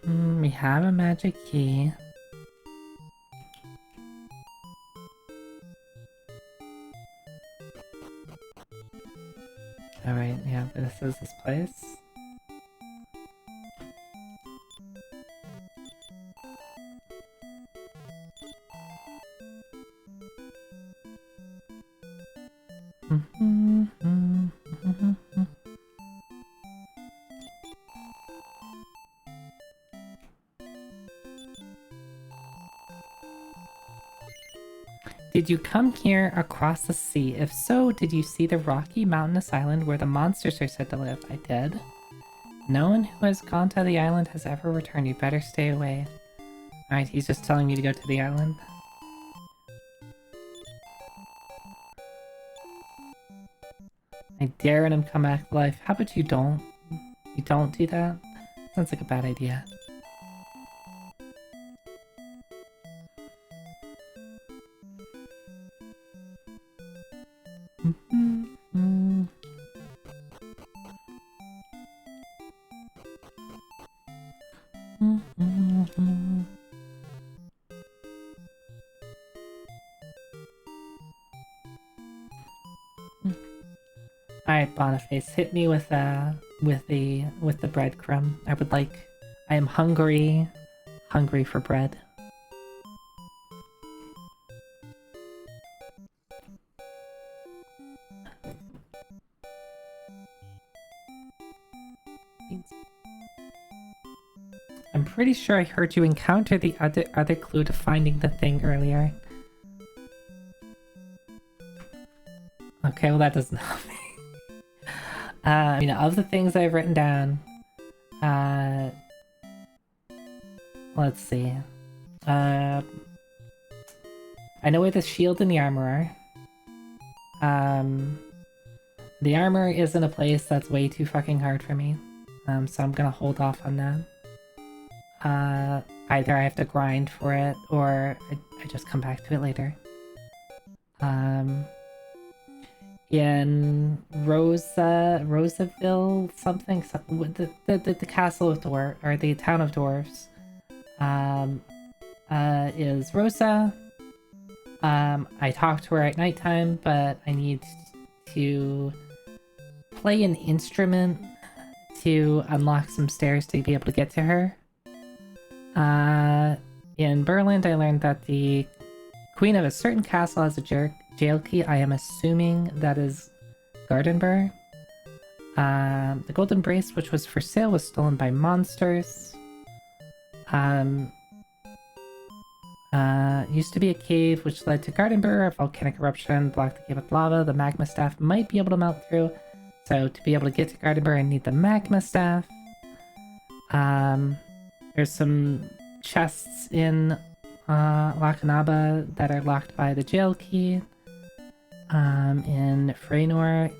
We have a magic key. Alright, yeah, this is this place. Did you come here across the sea? If so, did you see the rocky mountainous island where the monsters are said to live? I did. No one who has gone to the island has ever returned. You better stay away. Alright, he's just telling me to go to the island. I dare him come back to life. How about you don't? You don't do that? Sounds like a bad idea. Alright, Boniface, hit me with the breadcrumb. I am hungry for bread. I'm pretty sure I heard you encounter the other clue to finding the thing earlier. Okay, well that doesn't help me. I mean, of the things I've written down, let's see. I know where the shield and the armor are. The armor is in a place that's way too fucking hard for me. So I'm gonna hold off on that. Either I have to grind for it, or I just come back to it later. In Rosaville something, the castle of dwarf, or the town of dwarves, is Rosa. I talk to her at nighttime, but I need to play an instrument to unlock some stairs to be able to get to her. In Berlin, I learned that the queen of a certain castle has a jail key. I am assuming that is Gardenburg. The golden brace, which was for sale, was stolen by monsters. Used to be a cave which led to Gardenburg. A volcanic eruption blocked the cave with lava. The magma staff might be able to melt through. So to be able to get to Gardenburg, I need the magma staff. There's some chests in Lakanaba that are locked by the jail key. In Freynor,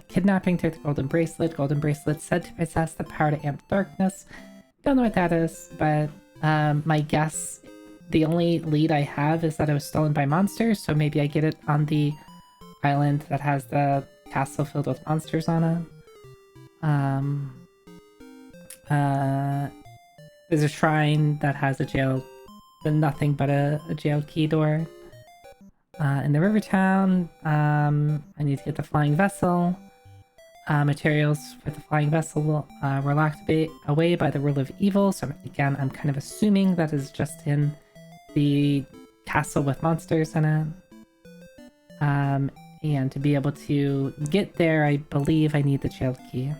kidnapping took the golden bracelet. Golden bracelet said to possess the power to amp darkness. Don't know what that is, but my guess, the only lead I have is that it was stolen by monsters, so maybe I get it on the island that has the castle filled with monsters on it. There's a shrine that has a jail, nothing but a jail key door. In the river town, I need to get the flying vessel. Materials for the flying vessel were locked away by the rule of evil, so again, I'm kind of assuming that is just in the castle with monsters in it. And to be able to get there, I believe I need the jail key.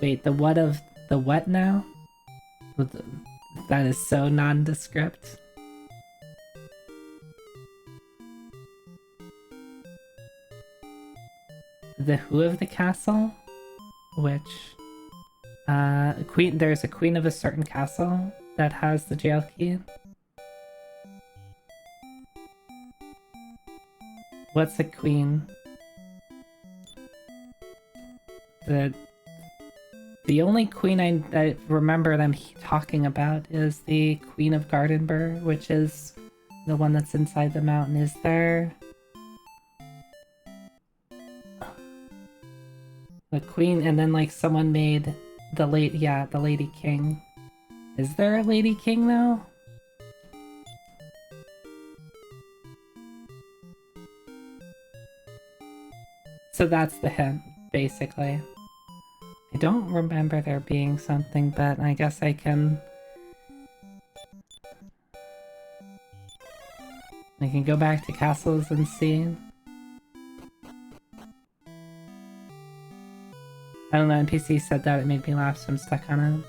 Wait, the what of the what now? That is so nondescript. The who of the castle? Which queen, there's a queen of a certain castle that has the jail key. What's a queen? The only queen I remember them talking about is the Queen of Gardenburg, which is the one that's inside the mountain. Is there the queen, and then like someone made the Lady King. Is there a Lady King though? So that's the hint, basically. I don't remember there being something, but I guess I can go back to castles and see. I don't know, NPC said that, it made me laugh, so I'm stuck on it.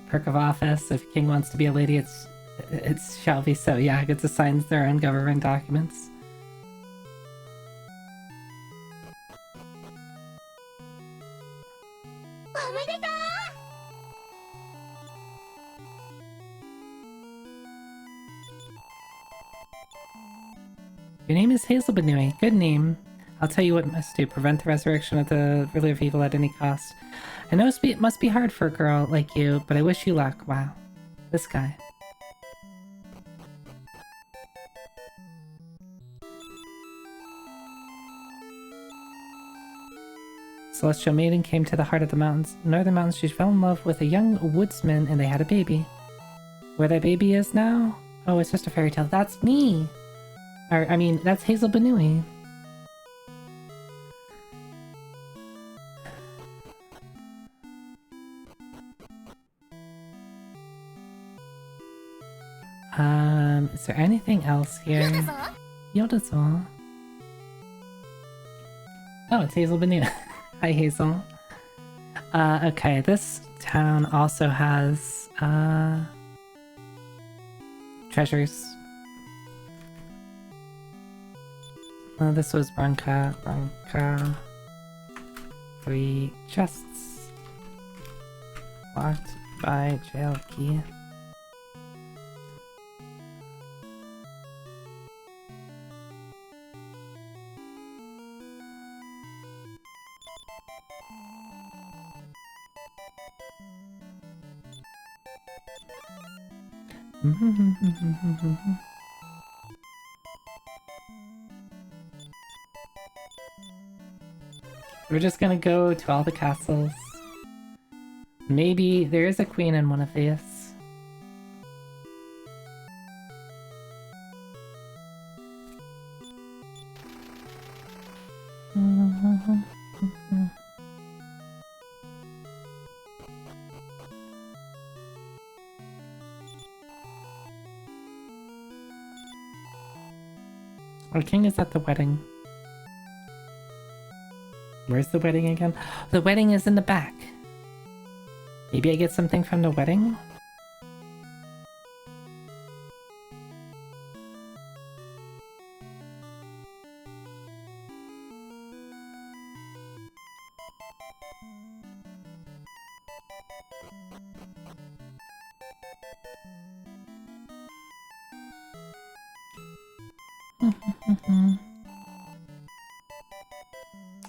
Perk of office, if king wants to be a lady, it shall be so. Yeah, gets assigned their own government documents. Your name is Hazel Benui. Good name. I'll tell you what must do. Prevent the resurrection of the ruler of evil at any cost. I know it must be hard for a girl like you, but I wish you luck. Wow. This guy. Celestial maiden came to the heart of the mountains. Northern mountains, she fell in love with a young woodsman and they had a baby. Where that baby is now? Oh, it's just a fairy tale. That's me! Or, I mean, that's Hazel Benui. Is there anything else here? Yoda's all. Oh, it's Hazel Banu. Hi, Hazel. Okay, this town also has, treasures. This was Branka. 3 chests. Locked by jail key. We're just gonna go to all the castles. Maybe there is a queen in one of these. Our king is at the wedding. Where's the wedding again? The wedding is in the back. Maybe I get something from the wedding?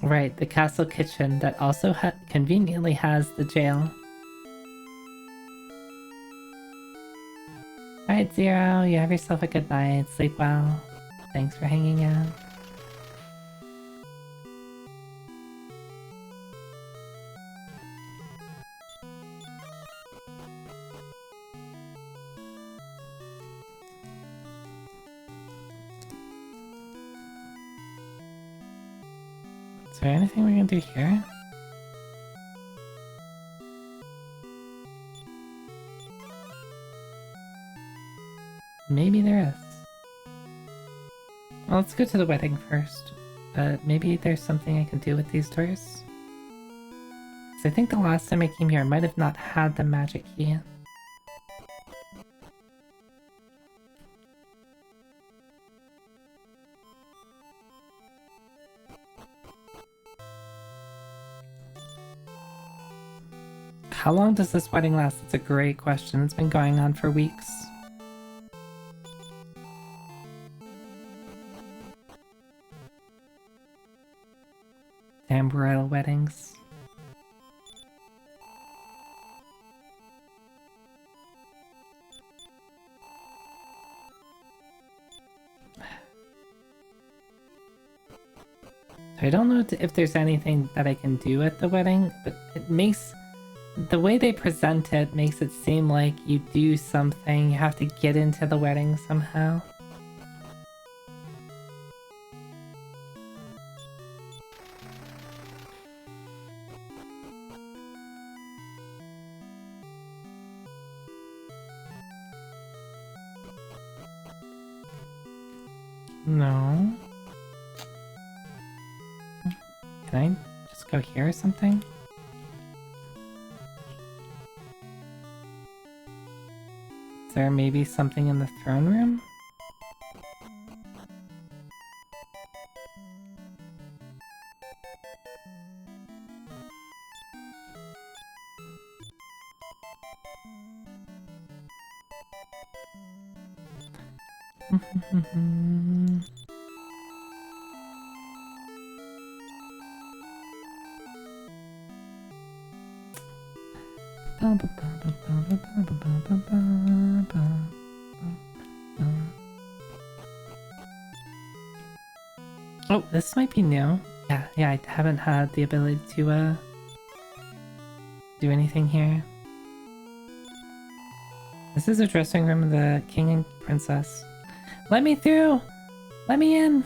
Right, the castle kitchen that also conveniently has the jail. Alright, Zero, you have yourself a good night. Sleep well. Thanks for hanging out. Is there anything we can do here? Maybe there is. Well, let's go to the wedding first. But maybe there's something I can do with these doors. 'Cause I think the last time I came here I might have not had the magic key. How long does this wedding last? It's a great question. It's been going on for weeks. Damn royal weddings. I don't know if there's anything that I can do at the wedding, but it makes... The way they present it makes it seem like you do something, you have to get into the wedding somehow. No. Can I just go here or something? Is there maybe something in the throne room? Oh, this might be new. Yeah, I haven't had the ability to do anything here. This is a dressing room of the king and princess. Let me through! Let me in!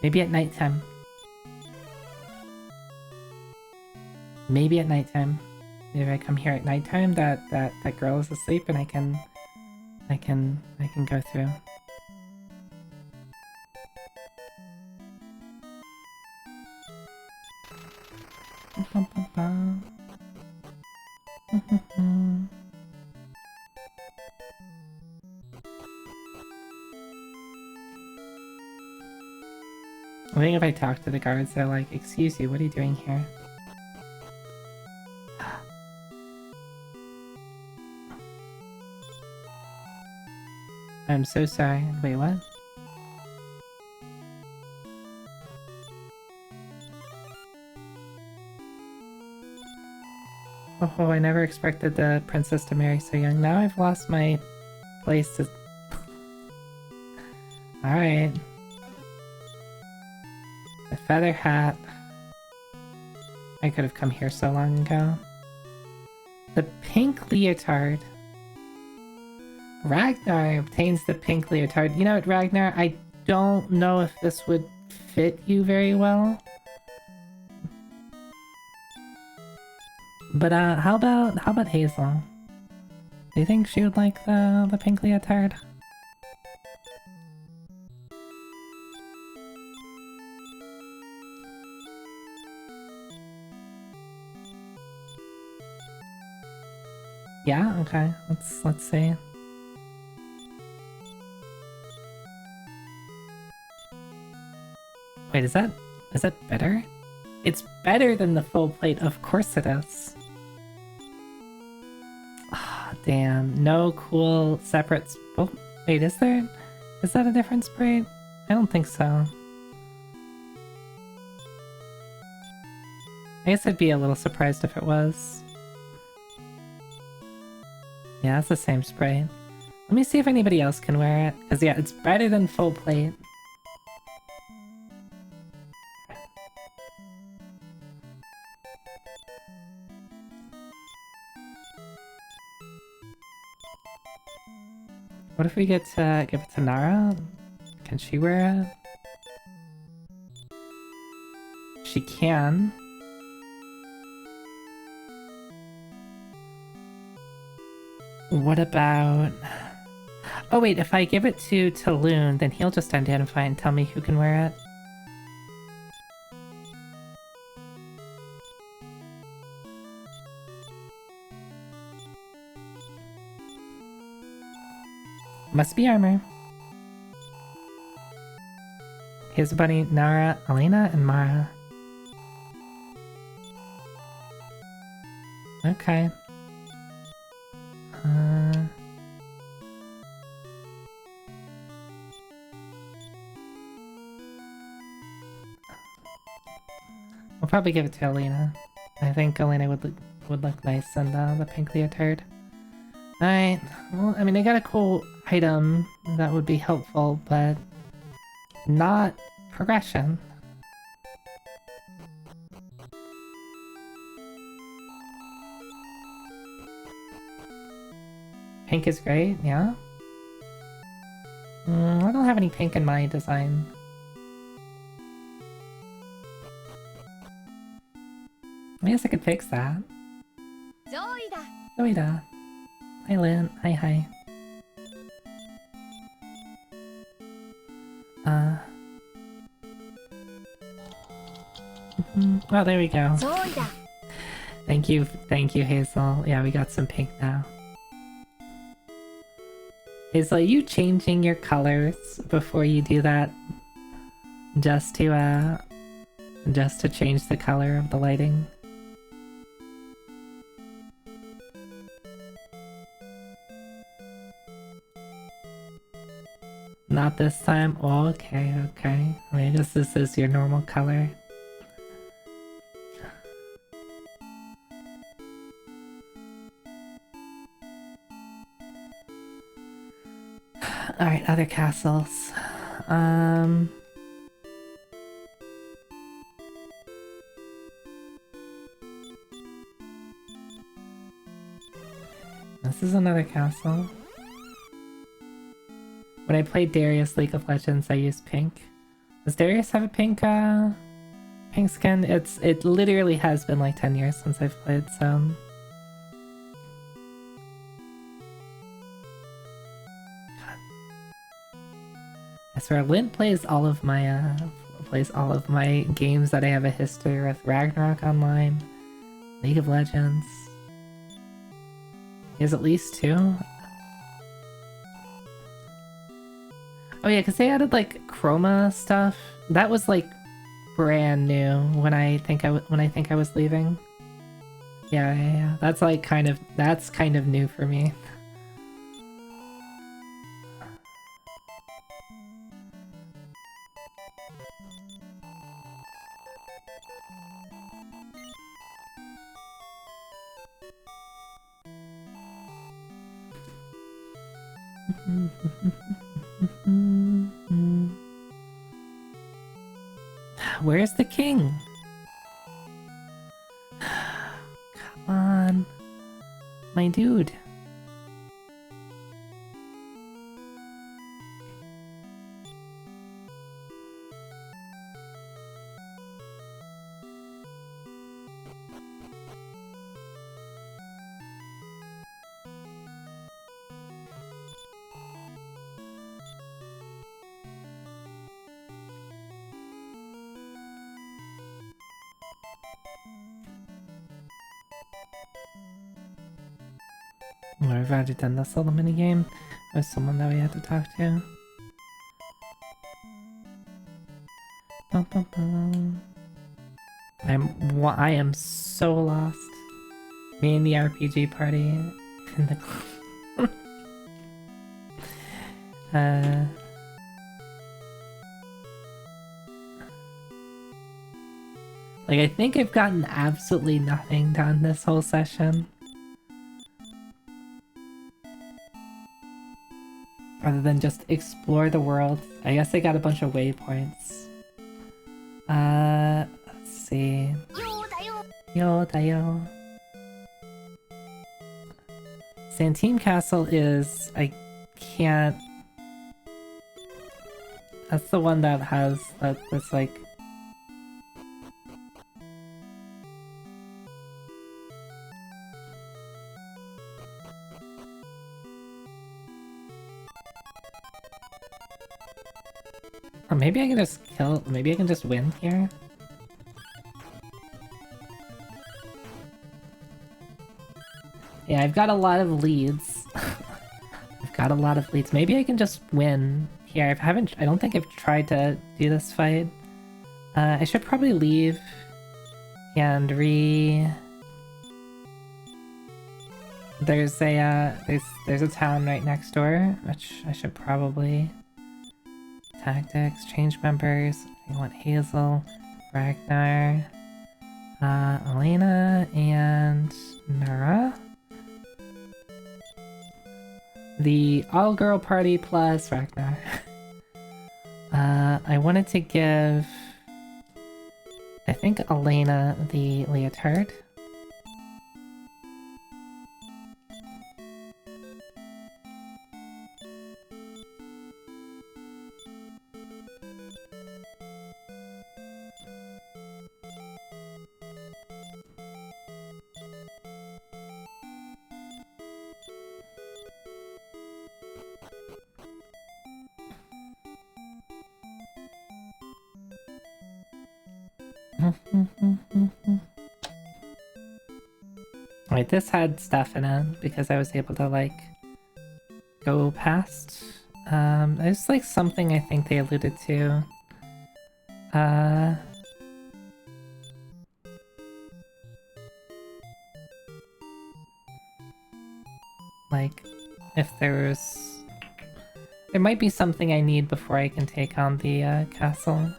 Maybe at nighttime. Maybe at nighttime. Maybe if I come here at nighttime, that girl is asleep, and I can go through. I think if I talk to the guards, they're like, "Excuse you, what are you doing here?" I'm so sorry. Wait, what? Oh, I never expected the princess to marry so young. Now I've lost my place to... Alright. The feather hat. I could have come here so long ago. The pink leotard. Ragnar obtains the pink leotard. You know what, Ragnar? I don't know if this would fit you very well. But how about Hazel? Do you think she would like the pink leotard? Yeah, okay. Let's see. Wait, is that better? It's better than the full plate, of course it is. Ah, damn. No cool separate oh, wait, is there? Is that a different sprite? I don't think so. I guess I'd be a little surprised if it was. Yeah, it's the same sprite. Let me see if anybody else can wear it. Because yeah, it's better than full plate. What if we get to give it to Nara? Can she wear it? She can. What about... Oh wait, if I give it to Loon, then he'll just identify and tell me who can wear it. Must be armor. Here's a bunny, Nara, Elena, and Mara. Okay. We'll probably give it to Elena. I think Elena would look nice in the pink leotard. Alright, well, I mean, I got a cool item that would be helpful, but not progression. Pink is great, yeah? I don't have any pink in my design. I guess I could fix that. Zoida. Hi, Lynn. Hi. Oh, there we go. Thank you, Hazel. Yeah, we got some pink now. Hazel, are you changing your colors before you do that? Just to change the color of the lighting? Not this time? Oh, okay. I mean, this is your normal color. Alright, other castles. This is another castle. When I played Darius League of Legends, I used pink. Does Darius have a pink skin? It literally has been like 10 years since I've played, so... swear Lint plays all of my games that I have a history with. Ragnarok Online, League of Legends. He has at least 2. Oh yeah, because they added like chroma stuff. That was like brand new when I think I was leaving. Yeah. That's like kind of new for me. Where's the king? Come on, my dude. I've already done this little minigame with someone that we had to talk to. Bum, bum, bum. I am so lost. Me and the RPG party in the like I think I've gotten absolutely nothing done this whole session. Other than just explore the world. I guess I got a bunch of waypoints. Let's see. Yo. Santine Castle is... I can't... That's the one that has... That's like... Or maybe I can just kill... Maybe I can just win here? Yeah, I've got a lot of leads. I've got a lot of leads. Maybe I can just win here. I don't think I've tried to do this fight. I should probably leave and there's a town right next door, which I should probably... Tactics, change members. I want Hazel, Ragnar, Elena, and Nara. The all-girl party plus Ragnar. I wanted to give... I think Elena the leotard. Wait, this had stuff in it because I was able to like go past. There's like something I think they alluded to. Like if there might be something I need before I can take on the castle.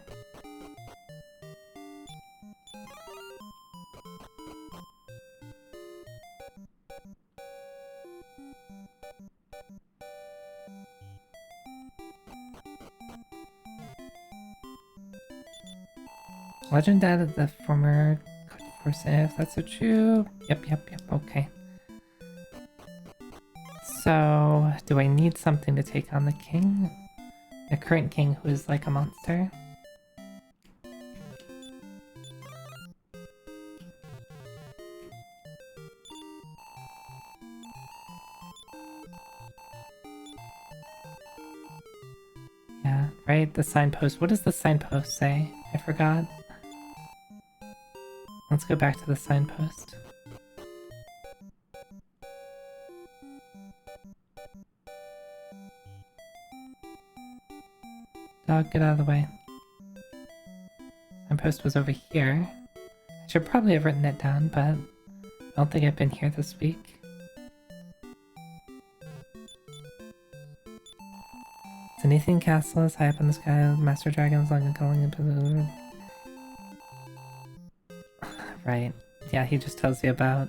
Legend added the former course if that's so true. Yep, okay. So, do I need something to take on the king? The current king who is like a monster? Yeah, Right? The signpost. What does the signpost say? I forgot. Let's go back to the signpost. Dog, get out of the way. Signpost was over here. I should probably have written it down, but I don't think I've been here this week. Anything castle is high up in the sky, Master Dragon's long and calling. Right. Yeah, he just tells you about,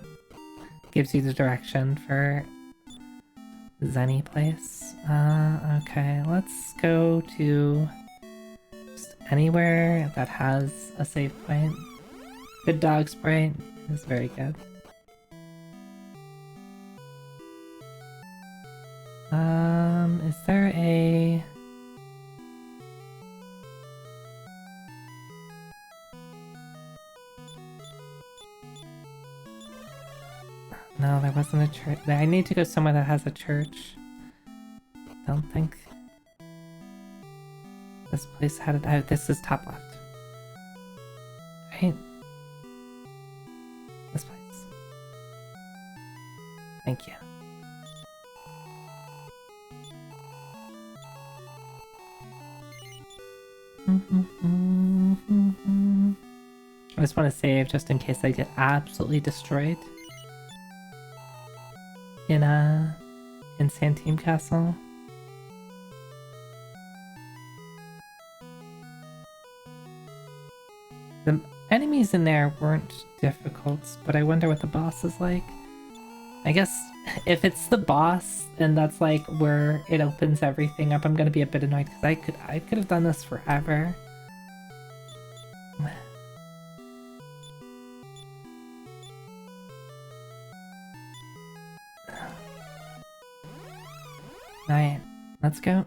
gives you the direction for Zenny place. Okay, let's go to just anywhere that has a save point. Good dog sprite is very good. Is there a... No, there wasn't a church. I need to go somewhere that has a church. Don't think this place had it. Oh, this is top left. Right? This place. Thank you. I just want to save just in case I get absolutely destroyed in Santeem Castle. The enemies in there weren't difficult, but I wonder what the boss is like. I guess if it's the boss and that's like where it opens everything up, I'm gonna be a bit annoyed because I could have done this forever. Alright, let's go.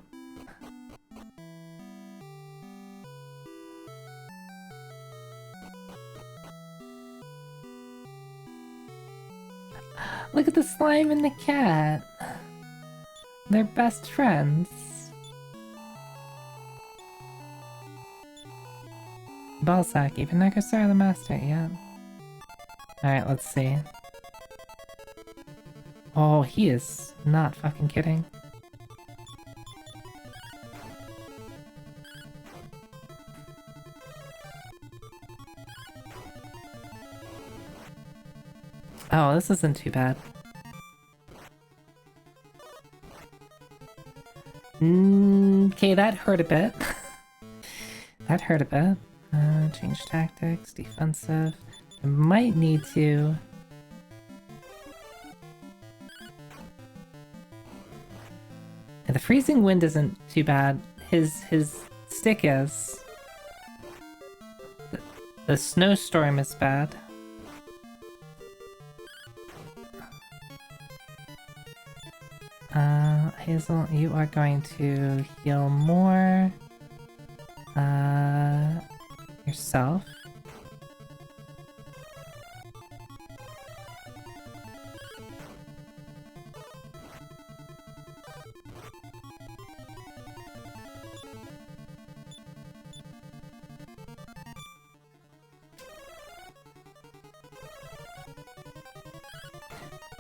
Look at the slime and the cat. They're best friends. Ballsack, even Nekosar the Master, yeah. Alright, let's see. Oh, he is not fucking kidding. Oh, this isn't too bad. Okay, that hurt a bit. That hurt a bit. Change tactics, defensive. I might need to... Yeah, the freezing wind isn't too bad. His stick is. The snowstorm is bad. Hazel, you are going to heal more. Yourself.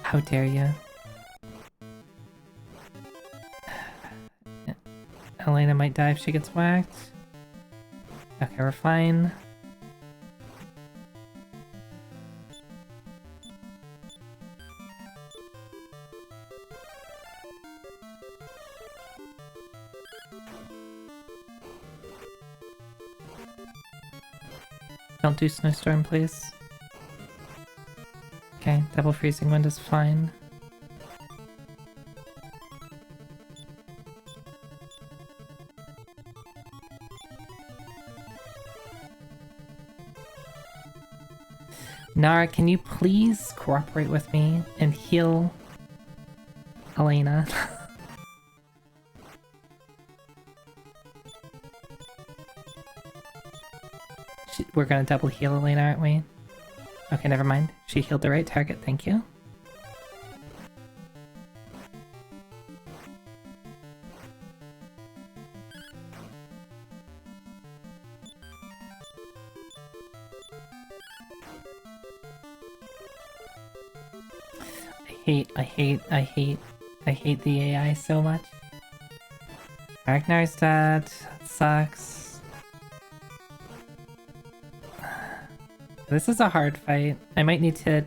How dare you? Elena might die if she gets whacked. Okay, we're fine. Don't do snowstorm, please. Okay, double freezing wind is fine. Nara, can you please cooperate with me and heal Elena? We're gonna double heal Elena, aren't we? Okay, never mind. She healed the right target, thank you. hate the AI so much. Ragnar's dead. That sucks. This is a hard fight. I might need to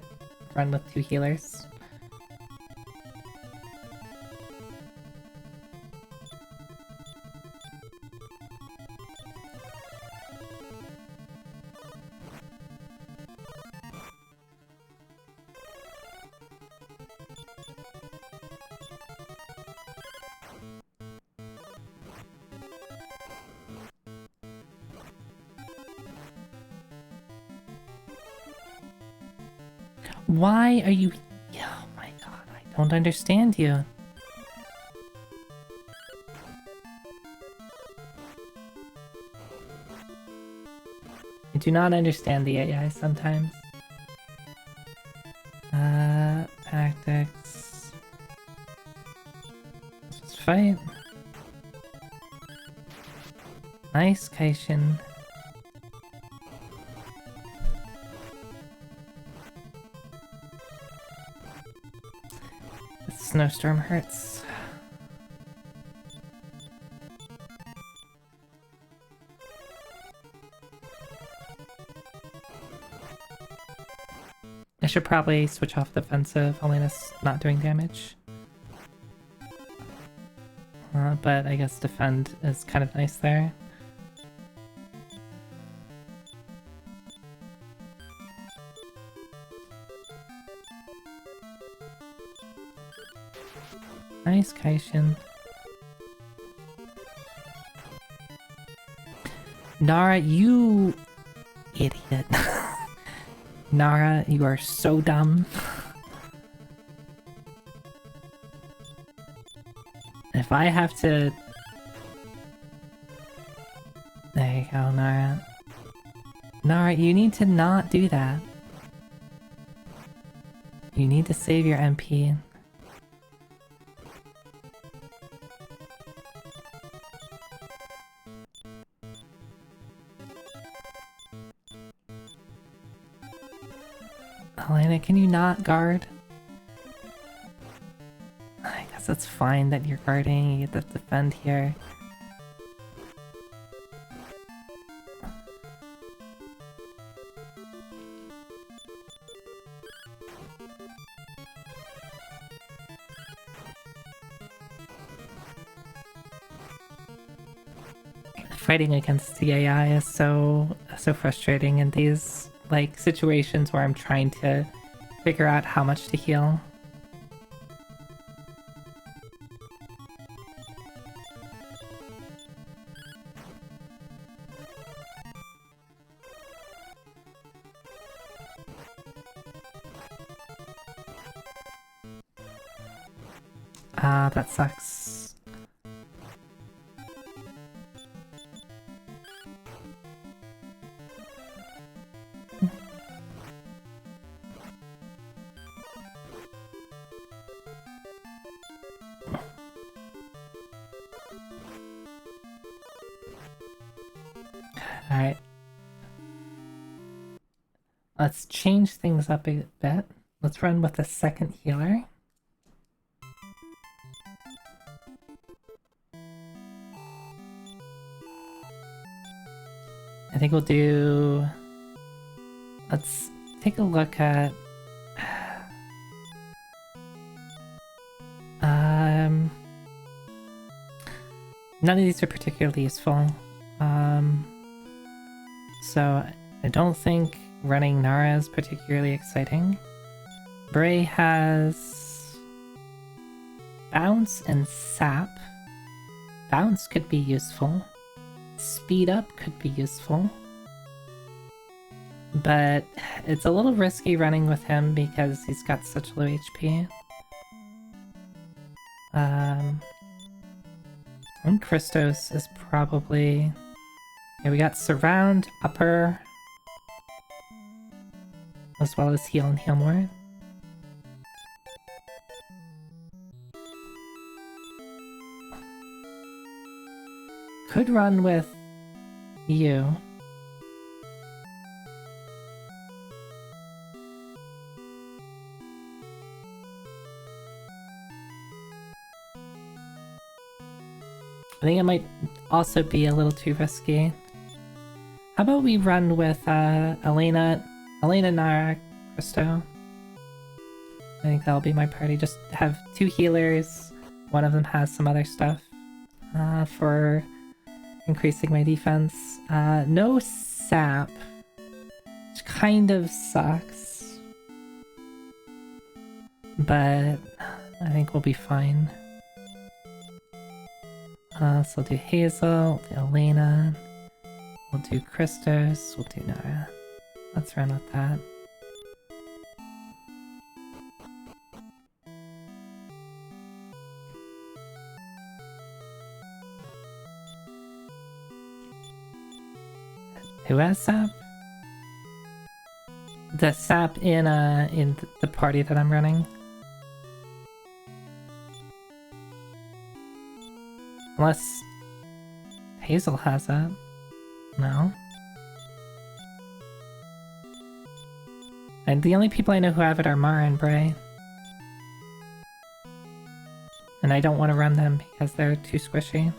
run with 2 healers. Why are you... Oh my god, I don't understand you. I do not understand the AI sometimes. Tactics. Let's just fight. Nice, Kaishin. The snowstorm hurts. I should probably switch off defensive, only this not doing damage. But I guess defend is kind of nice there. Nice, Kaishin. Nara, you idiot. Nara, you are so dumb. If I have to... There you go, Nara. Nara, you need to not do that. You need to save your MP. Elena, can you not guard? I guess that's fine that you're guarding, you get to defend here. Fighting against the AI is so frustrating in these like situations where I'm trying to figure out how much to heal. Ah, that sucks. Alright. Let's change things up a bit. Let's run with a second healer. I think we'll do... Let's take a look at... None of these are particularly useful. So I don't think running Nara is particularly exciting. Bray has Bounce and Sap. Bounce could be useful. Speed Up could be useful. But it's a little risky running with him because he's got such low HP. And Christos is probably... Yeah, we got Surround, Upper, as well as Heal and Heal More. Could run with you. I think it might also be a little too risky. How about we run with Elena, Nara, Christo? I think that'll be my party. Just have 2 healers. One of them has some other stuff for increasing my defense. No sap, which kind of sucks. But I think we'll be fine. So we'll do Hazel, we'll do Elena, we'll do Christos, we'll do Nara. Let's run with that. Who has sap? The sap in the party that I'm running. Unless Hazel has it. No. And the only people I know who have it are Mara and Bray. And I don't want to run them because they're too squishy.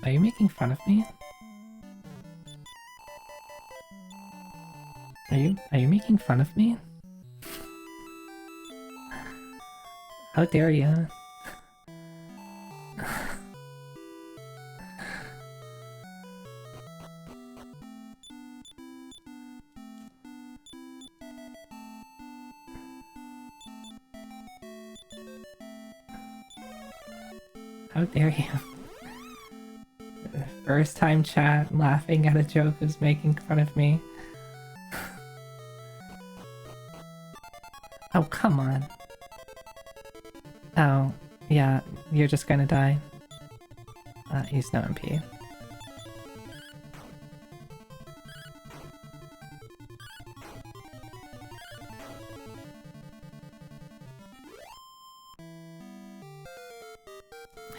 Are you making fun of me? Are you making fun of me? How dare you? How dare you? First time chat laughing at a joke is making fun of me. Oh, come on. Oh, yeah, you're just gonna die. He's no MP.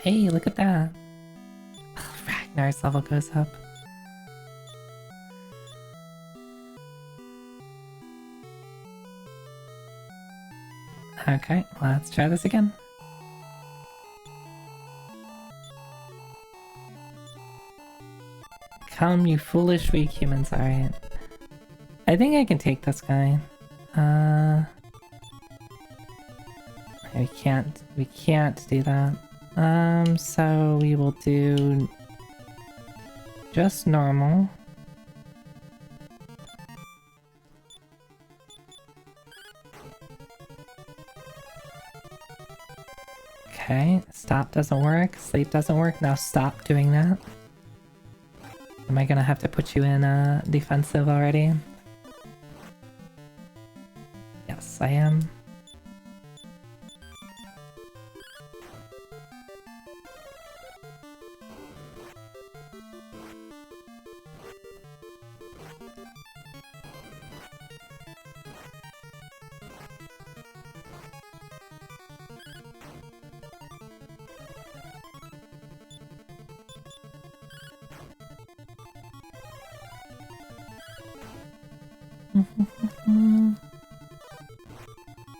Hey, look at that. Ragnar's level goes up. Okay, let's try this again. Come, you foolish weak humans. Alright. I think I can take this guy. We can't do that. So we will do just normal. Okay, stop doesn't work, sleep doesn't work, now stop doing that. Am I gonna have to put you in defensive already? Yes, I am.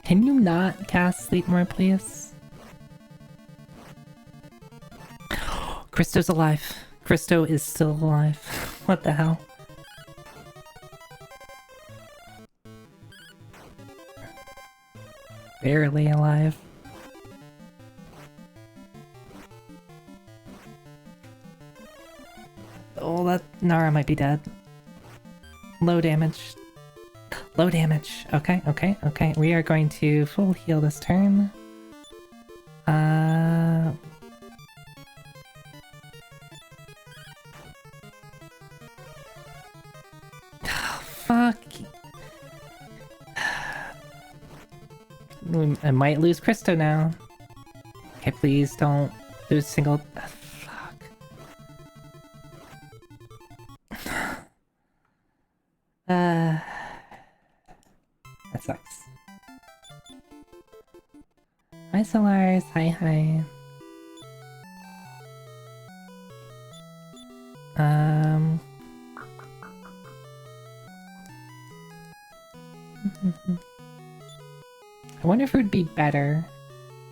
Can you not cast Sleep more, please? Christo's alive. Christo is still alive. What the hell? Barely alive. Oh, that Nara might be dead. Low damage. Low damage. Okay, okay, okay. We are going to full heal this turn. Fuck. I might lose Christo now. Okay, please don't lose single... fuck. That sucks. Hi Solars, hi hi. I wonder if it would be better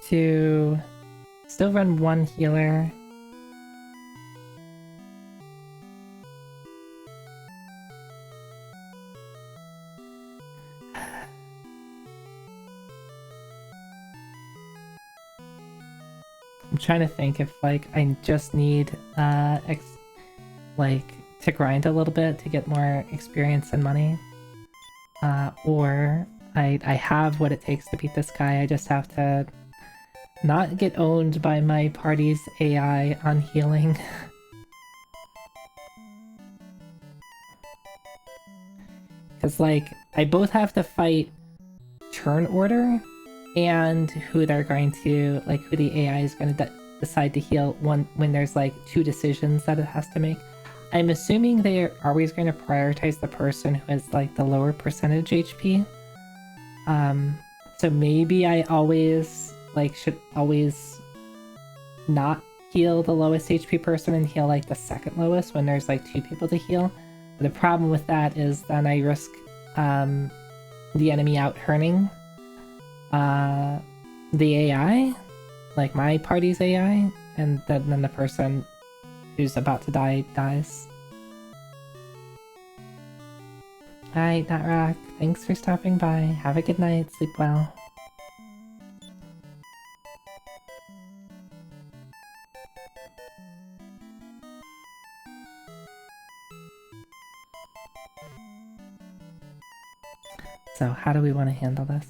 to still run one healer. I'm trying to think if like I just need like to grind a little bit to get more experience and money, or I have what it takes to beat this guy. I just have to not get owned by my party's AI on healing. Because like I both have to fight turn order and who they're going to, like, who the AI is going to decide to heal when there's like two decisions that it has to make. I'm assuming they're always going to prioritize the person who has like the lower percentage HP. So maybe I always should always not heal the lowest HP person and heal like the second lowest when there's like two people to heal. But the problem with that is then I risk the enemy out-herning the AI, like my party's AI, and then the person who's about to die dies. Alright, Natrock, thanks for stopping by. Have a good night, sleep well. So, how do we want to handle this?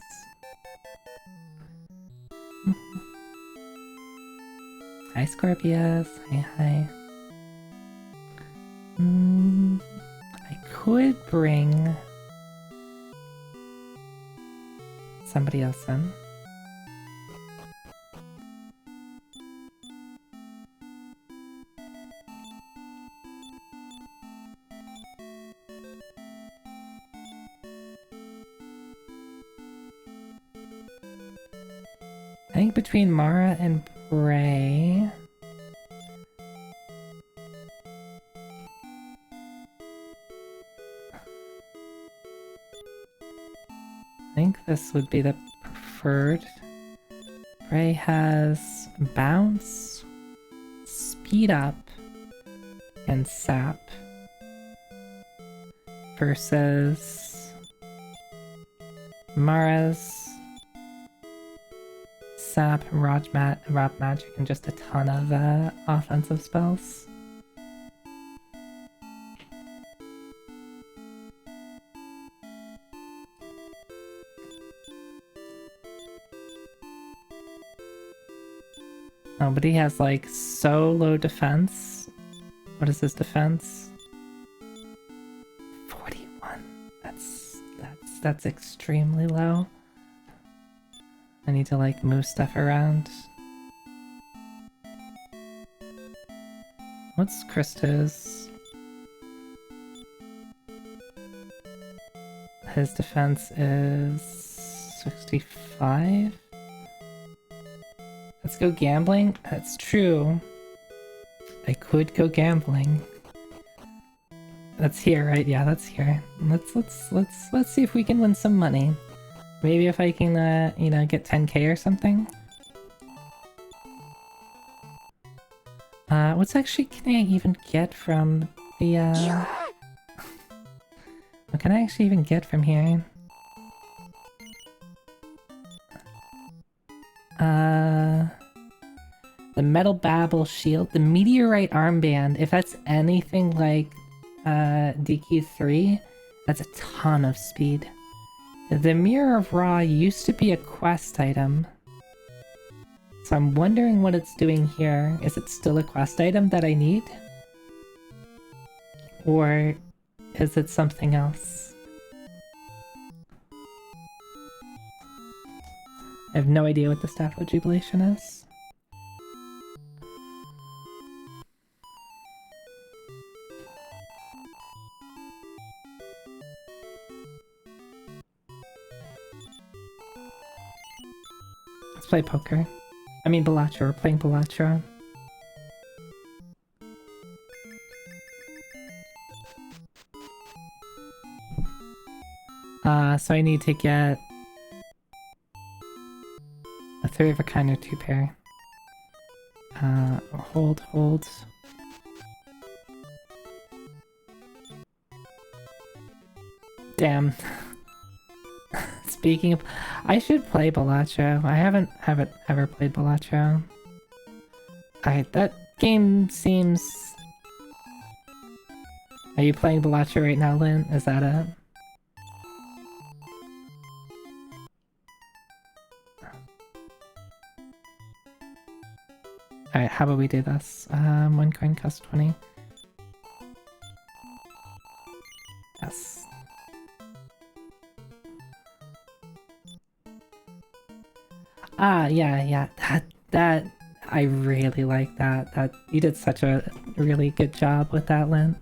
Hi, Scorpius. Hi. I could bring somebody else in. I think between Mara and Bray, I think this would be the preferred. Bray has bounce, speed up, and sap versus Mara's sap, rock magic, and just a ton of offensive spells. Oh, but he has like so low defense. What is his defense? 41. That's extremely low. I need to like move stuff around. What's Krista's? His defense is 65. Let's go gambling. That's true. I could go gambling. That's here, right? Yeah, that's here. Let's see if we can win some money. Maybe if I can, you know, get 10k or something. What's actually can I even get from the, what can I actually even get from here? The Metal Babble Shield, the Meteorite Armband, if that's anything like, DQ3, that's a ton of speed. The Mirror of Ra used to be a quest item. So I'm wondering what it's doing here. Is it still a quest item that I need? Or is it something else? I have no idea what the Staff of Jubilation is. Let's play poker. I mean Bellatra, we're playing Bellatra. So I need to get A 3 of a kind or 2 pair. Hold. Damn. Speaking of, I should play Balatro. I haven't ever played Balatro. That game seems. Are you playing Balatro right now, Lynn? Is that it? Alright, how about we do this? 1 coin costs 20. Yes. Yeah. That I really like that. That you did such a really good job with that, Lynn.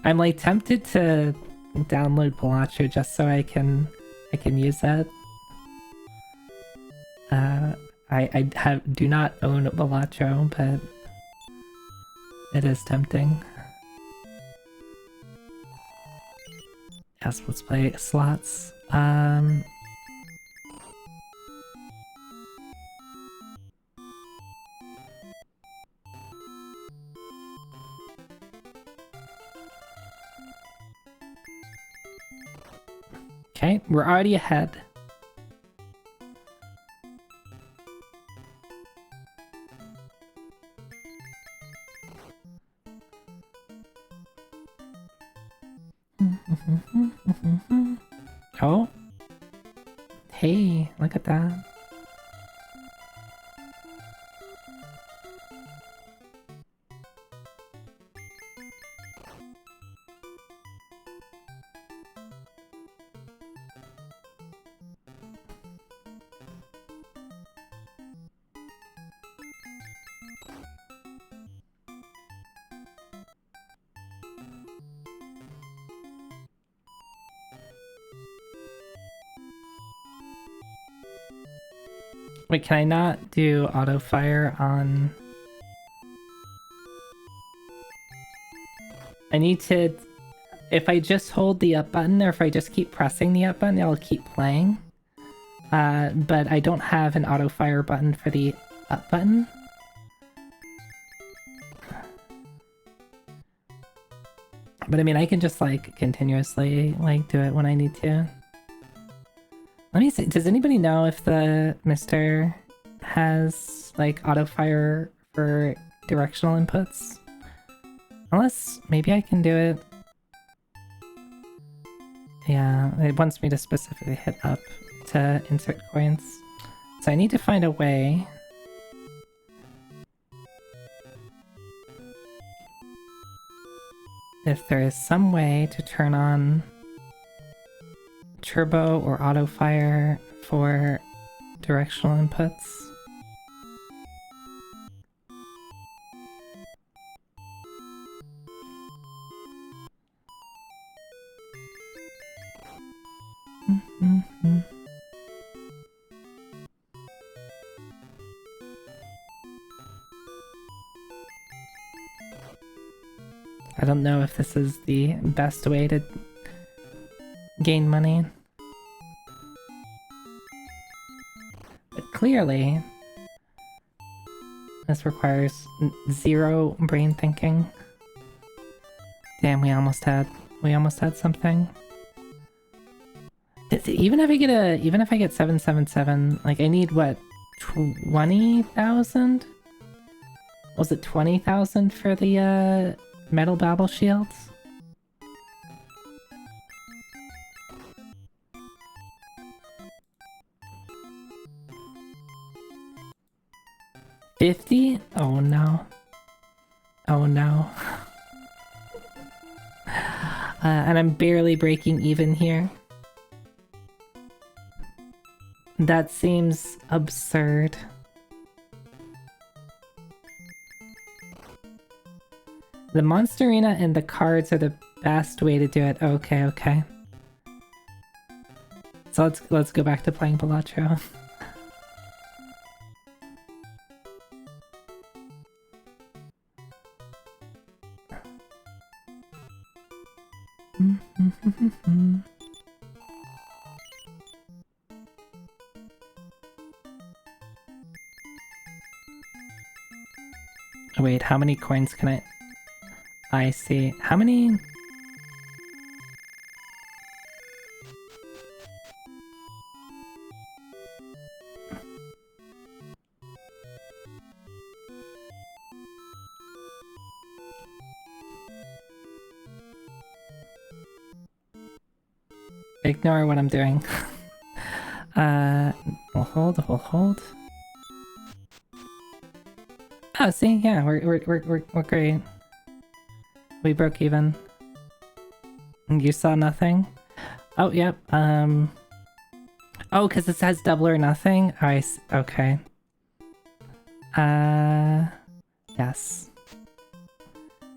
I'm like tempted to download Balatro just so I can use that. I do not own Balatro, but it is tempting. Yes, let's play slots. Okay, we're already ahead. Oh. Hey, look at that. Wait, can I not do auto fire on... I need to... If I just hold the up button, or if I just keep pressing the up button, it'll keep playing. But I don't have an auto fire button for the up button. But I mean, I can just like continuously like do it when I need to. Let me see, does anybody know if the Mister has like auto fire for directional inputs? Unless maybe I can do it. Yeah, it wants me to specifically hit up to insert coins. So I need to find a way. If there is some way to turn on turbo or auto fire for directional inputs. I don't know if this is the best way to gain money. But clearly, this requires 0 brain thinking. Damn, we almost had something. Even if I get 777, like I need what, 20,000? Was it 20,000 for the metal babble shields? $50? Oh no. Oh no. And I'm barely breaking even here. That seems absurd. The Monster Arena and the cards are the best way to do it. Okay. So let's go back to playing Balatro. Wait, how many coins can I see? How many? Ignore what I'm doing. We'll hold. Oh, see, yeah, we're great. We broke even. You saw nothing? Oh, yep. Oh, because it says double or nothing? Okay. Yes.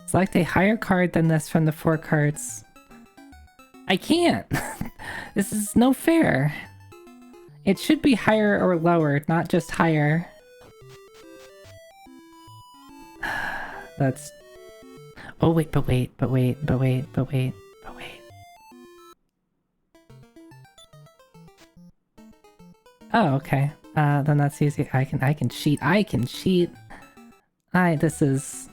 Select a higher card than this from the 4 cards. I can't! This is no fair. It should be higher or lower, not just higher. That's... Oh, wait. Oh, okay. Then that's easy. I can cheat. This is...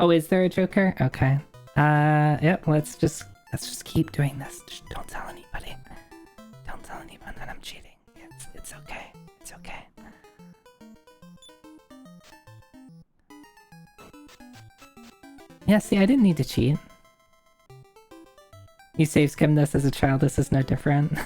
Oh, is there a Joker? Okay. Yep, let's just keep doing this. Just don't tell anybody. Don't tell anyone that I'm cheating. It's okay. It's okay. Yeah, see, I didn't need to cheat. You save skimmed this as a child, this is no different.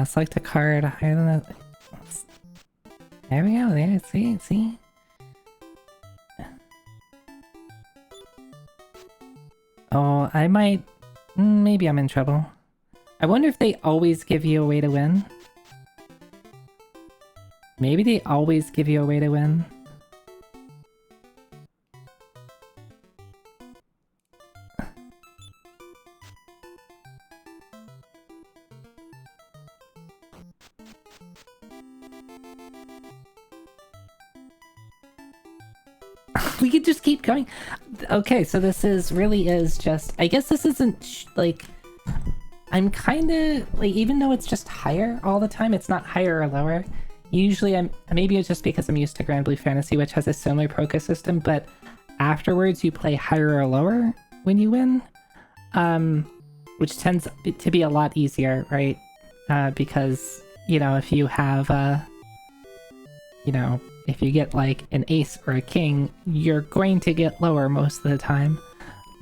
Select a card higher than that. There we go, there, see? Oh, I might... maybe I'm in trouble. I wonder if they always give you a way to win. Maybe they always give you a way to win. We could just keep going. Okay, so this really is just... I guess this isn't, like... I'm kinda... Like, even though it's just higher all the time, it's not higher or lower. Usually maybe it's just because I'm used to Grand Blue Fantasy, which has a similar Poké system, but afterwards you play higher or lower when you win. Which tends to be a lot easier, right? Because, you know, if you have, you know... If you get, like, an ace or a king, you're going to get lower most of the time.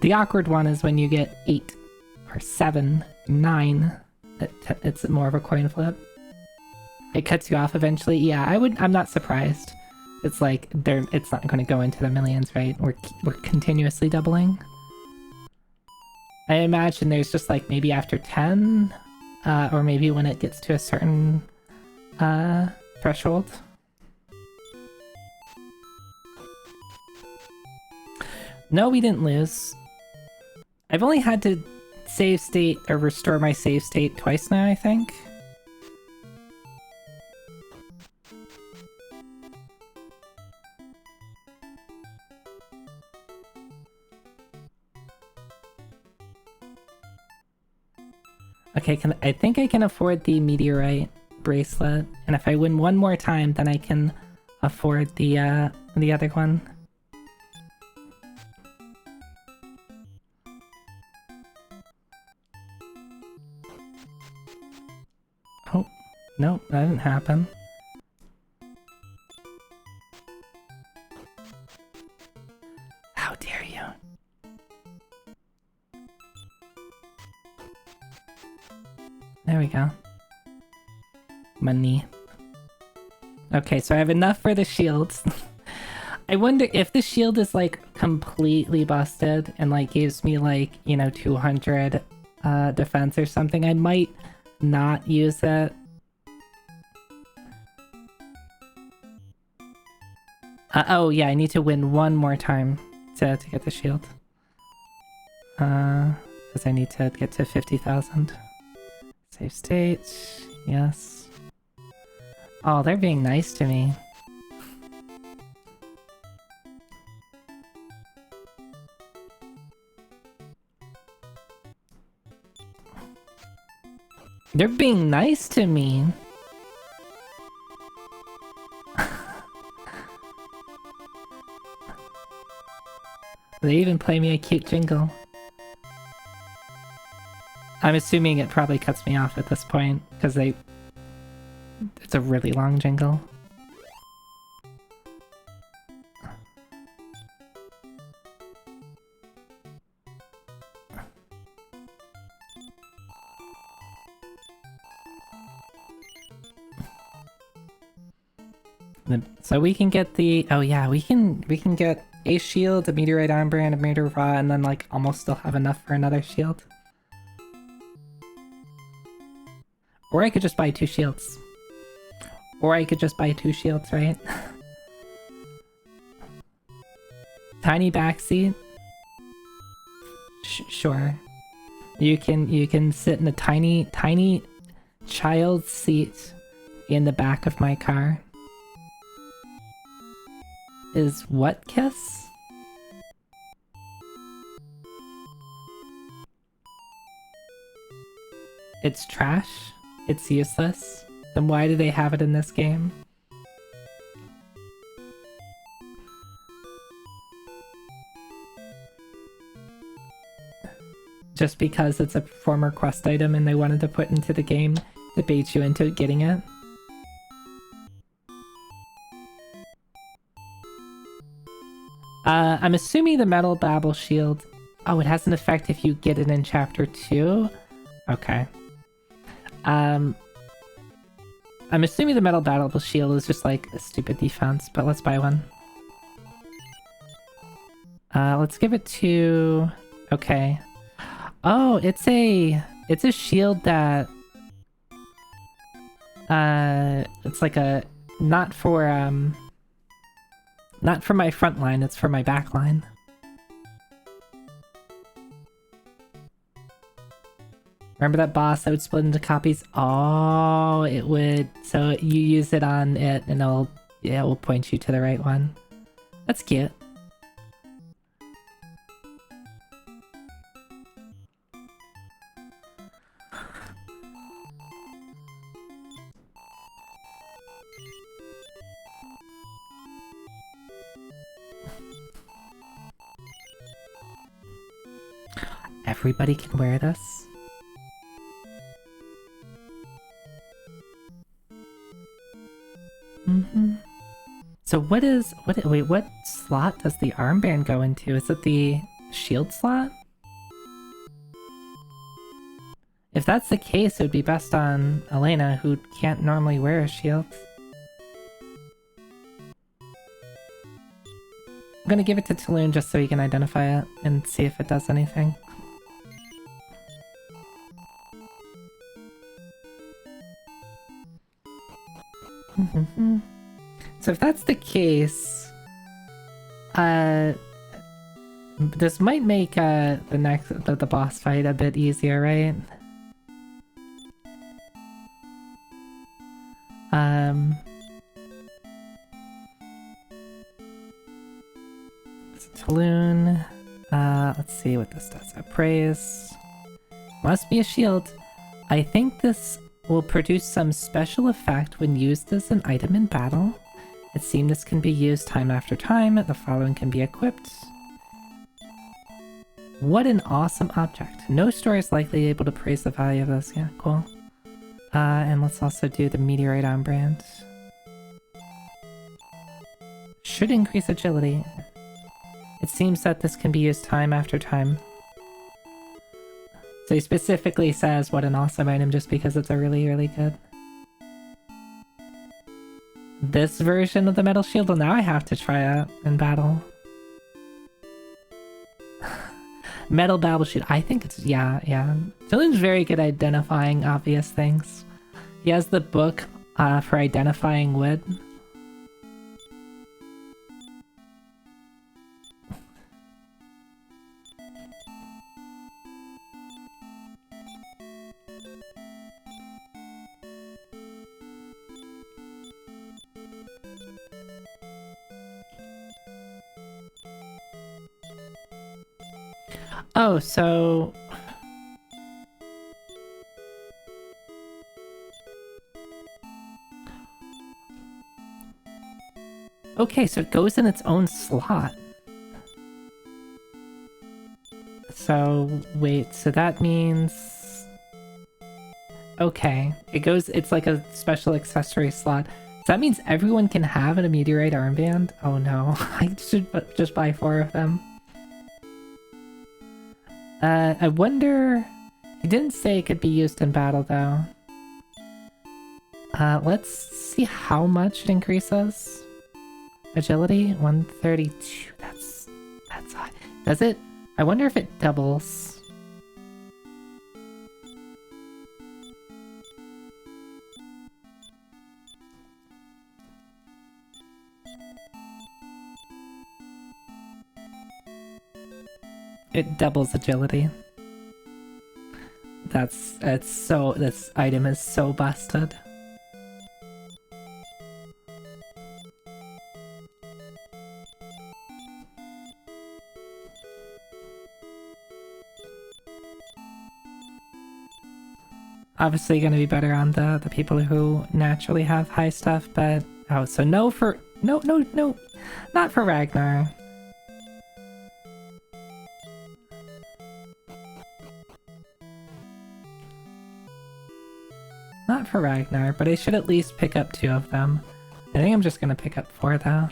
The awkward one is when you get 8 or 7, 9. It's more of a coin flip. It cuts you off eventually. Yeah, I'm not surprised. It's like, it's not going to go into the millions, right? We're continuously doubling. I imagine there's just, like, maybe after 10, or maybe when it gets to a certain, threshold. No, we didn't lose. I've only had to save state or restore my save state twice now, I think. Okay, I think I can afford the meteorite bracelet, and if I win one more time, then I can afford the other one. Oh, no, that didn't happen. How dare you? There we go. Money. Okay, so I have enough for the shields. I wonder if the shield is, like, completely busted and, like, gives me, like, you know, 200 defense or something, I might not use it. Oh yeah, I need to win one more time to get the shield. Because I need to get to 50,000. Save state. Yes. Oh, they're being nice to me. They're being nice to me. They even play me a cute jingle. I'm assuming it probably cuts me off at this point, because it's a really long jingle. So we can get the... Oh yeah, we can get a shield, a meteorite armband, a meteor rod, and then like almost still have enough for another shield. Or I could just buy 2 shields. Or I could just buy 2 shields, right? Tiny backseat. Sure. You can sit in a tiny child seat in the back of my car. Is what kiss? It's trash? It's useless? Then why do they have it in this game? Just because it's a former quest item and they wanted to put into the game to bait you into getting it? I'm assuming the Metal Babble Shield... Oh, it has an effect if you get it in Chapter 2? Okay. I'm assuming the Metal Babble Shield is just like a stupid defense, but let's buy one. Let's give it to... Okay. Oh, it's a shield that... It's like a... Not for my front line, it's for my back line. Remember that boss that would split into copies? Oh, it would. So you use it on it and it will point you to the right one. That's cute. Everybody can wear this? So what slot does the armband go into? Is it the shield slot? If that's the case, it would be best on Elena, who can't normally wear a shield. I'm gonna give it to Taloon just so he can identify it and see if it does anything. So if that's the case, this might make the boss fight a bit easier, right? Taloon. Let's see what this does. Appraise. Must be a shield. I think this will produce some special effect when used as an item in battle. It seems this can be used time after time. The following can be equipped. What an awesome object. No store is likely able to praise the value of this. Yeah, cool. And let's also do the meteorite armband. Should increase agility. It seems that this can be used time after time. So he specifically says what an awesome item just because it's a really, really good. This version of the metal shield, well, now I have to try it in battle. Metal Babble Shield, I think it's, yeah. Dylan's very good at identifying obvious things. He has the book for identifying wood. Oh, so... Okay, so it goes in its own slot. So, wait, so that means... Okay, it's like a special accessory slot. So that means everyone can have a meteorite armband? Oh no, I should just buy 4 of them. I wonder... He didn't say it could be used in battle though. Let's see how much it increases. Agility, 132. That's high. Does it? I wonder if it doubles. It doubles agility. This item is so busted. Obviously gonna be better on the people who naturally have high stuff, but... Oh, so no for... No, not for Ragnar. Not for Ragnar, but I should at least pick up 2 of them. I think I'm just gonna pick up 4 though.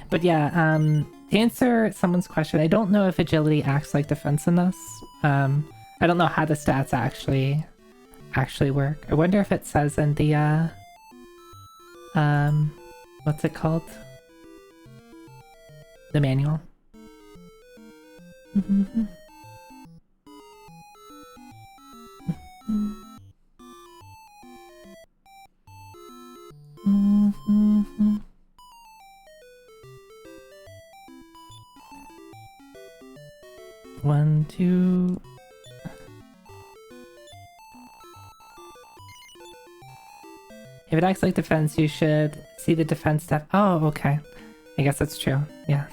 But yeah, to answer someone's question, I don't know if agility acts like defense in this. I don't know how the stats actually work. I wonder if it says in the what's it called? The manual. One, two. If it acts like defense, you should see the defense step. Oh, okay. I guess that's true. Yeah.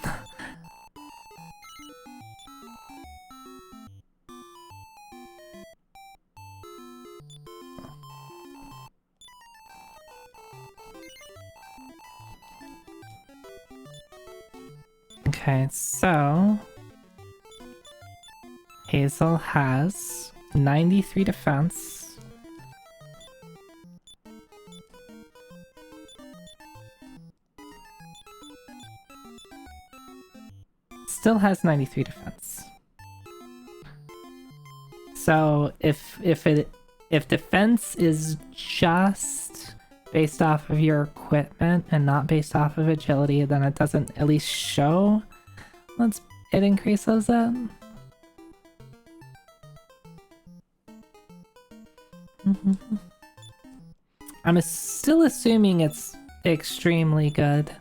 Okay, so Hazel has 93 defense. Still has 93 defense. So if defense is just based off of your equipment and not based off of agility, then it doesn't at least show it increases it. I'm still assuming it's extremely good.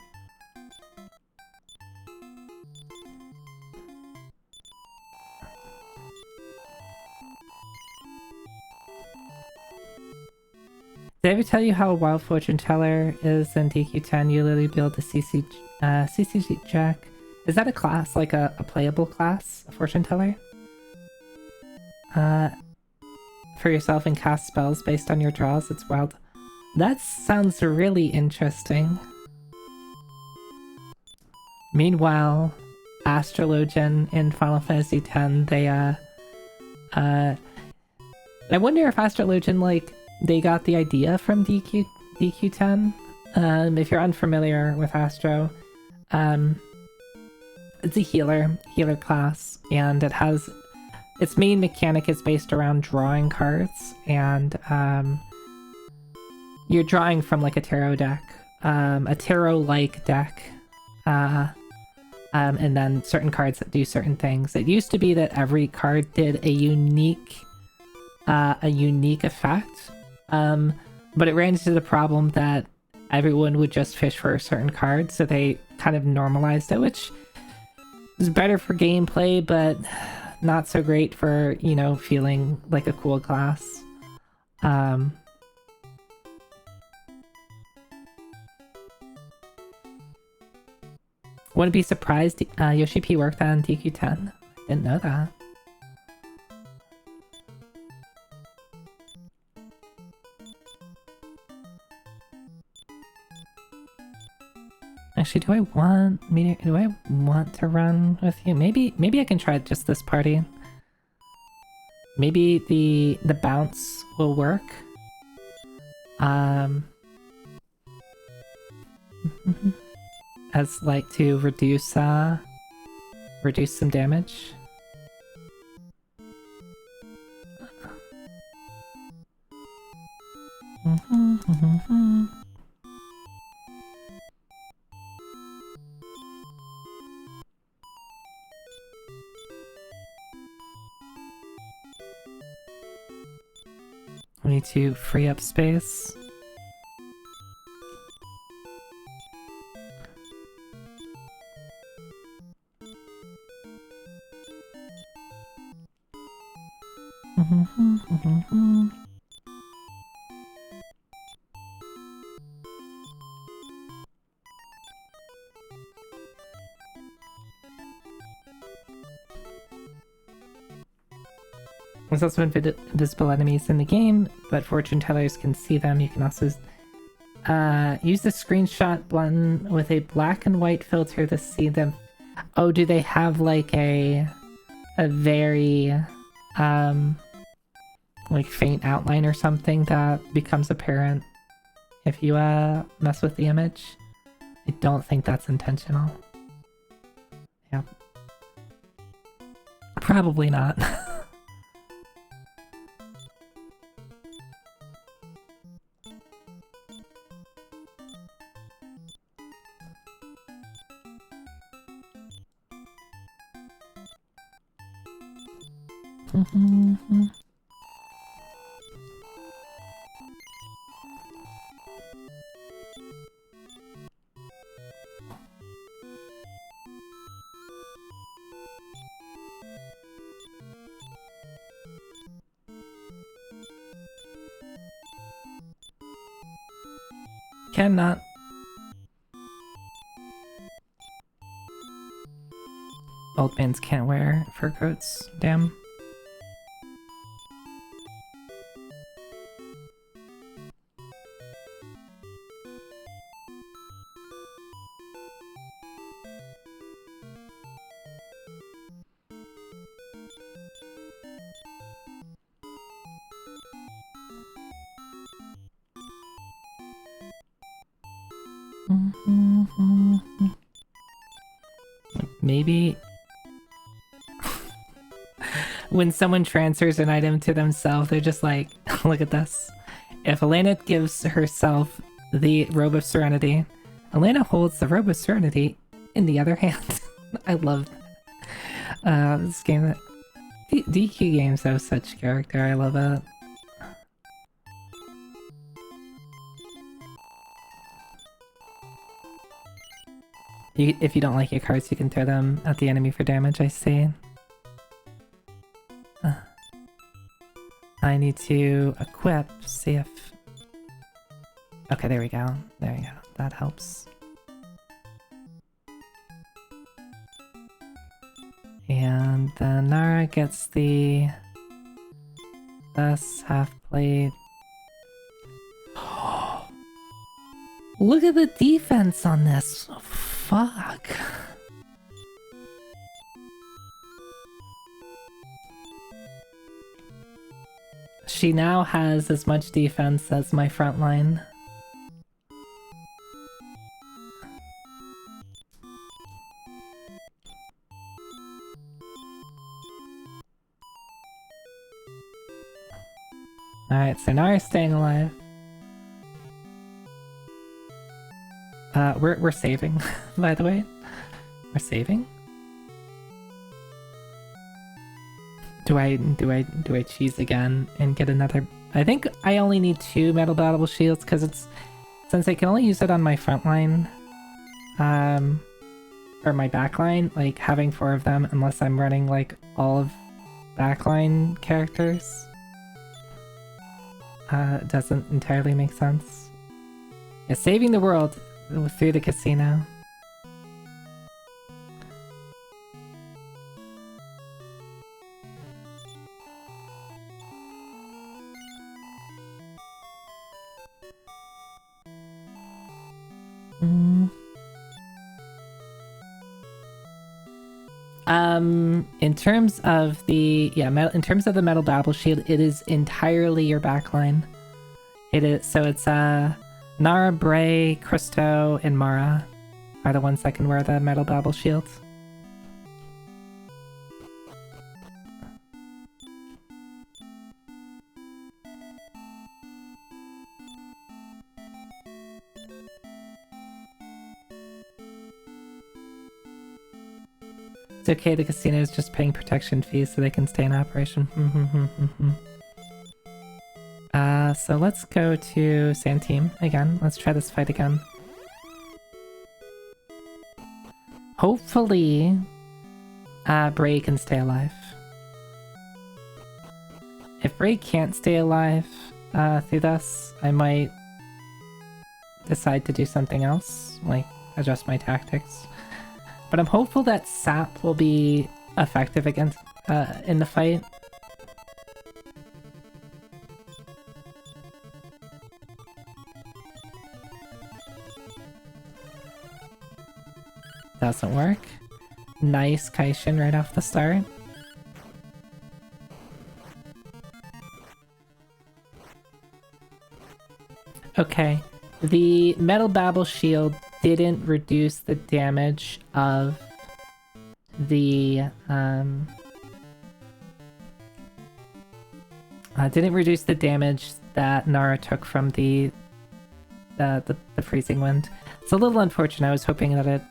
Did I ever tell you how a wild fortune teller is in DQ10? You literally build a CCG jack. Is that a class, like a playable class, a fortune teller? For yourself and cast spells based on your draws. It's wild. That sounds really interesting. Meanwhile, Astrologian in Final Fantasy X, they I wonder if Astrologian, like, they got the idea from DQ10. If you're unfamiliar with Astro, it's a healer class, and it has its main mechanic is based around drawing cards, and you're drawing from like a tarot deck, a tarot-like deck, and then certain cards that do certain things. It used to be that every card did a unique effect, but it ran into the problem that everyone would just fish for a certain card, so they kind of normalized it, which is better for gameplay, but not so great for, you know, feeling like a cool class. Wouldn't be surprised Yoshi P worked on DQ10. Didn't know that. Actually, do I want to run with you? Maybe I can try just this party. Maybe the bounce will work. As like to reduce some damage. We need to free up space. There's also invisible enemies in the game, but fortune tellers can see them. You can also use the screenshot button with a black and white filter to see them. Oh, do they have like a very like faint outline or something that becomes apparent if you mess with the image? I don't think that's intentional. Yeah. Probably not. Cannot. Old mans can't wear fur coats. Damn. Maybe when someone transfers an item to themselves, they're just like, look at this. If Elena gives herself the Robe of Serenity, Elena holds the Robe of Serenity in the other hand. I love this game. DQ games have such character. I love it. If you don't like your cards, you can throw them at the enemy for damage, I see. I need to equip, see if... Okay, there we go. There we go. That helps. And then Nara gets the... this half plate. Look at the defense on this! Fuck. She now has as much defense as my front line. Alright, so now you're staying alive. We're saving, by the way. We're saving. Do I cheese again and get another? I think I only need 2 metal battleable shields because it's since I can only use it on my front line, or my backline, like having 4 of them, unless I'm running like all of backline characters, doesn't entirely make sense. Yeah, saving the world through the casino. In terms of the in terms of the metal babble shield, it is entirely your backline. It is, so it's Nara, Bray, Christo, and Mara are the ones that can wear the metal babble shield. It's okay, the casino is just paying protection fees so they can stay in operation. So let's go to Sand Team again. Let's try this fight again. Hopefully, Bray can stay alive. If Bray can't stay alive through this, I might decide to do something else, like adjust my tactics. But I'm hopeful that Sap will be effective against in the fight. Doesn't work. Nice Kaishin right off the start. Okay, the Metal Babble Shield didn't reduce the damage of the didn't reduce the damage that Nara took from the freezing wind. It's a little unfortunate. I was hoping that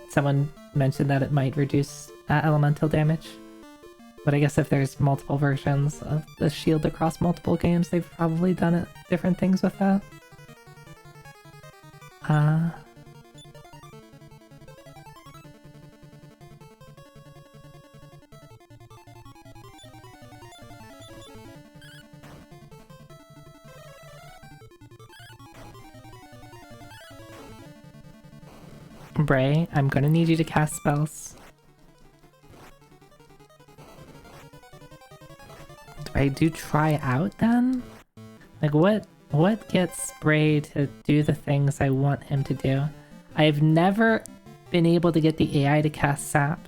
someone mentioned that it might reduce elemental damage, but I guess if there's multiple versions of the shield across multiple games, they've probably done different things with that. Bray, I'm gonna need you to cast spells. Bray, do try out then? Like what gets Bray to do the things I want him to do? I've never been able to get the AI to cast Sap.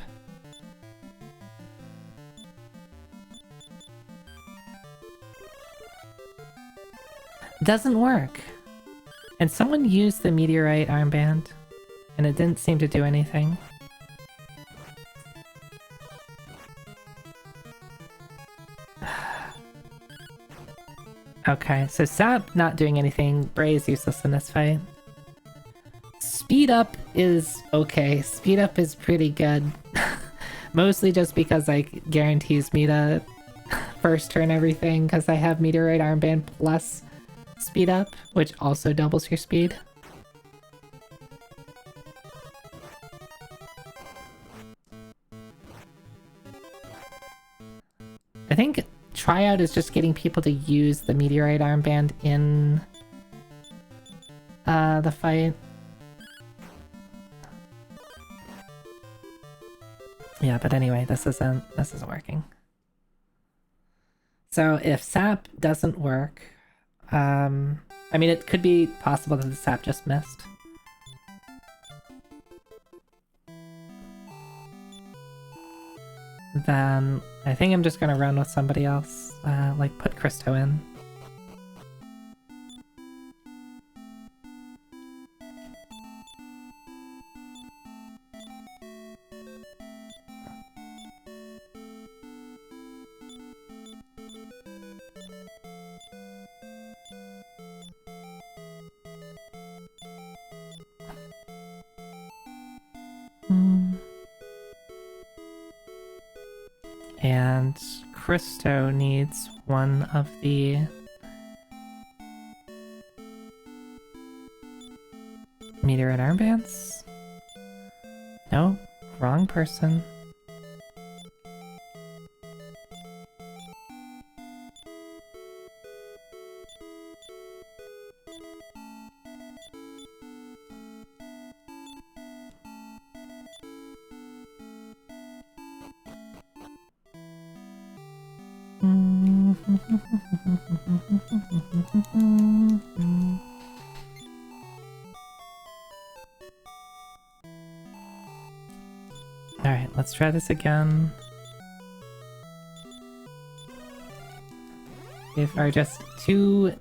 Doesn't work. And someone used the meteorite armband, and it didn't seem to do anything. Okay, so Sap not doing anything. Bray is useless in this fight. Speed up is okay. Speed up is pretty good. Mostly just because like guarantees me to first turn everything because I have meteorite armband plus speed up, which also doubles your speed. I think tryout is just getting people to use the meteorite armband in the fight. Yeah, but anyway, this isn't working. So if Sap doesn't work, I mean, it could be possible that the Sap just missed. Then I think I'm just gonna run with somebody else, like put Christo in. And Christo needs one of the... Meteorite armbands? No, wrong person. Alright, let's try this again. If our just two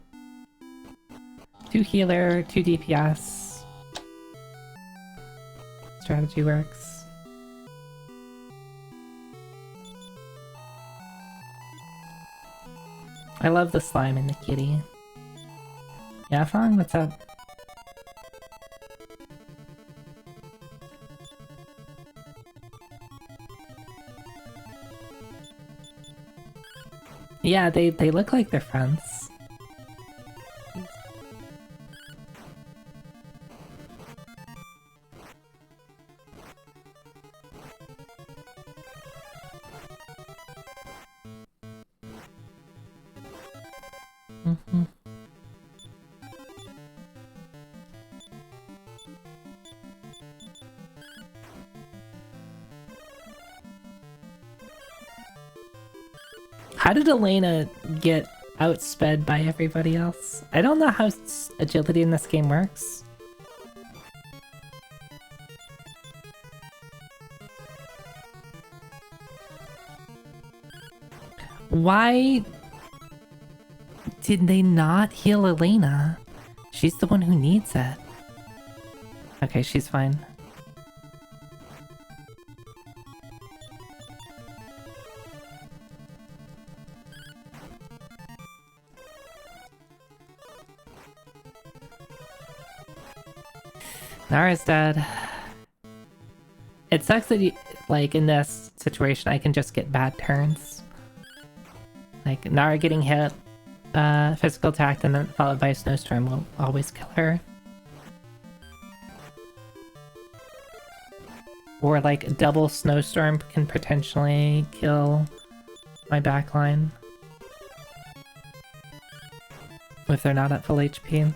healer, 2 DPS strategy works. I love the slime and the kitty. Yeah, Fong, what's up? Yeah, they look like they're friends. How did Elena get outsped by everybody else? I don't know how agility in this game works. Why did they not heal Elena? She's the one who needs it. Okay, she's fine. Nara's dead. It sucks that you, like, in this situation, I can just get bad turns. Like, Nara getting hit, physical attack, and then followed by a snowstorm will always kill her. Or, like, a double snowstorm can potentially kill my backline. If they're not at full HP.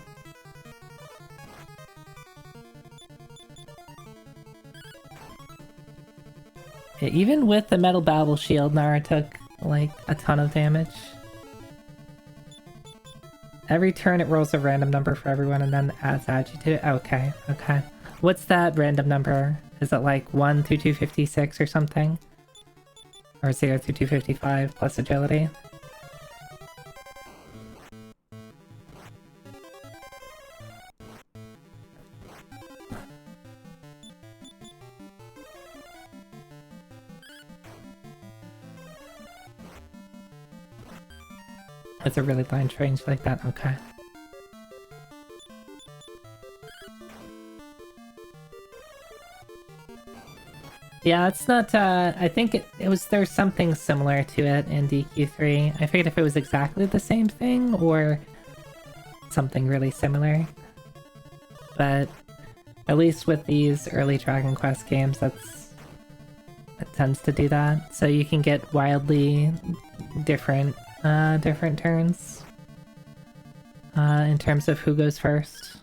Yeah, even with the metal babble shield, Nara took like a ton of damage. Every turn it rolls a random number for everyone and then adds agi to it. Okay, okay. What's that random number? Is it like 1 through 256 or something? Or 0 through 255 plus agility? It's a really line range like that, okay. Yeah, it's not, I think it was, there's something similar to it in DQ3. I forget if it was exactly the same thing or something really similar. But at least with these early Dragon Quest games, it tends to do that. So you can get wildly different different turns in terms of who goes first.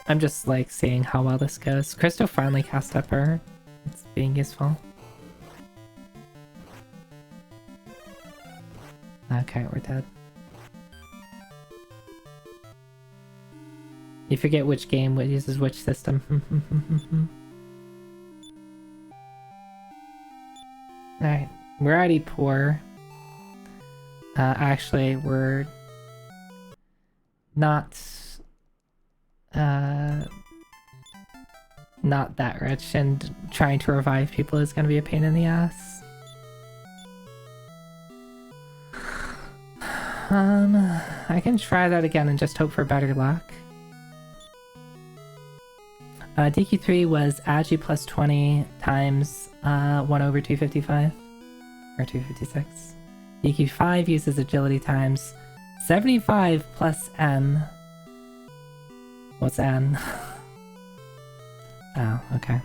I'm just like seeing how well this goes. Christo finally cast Upper. It's being useful. Okay, we're dead. You forget which game uses which system. Alright, we're already poor. Actually, we're not that rich, and trying to revive people is gonna be a pain in the ass. I can try that again and just hope for better luck. DQ3 was agi plus 20 times 1 over 255. Or 256. DQ5 uses agility times 75 plus N. What's N? Oh, okay.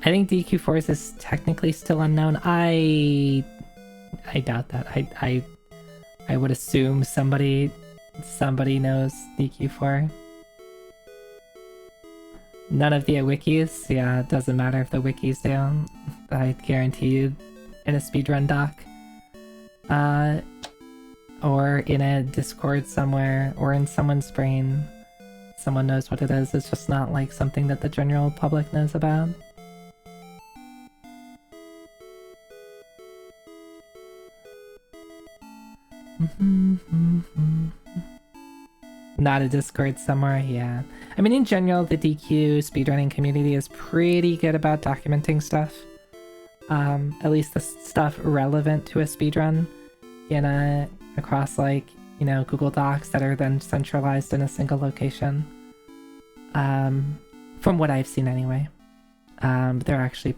I think DQ4 is technically still unknown. I doubt that. I would assume somebody knows DQ4. None of the wikis. Yeah, it doesn't matter if the wikis do. I guarantee you, in a speedrun doc, or in a Discord somewhere, or in someone's brain, someone knows what it is. It's just not like something that the general public knows about. Not a Discord somewhere, yeah. I mean, in general, the DQ speedrunning community is pretty good about documenting stuff. At least the stuff relevant to a speedrun across, like, you know, Google Docs that are then centralized in a single location. From what I've seen anyway. They're actually...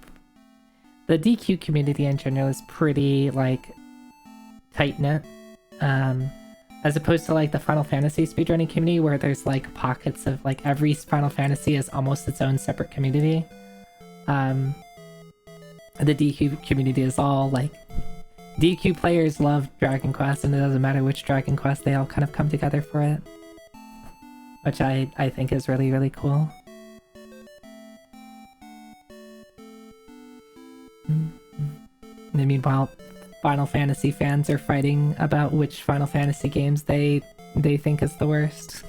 The DQ community in general is pretty, like, tight-knit. As opposed to like the Final Fantasy speedrunning community where there's like pockets of like every Final Fantasy is almost its own separate community. The DQ community is all like DQ players love Dragon Quest and it doesn't matter which Dragon Quest, they all kind of come together for it. Which I think is really, really cool. And meanwhile, Final Fantasy fans are fighting about which Final Fantasy games they think is the worst.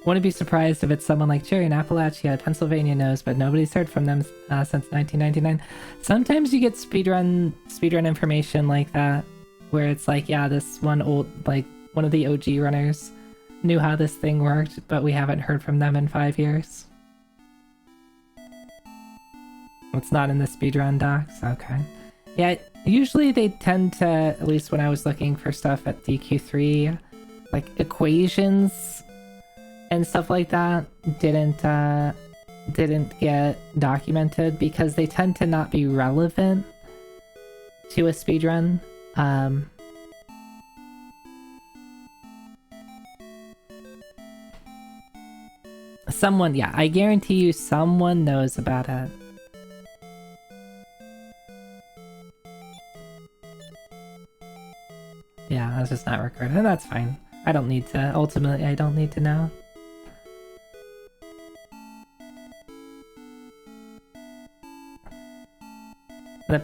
Wouldn't be surprised if it's someone like Jerry in Appalachia, Pennsylvania knows, but nobody's heard from them since 1999. Sometimes you get speedrun information like that, where it's like, yeah, this one of the OG runners knew how this thing worked, but we haven't heard from them in 5 years. It's not in the speedrun docs? Okay. Yeah, usually they tend to, at least when I was looking for stuff at DQ3, like equations and stuff like that didn't get documented because they tend to not be relevant to a speedrun. Someone, yeah, I guarantee you someone knows about it. Yeah, that's just not recorded, and that's fine. I don't need to, ultimately, I don't need to know. The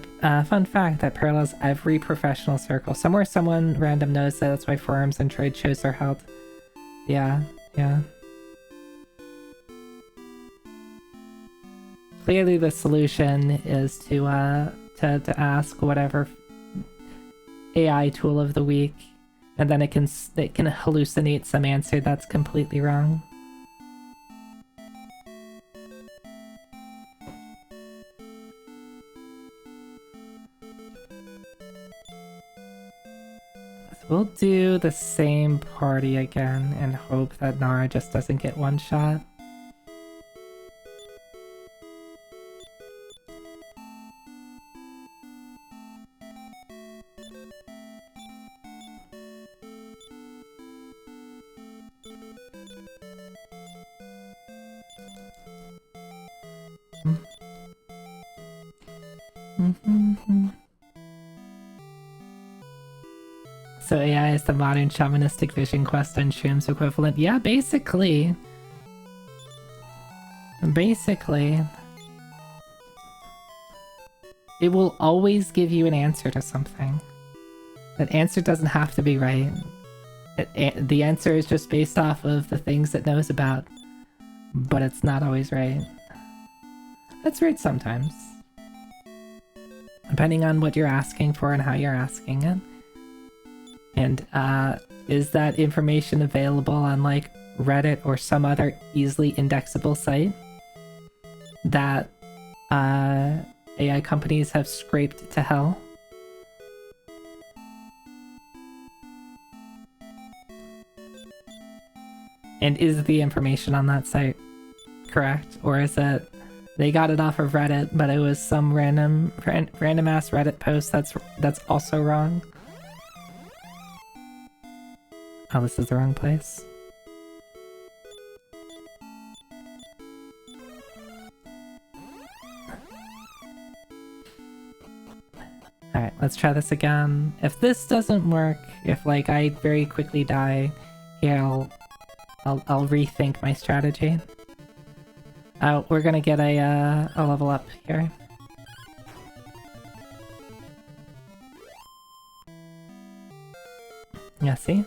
fun fact that parallels every professional circle. Somewhere someone random knows that that's why forums and trade shows are held. Yeah, yeah. Clearly the solution is to ask whatever AI tool of the week, and then it can hallucinate some answer that's completely wrong. We'll do the same party again and hope that Nara just doesn't get one shot. So AI is the modern shamanistic vision quest and shrooms equivalent. Yeah, basically. Basically. It will always give you an answer to something. That answer doesn't have to be right. The answer is just based off of the things it knows about. But it's not always right. That's right sometimes. Depending on what you're asking for and how you're asking it. And is that information available on like Reddit or some other easily indexable site that AI companies have scraped to hell? And is the information on that site correct? Or is it they got it off of Reddit, but it was some random ass Reddit post that's also wrong? Oh, this is the wrong place. Alright, let's try this again. If this doesn't work, if like I very quickly die, here I'll rethink my strategy. We're gonna get a level up here. Yeah, see?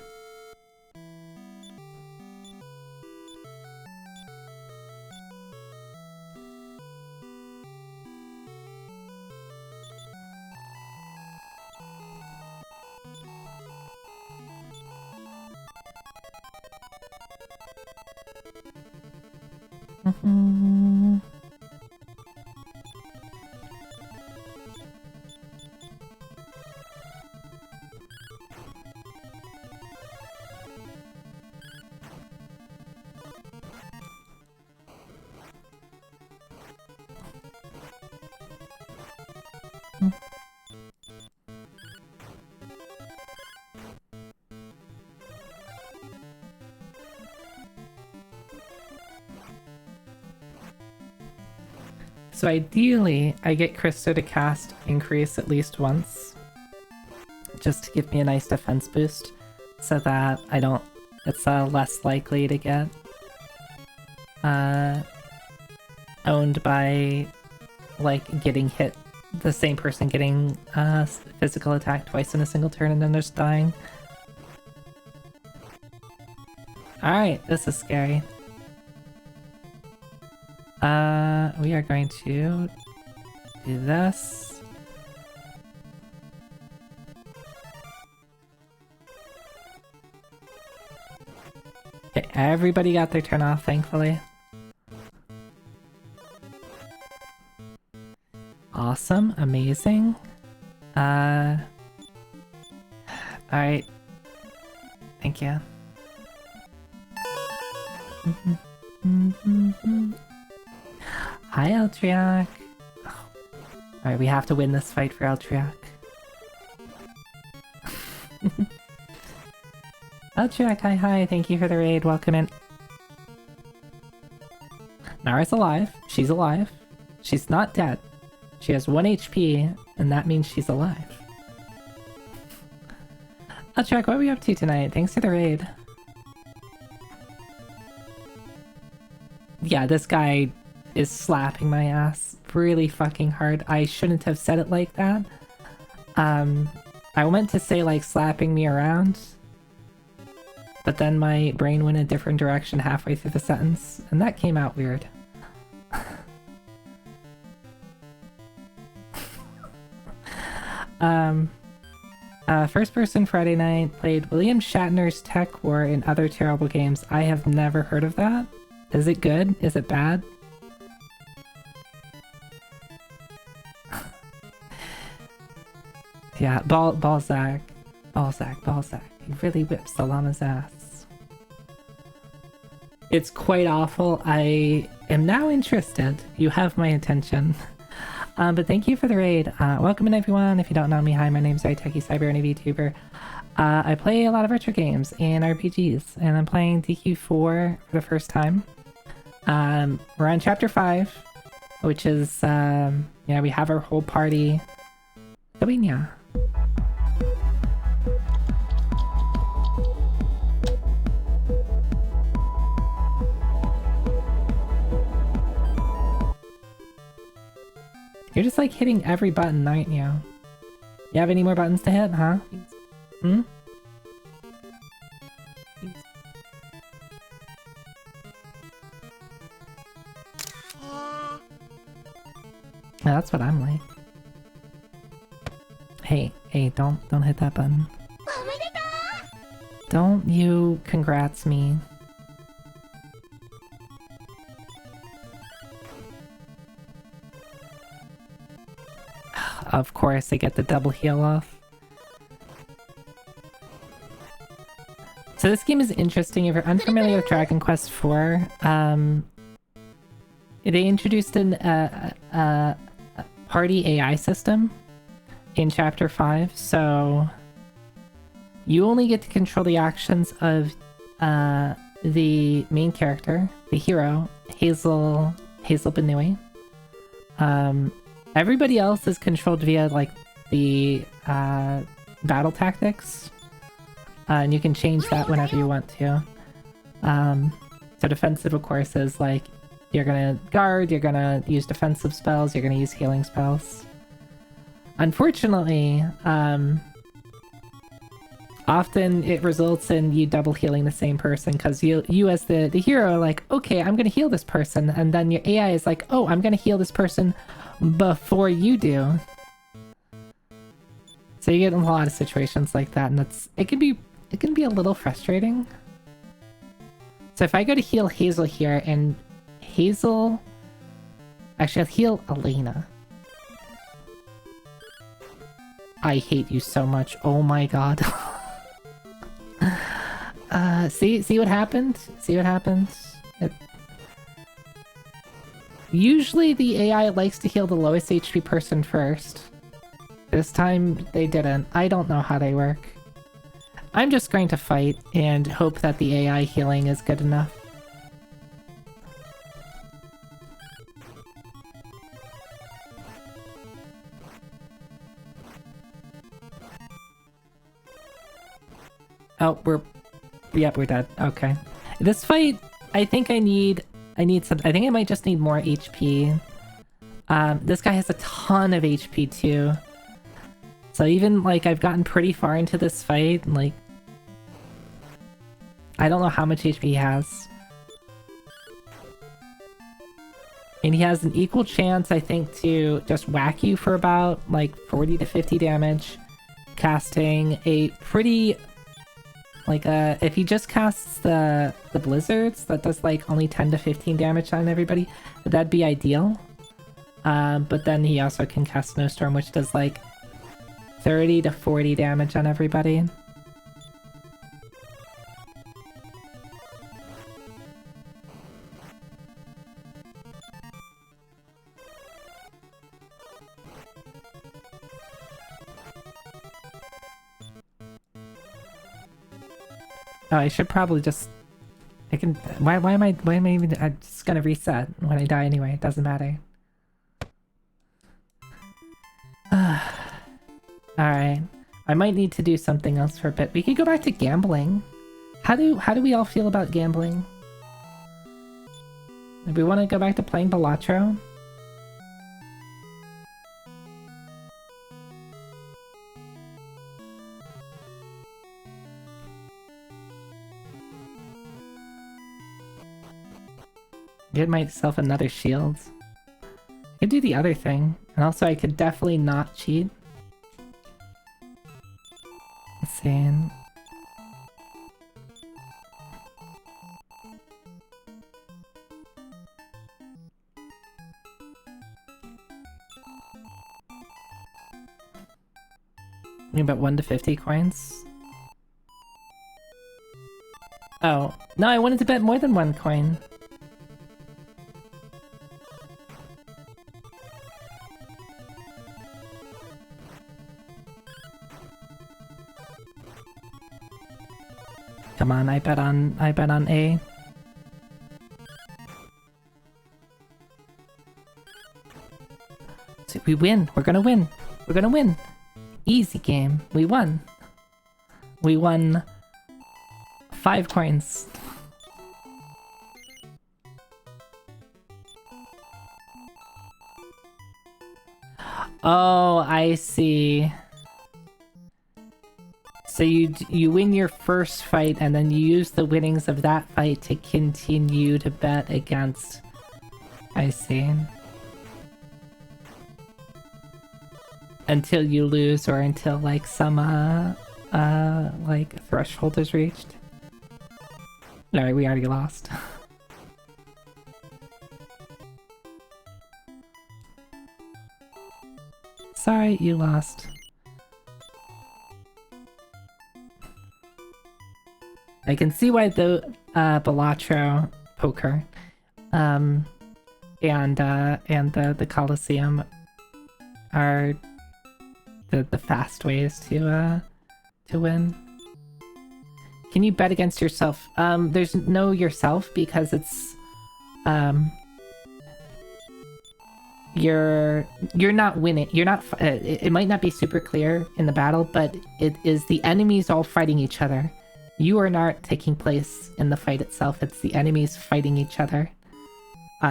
So ideally, I get Krista to cast Increase at least once, just to give me a nice defense boost, so that I don't... it's less likely to get owned by, like, getting hit, the same person getting physical attack twice in a single turn and then just dying. Alright, this is scary. We are going to do this. Okay, everybody got their turn off, thankfully. Awesome, amazing. Alright. Thank you. Hi, Eltriac. Oh. Alright, we have to win this fight for Eltriac. Eltriac, hi, thank you for the raid, welcome in. Nara's alive, she's alive. She's not dead. She has 1 HP, and that means she's alive. Eltriac, what are we up to tonight? Thanks for the raid. Yeah, this guy is slapping my ass really fucking hard. I shouldn't have said it like that. I meant to say like slapping me around, but then my brain went a different direction halfway through the sentence, and that came out weird. First person Friday night played William Shatner's Tech War and Other Terrible Games. I have never heard of that. Is it good? Is it bad? Yeah, Balzac. He really whips the llama's ass. It's quite awful. I am now interested. You have my attention. But thank you for the raid. Welcome in, everyone. If you don't know me, hi, my name's Techie Cyber and a VTuber. I play a lot of retro games and RPGs, and I'm playing DQ4 for the first time. We're on chapter 5, which is, yeah, we have our whole party going, yeah. You're just like hitting every button, aren't you? You have any more buttons to hit, huh? Hmm? Yeah, that's what I'm like. Hey, don't hit that button. Don't you congrats me. Of course, I get the double heal off. So this game is interesting. If you're unfamiliar with Dragon Quest IV, they introduced a party AI system in Chapter 5, so you only get to control the actions of the main character, the hero, Hazel Benui. Everybody else is controlled via like the battle tactics. And you can change that whenever you want to. So defensive, of course, is like you're gonna guard, you're gonna use defensive spells, you're gonna use healing spells. Unfortunately, often it results in you double healing the same person because you as the hero are like, okay, I'm gonna heal this person, and then your AI is like, oh, I'm gonna heal this person before you do. So you get in a lot of situations like that, and it can be a little frustrating. So if I go to heal Hazel here, and Hazel... Actually, I'll heal Elena. I hate you so much. Oh my god. See what happened? See what happens? Usually the AI likes to heal the lowest HP person first. This time they didn't. I don't know how they work. I'm just going to fight and hope that the AI healing is good enough. Oh, we're dead. Okay. This fight, I think I think I might just need more HP. This guy has a ton of HP too. So even, like, I've gotten pretty far into this fight, and, like... I don't know how much HP he has. And he has an equal chance, I think, to just whack you for about, like, 40 to 50 damage. Casting a pretty... Like, if he just casts the blizzards, that does, like, only 10 to 15 damage on everybody, that'd be ideal. But then he also can cast Snowstorm, which does, like, 30 to 40 damage on everybody. Oh, I should probably just... I can... Why am I even... I'm just gonna reset when I die anyway. It doesn't matter. Alright. I might need to do something else for a bit. We could go back to gambling. How do we all feel about gambling? Do we want to go back to playing Balatro? Get myself another shield. I could do the other thing. And also I could definitely not cheat. Let's see. Maybe about 1 to 50 coins. Oh, no, I wanted to bet more than 1 coin. Come on, I bet on A. So we win. We're gonna win. We're gonna win. Easy game. We won. We won 5 coins. Oh, I see. So you win your first fight, and then you use the winnings of that fight to continue to bet against. I see. Until you lose, or until like some like, threshold is reached. Alright, we already lost. Sorry, you lost. I can see why the Balatro poker and the Coliseum are the fast ways to win. Can you bet against yourself? There's no yourself because it's you're not winning. You're not. It might not be super clear in the battle, but it is the enemies all fighting each other. You are not taking place in the fight itself. It's the enemies fighting each other.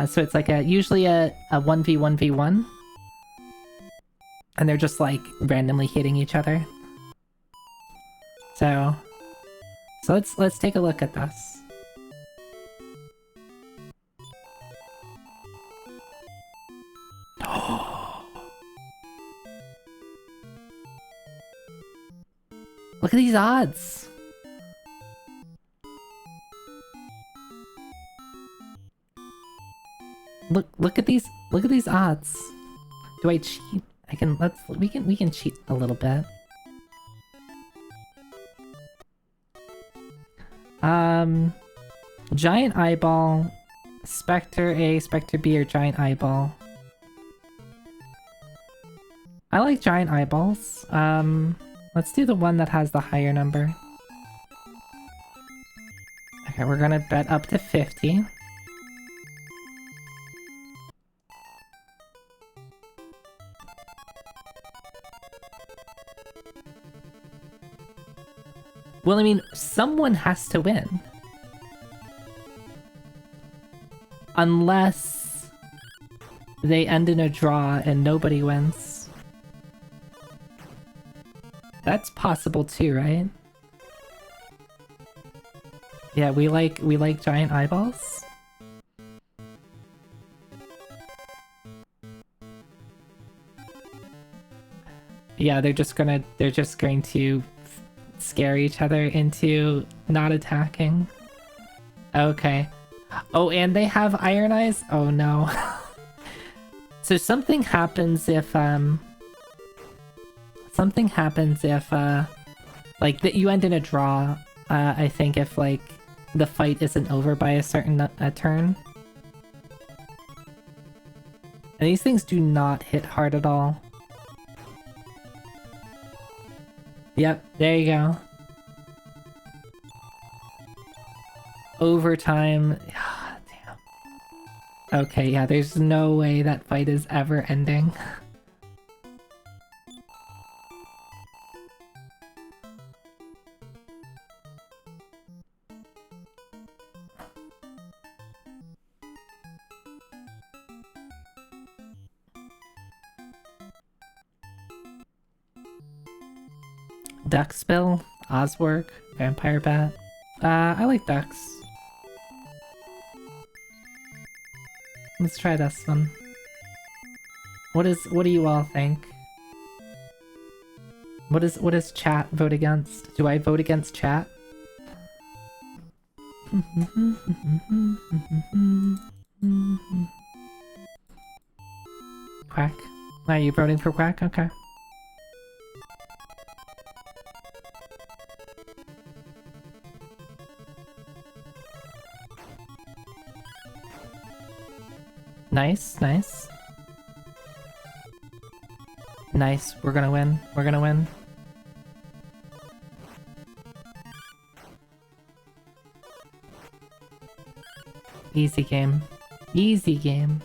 So it's like usually a 1v1v1. And they're just like randomly hitting each other. So let's take a look at this. Look at these odds. Look at these odds. Do I cheat? We can cheat a little bit. Giant eyeball, Spectre A, Spectre B, or giant eyeball. I like giant eyeballs. Let's do the one that has the higher number. Okay, we're gonna bet up to 50. Well, I mean, someone has to win. Unless they end in a draw and nobody wins. That's possible too, right? Yeah, we like giant eyeballs. Yeah, they're just going to scare each other into not attacking. Okay. Oh, and they have iron eyes? Oh no. So something happens if like that you end in a draw. I think if like the fight isn't over by a certain turn. And these things do not hit hard at all. Yep, there you go. Overtime. Damn. Okay, yeah, there's no way that fight is ever ending. Duckspill, Oswork, Vampire Bat. I like ducks. Let's try this one. What do you all think? What does chat vote against? Do I vote against chat? Quack. Are you voting for Quack? Okay. Nice, nice. Nice, we're gonna win. We're gonna win. Easy game. Easy game.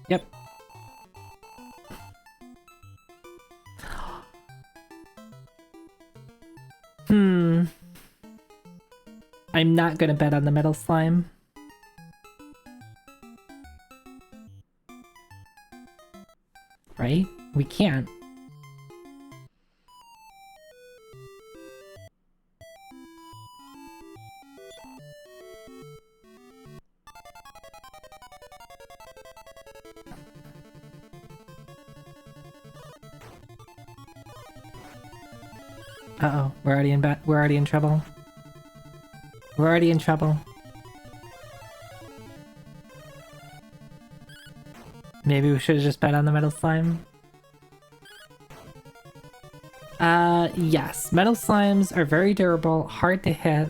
Yep. I'm not gonna bet on the metal slime. Right? We can't. Uh-oh, we're already in trouble. We're already in trouble. Maybe we should have just bet on the metal slime. Yes. Metal slimes are very durable, hard to hit.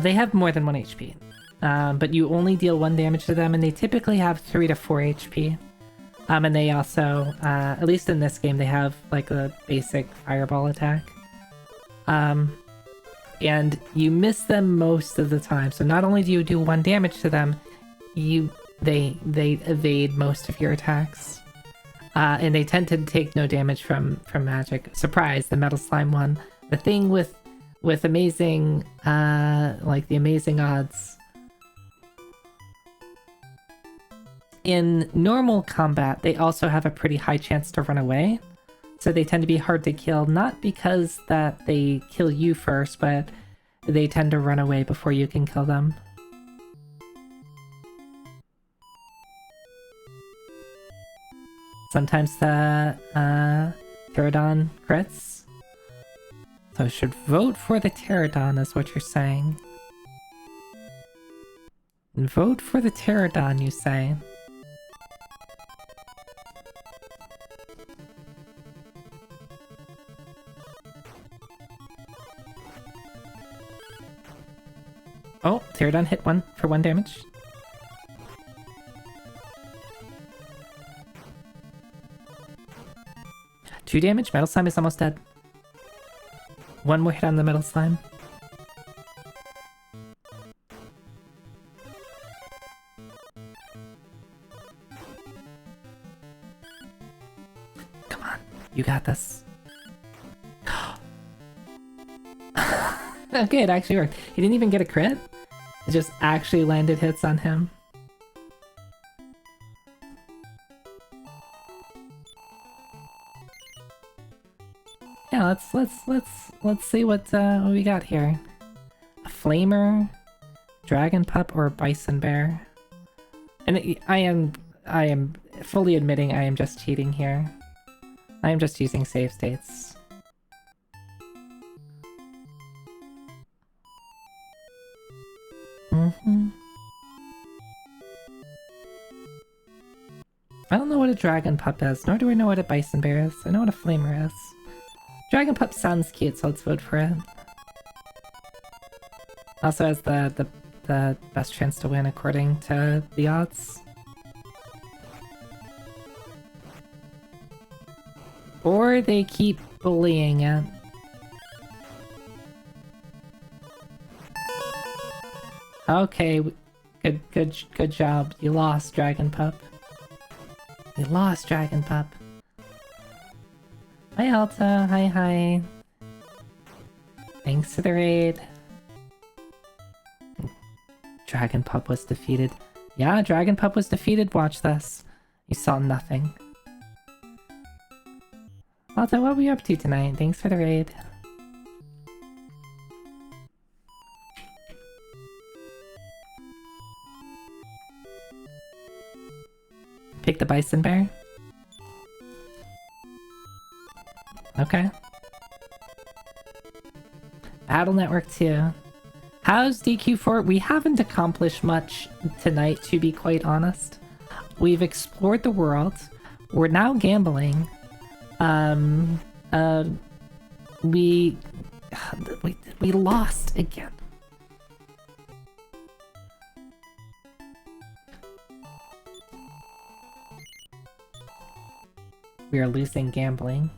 They have more than 1 HP. But you only deal 1 damage to them, and they typically have 3 to 4 HP. And they also, at least in this game, they have like a basic fireball attack. And you miss them most of the time. So not only do you do 1 damage to them, they evade most of your attacks. And they tend to take no damage from magic. Surprise, the metal slime one. The thing with amazing, like the amazing odds. In normal combat, they also have a pretty high chance to run away. So they tend to be hard to kill, not because that they kill you first, but they tend to run away before you can kill them. Sometimes the Pterodon crits. So I should vote for the Pterodon is what you're saying. And vote for the Pterodon, you say. Oh, Pterodon hit 1 for 1 damage. Two damage. Metal slime is almost dead. 1 more hit on the metal slime. Come on, you got this. Okay, it actually worked. He didn't even get a crit. It just actually landed hits on him. Yeah, let's see what we got here. A flamer, dragon pup, or a bison bear. And I am fully admitting I am just cheating here. I am just using save states. I don't know what a dragon pup is, nor do I know what a bison bear is. I know what a flamer is. Dragon pup sounds cute, so let's vote for it. Also has the best chance to win according to the odds. Or they keep bullying it. Okay, good job. You lost, Dragon Pup. You lost, Dragon Pup. Hi, Alta. Hi. Thanks for the raid. Dragon Pup was defeated. Yeah, Dragon Pup was defeated. Watch this. You saw nothing. Alta, what were you up to tonight? Thanks for the raid. Pick the bison bear? Okay. Battle Network 2. How's DQ4? We haven't accomplished much tonight, to be quite honest. We've explored the world. We're now gambling. We lost again. We are losing gambling.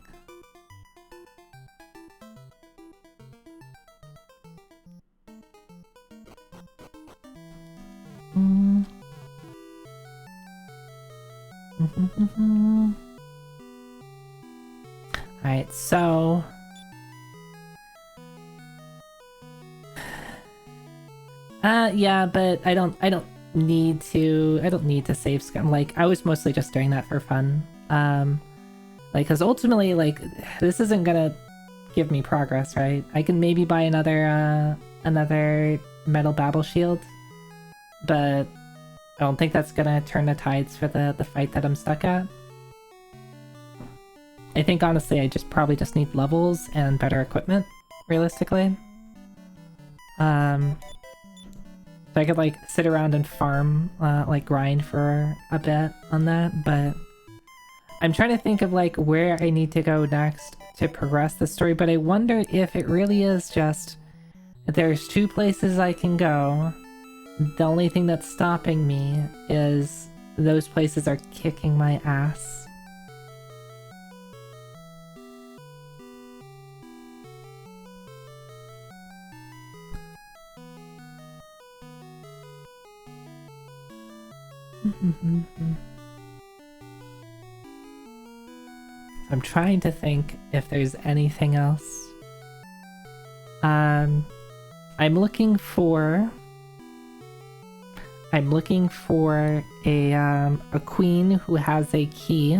Alright, so... yeah, but I don't need to save scum. Like, I was mostly just doing that for fun. Like, cause ultimately, like, this isn't gonna give me progress, right? I can maybe buy another metal babble shield, but I don't think that's gonna turn the tides for the fight that I'm stuck at. I think honestly I probably just need levels and better equipment, realistically. So I could like sit around and farm, like grind for a bit on that, but I'm trying to think of like where I need to go next to progress the story, but I wonder if it really is just there's 2 places I can go. The only thing that's stopping me is those places are kicking my ass. I'm trying to think if there's anything else. I'm looking for a queen who has a key,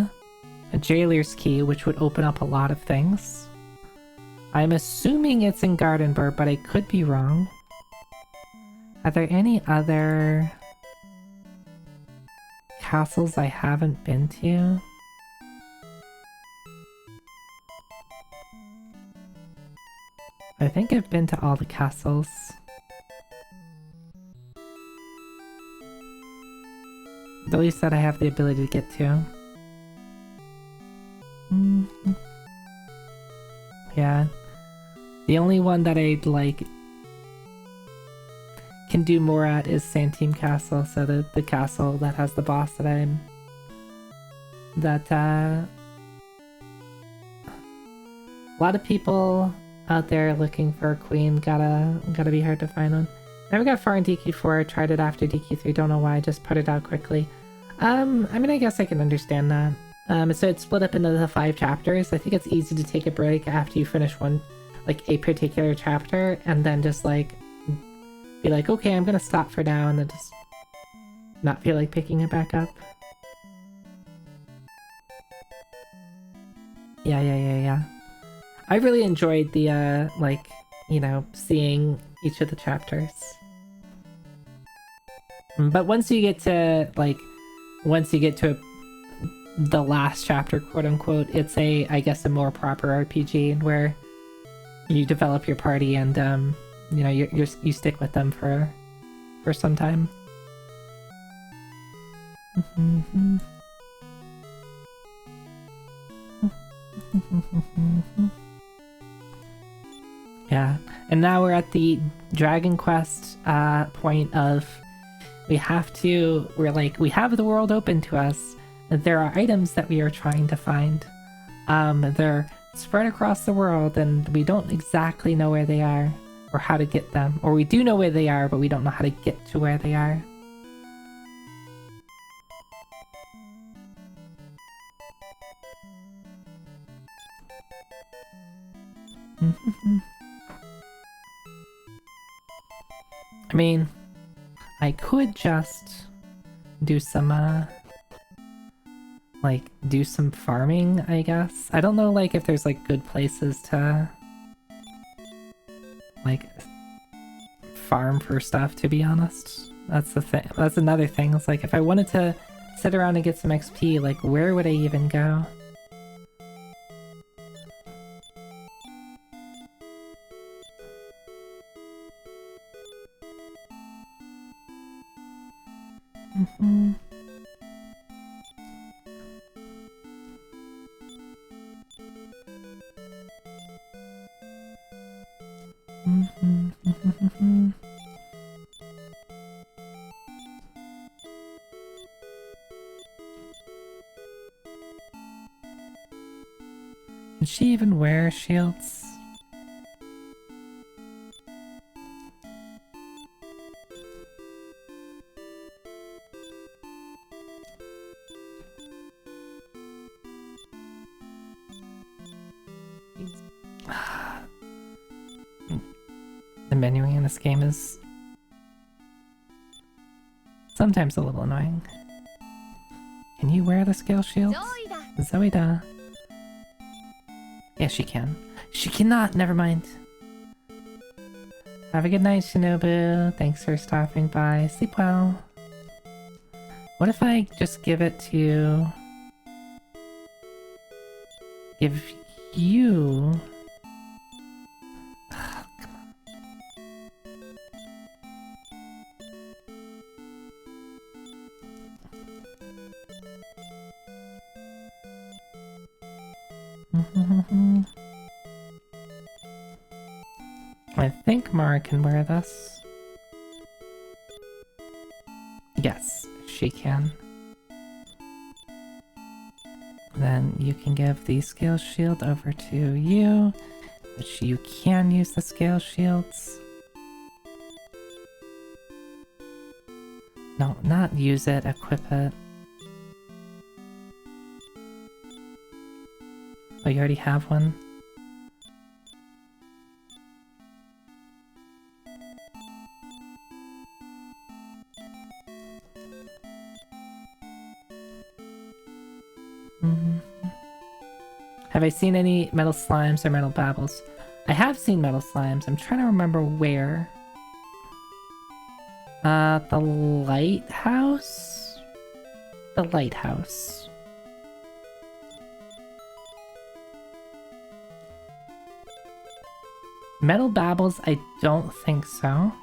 a jailer's key, which would open up a lot of things. I'm assuming it's in Gardenburg, but I could be wrong. Are there any other castles I haven't been to? I think I've been to all the castles. At least that I have the ability to get to. Yeah. The only one that I like can do more at is Santim Castle, so the castle that has the boss that a lot of people out there looking for a queen, gotta be hard to find one. Never got far in DQ4, tried it after DQ3, don't know why, just put it out quickly. I mean, I guess I can understand that. So it's split up into the 5 chapters. I think it's easy to take a break after you finish one, like a particular chapter, and then just like be like, okay, I'm gonna stop for now, and then just not feel like picking it back up. Yeah. I really enjoyed the, like, you know, seeing each of the chapters. But once you get to the last chapter, quote unquote, it's I guess a more proper RPG where you develop your party and, you know, you stick with them for some time. Yeah, and now we're at the Dragon Quest point of we have the world open to us. There are items that we are trying to find. They're spread across the world and we don't exactly know where they are or how to get them. Or we do know where they are, but we don't know how to get to where they are. I mean, I could just do some, do some farming, I guess. I don't know, like, if there's, like, good places to, like, farm for stuff, to be honest. That's the thing. That's another thing. It's like, if I wanted to sit around and get some XP, like, where would I even go? Can she even wear shields? The menuing in this game is sometimes a little annoying. Can you wear the scale shields? Zoida. Yes, she can. She cannot, never mind. Have a good night, Shinobu. Thanks for stopping by. Sleep well. What if I just give it give you... I think Mara can wear this. Yes, she can. Then you can give the scale shield over to you, which you can use the scale shields. No, not use it, equip it. Oh, you already have one? Have I seen any metal slimes or metal babbles? I have seen metal slimes. I'm trying to remember where. The lighthouse? The lighthouse. Metal babbles, I don't think so.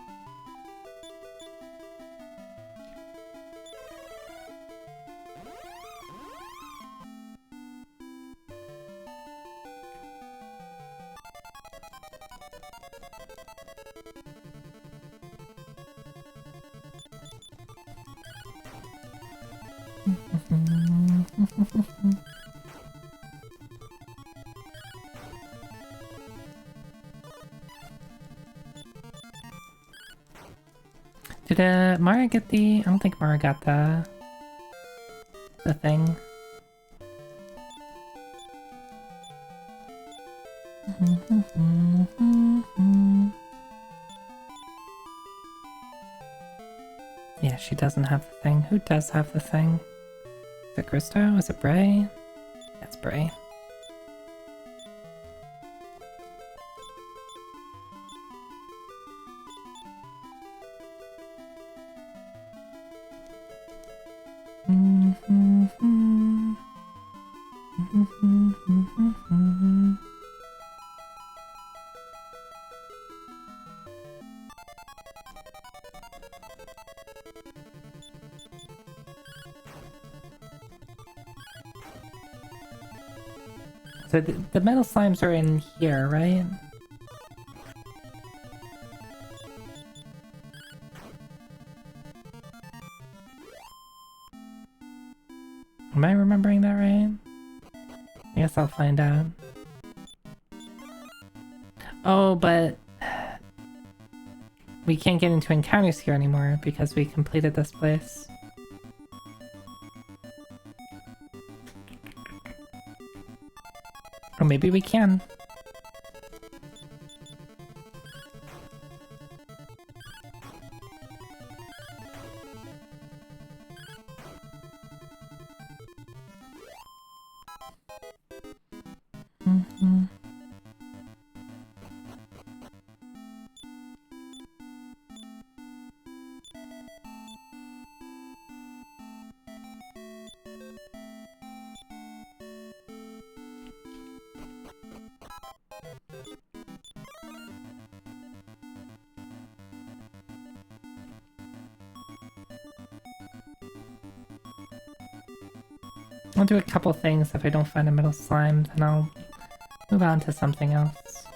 Did Mara get the... I don't think Mara got the thing. Yeah, she doesn't have the thing. Who does have the thing? Is it Christo? Is it Bray? That's Bray. So the metal slimes are in here, right? Am I remembering that right? I guess I'll find out. Oh, but we can't get into encounters here anymore because we completed this place. Or maybe we can. I'll do a couple things. If I don't find a metal slime, then I'll move on to something else.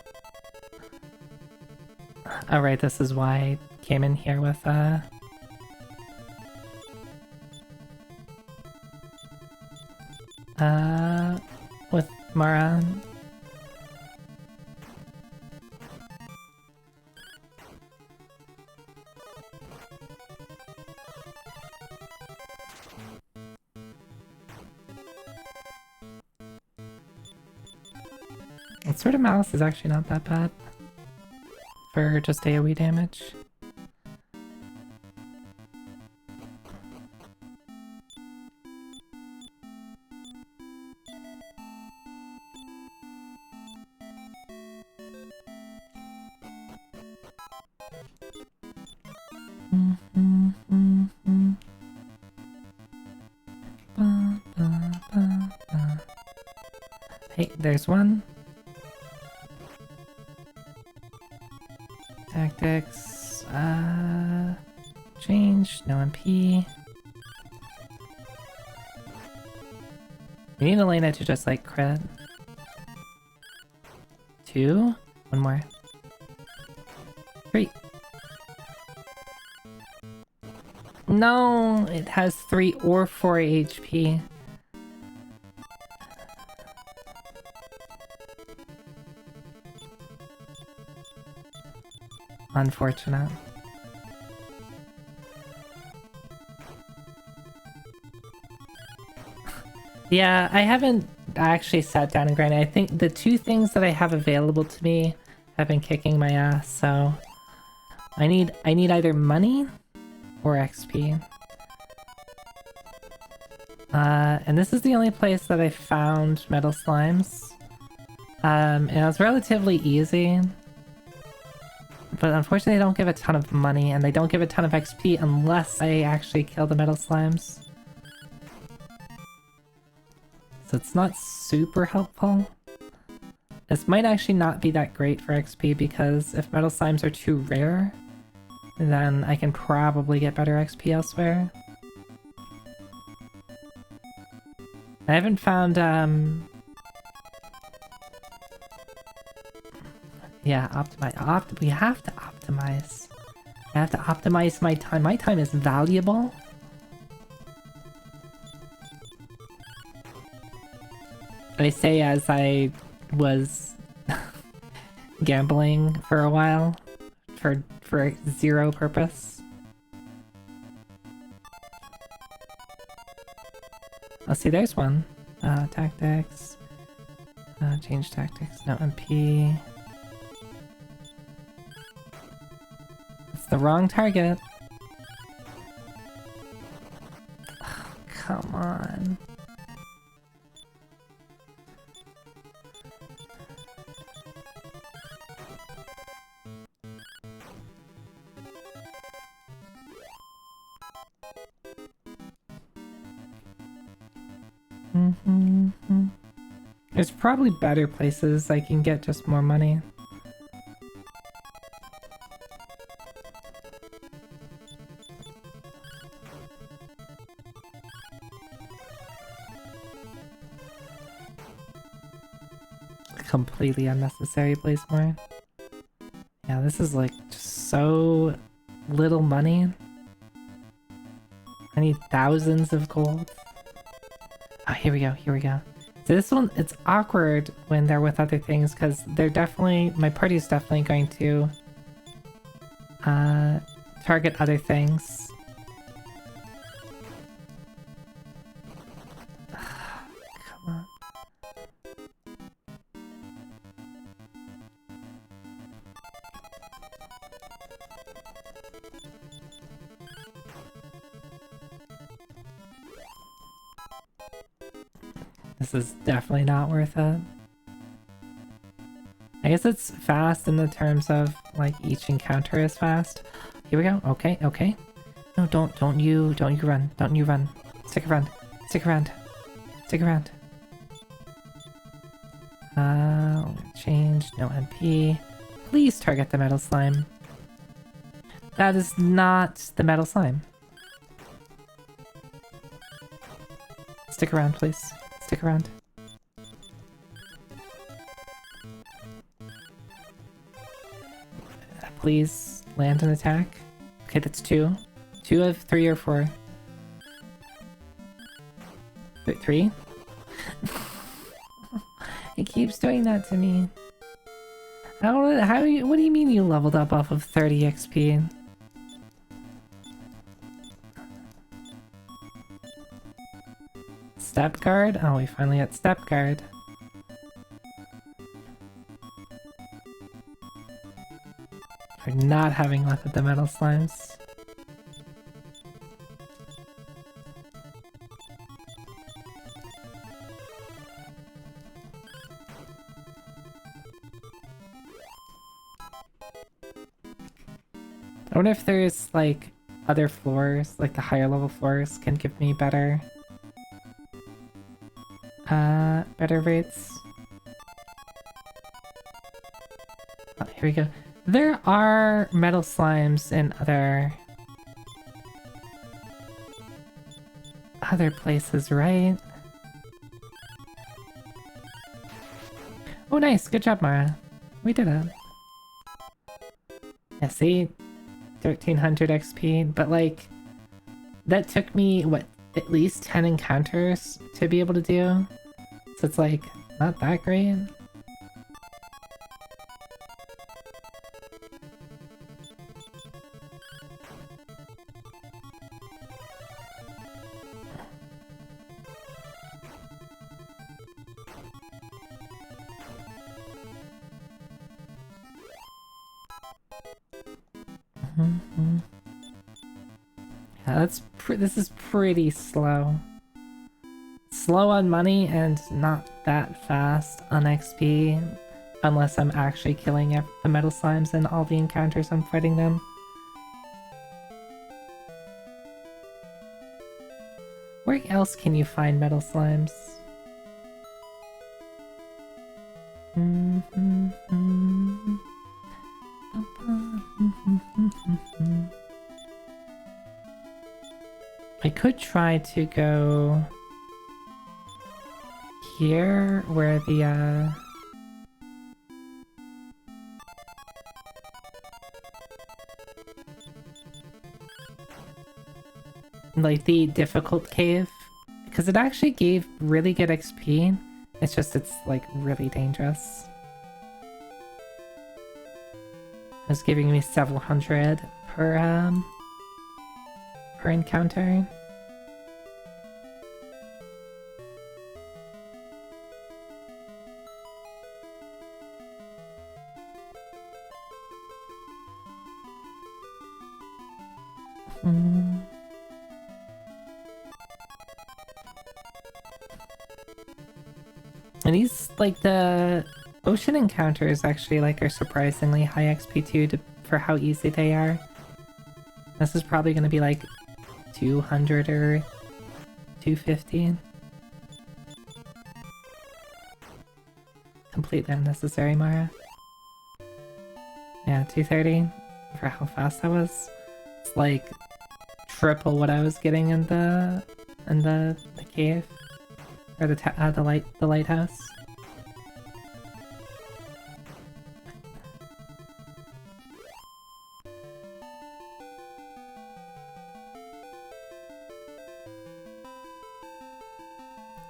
Oh right, this is why I came in here with Mara. Sword of Malice is actually not that bad for just AoE damage. Hey, there's one. Tactics. Change. No MP. We need Elena to just like crit. 2. One more. 3. No, it has 3 or 4 HP. Unfortunate. Yeah, I haven't actually sat down and grinded. I think the 2 things that I have available to me have been kicking my ass, so I need either money or XP. And this is the only place that I found metal slimes. And it was relatively easy. But unfortunately, they don't give a ton of money, and they don't give a ton of XP unless I actually kill the metal slimes. So it's not super helpful. This might actually not be that great for XP, because if metal slimes are too rare, then I can probably get better XP elsewhere. I haven't found, yeah, optimize. We have to optimize. I have to optimize my time. My time is valuable. I say as I was gambling for a while for zero purpose. Oh, see, there's one. Tactics. Change tactics. No MP. It's the wrong target. Oh, come on. There's probably better places I can get just more money. Completely unnecessary place more. Yeah, this is like just so little money. I need thousands of gold. Oh, here we go, here we go. So this one, it's awkward when they're with other things, because they're definitely, my party's definitely going to target other things. Come on. This is definitely not worth it. I guess it's fast in the terms of, like, each encounter is fast. Here we go. Okay, okay. No, don't you run. Don't you run. Stick around. Stick around. Stick around. Change. No MP. Please target the metal slime. That is not the metal slime. Stick around, please. Stick around. Please land an attack. Okay, that's 2. 2 of 3 or 4. 3? It keeps doing that to me. What do you mean you leveled up off of 30 XP? Step guard? Oh, we finally got step guard. We're not having luck with the metal slimes. I wonder if there's like other floors, like the higher level floors can give me better rates. Oh, here we go. There are metal slimes in other places, right? Oh, nice. Good job, Mara. We did it. Yeah, see? 1300 XP, but like, that took me, what, at least 10 encounters to be able to do? So it's like, not that great. Yeah, this is pretty slow. Slow on money and not that fast on XP, unless I'm actually killing the metal slimes in all the encounters I'm fighting them. Where else can you find metal slimes? I could try to go here where the like the difficult cave, because it actually gave really good XP. It's just it's like really dangerous. It's giving me several hundred per encounter. And these, like, the ocean encounters actually, like, are surprisingly high XP too for how easy they are. This is probably gonna be like 200 or 250. Completely unnecessary, Mara. Yeah, 230 for how fast that was. It's like triple what I was getting in the cave or the lighthouse.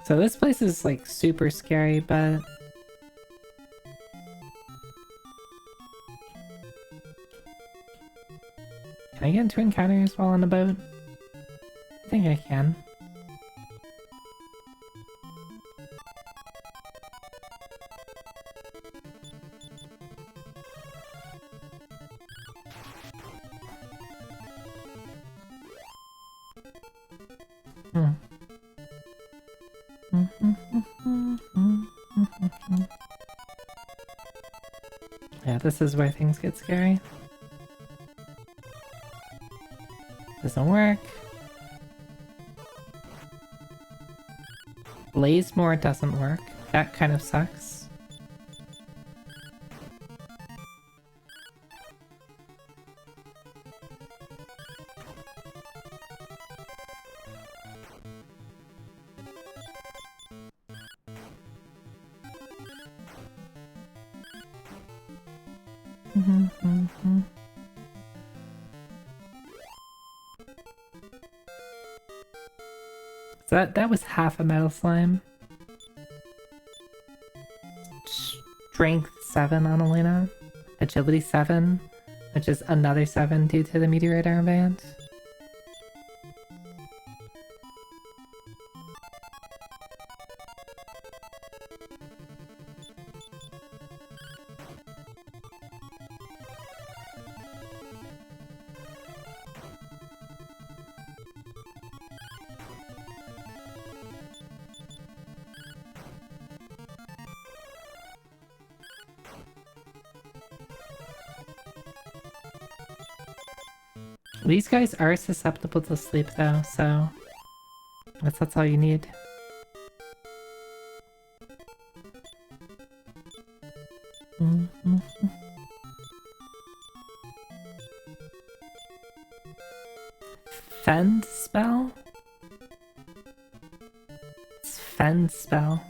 So this place is like super scary, but can I get into encounters while on the boat? I think I can. Yeah, this is where things get scary. Doesn't work. Blazemore doesn't work. That kind of sucks. So that was half a metal slime. Strength 7 on Elena. Agility 7, which is another 7 due to the meteorite armband. These guys are susceptible to sleep though, so that's all you need. Fend spell? It's Fend spell.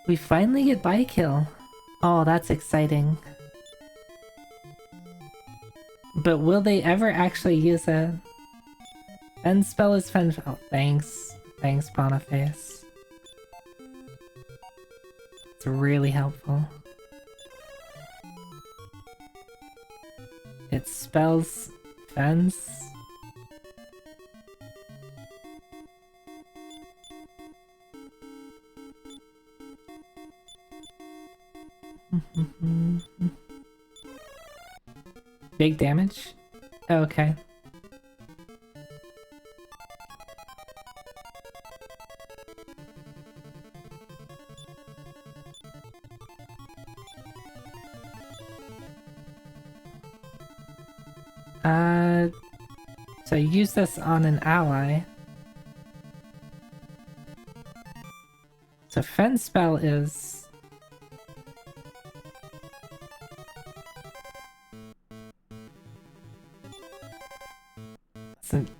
We finally get by kill. Oh, that's exciting. But will they ever actually use it? Fend spell is Fend. Oh, thanks. Thanks, Boniface. It's really helpful. It spells fence. Big damage? Oh, okay. So use this on an ally. So Fend spell is...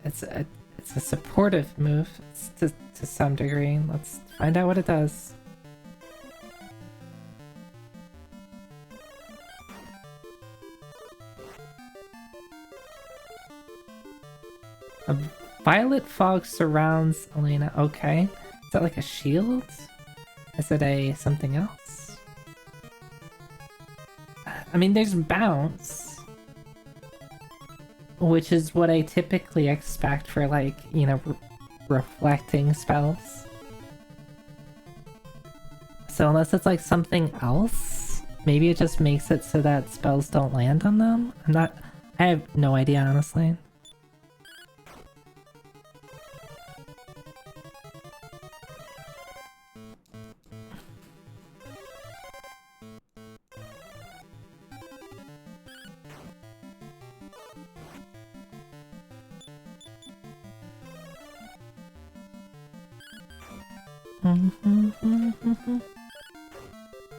It's a supportive move to some degree. Let's find out what it does. A violet fog surrounds Elena. Okay. Is that like a shield? Is it a something else? I mean, there's bounce, which is what I typically expect for, like, you know, reflecting spells. So unless it's like something else, maybe it just makes it so that spells don't land on them? I have no idea, honestly.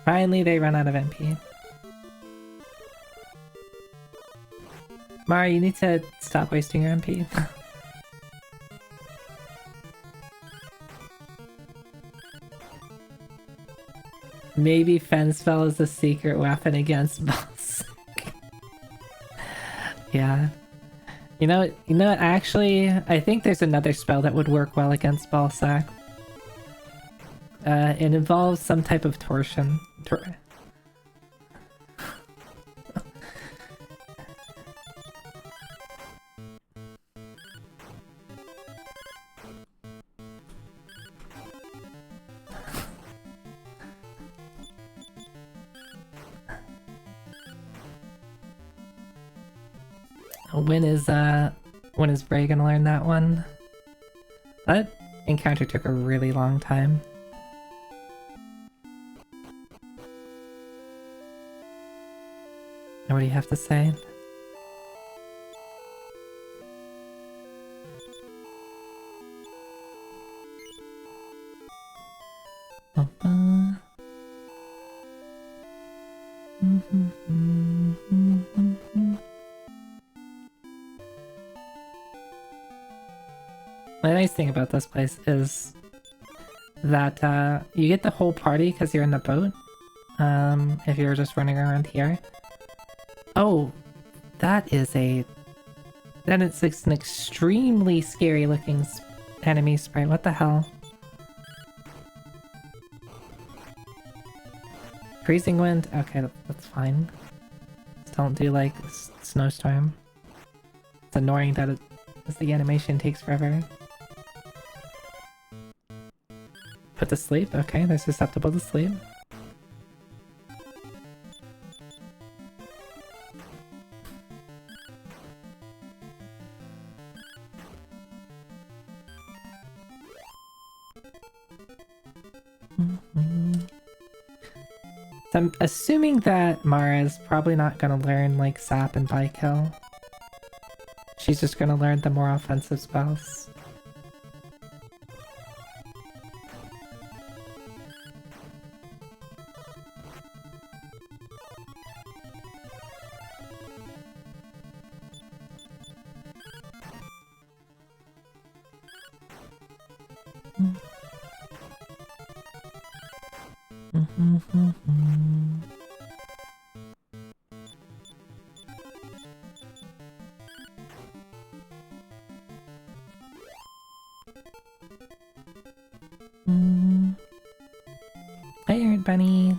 Finally, they run out of MP. Mara, you need to stop wasting your MP. Maybe Fend spell is the secret weapon against boss. Yeah. You know, actually, I think there's another spell that would work well against Ballsack. It involves some type of torsion. When is Bray gonna learn that one? That encounter took a really long time. What do you have to say? The nice thing about this place is that you get the whole party because you're in the boat. If you're just running around here. Oh, that is a... Then it's like an extremely scary looking enemy sprite. What the hell? Freezing wind? Okay, that's fine. Just don't do like snowstorm. It's annoying that the animation takes forever. Put to sleep? Okay, they're susceptible to sleep. So I'm assuming that Mara is probably not gonna learn like Sap and Baikill. She's just gonna learn the more offensive spells. Hi, Aaron Bunny.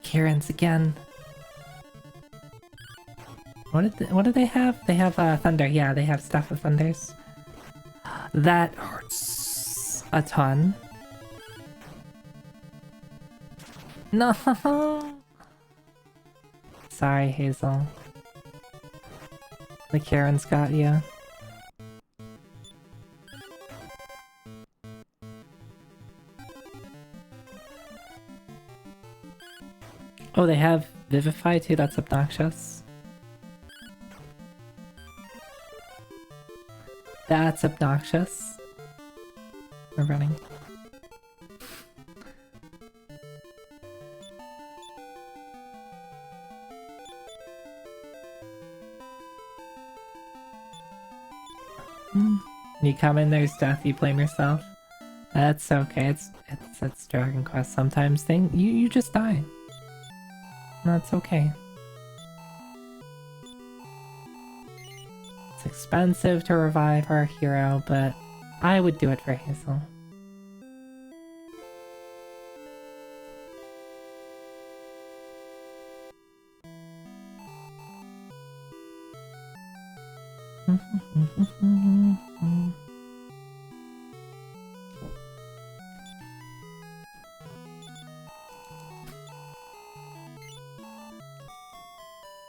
Karen's again. What do they have? They have thunder. Yeah, they have stuff with thunders. That hurts a ton. No. Sorry, Hazel. The Karen's got you. Oh, they have Vivify too? That's obnoxious. That's obnoxious. We're running. You come in, there's death, you blame yourself. That's okay, it's Dragon Quest. Sometimes you just die. That's okay. It's expensive to revive our hero, but I would do it for Hazel.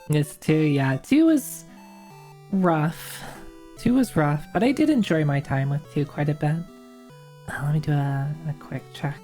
It's 2, yeah. 2 was rough. 2 was rough, but I did enjoy my time with 2 quite a bit. Let me do a quick check.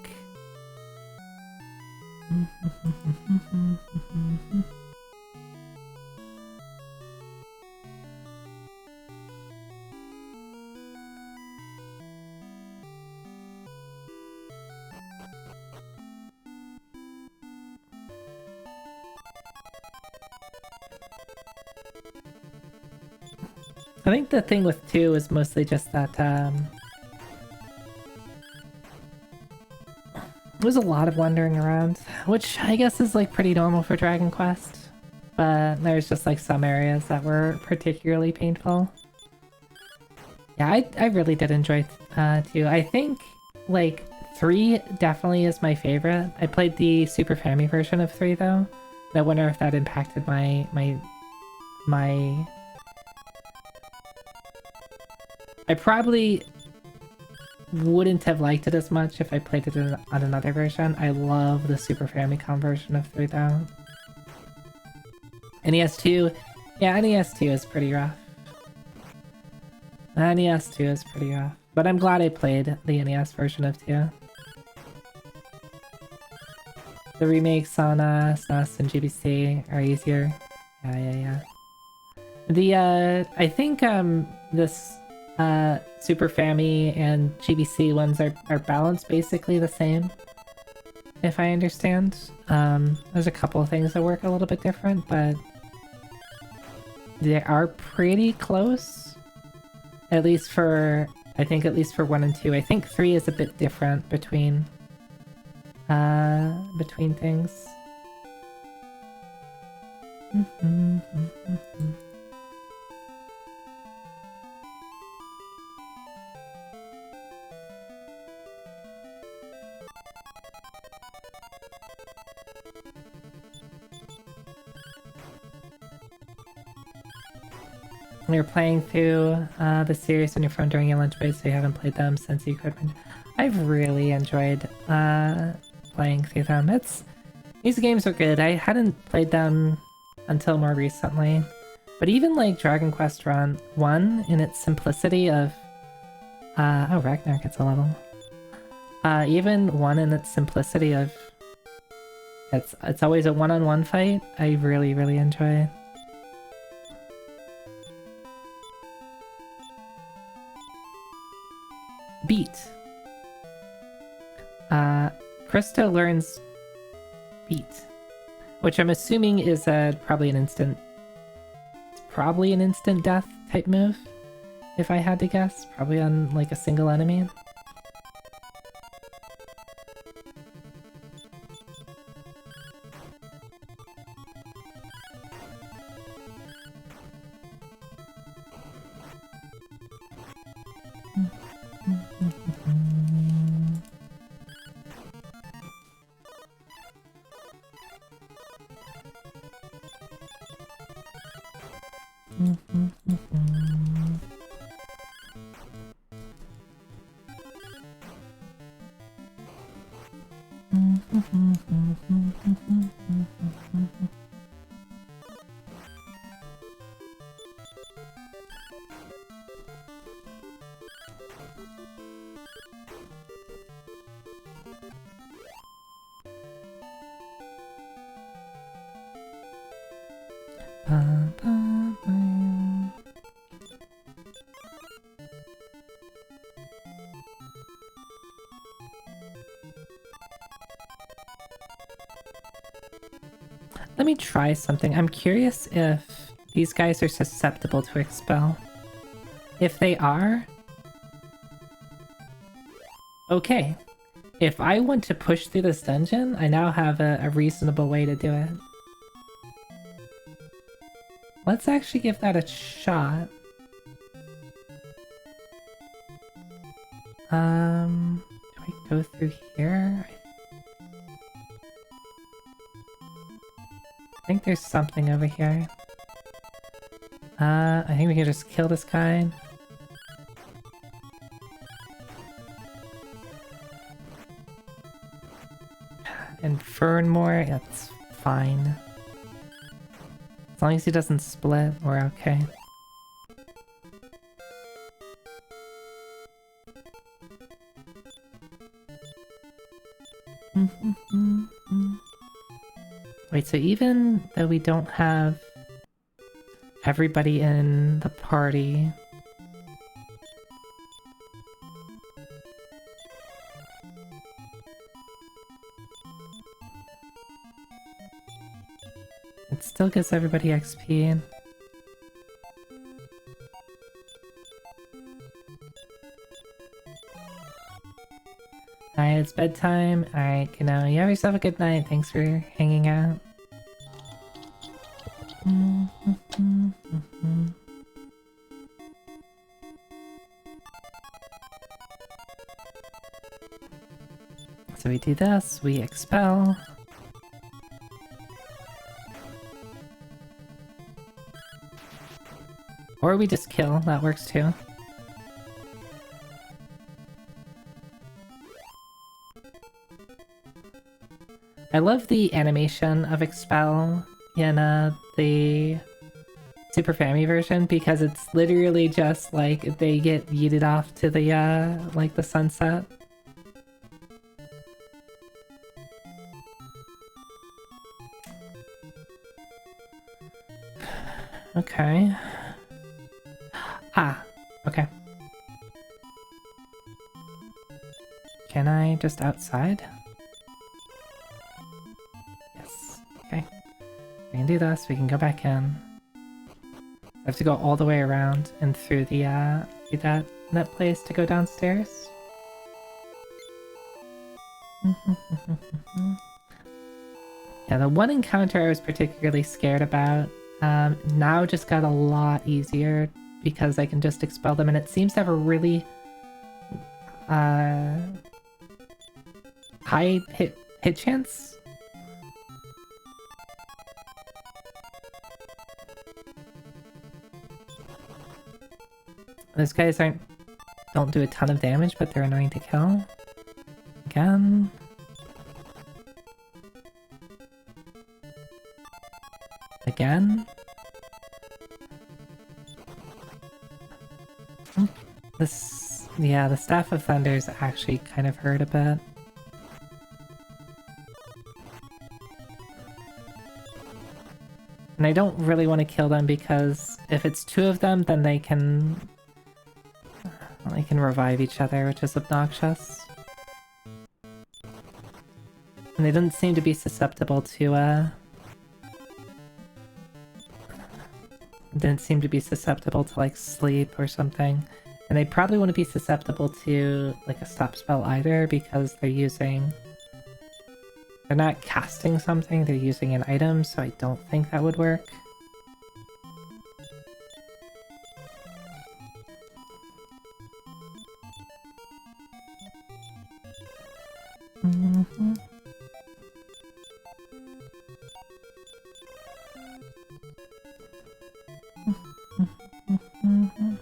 I think the thing with 2 is mostly just that, there's a lot of wandering around, which I guess is like pretty normal for Dragon Quest, but there's just like some areas that were particularly painful. Yeah, I really did enjoy 2. I think like 3 definitely is my favorite. I played the Super Family version of 3 though. I wonder if that impacted my I probably wouldn't have liked it as much if I played it on another version. I love the Super Famicom version of 3 though. NES 2, yeah, NES 2 is pretty rough. NES 2 is pretty rough, but I'm glad I played the NES version of 2. The remakes on SNES and GBC are easier. Yeah. I think this Super Fammy and GBC ones are balanced basically the same, if I understand. There's a couple of things that work a little bit different, but they are pretty close. At least for 1 and 2. I think 3 is a bit different between things. You're playing through the series on your phone during your lunch break, so you haven't played them since you could. I've really enjoyed playing through them. These games are good. I hadn't played them until more recently, but even like Dragon Quest Run 1 in its simplicity of oh, Ragnar gets a level. Even 1 in its simplicity of it's always a one-on-one fight. I really enjoy. Beat. Krista learns beat. Which I'm assuming is probably an instant... It's probably an instant death type move, if I had to guess. Probably on, like, a single enemy. Let me try something. I'm curious if these guys are susceptible to expel. If they are... Okay. If I want to push through this dungeon, I now have a reasonable way to do it. Let's actually give that a shot. Do I go through here? I think there's something over here. I think we can just kill this guy. And Fernmore, that's fine. As long as he doesn't split, we're okay. Wait, so even though we don't have everybody in the party... It still gives everybody XP. Alright, it's bedtime. Alright, you know, you have yourself a good night. Thanks for hanging out. So we do this, we expel. Or we just kill, that works too. I love the animation of expel in the Super Family version because it's literally just like they get yeeted off to the like the sunset. Okay. Ah, okay. Can I just outside? Yes, okay. We can do this, we can go back in. I have to go all the way around and through the, that place to go downstairs. Yeah, the one encounter I was particularly scared about, now just got a lot easier because I can just expel them, and it seems to have a really high hit chance. Those guys don't do a ton of damage, but they're annoying to kill. Again. Again. This, yeah, the Staff of Thunder's actually kind of hurt a bit. And I don't really want to kill them because if it's two of them, then they can revive each other, which is obnoxious. And they didn't seem to be susceptible to didn't seem to be susceptible to like sleep or something. And they probably wouldn't be susceptible to like a stop spell either because they're not casting something, they're using an item, so I don't think that would work. Mm-hmm. Mm-hmm.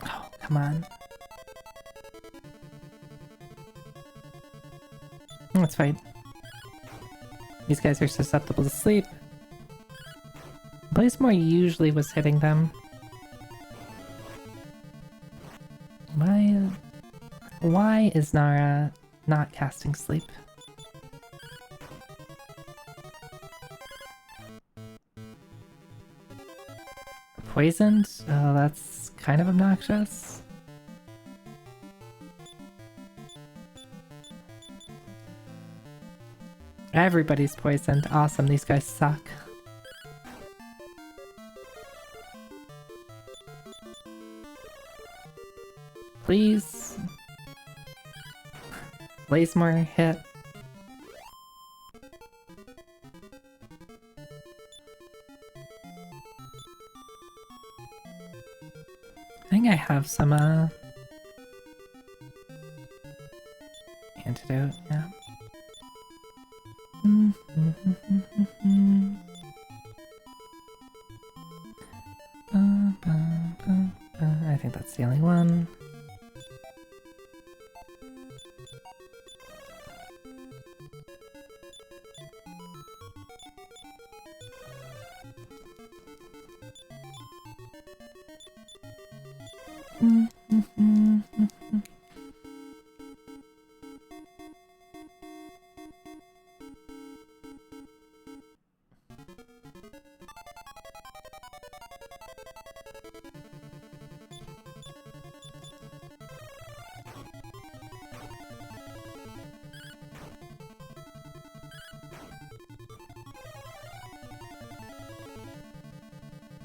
Oh, come on. That's fine. These guys are susceptible to sleep. Blazemore usually was hitting them. Why is Nara not casting sleep? Poisoned? Oh, that's kind of obnoxious. Everybody's poisoned. Awesome, these guys suck. Please. Blazemore hit. I think I have some antidote, yeah. I think that's the only one.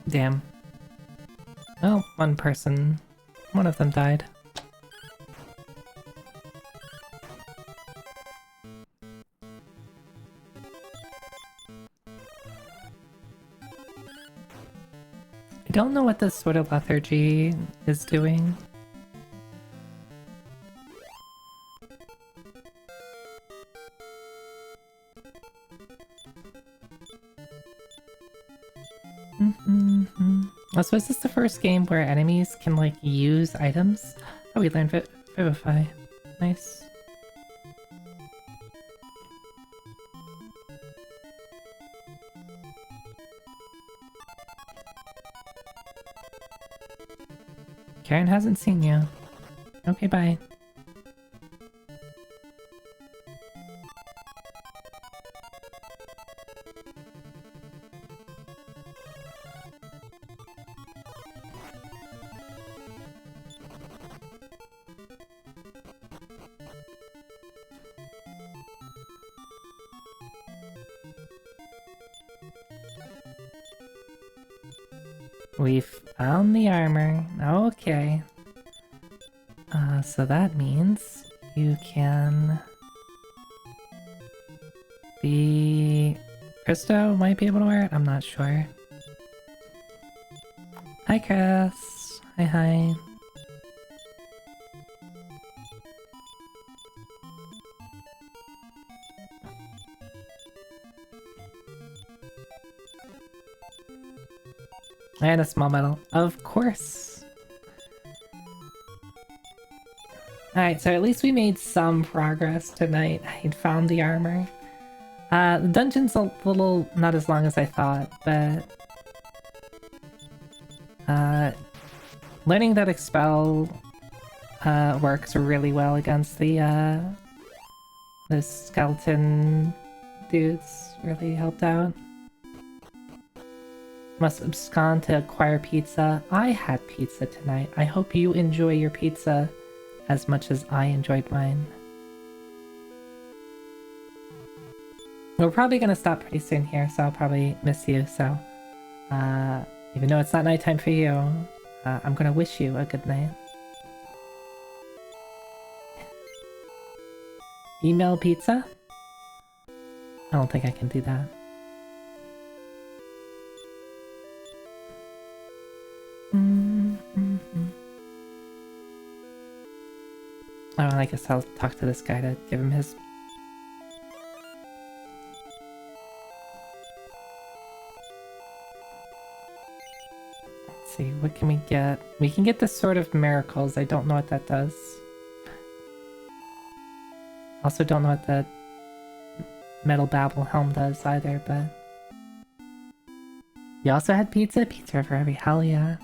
Damn. Oh, one of them died. I don't know what this sort of lethargy is doing. So is this the first game where enemies can, like, use items? Oh, we learned Vivify. Nice. Karen hasn't seen you. Okay, bye. We found the armor. Okay. So that means you can be... Christo might be able to wear it? I'm not sure. Hi, Chris. Hi. And a small medal. Of course. Alright, so at least we made some progress tonight. I found the armor. The dungeon's a little not as long as I thought, but... learning that Expel works really well against the skeleton dudes really helped out. Must abscond to acquire pizza. I had pizza tonight. I hope you enjoy your pizza as much as I enjoyed mine. We're probably gonna stop pretty soon here, so I'll probably miss you, so even though it's not nighttime for you, I'm gonna wish you a good night. Email pizza? I don't think I can do that. Oh, I guess I'll talk to this guy to give him his... Let's see, what can we get? We can get the Sword of Miracles. I don't know what that does. Also don't know what the Metal Babel Helm does either, but... You also had pizza? Pizza for every... Hell yeah.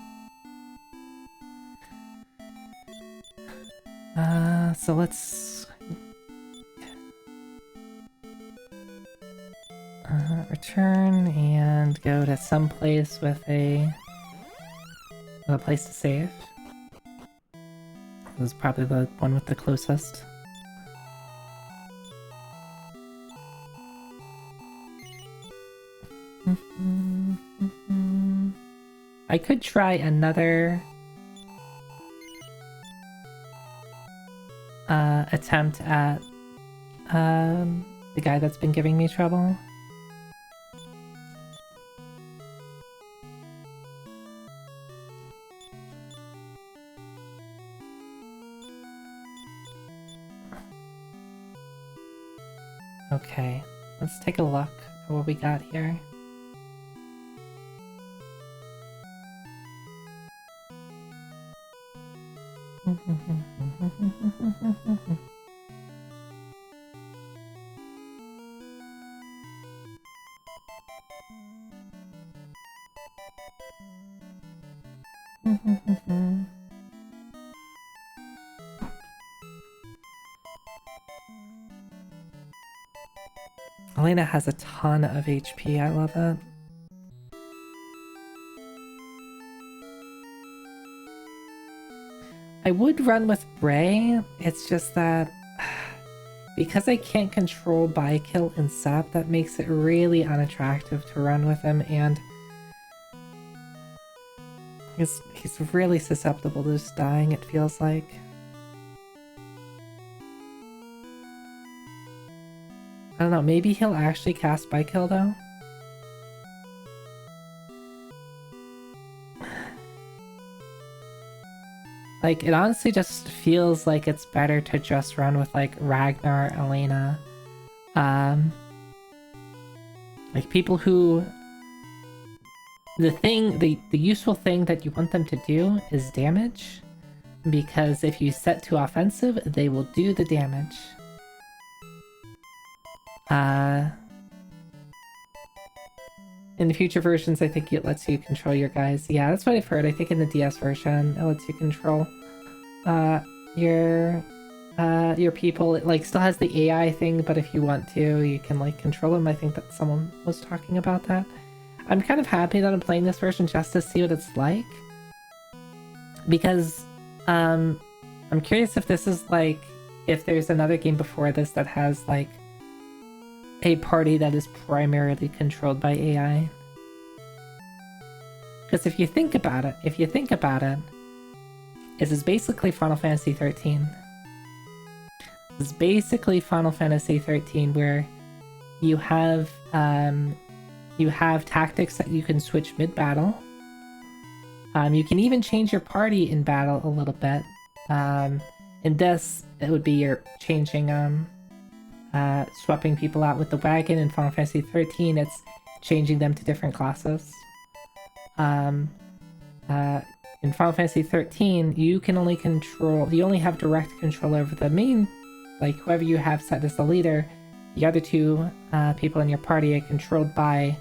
So let's... return and go to some place with a place to save. This is probably the one with the closest. I could try another attempt at the guy that's been giving me trouble. Okay, let's take a look at what we got here. Elena has a ton of HP, I love it. I would run with Bray, it's just that because I can't control By-Kill and Sap, that makes it really unattractive to run with him, and he's really susceptible to just dying, it feels like. I don't know, maybe he'll actually cast By-Kill though? Like, it honestly just feels like it's better to just run with, like, Ragnar, Elena. Like, people who... The useful thing that you want them to do is damage. Because if you set to offensive, they will do the damage. In the future versions, I think it lets you control your guys. Yeah, that's what I've heard. I think in the DS version, it lets you control your people. It like still has the AI thing, but if you want to, you can like control them. I think that someone was talking about that. I'm kind of happy that I'm playing this version just to see what it's like. Because I'm curious if this is like, if there's another game before this that has like a party that is primarily controlled by AI. Because if you think about it, this is basically Final Fantasy 13. This is basically Final Fantasy 13 where you have tactics that you can switch mid-battle. You can even change your party in battle a little bit. In this, it would be you're changing swapping people out with the wagon. In Final Fantasy 13, it's changing them to different classes. In Final Fantasy 13, you only have direct control over the main, like whoever you have set as the leader. The other two people in your party are controlled by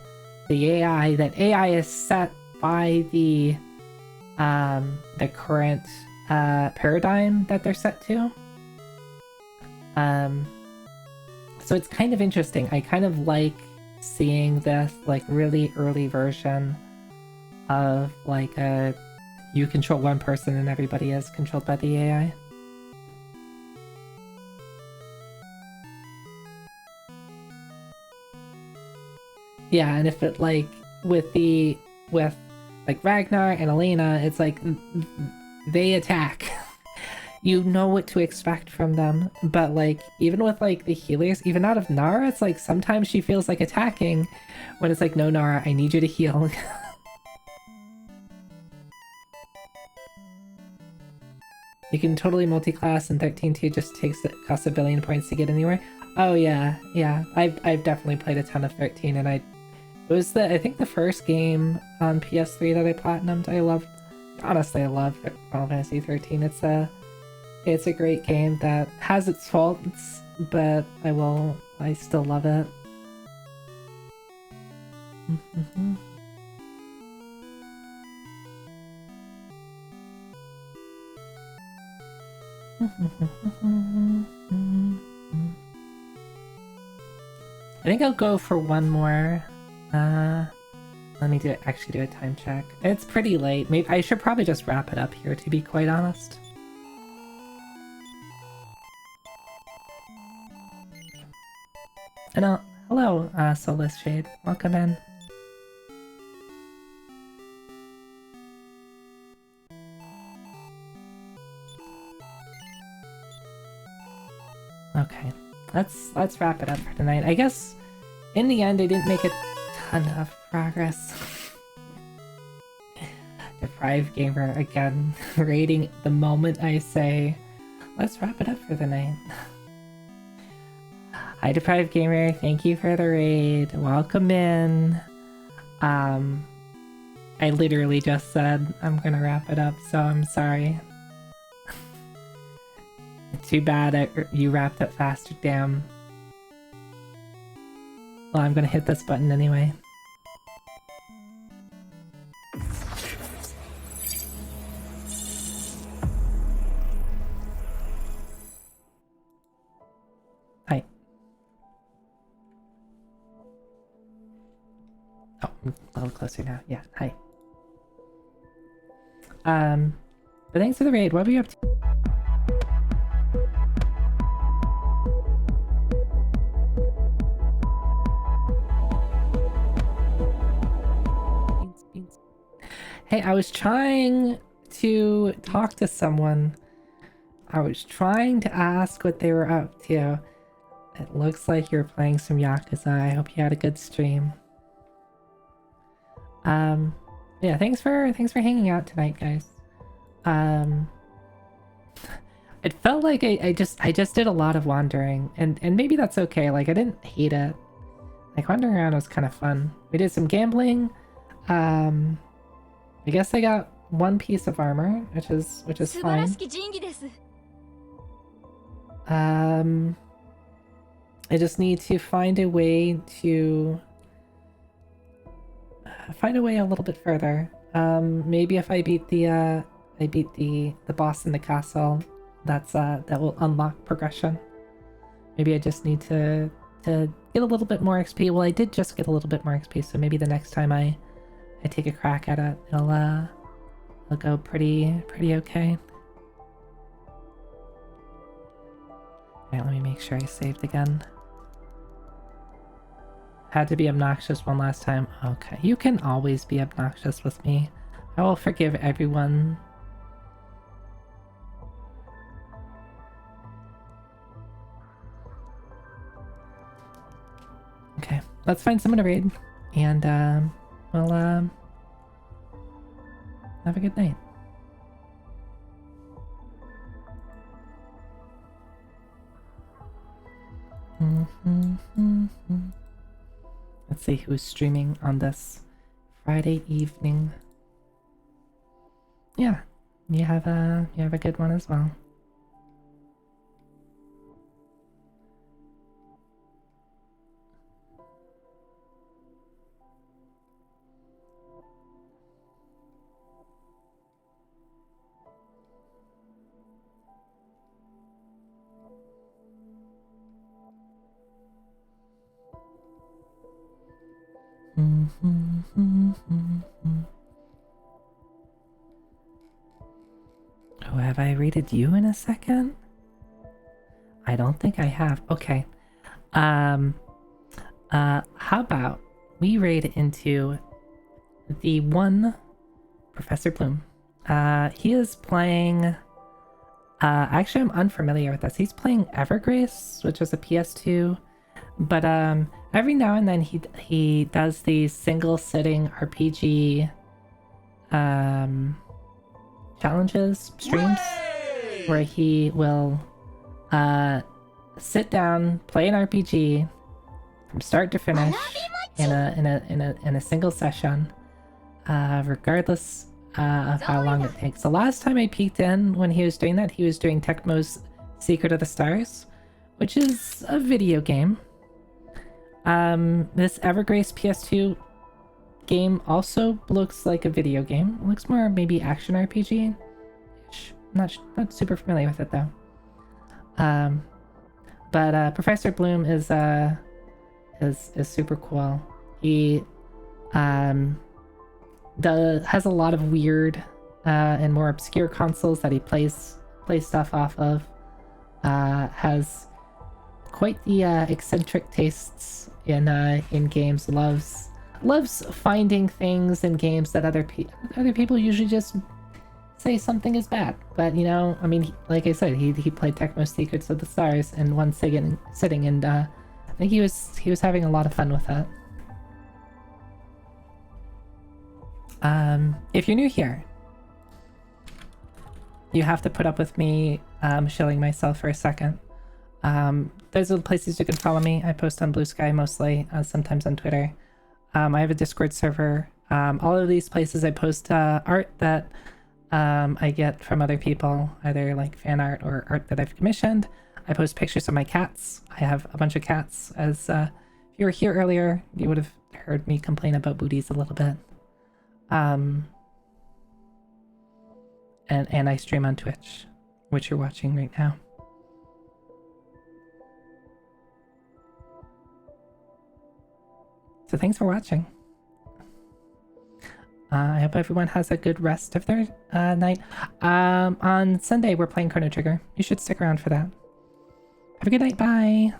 the AI. That AI is set by the current paradigm that they're set to. So it's kind of interesting. I kind of like seeing this like really early version of like you control one person and everybody is controlled by the AI. Yeah, and if it like with like Ragnar and Elena, it's like they attack. You know what to expect from them, but like even with like the healers, even out of Nara, it's like sometimes she feels like attacking when it's like, no, Nara, I need you to heal. You can totally multi-class in 13 too, just costs 1 billion points to get anywhere. Oh yeah, yeah. I've definitely played a ton of 13, and it was I think the first game on PS3 that I platinumed. Honestly, I love Final Fantasy 13. It's a great game that has its faults, but I still love it. I think I'll go for one more. Let me actually do a time check. It's pretty late. Maybe I should probably just wrap it up here, to be quite honest. And hello, Soulless Shade. Welcome in. Okay, let's wrap it up for tonight. I guess in the end I didn't make a ton of progress. Deprived Gamer again, rating the moment I say, let's wrap it up for the night. Hi Deprived Gamer, thank you for the raid. Welcome in. I literally just said I'm gonna wrap it up, so I'm sorry. Too bad you wrapped up faster, damn. Well, I'm gonna hit this button anyway. Hi. Oh, I'm a little closer now. Yeah, hi. But thanks for the raid. What were you up to? Hey, I was trying to talk to someone. I was trying to ask what they were up to. It looks like you're playing some Yakuza. I hope you had a good stream. Yeah, thanks for hanging out tonight, guys. It felt like I just did a lot of wandering, and maybe that's okay. Like, I didn't hate it. Like, wandering around was kind of fun. We did some gambling. I guess I got one piece of armor, which is fine. I just need to find a way a little bit further. Maybe if I beat the boss in the castle, that will unlock progression. Maybe I just need to get a little bit more XP. Well, I did just get a little bit more XP, so maybe the next time I take a crack at it, it'll go pretty okay. Alright, let me make sure I saved again. Had to be obnoxious one last time. Okay, you can always be obnoxious with me. I will forgive everyone. Okay, let's find someone to raid, and we'll have a good night. Let's see who's streaming on this Friday evening. Yeah, you have a good one as well. Oh, have I rated you in a second? I don't think I have. Okay. How about we raid into the one Professor Bloom. He is playing. Actually, I'm unfamiliar with this. He's playing Evergrace, which is a PS2, but every now and then he does these single sitting RPG challenges streams where he will sit down, play an RPG from start to finish in a single session, regardless of how long it takes. The last time I peeked in when he was doing that, he was doing Tecmo's Secret of the Stars, which is a video game. This Evergrace PS2 game also looks like a video game. It looks more maybe action RPG. I'm not super familiar with it though. But Professor Bloom is super cool. He has a lot of weird and more obscure consoles that he plays stuff off of. Has quite the eccentric tastes in games. Loves finding things in games that other people usually just say something is bad. But you know, I mean, like I said, he played Tecmo's Secrets of the Stars in one sitting, and I think he was having a lot of fun with that. If you're new here, you have to put up with me shilling myself for a second. Those are the places you can follow me. I post on Blue Sky mostly, sometimes on Twitter. I have a Discord server. All of these places I post art that I get from other people, either like fan art or art that I've commissioned. I post pictures of my cats. I have a bunch of cats. As if you were here earlier, you would have heard me complain about booties a little bit. And I stream on Twitch, which you're watching right now. So thanks for watching. I hope everyone has a good rest of their night. On Sunday, we're playing Chrono Trigger. You should stick around for that. Have a good night. Bye.